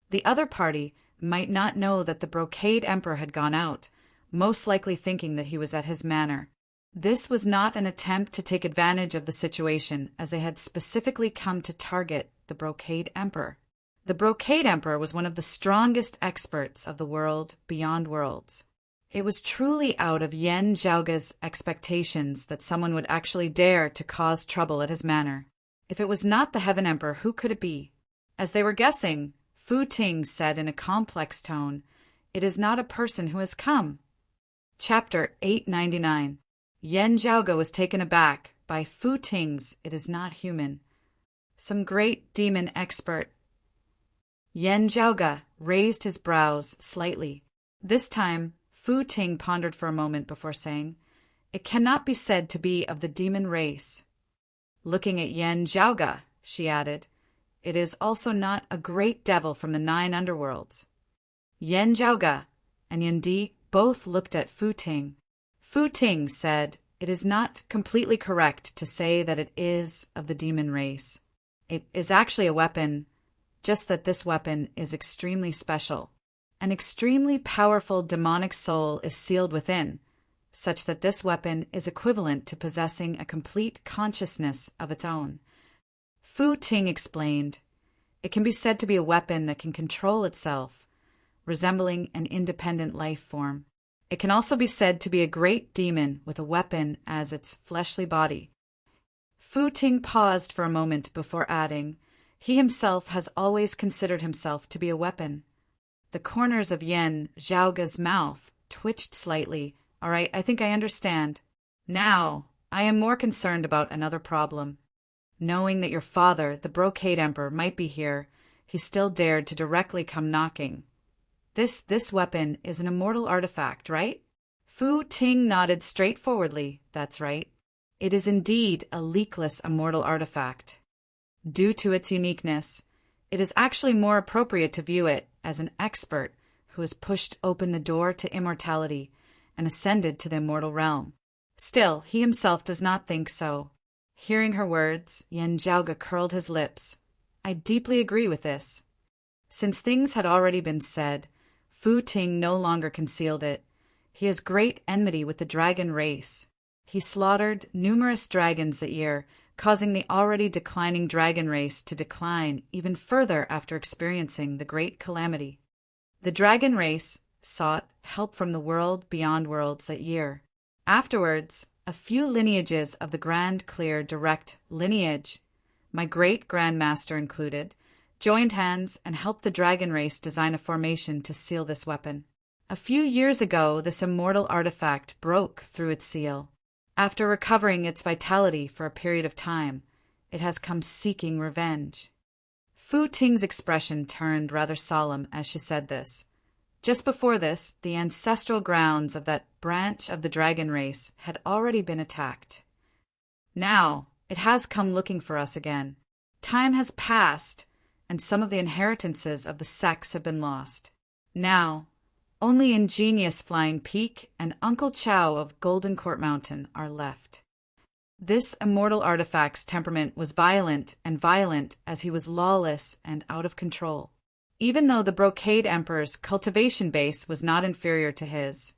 The other party might not know that the Brocade Emperor had gone out, most likely thinking that he was at his manor. This was not an attempt to take advantage of the situation, as they had specifically come to target the Brocade Emperor. The Brocade Emperor was one of the strongest experts of the world beyond worlds. It was truly out of Yan Zhaoge's expectations that someone would actually dare to cause trouble at his manor. If it was not the Heaven Emperor, who could it be? As they were guessing, Fu Ting said in a complex tone, It is not a person who has come. Chapter 899. Yan Zhaoge was taken aback by Fu Ting's It is not human. Some great demon expert. Yan Zhaoge raised his brows slightly. This time, Fu Ting pondered for a moment before saying, It cannot be said to be of the demon race. Looking at Yan Zhaoge, she added, It is also not a great devil from the 9 underworlds. Yan Zhaoge and Yan Di both looked at Fu Ting. Fu Ting said, It is not completely correct to say that it is of the demon race. It is actually a weapon, just that this weapon is extremely special. An extremely powerful demonic soul is sealed within, such that this weapon is equivalent to possessing a complete consciousness of its own. Fu Ting explained, It can be said to be a weapon that can control itself, resembling an independent life form. It can also be said to be a great demon with a weapon as its fleshly body. Fu Ting paused for a moment before adding, He himself has always considered himself to be a weapon. The corners of Yan Zhaoge's mouth twitched slightly. All right, I think I understand. Now, I am more concerned about another problem. Knowing that your father, the Brocade Emperor, might be here, he still dared to directly come knocking. This weapon is an immortal artifact, right? Fu Ting nodded straightforwardly. That's right. It is indeed a leakless immortal artifact. Due to its uniqueness, it is actually more appropriate to view it as an expert who has pushed open the door to immortality and ascended to the immortal realm. Still, he himself does not think so. Hearing her words, Yan Zhaoge curled his lips. I deeply agree with this. Since things had already been said, Fu Ting no longer concealed it. He has great enmity with the dragon race. He slaughtered numerous dragons that year, causing the already declining dragon race to decline even further after experiencing the great calamity. The dragon race sought help from the world beyond worlds that year. Afterwards, A few lineages of the Grand Clear Direct lineage, my great-grandmaster included, joined hands and helped the dragon race design a formation to seal this weapon. A few years ago, this immortal artifact broke through its seal. After recovering its vitality for a period of time, it has come seeking revenge. Fu Ting's expression turned rather solemn as she said this. Just before this, the ancestral grounds of that branch of the dragon race had already been attacked. Now, it has come looking for us again. Time has passed, and some of the inheritances of the sex have been lost. Now, only ingenious Flying Peak and Uncle Chow of Golden Court Mountain are left. This immortal artifact's temperament was violent as he was lawless and out of control. Even though the Brocade Emperor's cultivation base was not inferior to his,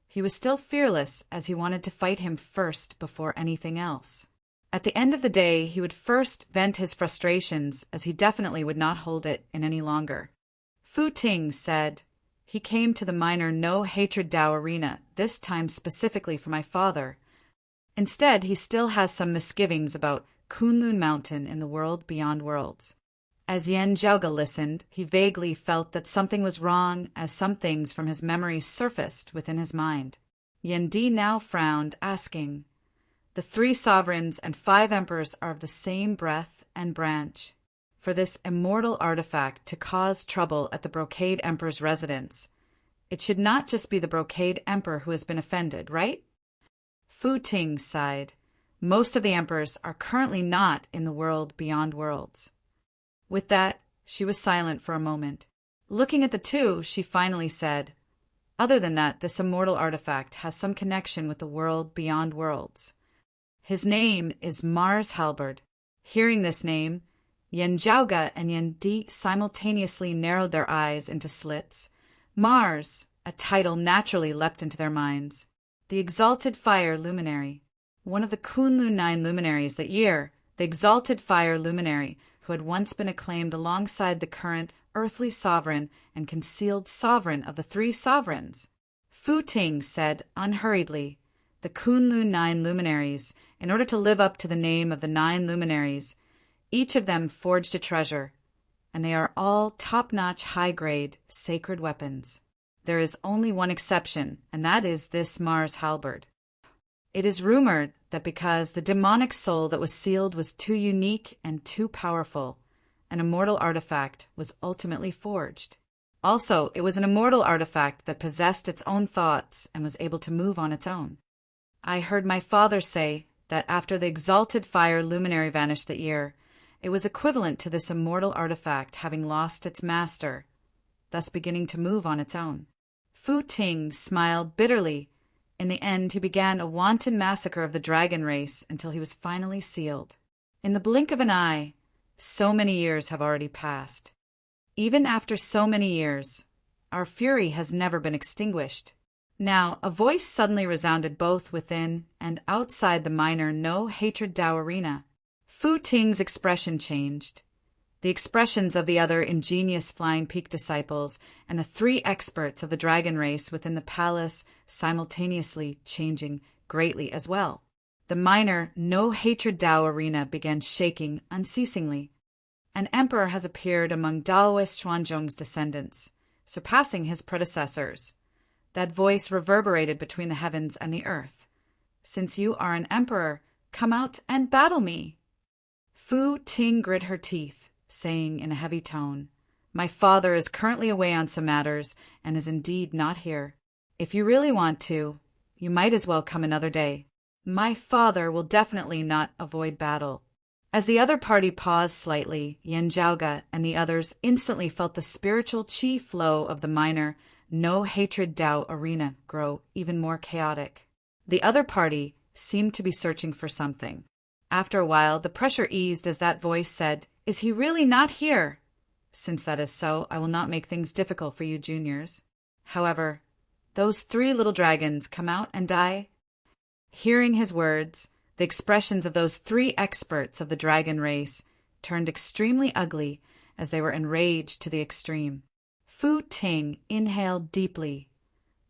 he was still fearless as he wanted to fight him first before anything else. At the end of the day, he would first vent his frustrations as he definitely would not hold it in any longer. Fu Ting said, "He came to the minor no-hatred Dao arena, this time specifically for my father. Instead, he still has some misgivings about Kunlun Mountain in the world beyond worlds." As Yan Zhaoge listened, he vaguely felt that something was wrong as some things from his memory surfaced within his mind. Yan Di now frowned, asking, "The 3 sovereigns and 5 emperors are of the same breath and branch. For this immortal artifact to cause trouble at the Brocade Emperor's residence, it should not just be the Brocade Emperor who has been offended, right?" Fu Ting sighed. "Most of the emperors are currently not in the world beyond worlds." With that, she was silent for a moment. Looking at the two, she finally said, "Other than that, this immortal artifact has some connection with the world beyond worlds. His name is Mars Halberd." Hearing this name, Yan Zhaoge and Yan Di simultaneously narrowed their eyes into slits. Mars, a title naturally leapt into their minds. The Exalted Fire Luminary. One of the Kunlun 9 luminaries that year, the Exalted Fire Luminary, who had once been acclaimed alongside the current earthly sovereign and concealed sovereign of the 3 sovereigns. Fu Ting said unhurriedly, "The Kunlun 9 luminaries, in order to live up to the name of the 9 luminaries, each of them forged a treasure, and they are all top-notch high-grade sacred weapons. There is only one exception, and that is this Mars Halberd. It is rumored that because the demonic soul that was sealed was too unique and too powerful, an immortal artifact was ultimately forged. Also, it was an immortal artifact that possessed its own thoughts and was able to move on its own. I heard my father say that after the Exalted Fire Luminary vanished that year, it was equivalent to this immortal artifact having lost its master, thus beginning to move on its own." Fu Ting smiled bitterly. In the end, he began a wanton massacre of the dragon race until he was finally sealed. In the blink of an eye, so many years have already passed. Even after so many years, our fury has never been extinguished. Now, a voice suddenly resounded both within and outside the minor no-hatred Dao arena. Fu Ting's expression changed. The expressions of the other ingenious Flying Peak disciples and the 3 experts of the dragon race within the palace simultaneously changing greatly as well. The minor no-hatred Dao arena began shaking unceasingly. An emperor has appeared among Daoist Xuanzhong's descendants, surpassing his predecessors. That voice reverberated between the heavens and the earth. "Since you are an emperor, come out and battle me." Fu Ting grit her teeth, saying in a heavy tone, "My father is currently away on some matters and is indeed not here. If you really want to, you might as well come another day. My father will definitely not avoid battle." As the other party paused slightly, Yan Zhaoge and the others instantly felt the spiritual chi flow of the minor no-hatred Dao arena grow even more chaotic. The other party seemed to be searching for something. After a while, the pressure eased as that voice said, "Is he really not here? Since that is so, I will not make things difficult for you juniors. However, those 3 little dragons come out and die." Hearing his words, the expressions of those 3 experts of the dragon race turned extremely ugly as they were enraged to the extreme. Fu Ting inhaled deeply.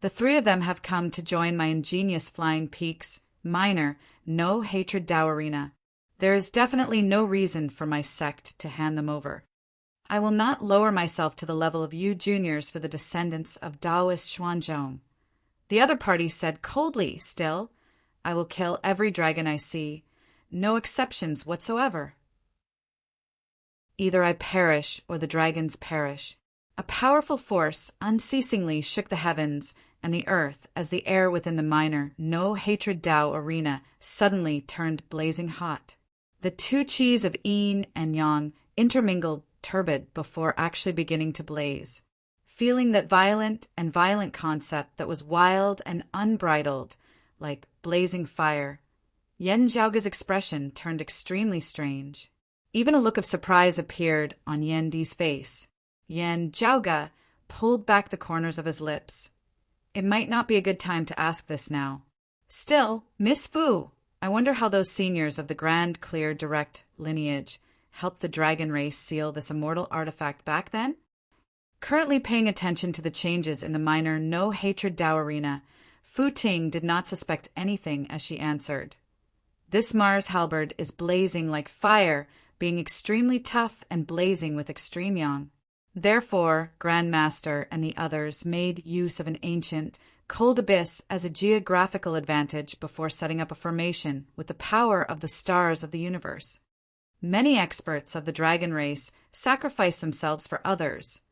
"The 3 of them have come to join my ingenious Flying Peaks Minor, no hatred Tao arena. There is definitely no reason for my sect to hand them over. I will not lower myself to the level of you juniors for the descendants of Taoist Xuanzhong. The other party said coldly still, I will kill every dragon I see, no exceptions whatsoever. Either I perish or the dragons perish. A powerful force unceasingly shook the heavens and the earth as the air within the minor, no hatred Tao arena suddenly turned blazing hot. The two qis of yin and yang intermingled turbid before actually beginning to blaze. Feeling that violent concept that was wild and unbridled, like blazing fire, Yan Zhaoga's expression turned extremely strange. Even a look of surprise appeared on Yan Di's face. Yan Zhaoga pulled back the corners of his lips. It might not be a good time to ask this now. Still, Miss Fu, I wonder how those seniors of the Grand Clear Direct lineage helped the dragon race seal this immortal artifact back then? Currently paying attention to the changes in the minor no hatred Tao arena, Fu Ting did not suspect anything as she answered. This Mars halberd is blazing like fire, being extremely tough and blazing with extreme yang. Therefore, Grand Master and the others made use of an ancient, cold abyss as a geographical advantage before setting up a formation with the power of the stars of the universe. Many experts of the dragon race sacrificed themselves for others,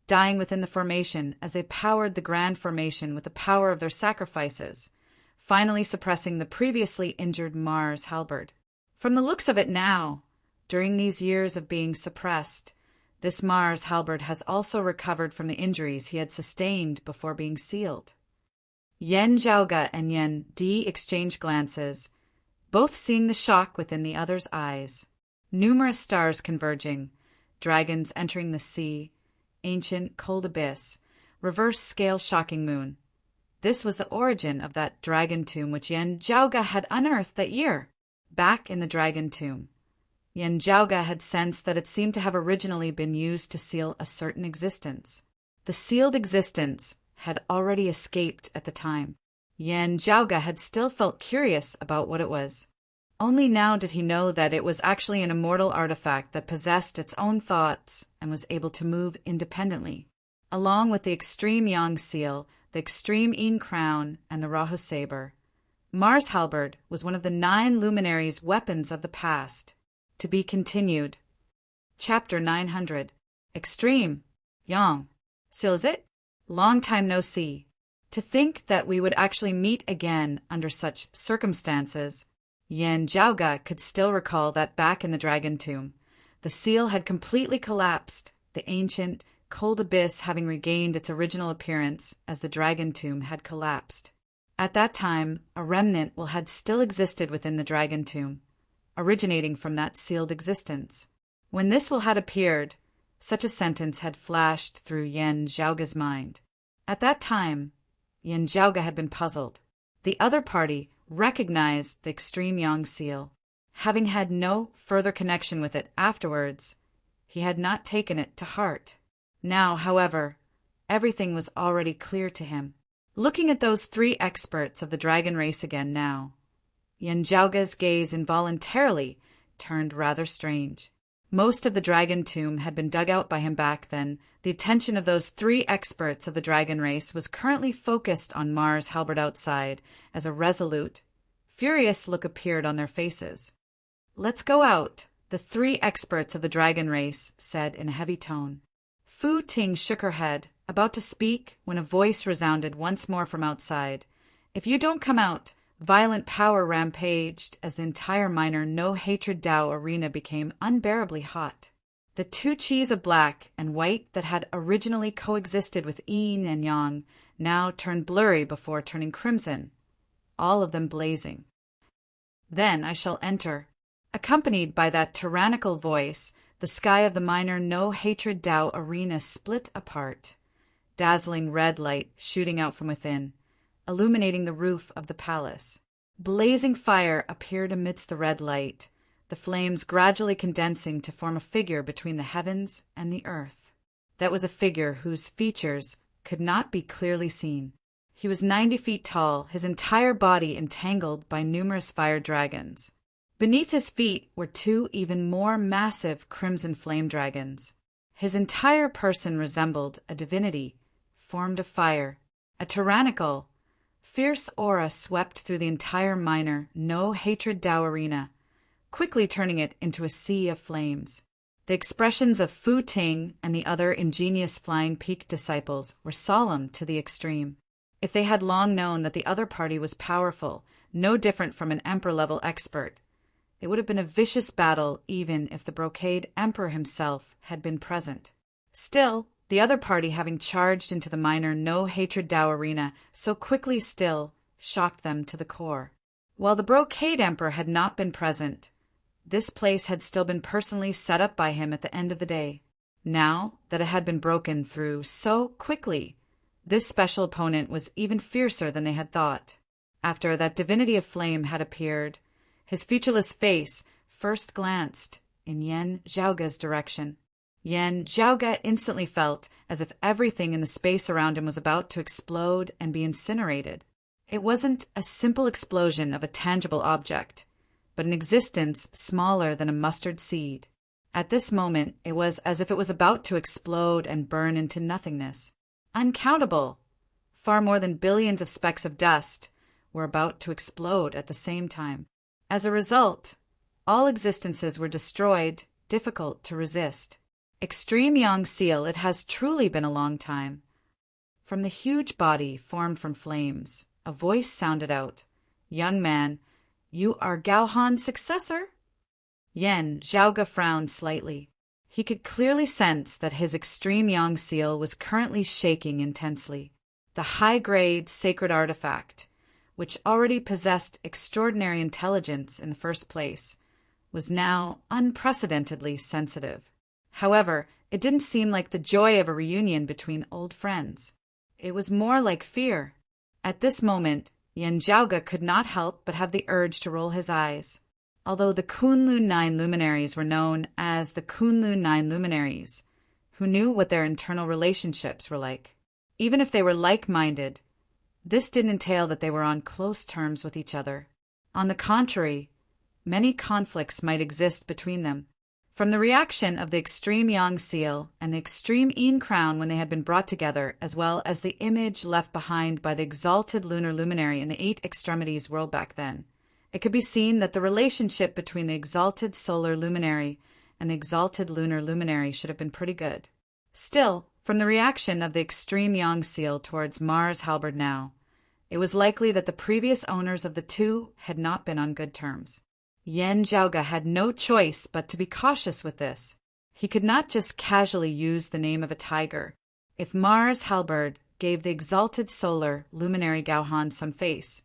dying within the formation as they powered the grand formation with the power of their sacrifices, finally suppressing the previously injured Mars halberd. From the looks of it now, during these years of being suppressed, this Mars halberd has also recovered from the injuries he had sustained before being sealed. Yan Zhaoga and Yan Di exchanged glances, both seeing the shock within the other's eyes. Numerous stars converging, dragons entering the sea, ancient cold abyss, reverse scale shocking moon. This was the origin of that dragon tomb which Yan Zhaoga had unearthed that year. Back in the dragon tomb, Yan Zhaoga had sensed that it seemed to have originally been used to seal a certain existence. The sealed existence had already escaped at the time. Yan Zhaoga had still felt curious about what it was. Only now did he know that it was actually an immortal artifact that possessed its own thoughts and was able to move independently. Along with the extreme Yang seal, the extreme Yin crown, and the Rahu saber, Mars halberd was one of the 9 luminaries' weapons of the past. To be continued. Chapter 900. Extreme. Yang. Still is it? Long time no see. To think that we would actually meet again under such circumstances. Yan Zhaoga could still recall that back in the dragon tomb, the seal had completely collapsed, the ancient, cold abyss having regained its original appearance as the dragon tomb had collapsed. At that time, a remnant had still existed within the dragon tomb, originating from that sealed existence. When this had appeared, such a sentence had flashed through Yan Zhaoga's mind. At that time, Yan Zhaoga had been puzzled. The other party recognized the extreme Yang seal. Having had no further connection with it afterwards, he had not taken it to heart. Now, however, everything was already clear to him. Looking at those 3 experts of the dragon race again now, Yan Zhaoga's gaze involuntarily turned rather strange. Most of the dragon tomb had been dug out by him back then. The attention of those 3 experts of the dragon race was currently focused on Mars halberd outside as a resolute, furious look appeared on their faces. "Let's go out," the 3 experts of the dragon race said in a heavy tone. Fu Ting shook her head, about to speak, when a voice resounded once more from outside. "If you don't come out," violent power rampaged as the entire minor no hatred Tao arena became unbearably hot. The 2 qis of black and white that had originally coexisted with yin and yang now turned blurry before turning crimson, all of them blazing. "Then I shall enter." Accompanied by that tyrannical voice, the sky of the minor no hatred Tao arena split apart, dazzling red light shooting out from within, illuminating the roof of the palace. Blazing fire appeared amidst the red light, the flames gradually condensing to form a figure between the heavens and the earth. That was a figure whose features could not be clearly seen. He was 90 feet tall, his entire body entangled by numerous fire dragons. Beneath his feet were two even more massive crimson flame dragons. His entire person resembled a divinity, formed of fire. A tyrannical, fierce aura swept through the entire minor no-hatred Dao arena, quickly turning it into a sea of flames. The expressions of Fu Ting and the other ingenious Flying Peak disciples were solemn to the extreme. If they had long known that the other party was powerful, no different from an emperor-level expert, it would have been a vicious battle even if the Brocade Emperor himself had been present. Still, the other party having charged into the minor no-hatred Dao arena so quickly still shocked them to the core. While the Brocade Emperor had not been present, this place had still been personally set up by him at the end of the day. Now that it had been broken through so quickly, this special opponent was even fiercer than they had thought. After that divinity of flame had appeared, his featureless face first glanced in Yan Zhaoga's direction. Yan Zhaoga instantly felt as if everything in the space around him was about to explode and be incinerated. It wasn't a simple explosion of a tangible object, but an existence smaller than a mustard seed. At this moment, it was as if it was about to explode and burn into nothingness. Uncountable, far more than billions of specks of dust, were about to explode at the same time. As a result, all existences were destroyed, difficult to resist. Extreme Yang Seal, it has truly been a long time. From the huge body formed from flames, a voice sounded out. "Young man, you are Gao Han's successor?" Yan Zhaoga frowned slightly. He could clearly sense that his Extreme Yang Seal was currently shaking intensely. The high-grade sacred artifact, which already possessed extraordinary intelligence in the first place, was now unprecedentedly sensitive. However, it didn't seem like the joy of a reunion between old friends. It was more like fear. At this moment, Yan Zhaoga could not help but have the urge to roll his eyes. Although the Kunlun 9 luminaries were known as the Kunlun 9 luminaries, who knew what their internal relationships were like. Even if they were like-minded, this didn't entail that they were on close terms with each other. On the contrary, many conflicts might exist between them. From the reaction of the Extreme Yang Seal and the Extreme Yin Crown when they had been brought together, as well as the image left behind by the exalted lunar luminary in the 8 Extremities world back then, it could be seen that the relationship between the exalted solar luminary and the exalted lunar luminary should have been pretty good. Still, from the reaction of the Extreme Yang Seal towards Mars Halberd now, it was likely that the previous owners of the two had not been on good terms. Yan Zhaoga had no choice but to be cautious with this. He could not just casually use the name of a tiger. If Mars Halberd gave the exalted solar luminary Gao Han some face,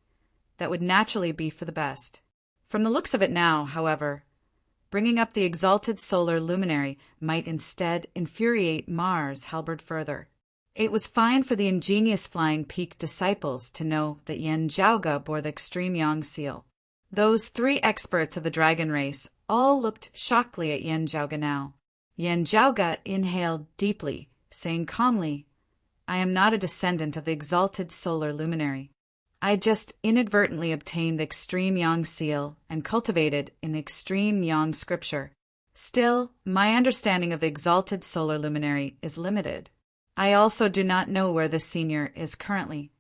that would naturally be for the best. From the looks of it now, however, bringing up the exalted solar luminary might instead infuriate Mars Halberd further. It was fine for the ingenious Flying Peak disciples to know that Yan Zhaoga bore the Extreme Yang Seal. Those 3 experts of the dragon race all looked shockedly at Yan Zhaoga now. Yan Zhaoga inhaled deeply, saying calmly, "I am not a descendant of the exalted solar luminary. I just inadvertently obtained the Extreme Yang Seal and cultivated in the Extreme Yang Scripture. Still, my understanding of the exalted solar luminary is limited. I also do not know where this senior is currently."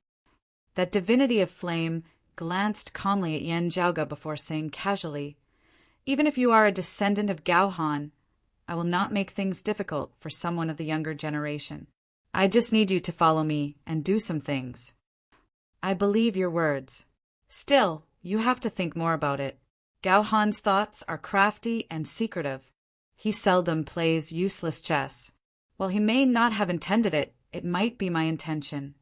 That divinity of flame glanced calmly at Yan Zhaoga before saying casually, "Even if you are a descendant of Gao Han, I will not make things difficult for someone of the younger generation. I just need you to follow me and do some things." "I believe your words. Still, you have to think more about it. Gao Han's thoughts are crafty and secretive. He seldom plays useless chess. While he may not have intended it, it might be my intention."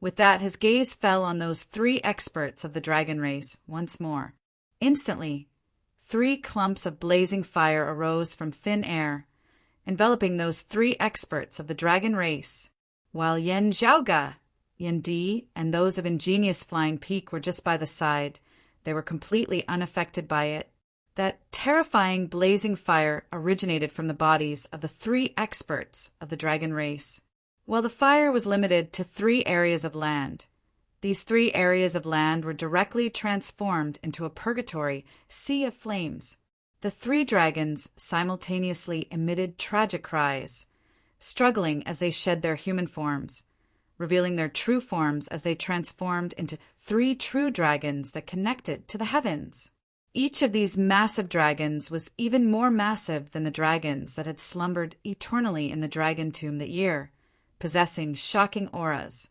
With that, his gaze fell on those 3 experts of the dragon race once more. Instantly, 3 clumps of blazing fire arose from thin air, enveloping those 3 experts of the dragon race, while Yan Zhaoga, Yan Di, and those of ingenious Flying Peak were just by the side. They were completely unaffected by it. That terrifying blazing fire originated from the bodies of the 3 experts of the dragon race. While the fire was limited to 3 areas of land, These 3 areas of land were directly transformed into a purgatory sea of flames. The 3 dragons simultaneously emitted tragic cries, struggling as they shed their human forms, revealing their true forms as they transformed into 3 true dragons that connected to the heavens. Each of these massive dragons was even more massive than the dragons that had slumbered eternally in the dragon tomb that year, possessing shocking auras.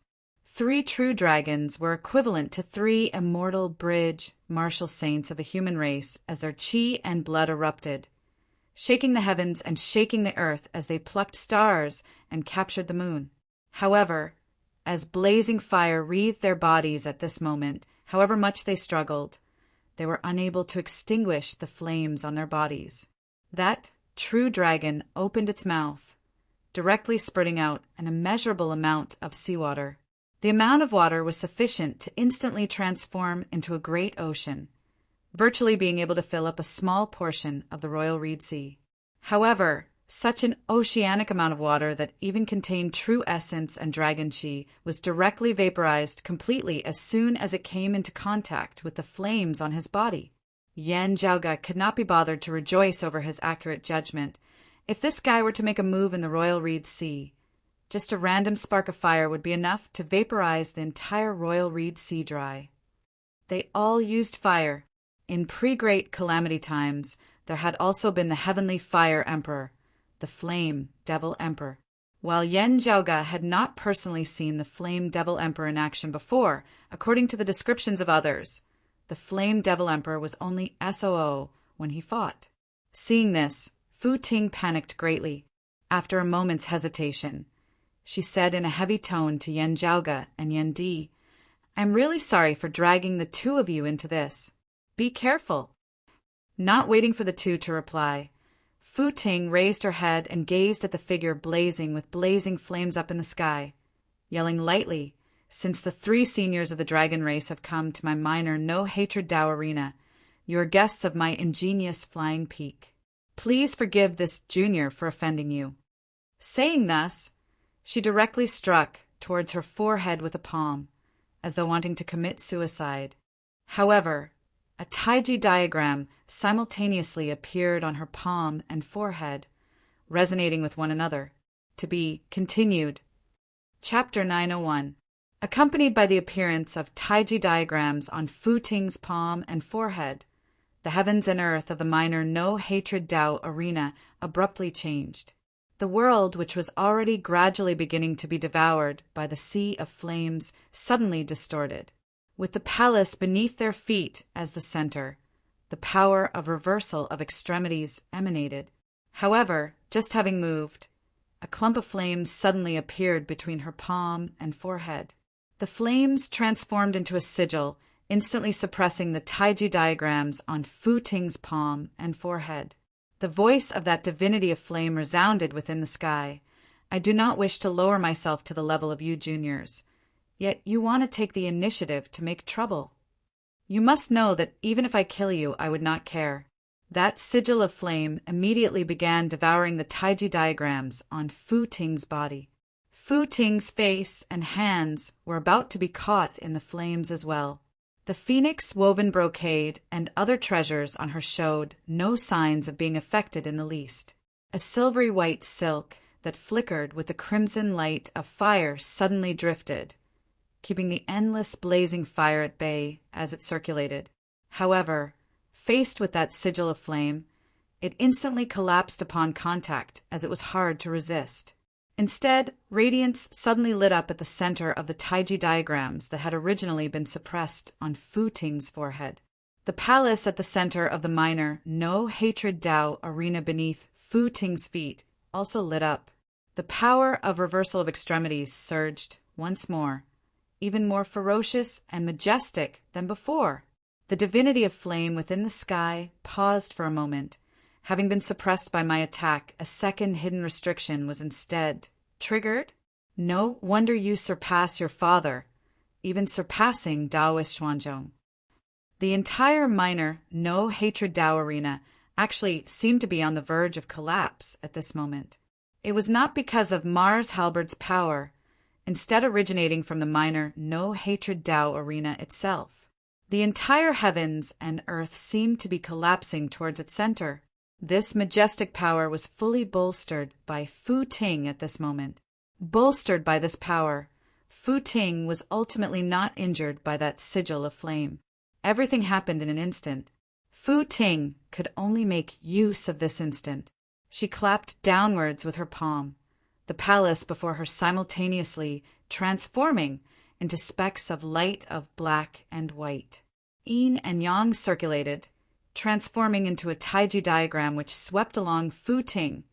3 true dragons were equivalent to 3 immortal bridge martial saints of a human race as their chi and blood erupted, shaking the heavens and shaking the earth as they plucked stars and captured the moon. However, as blazing fire wreathed their bodies at this moment, however much they struggled, they were unable to extinguish the flames on their bodies. That true dragon opened its mouth, directly spurting out an immeasurable amount of seawater. The amount of water was sufficient to instantly transform into a great ocean, virtually being able to fill up a small portion of the Royal Reed Sea. However, such an oceanic amount of water that even contained true essence and dragon chi was directly vaporized completely as soon as it came into contact with the flames on his body. Yan Zhaoga could not be bothered to rejoice over his accurate judgment. If this guy were to make a move in the Royal Reed Sea, just a random spark of fire would be enough to vaporize the entire Royal Reed Sea dry. They all used fire. In pre-Great Calamity times, there had also been the Heavenly Fire Emperor, the Flame Devil Emperor. While Yan Zhaoga had not personally seen the Flame Devil Emperor in action before, according to the descriptions of others, the Flame Devil Emperor was only SOO when he fought. Seeing this, Fu Ting panicked greatly. After a moment's hesitation, she said in a heavy tone to Yan Zhaoga and Yan Di, "I'm really sorry for dragging the 2 of you into this. Be careful." Not waiting for the 2 to reply, Fu Ting raised her head and gazed at the figure blazing with blazing flames up in the sky, yelling lightly, "Since the 3 seniors of the dragon race have come to my minor no-hatred Dao arena, you are guests of my ingenious flying peak. Please forgive this junior for offending you." Saying thus, she directly struck towards her forehead with a palm, as though wanting to commit suicide. However, a Taiji diagram simultaneously appeared on her palm and forehead, resonating with one another. To be continued. Chapter 901. Accompanied by the appearance of Taiji diagrams on Fu Ting's palm and forehead, the heavens and earth of the minor no-hatred Dao arena abruptly changed. The world, which was already gradually beginning to be devoured by the sea of flames, suddenly distorted. With the palace beneath their feet as the center, the power of reversal of extremities emanated. However, just having moved, a clump of flames suddenly appeared between her palm and forehead. The flames transformed into a sigil, instantly suppressing the Taiji diagrams on Fu Ting's palm and forehead. The voice of that divinity of flame resounded within the sky. "I do not wish to lower myself to the level of you juniors, yet you want to take the initiative to make trouble. You must know that even if I kill you, I would not care." That sigil of flame immediately began devouring the Taiji diagrams on Fu Ting's body. Fu Ting's face and hands were about to be caught in the flames as well. The phoenix-woven brocade and other treasures on her showed no signs of being affected in the least. A silvery white silk that flickered with the crimson light of fire suddenly drifted, keeping the endless blazing fire at bay as it circulated. However, faced with that sigil of flame, it instantly collapsed upon contact as it was hard to resist. Instead, radiance suddenly lit up at the center of the Taiji diagrams that had originally been suppressed on Fu Ting's forehead. The palace at the center of the minor no-hatred Dao arena beneath Fu Ting's feet also lit up. The power of reversal of extremities surged once more, even more ferocious and majestic than before. The divinity of flame within the sky paused for a moment. Having been suppressed by my attack, a second hidden restriction was instead triggered. No wonder you surpass your father, even surpassing Daoist Xuanzhong. The entire minor no-hatred Dao arena actually seemed to be on the verge of collapse at this moment. It was not because of Mars Halberd's power. instead originating from the minor no-hatred Tao arena itself. The entire heavens and earth seemed to be collapsing towards its center. This majestic power was fully bolstered by Fu Ting at this moment. Bolstered by this power, Fu Ting was ultimately not injured by that sigil of flame. Everything happened in an instant. Fu Ting could only make use of this instant. She clapped downwards with her palm, the palace before her simultaneously transforming into specks of light of black and white. Yin and Yang circulated, transforming into a Taiji diagram which swept along Fu Ting,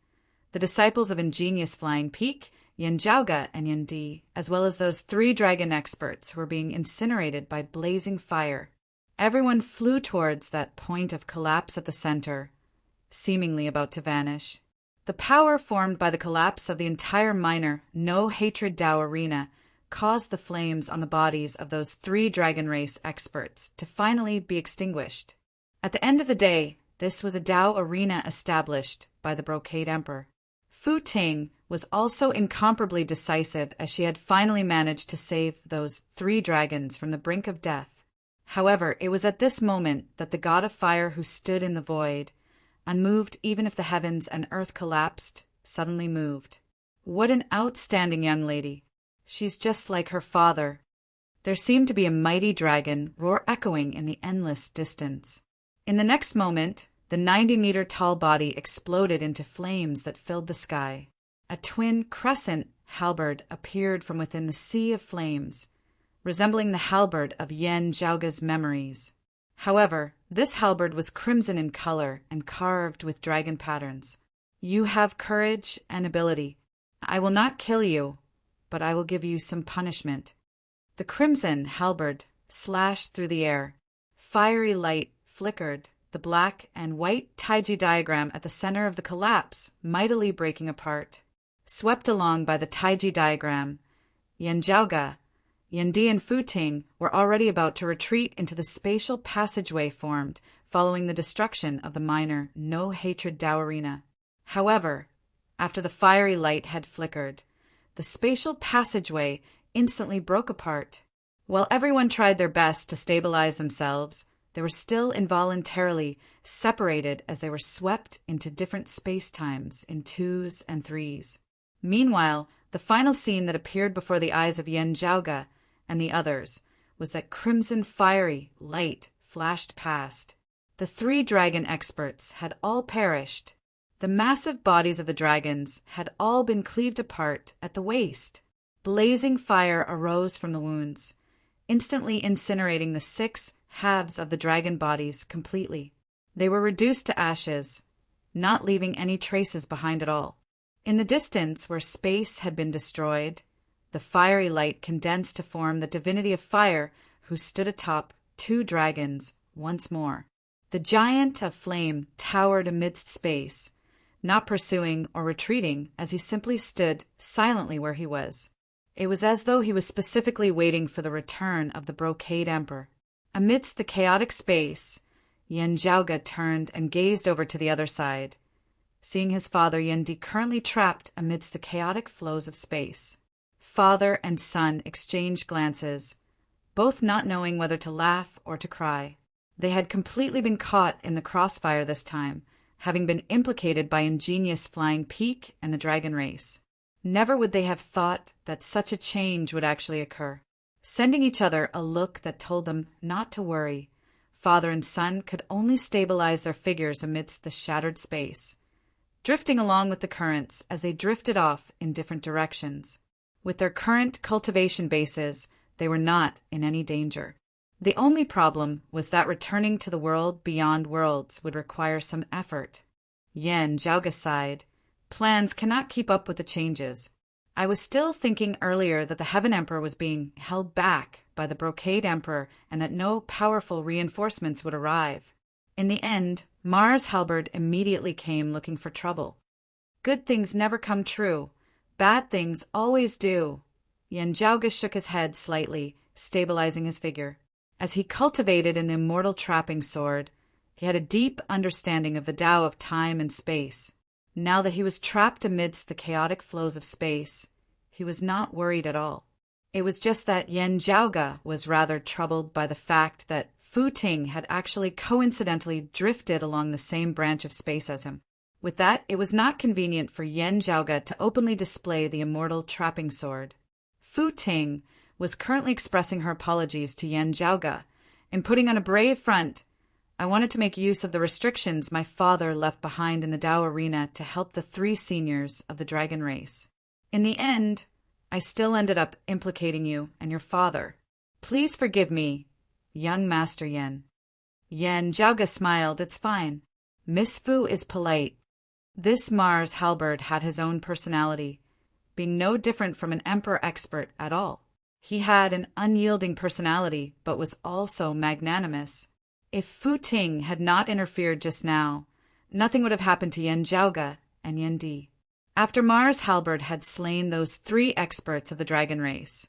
the disciples of ingenious Flying Peak, Yin Zhaoge and Yin Di, as well as those 3 dragon experts who were being incinerated by blazing fire. Everyone flew towards that point of collapse at the center, seemingly about to vanish. The power formed by the collapse of the entire minor no-hatred Tao arena caused the flames on the bodies of those 3 dragon race experts to finally be extinguished. At the end of the day, this was a Tao arena established by the Brocade Emperor. Fu Ting was also incomparably decisive as she had finally managed to save those 3 dragons from the brink of death. However, it was at this moment that the god of fire who stood in the void, unmoved even if the heavens and earth collapsed, suddenly moved. What an outstanding young lady! She's just like her father. There seemed to be a mighty dragon roar echoing in the endless distance. In the next moment, the 90-meter tall body exploded into flames that filled the sky. A twin crescent halberd appeared from within the sea of flames, resembling the halberd of Yin Zhaoge's memories. However, this halberd was crimson in color and carved with dragon patterns. You have courage and ability. I will not kill you, but I will give you some punishment. The crimson halberd slashed through the air. Fiery light flickered, the black and white Taiji diagram at the center of the collapse mightily breaking apart. Swept along by the Taiji diagram, Yin Zhaoge, Yin Di and Fu Ting were already about to retreat into the spatial passageway formed following the destruction of the minor no-hatred Tao arena. However, after the fiery light had flickered, the spatial passageway instantly broke apart. While everyone tried their best to stabilize themselves, they were still involuntarily separated as they were swept into different space-times in 2s and 3s. Meanwhile, the final scene that appeared before the eyes of Yin Zhaoge and the others was that crimson fiery light flashed past. The 3 dragon experts had all perished. The massive bodies of the dragons had all been cleaved apart at the waist. Blazing fire arose from the wounds, instantly incinerating the 6 halves of the dragon bodies completely. They were reduced to ashes, not leaving any traces behind at all. In the distance, where space had been destroyed, the fiery light condensed to form the divinity of fire who stood atop 2 dragons once more. The giant of flame towered amidst space, not pursuing or retreating as he simply stood silently where he was. It was as though he was specifically waiting for the return of the Brocade Emperor. Amidst the chaotic space, Yin Zhaoge turned and gazed over to the other side, seeing his father Yin Di currently trapped amidst the chaotic flows of space. Father and son exchanged glances, both not knowing whether to laugh or to cry. They had completely been caught in the crossfire this time, having been implicated by ingenious Flying Peak and the dragon race. Never would they have thought that such a change would actually occur. Sending each other a look that told them not to worry, father and son could only stabilize their figures amidst the shattered space, drifting along with the currents as they drifted off in different directions. With their current cultivation bases, they were not in any danger. The only problem was that returning to the world beyond worlds would require some effort. Yin Zhaoge sighed. Plans cannot keep up with the changes. I was still thinking earlier that the Heaven Emperor was being held back by the Brocade Emperor and that no powerful reinforcements would arrive. In the end, Mars Halberd immediately came looking for trouble. Good things never come true. Bad things always do. Yin Zhaoge shook his head slightly, stabilizing his figure. As he cultivated in the immortal trapping sword, he had a deep understanding of the Tao of time and space. Now that he was trapped amidst the chaotic flows of space, he he was not worried at all. It was just that Yen Jiaoge was rather troubled by the fact that Fu Ting had actually coincidentally drifted along the same branch of space as him. With that, it was not convenient for Yen Jiaoge to openly display the immortal trapping sword. Fu Ting was currently expressing her apologies to Yen Jiaoge and putting on a brave front. I wanted to make use of the restrictions my father left behind in the Dao arena to help the 3 seniors of the dragon race. In the end, I still ended up implicating you and your father. Please forgive me, young Master Yen. Yen Jiaoge smiled. It's fine. Miss Fu is polite. This Mars halberd had his own personality, being no different from an emperor expert at all. He had an unyielding personality, but was also magnanimous. If Fu Ting had not interfered just now, nothing would have happened to Yen Jiaoge and Yen Di. After Mars halberd had slain those 3 experts of the dragon race,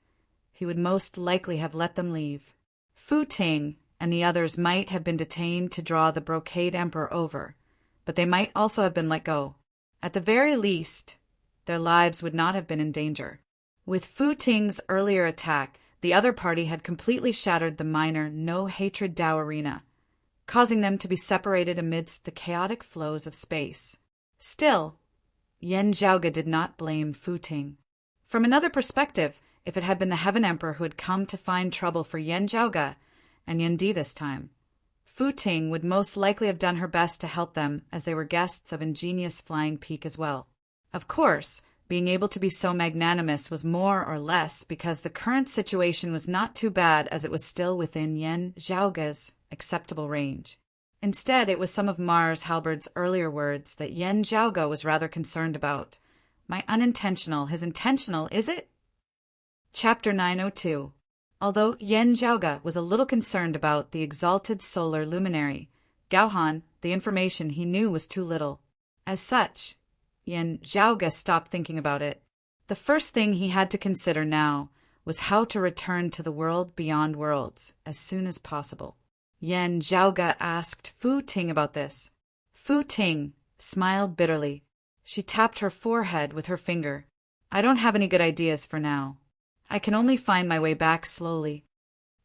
he would most likely have let them leave. Fu Ting and the others might have been detained to draw the Brocade Emperor over, but they might also have been let go. At the very least, their lives would not have been in danger. With Fu Ting's earlier attack, the other party had completely shattered the minor no-hatred Dao arena, causing them to be separated amidst the chaotic flows of space. Still, Yen Jiaoge did not blame Fu Ting. From another perspective, if it had been the Heaven Emperor who had come to find trouble for Yen Jiaoge and Yen Di this time, Fu Ting would most likely have done her best to help them, as they were guests of ingenious Flying Peak as well. Of course, being able to be so magnanimous was more or less because the current situation was not too bad, as it was still within Yen Jiaoge's acceptable range. Instead, it was some of Mars halberd's earlier words that Yen Jiaoge was rather concerned about. My unintentional, his intentional, is it? Chapter 902. Although Yen Jiaoge was a little concerned about the exalted solar luminary, Gaohan, the information he knew was too little. As such, Yen Jiaoge stopped thinking about it. The first thing he had to consider now was how to return to the world beyond worlds as soon as possible. Yen Jiaoge asked Fu Ting about this. Fu Ting smiled bitterly. She tapped her forehead with her finger. I don't have any good ideas for now. I can only find my way back slowly.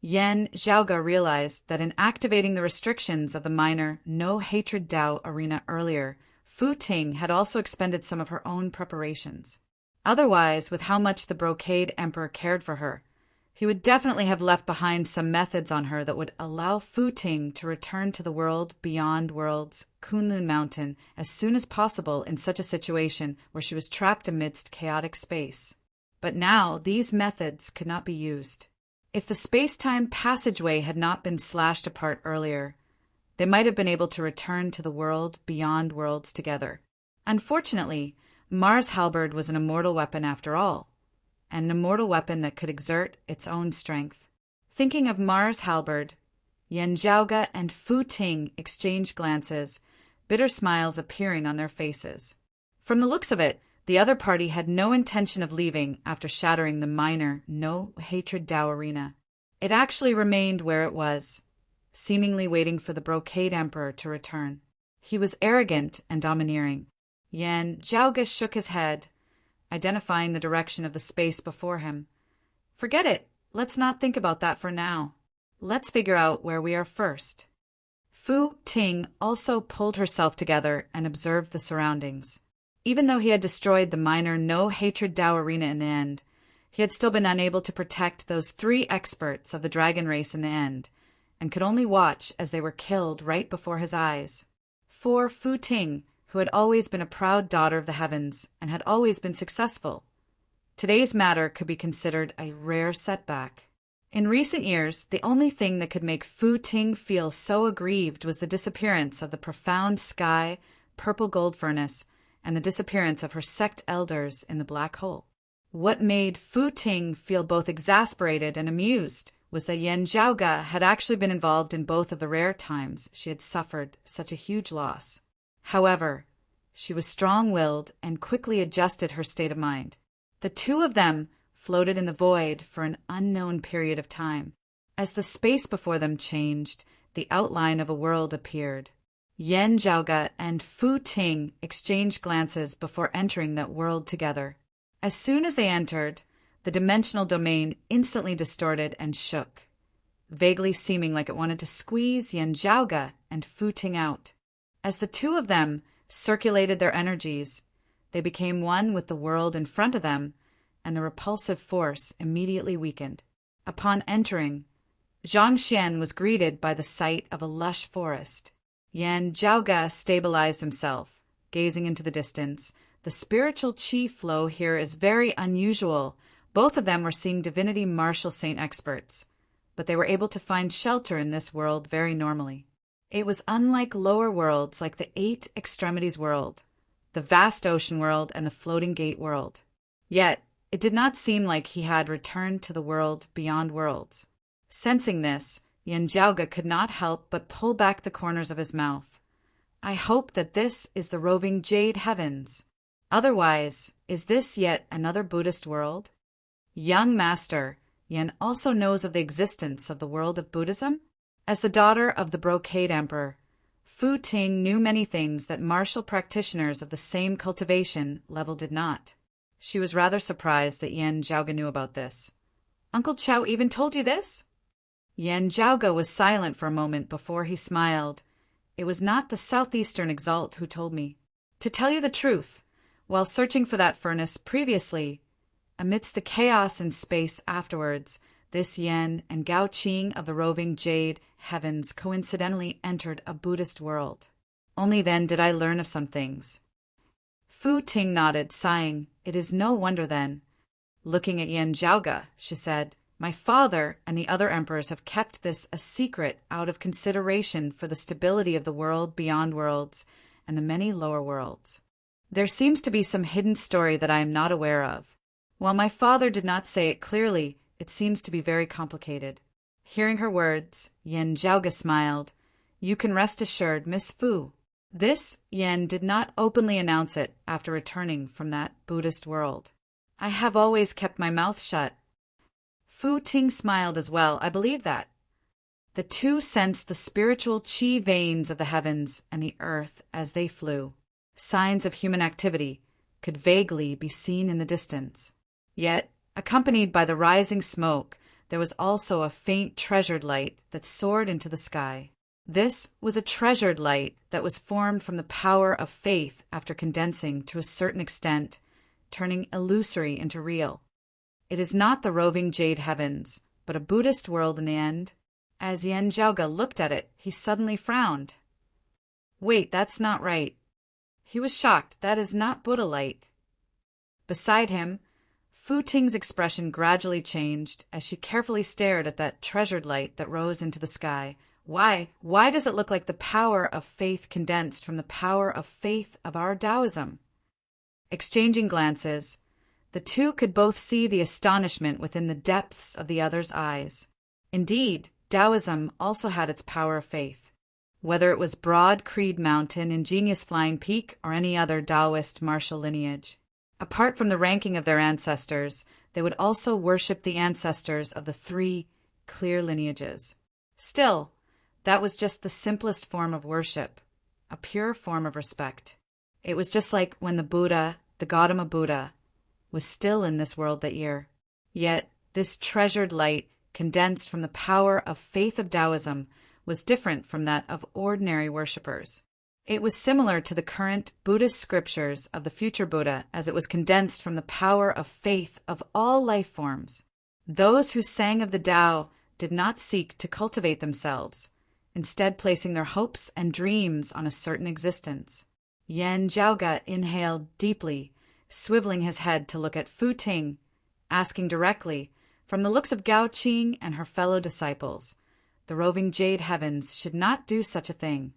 Yen Jiaoge realized that in activating the restrictions of the minor no-hatred Dao arena earlier, Fu Ting had also expended some of her own preparations. Otherwise, with how much the Brocade Emperor cared for her, he would definitely have left behind some methods on her that would allow Fu Ting to return to the world beyond worlds, Kunlun Mountain, as soon as possible in such a situation where she was trapped amidst chaotic space. But now these methods could not be used. If the space-time passageway had not been slashed apart earlier, they might have been able to return to the world beyond worlds together. Unfortunately, Mars halberd was an immortal weapon after all, and an immortal weapon that could exert its own strength. Thinking of Mars halberd, Yen Jiaoge and Fu Ting exchanged glances, bitter smiles appearing on their faces. From the looks of it, the other party had no intention of leaving after shattering the minor no-hatred Dao arena. It actually remained where it was, seemingly waiting for the Brocade Emperor to return. He was arrogant and domineering. Yen Jiaoge shook his head, identifying the direction of the space before him. Forget it. Let's not think about that for now. Let's figure out where we are first. Fu Ting also pulled herself together and observed the surroundings. Even though he had destroyed the minor no-hatred Dao arena in the end, he had still been unable to protect those 3 experts of the dragon race in the end, and could only watch as they were killed right before his eyes. For Fu Ting, who had always been a proud daughter of the heavens and had always been successful, today's matter could be considered a rare setback. In recent years, the only thing that could make Fu Ting feel so aggrieved was the disappearance of the profound sky, purple gold furnace, and the disappearance of her sect elders in the black hole. What made Fu Ting feel both exasperated and amused was that Yen Jiaoge had actually been involved in both of the rare times she had suffered such a huge loss. However, she was strong-willed and quickly adjusted her state of mind. The 2 of them floated in the void for an unknown period of time. As the space before them changed, the outline of a world appeared. Yen Jiaoge and Fu Ting exchanged glances before entering that world together. As soon as they entered, the dimensional domain instantly distorted and shook, vaguely seeming like it wanted to squeeze Yanjiaoge and Fu Ting out. As the two of them circulated their energies, they became one with the world in front of them, and the repulsive force immediately weakened. Upon entering, Zhang Xian was greeted by the sight of a lush forest. Yanjiaoge stabilized himself, gazing into the distance. The spiritual qi flow here is very unusual. Both of them were seeing divinity martial saint experts, but they were able to find shelter in this world very normally. It was unlike lower worlds like the Eight Extremities world, the vast ocean world, and the floating gate world. Yet, it did not seem like he had returned to the world beyond worlds. Sensing this, Yanjiaoge could not help but pull back the corners of his mouth. I hope that this is the roving jade heavens. Otherwise, is this yet another Buddhist world? Young master, Yan also knows of the existence of the world of Buddhism? As the daughter of the Brocade Emperor, Fu Ting knew many things that martial practitioners of the same cultivation level did not. She was rather surprised that Yanjiaoge knew about this. Uncle Chow even told you this? Yanjiaoge was silent for a moment before he smiled. It was not the southeastern exalt who told me. To tell you the truth, while searching for that furnace previously, amidst the chaos in space afterwards, this Yen and Gao Qing of the roving jade heavens coincidentally entered a Buddhist world. Only then did I learn of some things. Fu Ting nodded, sighing. It is no wonder then. Looking at Yanjiaoge, she said, my father and the other emperors have kept this a secret out of consideration for the stability of the world beyond worlds and the many lower worlds. There seems to be some hidden story that I am not aware of. While my father did not say it clearly, it seems to be very complicated. Hearing her words, Yanjiaoge smiled. You can rest assured, Miss Fu. This, Yan did not openly announce it after returning from that Buddhist world. I have always kept my mouth shut. Fu Ting smiled as well. I believe that. The two sensed the spiritual qi veins of the heavens and the earth as they flew. Signs of human activity could vaguely be seen in the distance. Yet, accompanied by the rising smoke, there was also a faint treasured light that soared into the sky. This was a treasured light that was formed from the power of faith after condensing to a certain extent, turning illusory into real. It is not the roving jade heavens, but a Buddhist world in the end. As Yanjiaoge looked at it, he suddenly frowned. Wait, that's not right. He was shocked. That is not Buddha light. Beside him, Fu Ting's expression gradually changed as she carefully stared at that treasured light that rose into the sky. Why does it look like the power of faith condensed from the power of faith of our Taoism? Exchanging glances, the two could both see the astonishment within the depths of the other's eyes. Indeed, Taoism also had its power of faith. Whether it was Broad Creed Mountain, Ingenious Flying Peak, or any other Taoist martial lineage. Apart from the ranking of their ancestors, they would also worship the ancestors of the three clear lineages. Still, that was just the simplest form of worship, a pure form of respect. It was just like when the Buddha, the Gautama Buddha, was still in this world that year. Yet, this treasured light, condensed from the power of faith of Taoism, was different from that of ordinary worshippers. It was similar to the current Buddhist scriptures of the future Buddha, as it was condensed from the power of faith of all life forms. Those who sang of the Tao did not seek to cultivate themselves, instead placing their hopes and dreams on a certain existence. Yanjiaoge inhaled deeply, swiveling his head to look at Fu Ting, asking directly, from the looks of Gao Qing and her fellow disciples, the roving jade heavens should not do such a thing.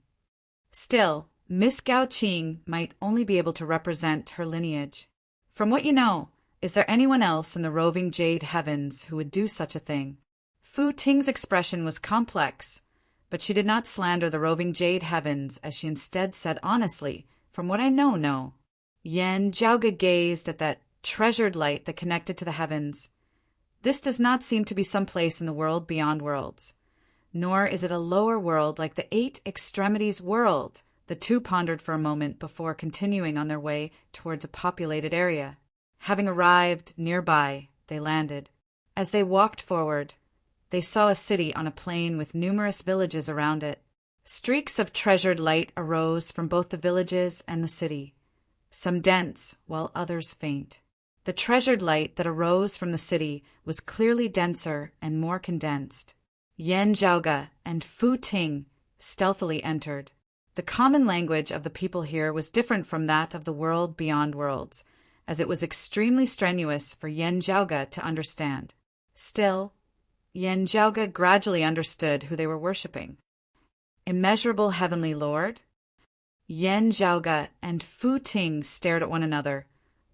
Still, Miss Gao Qing might only be able to represent her lineage. From what you know, is there anyone else in the roving jade heavens who would do such a thing? Fu Ting's expression was complex, but she did not slander the roving jade heavens, as she instead said honestly, from what I know, no. Yanjiaoge gazed at that treasured light that connected to the heavens. This does not seem to be some place in the world beyond worlds, nor is it a lower world like the Eight Extremities world. The two pondered for a moment before continuing on their way towards a populated area. Having arrived nearby, they landed. As they walked forward, they saw a city on a plain with numerous villages around it. Streaks of treasured light arose from both the villages and the city, some dense while others faint. The treasured light that arose from the city was clearly denser and more condensed. Yan Zhaoge and Fu Ting stealthily entered. The common language of the people here was different from that of the world beyond worlds, as it was extremely strenuous for Yan Zhaoge to understand. Still, Yan Zhaoge gradually understood who they were worshipping. Immeasurable Heavenly Lord? Yan Zhaoge and Fu Ting stared at one another,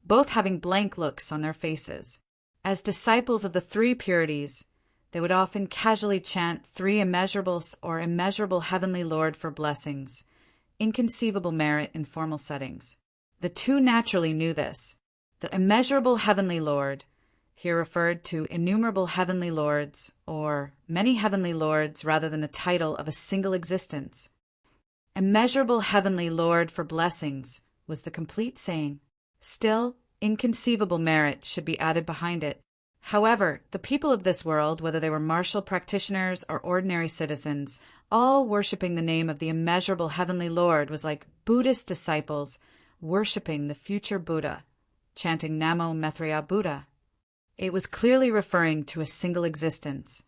both having blank looks on their faces. As disciples of the three purities, they would often casually chant three immeasurables or immeasurable Heavenly Lord for blessings, inconceivable merit in formal settings. The two naturally knew this. The immeasurable Heavenly Lord, here referred to innumerable heavenly lords, or many heavenly lords rather than the title of a single existence. Immeasurable Heavenly Lord for blessings was the complete saying. Still, inconceivable merit should be added behind it. However, the people of this world, whether they were martial practitioners or ordinary citizens, all worshipping the name of the immeasurable Heavenly Lord was like Buddhist disciples worshipping the future Buddha, chanting Namo Maitreya Buddha. It was clearly referring to a single existence.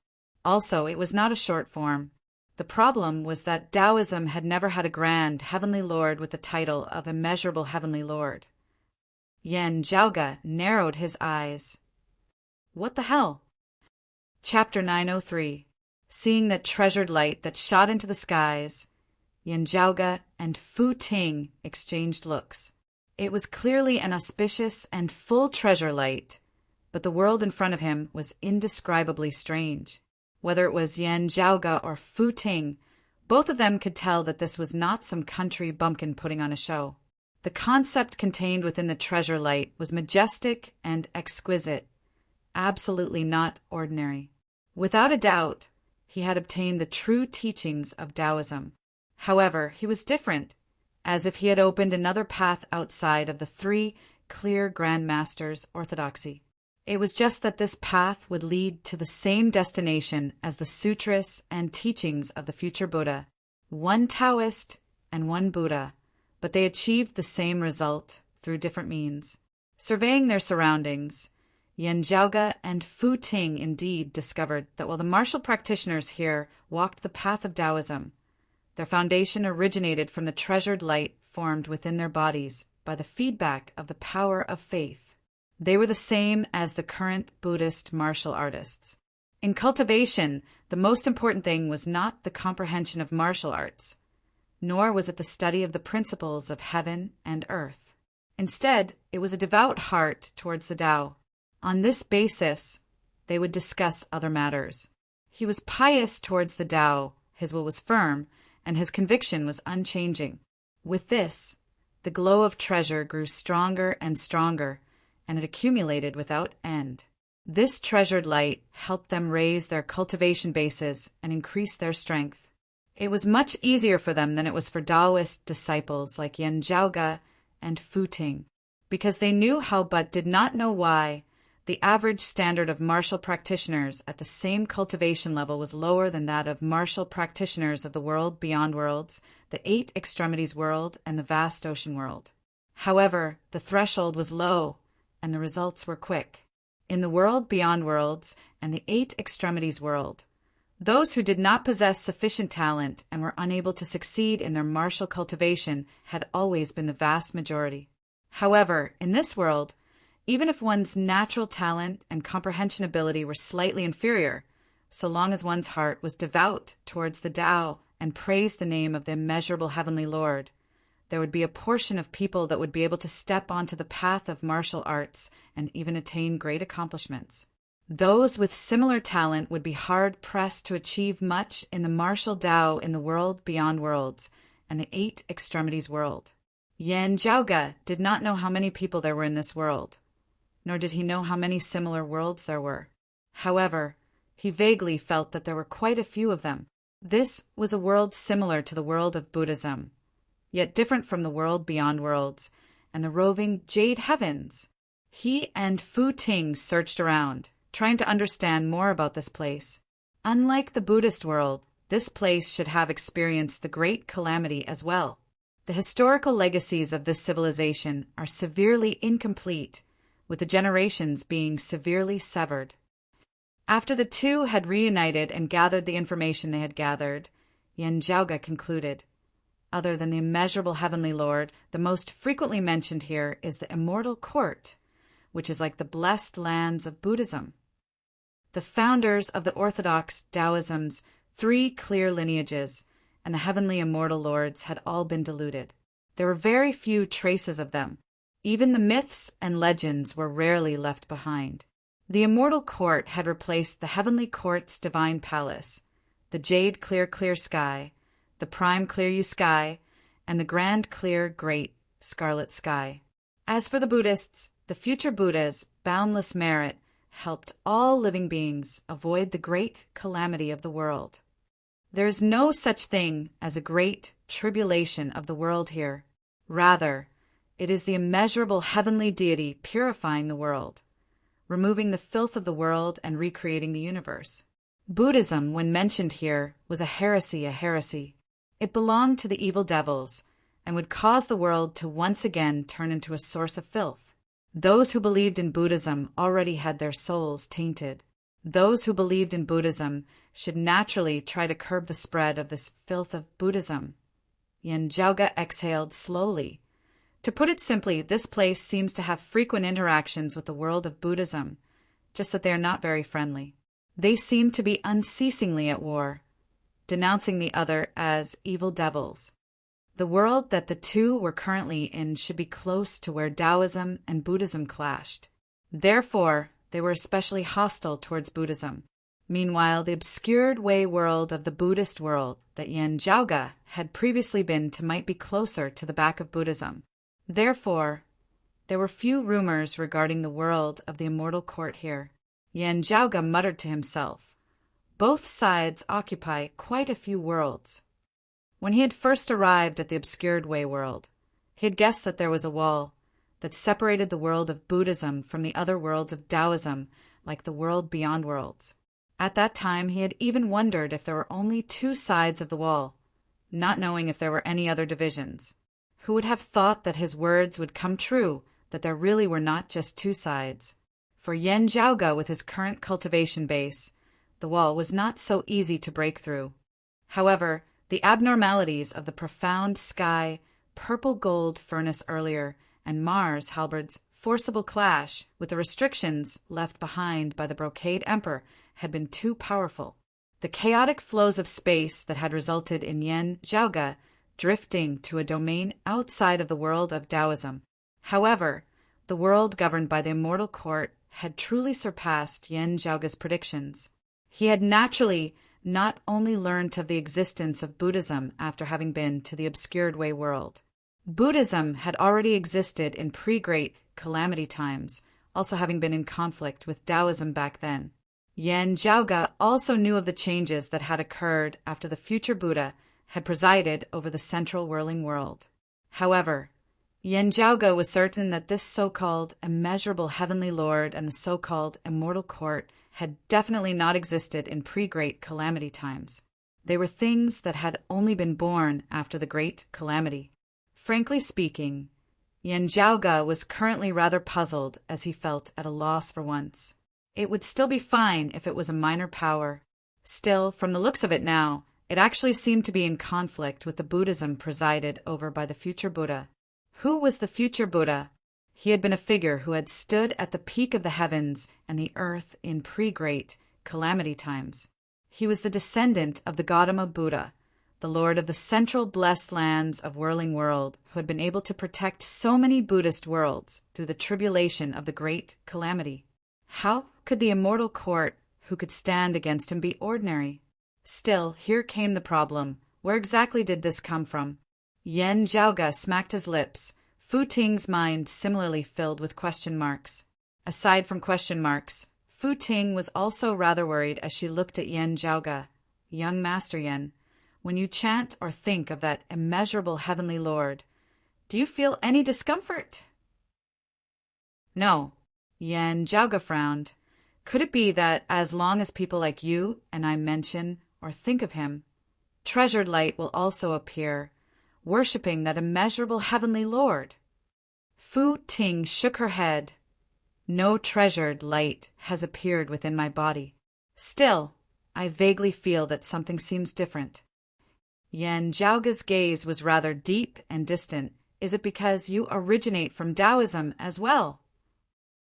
Also, it was not a short form. The problem was that Taoism had never had a grand Heavenly Lord with the title of Immeasurable Heavenly Lord. Yan Zhaoge narrowed his eyes. What the hell? Chapter 903. Seeing that treasured light that shot into the skies, Yan Zhaoge and Fu Ting exchanged looks. It was clearly an auspicious and full treasure light, but the world in front of him was indescribably strange. Whether it was Yan Zhaoge or Fu Ting, both of them could tell that this was not some country bumpkin putting on a show. The concept contained within the treasure light was majestic and exquisite, absolutely not ordinary. Without a doubt, he had obtained the true teachings of Taoism. However, he was different, as if he had opened another path outside of the three clear Grand Masters' orthodoxy. It was just that this path would lead to the same destination as the sutras and teachings of the future Buddha, one Taoist and one Buddha, but they achieved the same result through different means. Surveying their surroundings, Yan Zhaoge and Fu Ting indeed discovered that while the martial practitioners here walked the path of Taoism, their foundation originated from the treasured light formed within their bodies by the feedback of the power of faith. They were the same as the current Buddhist martial artists. In cultivation, the most important thing was not the comprehension of martial arts, nor was it the study of the principles of heaven and earth. Instead, it was a devout heart towards the Tao. On this basis, they would discuss other matters. He was pious towards the Tao, his will was firm, and his conviction was unchanging. With this, the glow of treasure grew stronger and stronger, and it accumulated without end. This treasured light helped them raise their cultivation bases and increase their strength. It was much easier for them than it was for Taoist disciples like Yan Zhaoge and Fu Ting, because they knew how but did not know why the average standard of martial practitioners at the same cultivation level was lower than that of martial practitioners of the world beyond worlds, the eight extremities world, and the vast ocean world. However, the threshold was low, and the results were quick. In the world beyond worlds and the eight extremities world, those who did not possess sufficient talent and were unable to succeed in their martial cultivation had always been the vast majority. However, in this world, even if one's natural talent and comprehension ability were slightly inferior, so long as one's heart was devout towards the Tao and praised the name of the immeasurable Heavenly Lord, there would be a portion of people that would be able to step onto the path of martial arts and even attain great accomplishments. Those with similar talent would be hard-pressed to achieve much in the martial Tao in the world beyond worlds and the eight extremities world. Yan Zhaoge did not know how many people there were in this world, nor did he know how many similar worlds there were. However, he vaguely felt that there were quite a few of them. This was a world similar to the world of Buddhism, yet different from the world beyond worlds and the roving jade heavens. He and Fu Ting searched around, trying to understand more about this place. Unlike the Buddhist world, this place should have experienced the Great Calamity as well. The historical legacies of this civilization are severely incomplete, with the generations being severely severed. After the two had reunited and gathered the information they had gathered, Yen Jiaoge concluded, other than the immeasurable heavenly lord, the most frequently mentioned here is the immortal court, which is like the blessed lands of Buddhism. The founders of the orthodox Taoism's 3 clear lineages and the heavenly immortal lords had all been diluted. There were very few traces of them. Even the myths and legends were rarely left behind. The immortal court had replaced the heavenly court's divine palace, the jade clear sky, the prime clear sky, and the grand clear great scarlet sky. As for the Buddhists, the future Buddha's boundless merit helped all living beings avoid the great calamity of the world. There is no such thing as a great tribulation of the world here. Rather, it is the immeasurable heavenly deity purifying the world, removing the filth of the world and recreating the universe. Buddhism, when mentioned here, was a heresy. It belonged to the evil devils and would cause the world to once again turn into a source of filth. Those who believed in Buddhism already had their souls tainted. Those who believed in Buddhism should naturally try to curb the spread of this filth of Buddhism. Yen Jiaoge exhaled slowly. To put it simply, this place seems to have frequent interactions with the world of Buddhism, just that they are not very friendly. They seem to be unceasingly at war, denouncing the other as evil devils. The world that the two were currently in should be close to where Taoism and Buddhism clashed. Therefore, they were especially hostile towards Buddhism. Meanwhile, the obscured way world of the Buddhist world that Yen Jiaoge had previously been to might be closer to the back of Buddhism. Therefore, there were few rumors regarding the world of the immortal court here. Yen Jiaoge muttered to himself, both sides occupy quite a few worlds. When he had first arrived at the obscured way world, he had guessed that there was a wall that separated the world of Buddhism from the other worlds of Taoism, like the world beyond worlds. At that time, he had even wondered if there were only 2 sides of the wall, not knowing if there were any other divisions. Who would have thought that his words would come true, that there really were not just 2 sides? For Yen Jiaoge, with his current cultivation base, the wall was not so easy to break through. However, the abnormalities of the profound sky, purple gold furnace earlier, and Mars Halberd's forcible clash with the restrictions left behind by the Brocade Emperor had been too powerful. The chaotic flows of space that had resulted in Yen Jiaoge drifting to a domain outside of the world of Taoism. However, the world governed by the immortal court had truly surpassed Yen Jiaoge's predictions. He had naturally not only learned of the existence of Buddhism after having been to the obscured way world. Buddhism had already existed in pre-Great Calamity times, also having been in conflict with Taoism back then. Yen Jiaoge also knew of the changes that had occurred after the future Buddha had presided over the central whirling world. However, Yen Jiaoge was certain that this so-called immeasurable heavenly lord and the so-called immortal court had definitely not existed in pre-Great Calamity times. They were things that had only been born after the Great Calamity. Frankly speaking, Yen Jiaoge was currently rather puzzled as he felt at a loss for once. It would still be fine if it was a minor power. Still, from the looks of it now, it actually seemed to be in conflict with the Buddhism presided over by the future Buddha. Who was the future Buddha? He had been a figure who had stood at the peak of the heavens and the earth in pre-Great Calamity times. He was the descendant of the Gautama Buddha, the lord of the central blessed lands of Whirling World, who had been able to protect so many Buddhist worlds through the tribulation of the Great Calamity. How could the immortal court who could stand against him be ordinary? Still, here came the problem. Where exactly did this come from? Yen Jiaoge smacked his lips. Fu Ting's mind similarly filled with question marks. Aside from question marks, Fu Ting was also rather worried as she looked at Yen Jiaoge. Young Master Yen, when you chant or think of that immeasurable heavenly lord, do you feel any discomfort? No, Yen Jiaoge frowned. Could it be that as long as people like you and I mention or think of him, treasured light will also appear, worshipping that immeasurable heavenly Lord? Fu Ting shook her head. No treasured light has appeared within my body. Still, I vaguely feel that something seems different. Yen Jiaoge's gaze was rather deep and distant. Is it because you originate from Taoism as well?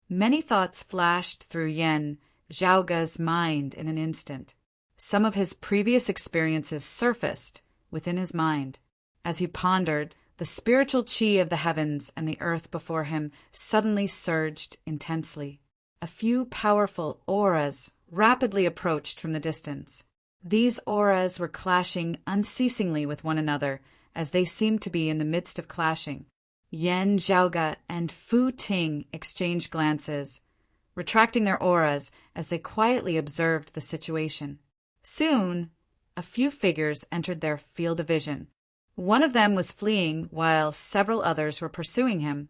Many thoughts flashed through Yen Jiaoge's mind in an instant. Some of his previous experiences surfaced within his mind. As he pondered, the spiritual chi of the heavens and the earth before him suddenly surged intensely. A few powerful auras rapidly approached from the distance. These auras were clashing unceasingly with one another, as they seemed to be in the midst of clashing. Yen Jiaoge and Fu Ting exchanged glances, retracting their auras as they quietly observed the situation. Soon, a few figures entered their field of vision. One of them was fleeing while several others were pursuing him,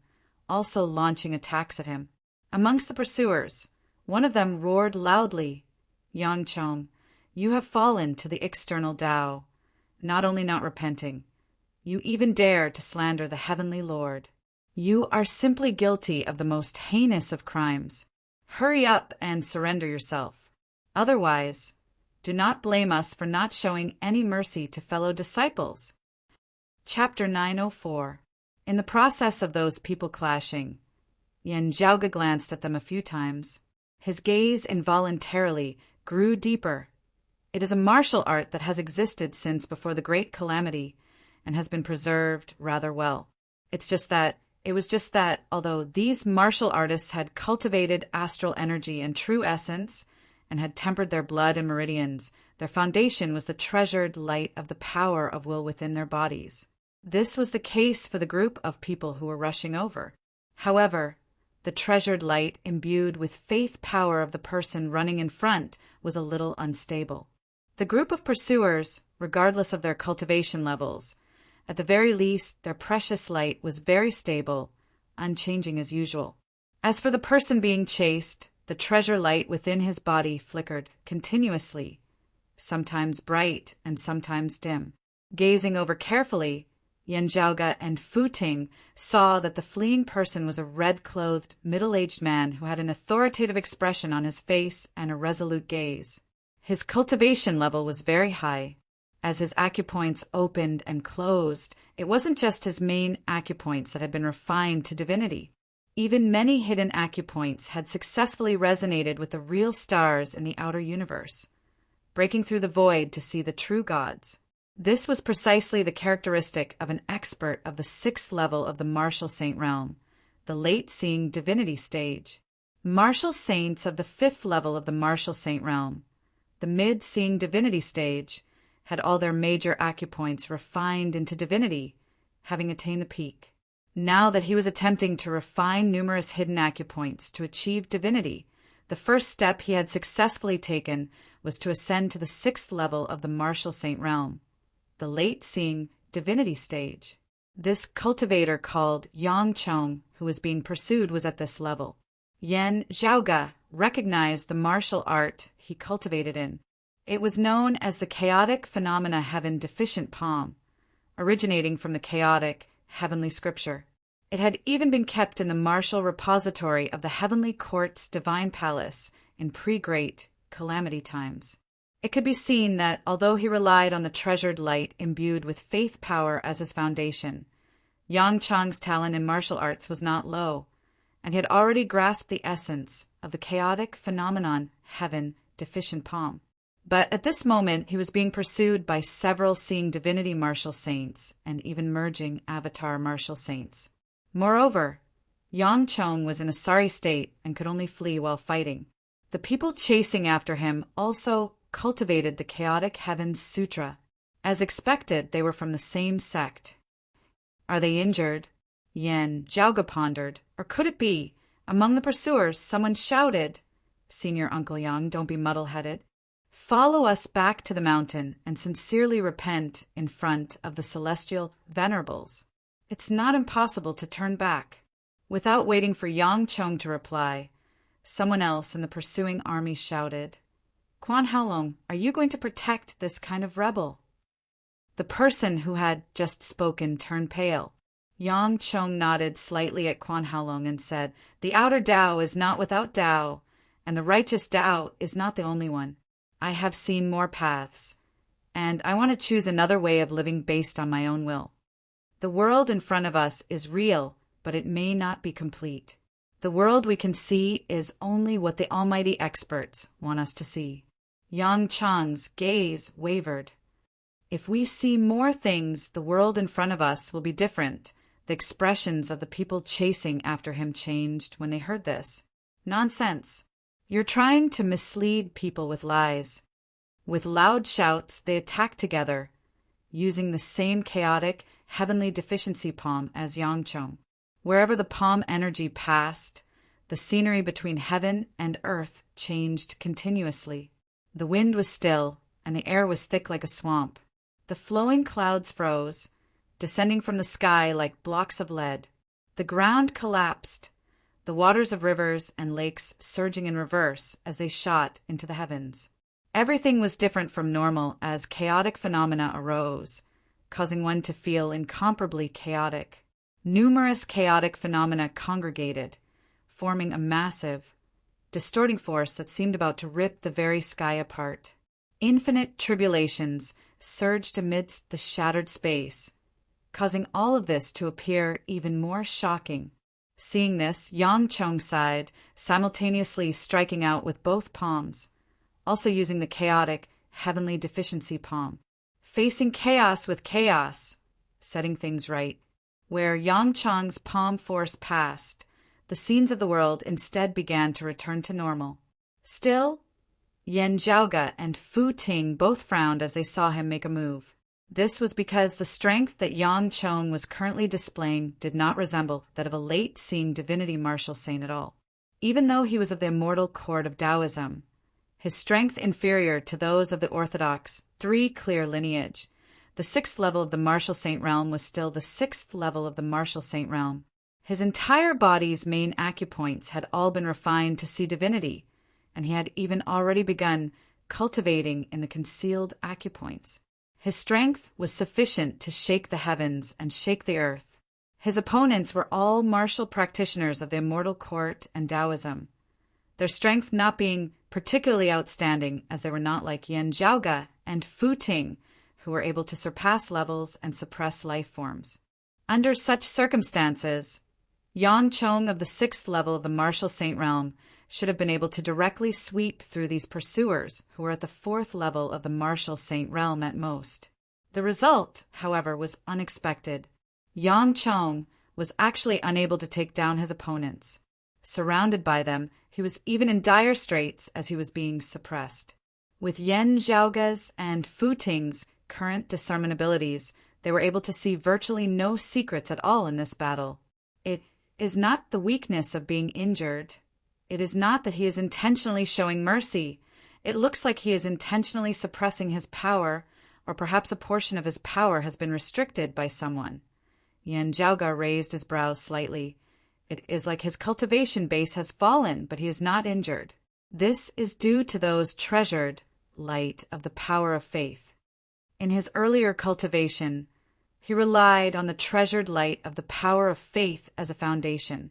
also launching attacks at him. Amongst the pursuers, one of them roared loudly, "Yang Chong, you have fallen to the external Tao, not only not repenting, you even dare to slander the heavenly Lord. You are simply guilty of the most heinous of crimes. Hurry up and surrender yourself. Otherwise, do not blame us for not showing any mercy to fellow disciples." Chapter 904. In the process of those people clashing, Yen Jiaoge glanced at them a few times. His gaze involuntarily grew deeper. It is a martial art that has existed since before the Great Calamity and has been preserved rather well. It was just that, although these martial artists had cultivated astral energy and true essence and had tempered their blood and meridians, their foundation was the treasured light of the power of will within their bodies. This was the case for the group of people who were rushing over. However, the treasured light imbued with faith power of the person running in front was a little unstable. The group of pursuers, regardless of their cultivation levels, at the very least their precious light was very stable, unchanging as usual. As for the person being chased, the treasure light within his body flickered continuously, sometimes bright and sometimes dim. Gazing over carefully, Yen Jiaoge and Fu Ting saw that the fleeing person was a red-clothed, middle-aged man who had an authoritative expression on his face and a resolute gaze. His cultivation level was very high. As his acupoints opened and closed, it wasn't just his main acupoints that had been refined to divinity. Even many hidden acupoints had successfully resonated with the real stars in the outer universe, breaking through the void to see the true gods. This was precisely the characteristic of an expert of the 6th level of the martial saint realm, the late-seeing divinity stage. Martial saints of the 5th level of the martial saint realm, the mid-seeing divinity stage, had all their major acupoints refined into divinity, having attained the peak. Now that he was attempting to refine numerous hidden acupoints to achieve divinity, the first step he had successfully taken was to ascend to the 6th level of the martial saint realm, the late-seeing divinity stage. This cultivator called Yang Chong, who was being pursued, was at this level. Yen Jiaoge recognized the martial art he cultivated in. It was known as the chaotic phenomena heaven deficient palm, originating from the chaotic heavenly scripture. It had even been kept in the martial repository of the heavenly court's divine palace in pre-great calamity times. It could be seen that, although he relied on the treasured light imbued with faith power as his foundation, Yang Chang's talent in martial arts was not low, and he had already grasped the essence of the chaotic phenomenon heaven deficient palm. But at this moment he was being pursued by several seeing divinity martial saints and even merging avatar martial saints. Moreover, Yang Chong was in a sorry state and could only flee while fighting. The people chasing after him also cultivated the chaotic heavens sutra. As expected, they were from the same sect. Are they injured? Yen Jiaoge pondered. Or could it be, among the pursuers, someone shouted, "Senior Uncle Yang, don't be muddle-headed. Follow us back to the mountain and sincerely repent in front of the celestial venerables. It's not impossible to turn back." Without waiting for Yang Chong to reply, Someone else in the pursuing army shouted, "Quan Haolong, are you going to protect this kind of rebel?" The person who had just spoken turned pale. Yang Chong nodded slightly at Quan Haolong and said, "The outer Tao is not without Tao, and the righteous Tao is not the only one. I have seen more paths, and I want to choose another way of living based on my own will. The world in front of us is real, but it may not be complete. The world we can see is only what the almighty experts want us to see." Yang Chang's gaze wavered. If we see more things, the world in front of us will be different. The expressions of the people chasing after him changed when they heard this. "Nonsense. You're trying to mislead people with lies." With loud shouts, they attacked together, using the same chaotic, heavenly deficiency palm as Yangchong. Wherever the palm energy passed, the scenery between heaven and earth changed continuously. The wind was still, and the air was thick like a swamp. The flowing clouds froze, descending from the sky like blocks of lead. The ground collapsed, the waters of rivers and lakes surging in reverse as they shot into the heavens. Everything was different from normal as chaotic phenomena arose, causing one to feel incomparably chaotic. Numerous chaotic phenomena congregated, forming a massive, distorting force that seemed about to rip the very sky apart. Infinite tribulations surged amidst the shattered space, causing all of this to appear even more shocking. Seeing this, Yang Chong sighed, simultaneously striking out with both palms, also using the chaotic, heavenly deficiency palm. Facing chaos with chaos, setting things right. Where Yang Chong's palm force passed, the scenes of the world instead began to return to normal. Still, Yan Zhaoge and Fu Ting both frowned as they saw him make a move. This was because the strength that Yang Chong was currently displaying did not resemble that of a late-seeing divinity martial saint at all. Even though he was of the immortal court of Taoism, his strength inferior to those of the orthodox, three-clear lineage, the sixth level of the martial saint realm was still the sixth level of the martial saint realm. His entire body's main acupoints had all been refined to see divinity, and he had even already begun cultivating in the concealed acupoints. His strength was sufficient to shake the heavens and shake the earth. His opponents were all martial practitioners of the immortal court and Taoism, their strength not being particularly outstanding as they were not like Yan Zhaoge and Fu Ting, who were able to surpass levels and suppress life forms. Under such circumstances, Yang Chong of the sixth level of the martial saint realm should have been able to directly sweep through these pursuers who were at the fourth level of the martial saint realm at most. The result, however, was unexpected. Yang Chong was actually unable to take down his opponents. Surrounded by them, he was even in dire straits as he was being suppressed. With Yan Zhaoge's and Fu Ting's current discernment abilities, they were able to see virtually no secrets at all in this battle. It is not the weakness of being injured. It is not that he is intentionally showing mercy. It looks like he is intentionally suppressing his power, or perhaps a portion of his power has been restricted by someone. Yan Zhaoge raised his brows slightly. It is like his cultivation base has fallen, but he is not injured. This is due to those treasured light of the power of faith. In his earlier cultivation, he relied on the treasured light of the power of faith as a foundation,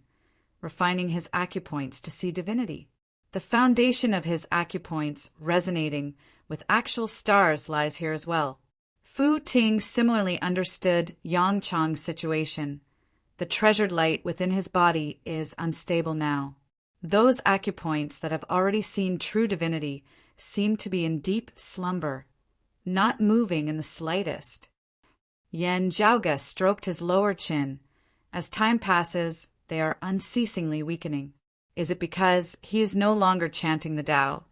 refining his acupoints to see divinity. The foundation of his acupoints resonating with actual stars lies here as well. Fu Ting similarly understood Yang Chong's situation. The treasured light within his body is unstable now. Those acupoints that have already seen true divinity seem to be in deep slumber, not moving in the slightest. Yan Zhaoge stroked his lower chin. As time passes, they are unceasingly weakening. Is it because he is no longer chanting the Tao?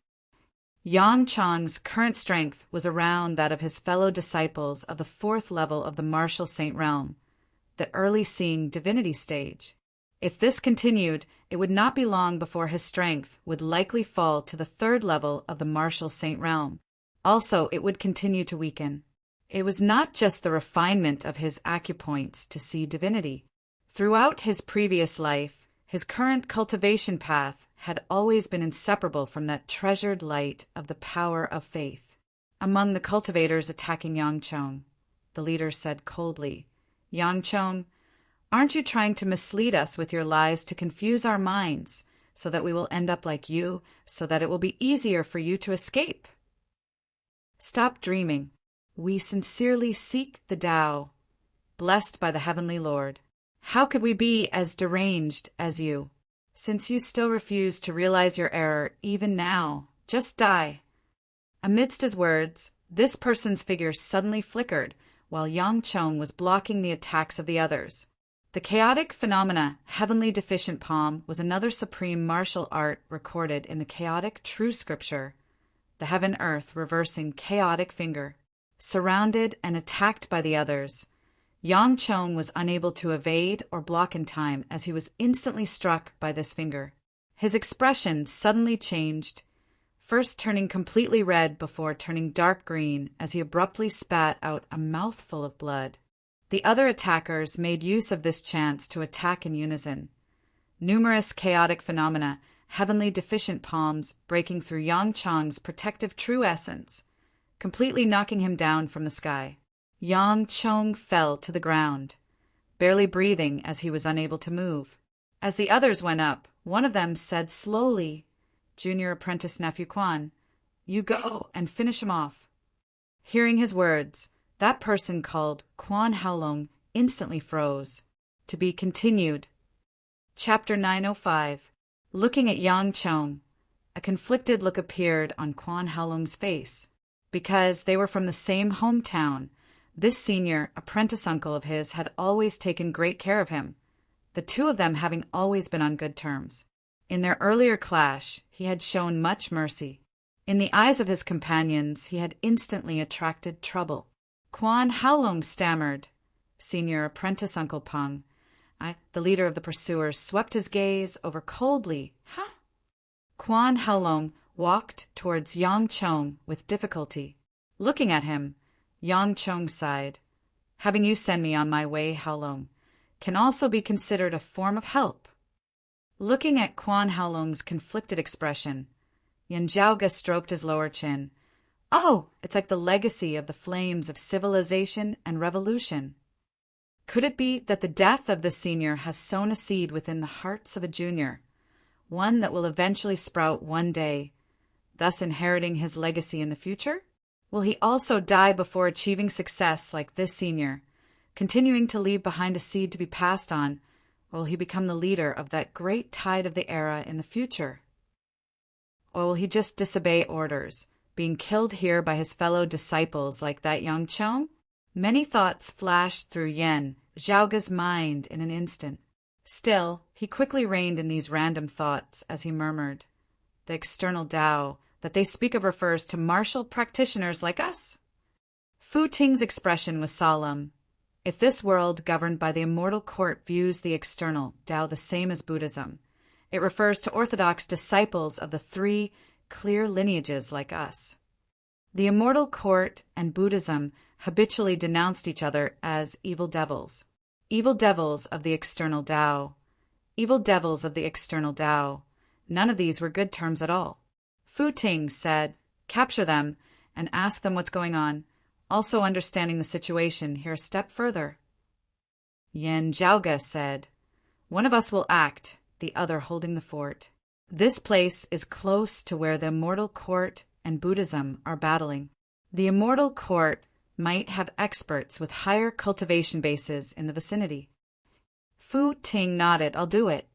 Yang Chong's current strength was around that of his fellow disciples of the fourth level of the martial saint realm, the early seeing divinity stage. If this continued, it would not be long before his strength would likely fall to the third level of the martial saint realm. Also, it would continue to weaken. It was not just the refinement of his acupoints to see divinity. Throughout his previous life, His current cultivation path had always been inseparable from that treasured light of the power of faith. Among the cultivators attacking Yang Chong, the leader said coldly, "Yang Chong, aren't you trying to mislead us with your lies to confuse our minds so that we will end up like you, so that it will be easier for you to escape? Stop dreaming. We sincerely seek the Tao, blessed by the Heavenly Lord. How could we be as deranged as you? Since you still refuse to realize your error even now, just die." Amidst his words, this person's figure suddenly flickered while Yang Chong was blocking the attacks of the others. The chaotic phenomena, heavenly deficient palm, was another supreme martial art recorded in the chaotic true scripture, the heaven-earth reversing chaotic finger. Surrounded and attacked by the others, Yang Chong was unable to evade or block in time as he was instantly struck by this finger. His expression suddenly changed, first turning completely red before turning dark green as he abruptly spat out a mouthful of blood. The other attackers made use of this chance to attack in unison. Numerous chaotic phenomena, heavenly deficient palms breaking through Yang Chong's protective true essence, completely knocking him down from the sky. Yang Chong fell to the ground, barely breathing as he was unable to move. As the others went up, one of them said slowly, "Junior apprentice nephew Quan, you go and finish him off." Hearing his words, that person called Quan Haolong instantly froze. To be continued. Chapter 905. Looking at Yang Chong, a conflicted look appeared on Quan Haolong's face. Because they were from the same hometown, this senior apprentice uncle of his had always taken great care of him, the two of them having always been on good terms. In their earlier clash, he had shown much mercy. In the eyes of his companions, he had instantly attracted trouble. Quan Haolong stammered, "Senior apprentice Uncle Peng." The leader of the pursuers swept his gaze over coldly. "Huh?" Quan Haolong walked towards Yang Chong with difficulty. Looking at him, Yang Chong sighed. "Having you send me on my way, Haolong, can also be considered a form of help." Looking at Quan Haolong's conflicted expression, Yan Zhaoge stroked his lower chin. "Oh, it's like the legacy of the flames of civilization and revolution. Could it be that the death of the senior has sown a seed within the hearts of a junior, one that will eventually sprout one day, thus inheriting his legacy in the future? Will he also die before achieving success like this senior, continuing to leave behind a seed to be passed on, or will he become the leader of that great tide of the era in the future? Or will he just disobey orders, being killed here by his fellow disciples like that Yang Chong?" Many thoughts flashed through Yan Zhaoge's mind in an instant. Still, he quickly reined in these random thoughts as he murmured, "The external Tao that they speak of refers to martial practitioners like us." Fu Ting's expression was solemn. If this world governed by the immortal court views the external Tao the same as Buddhism, it refers to orthodox disciples of the three clear lineages like us. The immortal court and Buddhism habitually denounced each other as evil devils of the external Tao, evil devils of the external Tao. None of these were good terms at all. Fu Ting said, "Capture them and ask them what's going on, also understanding the situation here a step further." Yan Zhaoge said, "One of us will act, the other holding the fort. This place is close to where the immortal court and Buddhism are battling. The immortal court might have experts with higher cultivation bases in the vicinity." Fu Ting nodded, "I'll do it."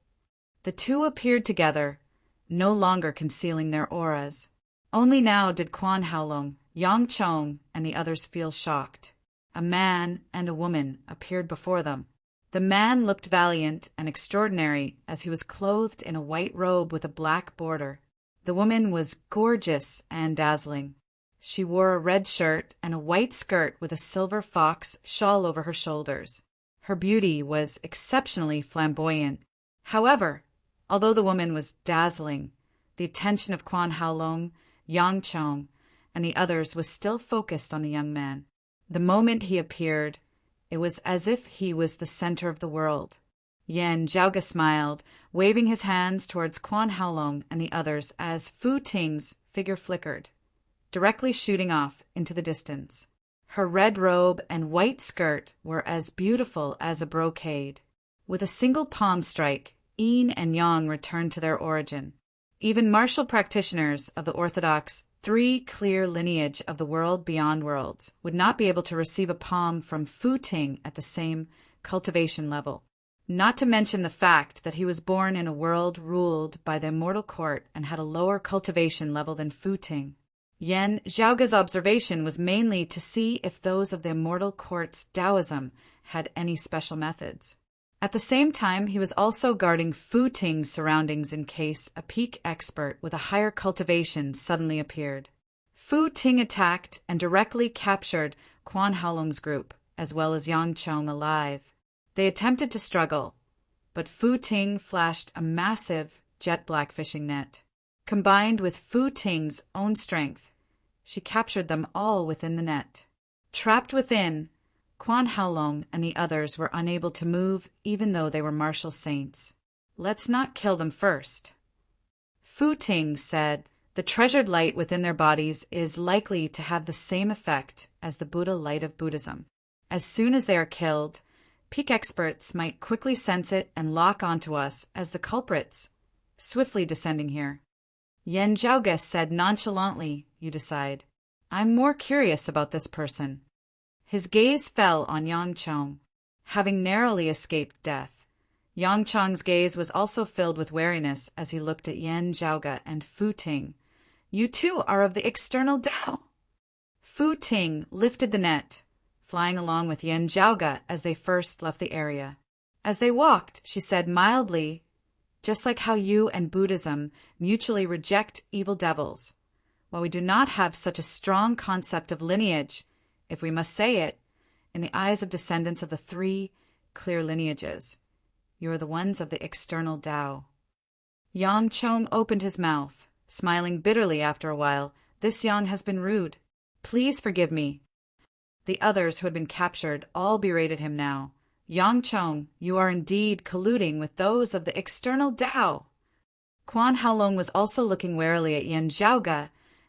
The two appeared together, no longer concealing their auras. Only now did Quan Haolong, Yang Chong, and the others feel shocked. A man and a woman appeared before them. The man looked valiant and extraordinary as he was clothed in a white robe with a black border. The woman was gorgeous and dazzling. She wore a red shirt and a white skirt with a silver fox shawl over her shoulders. Her beauty was exceptionally flamboyant. However, although the woman was dazzling, the attention of Quan Haolong, Yang Chong, and the others was still focused on the young man. The moment he appeared, it was as if he was the center of the world. Yan Zhaoge smiled, waving his hands towards Quan Haolong and the others as Fu Ting's figure flickered, directly shooting off into the distance. Her red robe and white skirt were as beautiful as a brocade. With a single palm strike, Yin and Yang returned to their origin. Even martial practitioners of the orthodox three-clear lineage of the world beyond worlds would not be able to receive a palm from Fu Ting at the same cultivation level. Not to mention the fact that he was born in a world ruled by the immortal court and had a lower cultivation level than Fu Ting. Yan Zhaoge's observation was mainly to see if those of the immortal court's Taoism had any special methods. At the same time, he was also guarding Fu Ting's surroundings in case a peak expert with a higher cultivation suddenly appeared. Fu Ting attacked and directly captured Quan Haolong's group, as well as Yang Chong alive. They attempted to struggle, but Fu Ting flashed a massive jet-black fishing net. Combined with Fu Ting's own strength, she captured them all within the net. Trapped within, Quan Haolong and the others were unable to move even though they were martial saints. "Let's not kill them first." Fu Ting said, "The treasured light within their bodies is likely to have the same effect as the Buddha light of Buddhism. As soon as they are killed, peak experts might quickly sense it and lock onto us as the culprits, swiftly descending here." Yan Zhaoge said nonchalantly, "You decide. I'm more curious about this person." His gaze fell on Yang Chong. Having narrowly escaped death, Yang Chong's gaze was also filled with wariness as he looked at Yan Zhaoge and Fu Ting. "You too are of the external Tao." Fu Ting lifted the net, flying along with Yan Zhaoge as they first left the area. As they walked, she said mildly, "Just like how you and Buddhism mutually reject evil devils, while we do not have such a strong concept of lineage, if we must say it, in the eyes of descendants of the three clear lineages, you are the ones of the external Tao." Yang Chong opened his mouth, smiling bitterly after a while. "This Yang has been rude. Please forgive me." The others who had been captured all berated him now. "Yang Chong, you are indeed colluding with those of the external Tao." Quan Haolong was also looking warily at Yan Zhaoge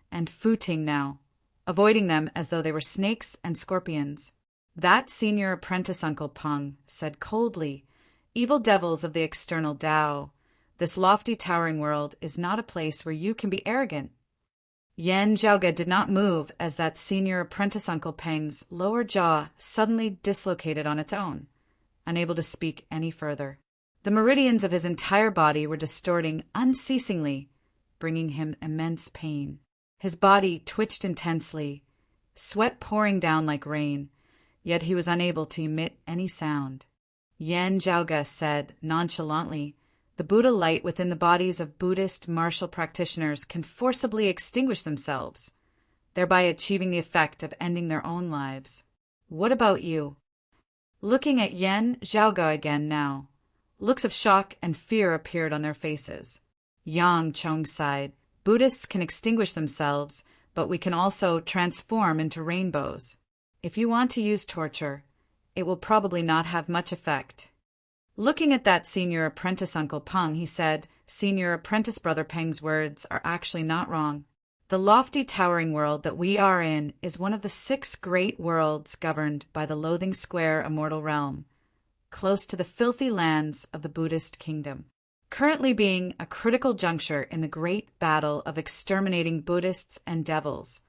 and Fu Ting now, avoiding them as though they were snakes and scorpions. That senior apprentice Uncle Peng said coldly, "Evil devils of the external Tao, this lofty towering world is not a place where you can be arrogant." Yan Zhaoge did not move as that senior apprentice Uncle Peng's lower jaw suddenly dislocated on its own, unable to speak any further. The meridians of his entire body were distorting unceasingly, bringing him immense pain. His body twitched intensely, sweat pouring down like rain, yet he was unable to emit any sound. Yan Zhaoge said nonchalantly, "The Buddha light within the bodies of Buddhist martial practitioners can forcibly extinguish themselves, thereby achieving the effect of ending their own lives. What about you?" Looking at Yan Zhaoge again now, looks of shock and fear appeared on their faces. Yang Chong sighed, "Buddhists can extinguish themselves, but we can also transform into rainbows. If you want to use torture, it will probably not have much effect." Looking at that senior apprentice Uncle Peng, he said, "Senior apprentice Brother Peng's words are actually not wrong. The lofty towering world that we are in is one of the 6 great worlds governed by the Loathing Square immortal realm, close to the filthy lands of the Buddhist kingdom. Currently being a critical juncture in the great battle of exterminating Buddhists and devils,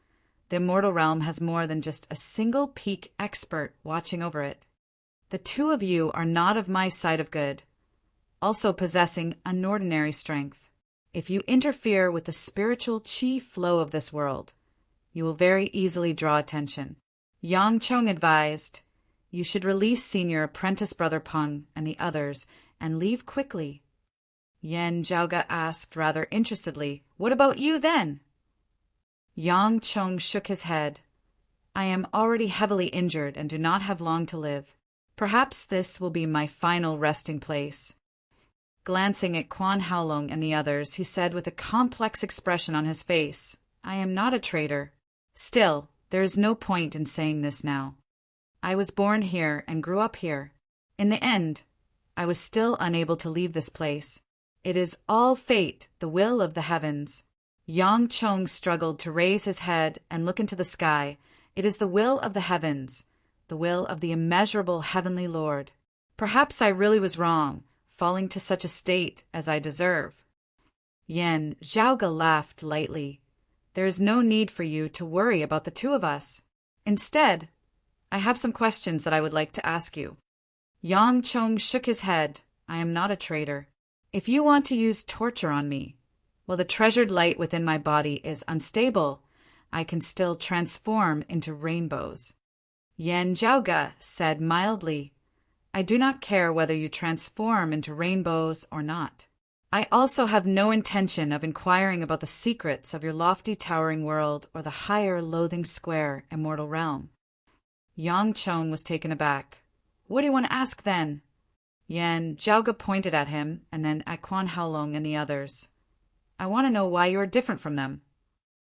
the immortal realm has more than just a single peak expert watching over it. The 2 of you are not of my side of good, also possessing unordinary strength. If you interfere with the spiritual chi flow of this world, you will very easily draw attention." Yang Chong advised, "You should release senior apprentice Brother Peng and the others and leave quickly." Yan Zhaoge asked rather interestedly, "What about you then?" Yang Chong shook his head. "I am already heavily injured and do not have long to live. Perhaps this will be my final resting place." Glancing at Quan Haolong and the others, he said with a complex expression on his face, "I am not a traitor. Still, there is no point in saying this now. I was born here and grew up here. In the end, I was still unable to leave this place. It is all fate, the will of the heavens. Yang Chong struggled to raise his head and look into the sky. It is the will of the heavens, the will of the immeasurable heavenly Lord. Perhaps I really was wrong, falling to such a state as I deserve. Yan Zhaoge laughed lightly. There is no need for you to worry about the two of us. Instead, I have some questions that I would like to ask you. Yang Chong shook his head. I am not a traitor. If you want to use torture on me, while the treasured light within my body is unstable, I can still transform into rainbows. Yan Zhaoge said mildly, I do not care whether you transform into rainbows or not. I also have no intention of inquiring about the secrets of your lofty towering world or the higher loathing square immortal realm. Yang Chong was taken aback. What do you want to ask then? Yan Zhaoge pointed at him and then at Quan Haolong and the others. I want to know why you are different from them.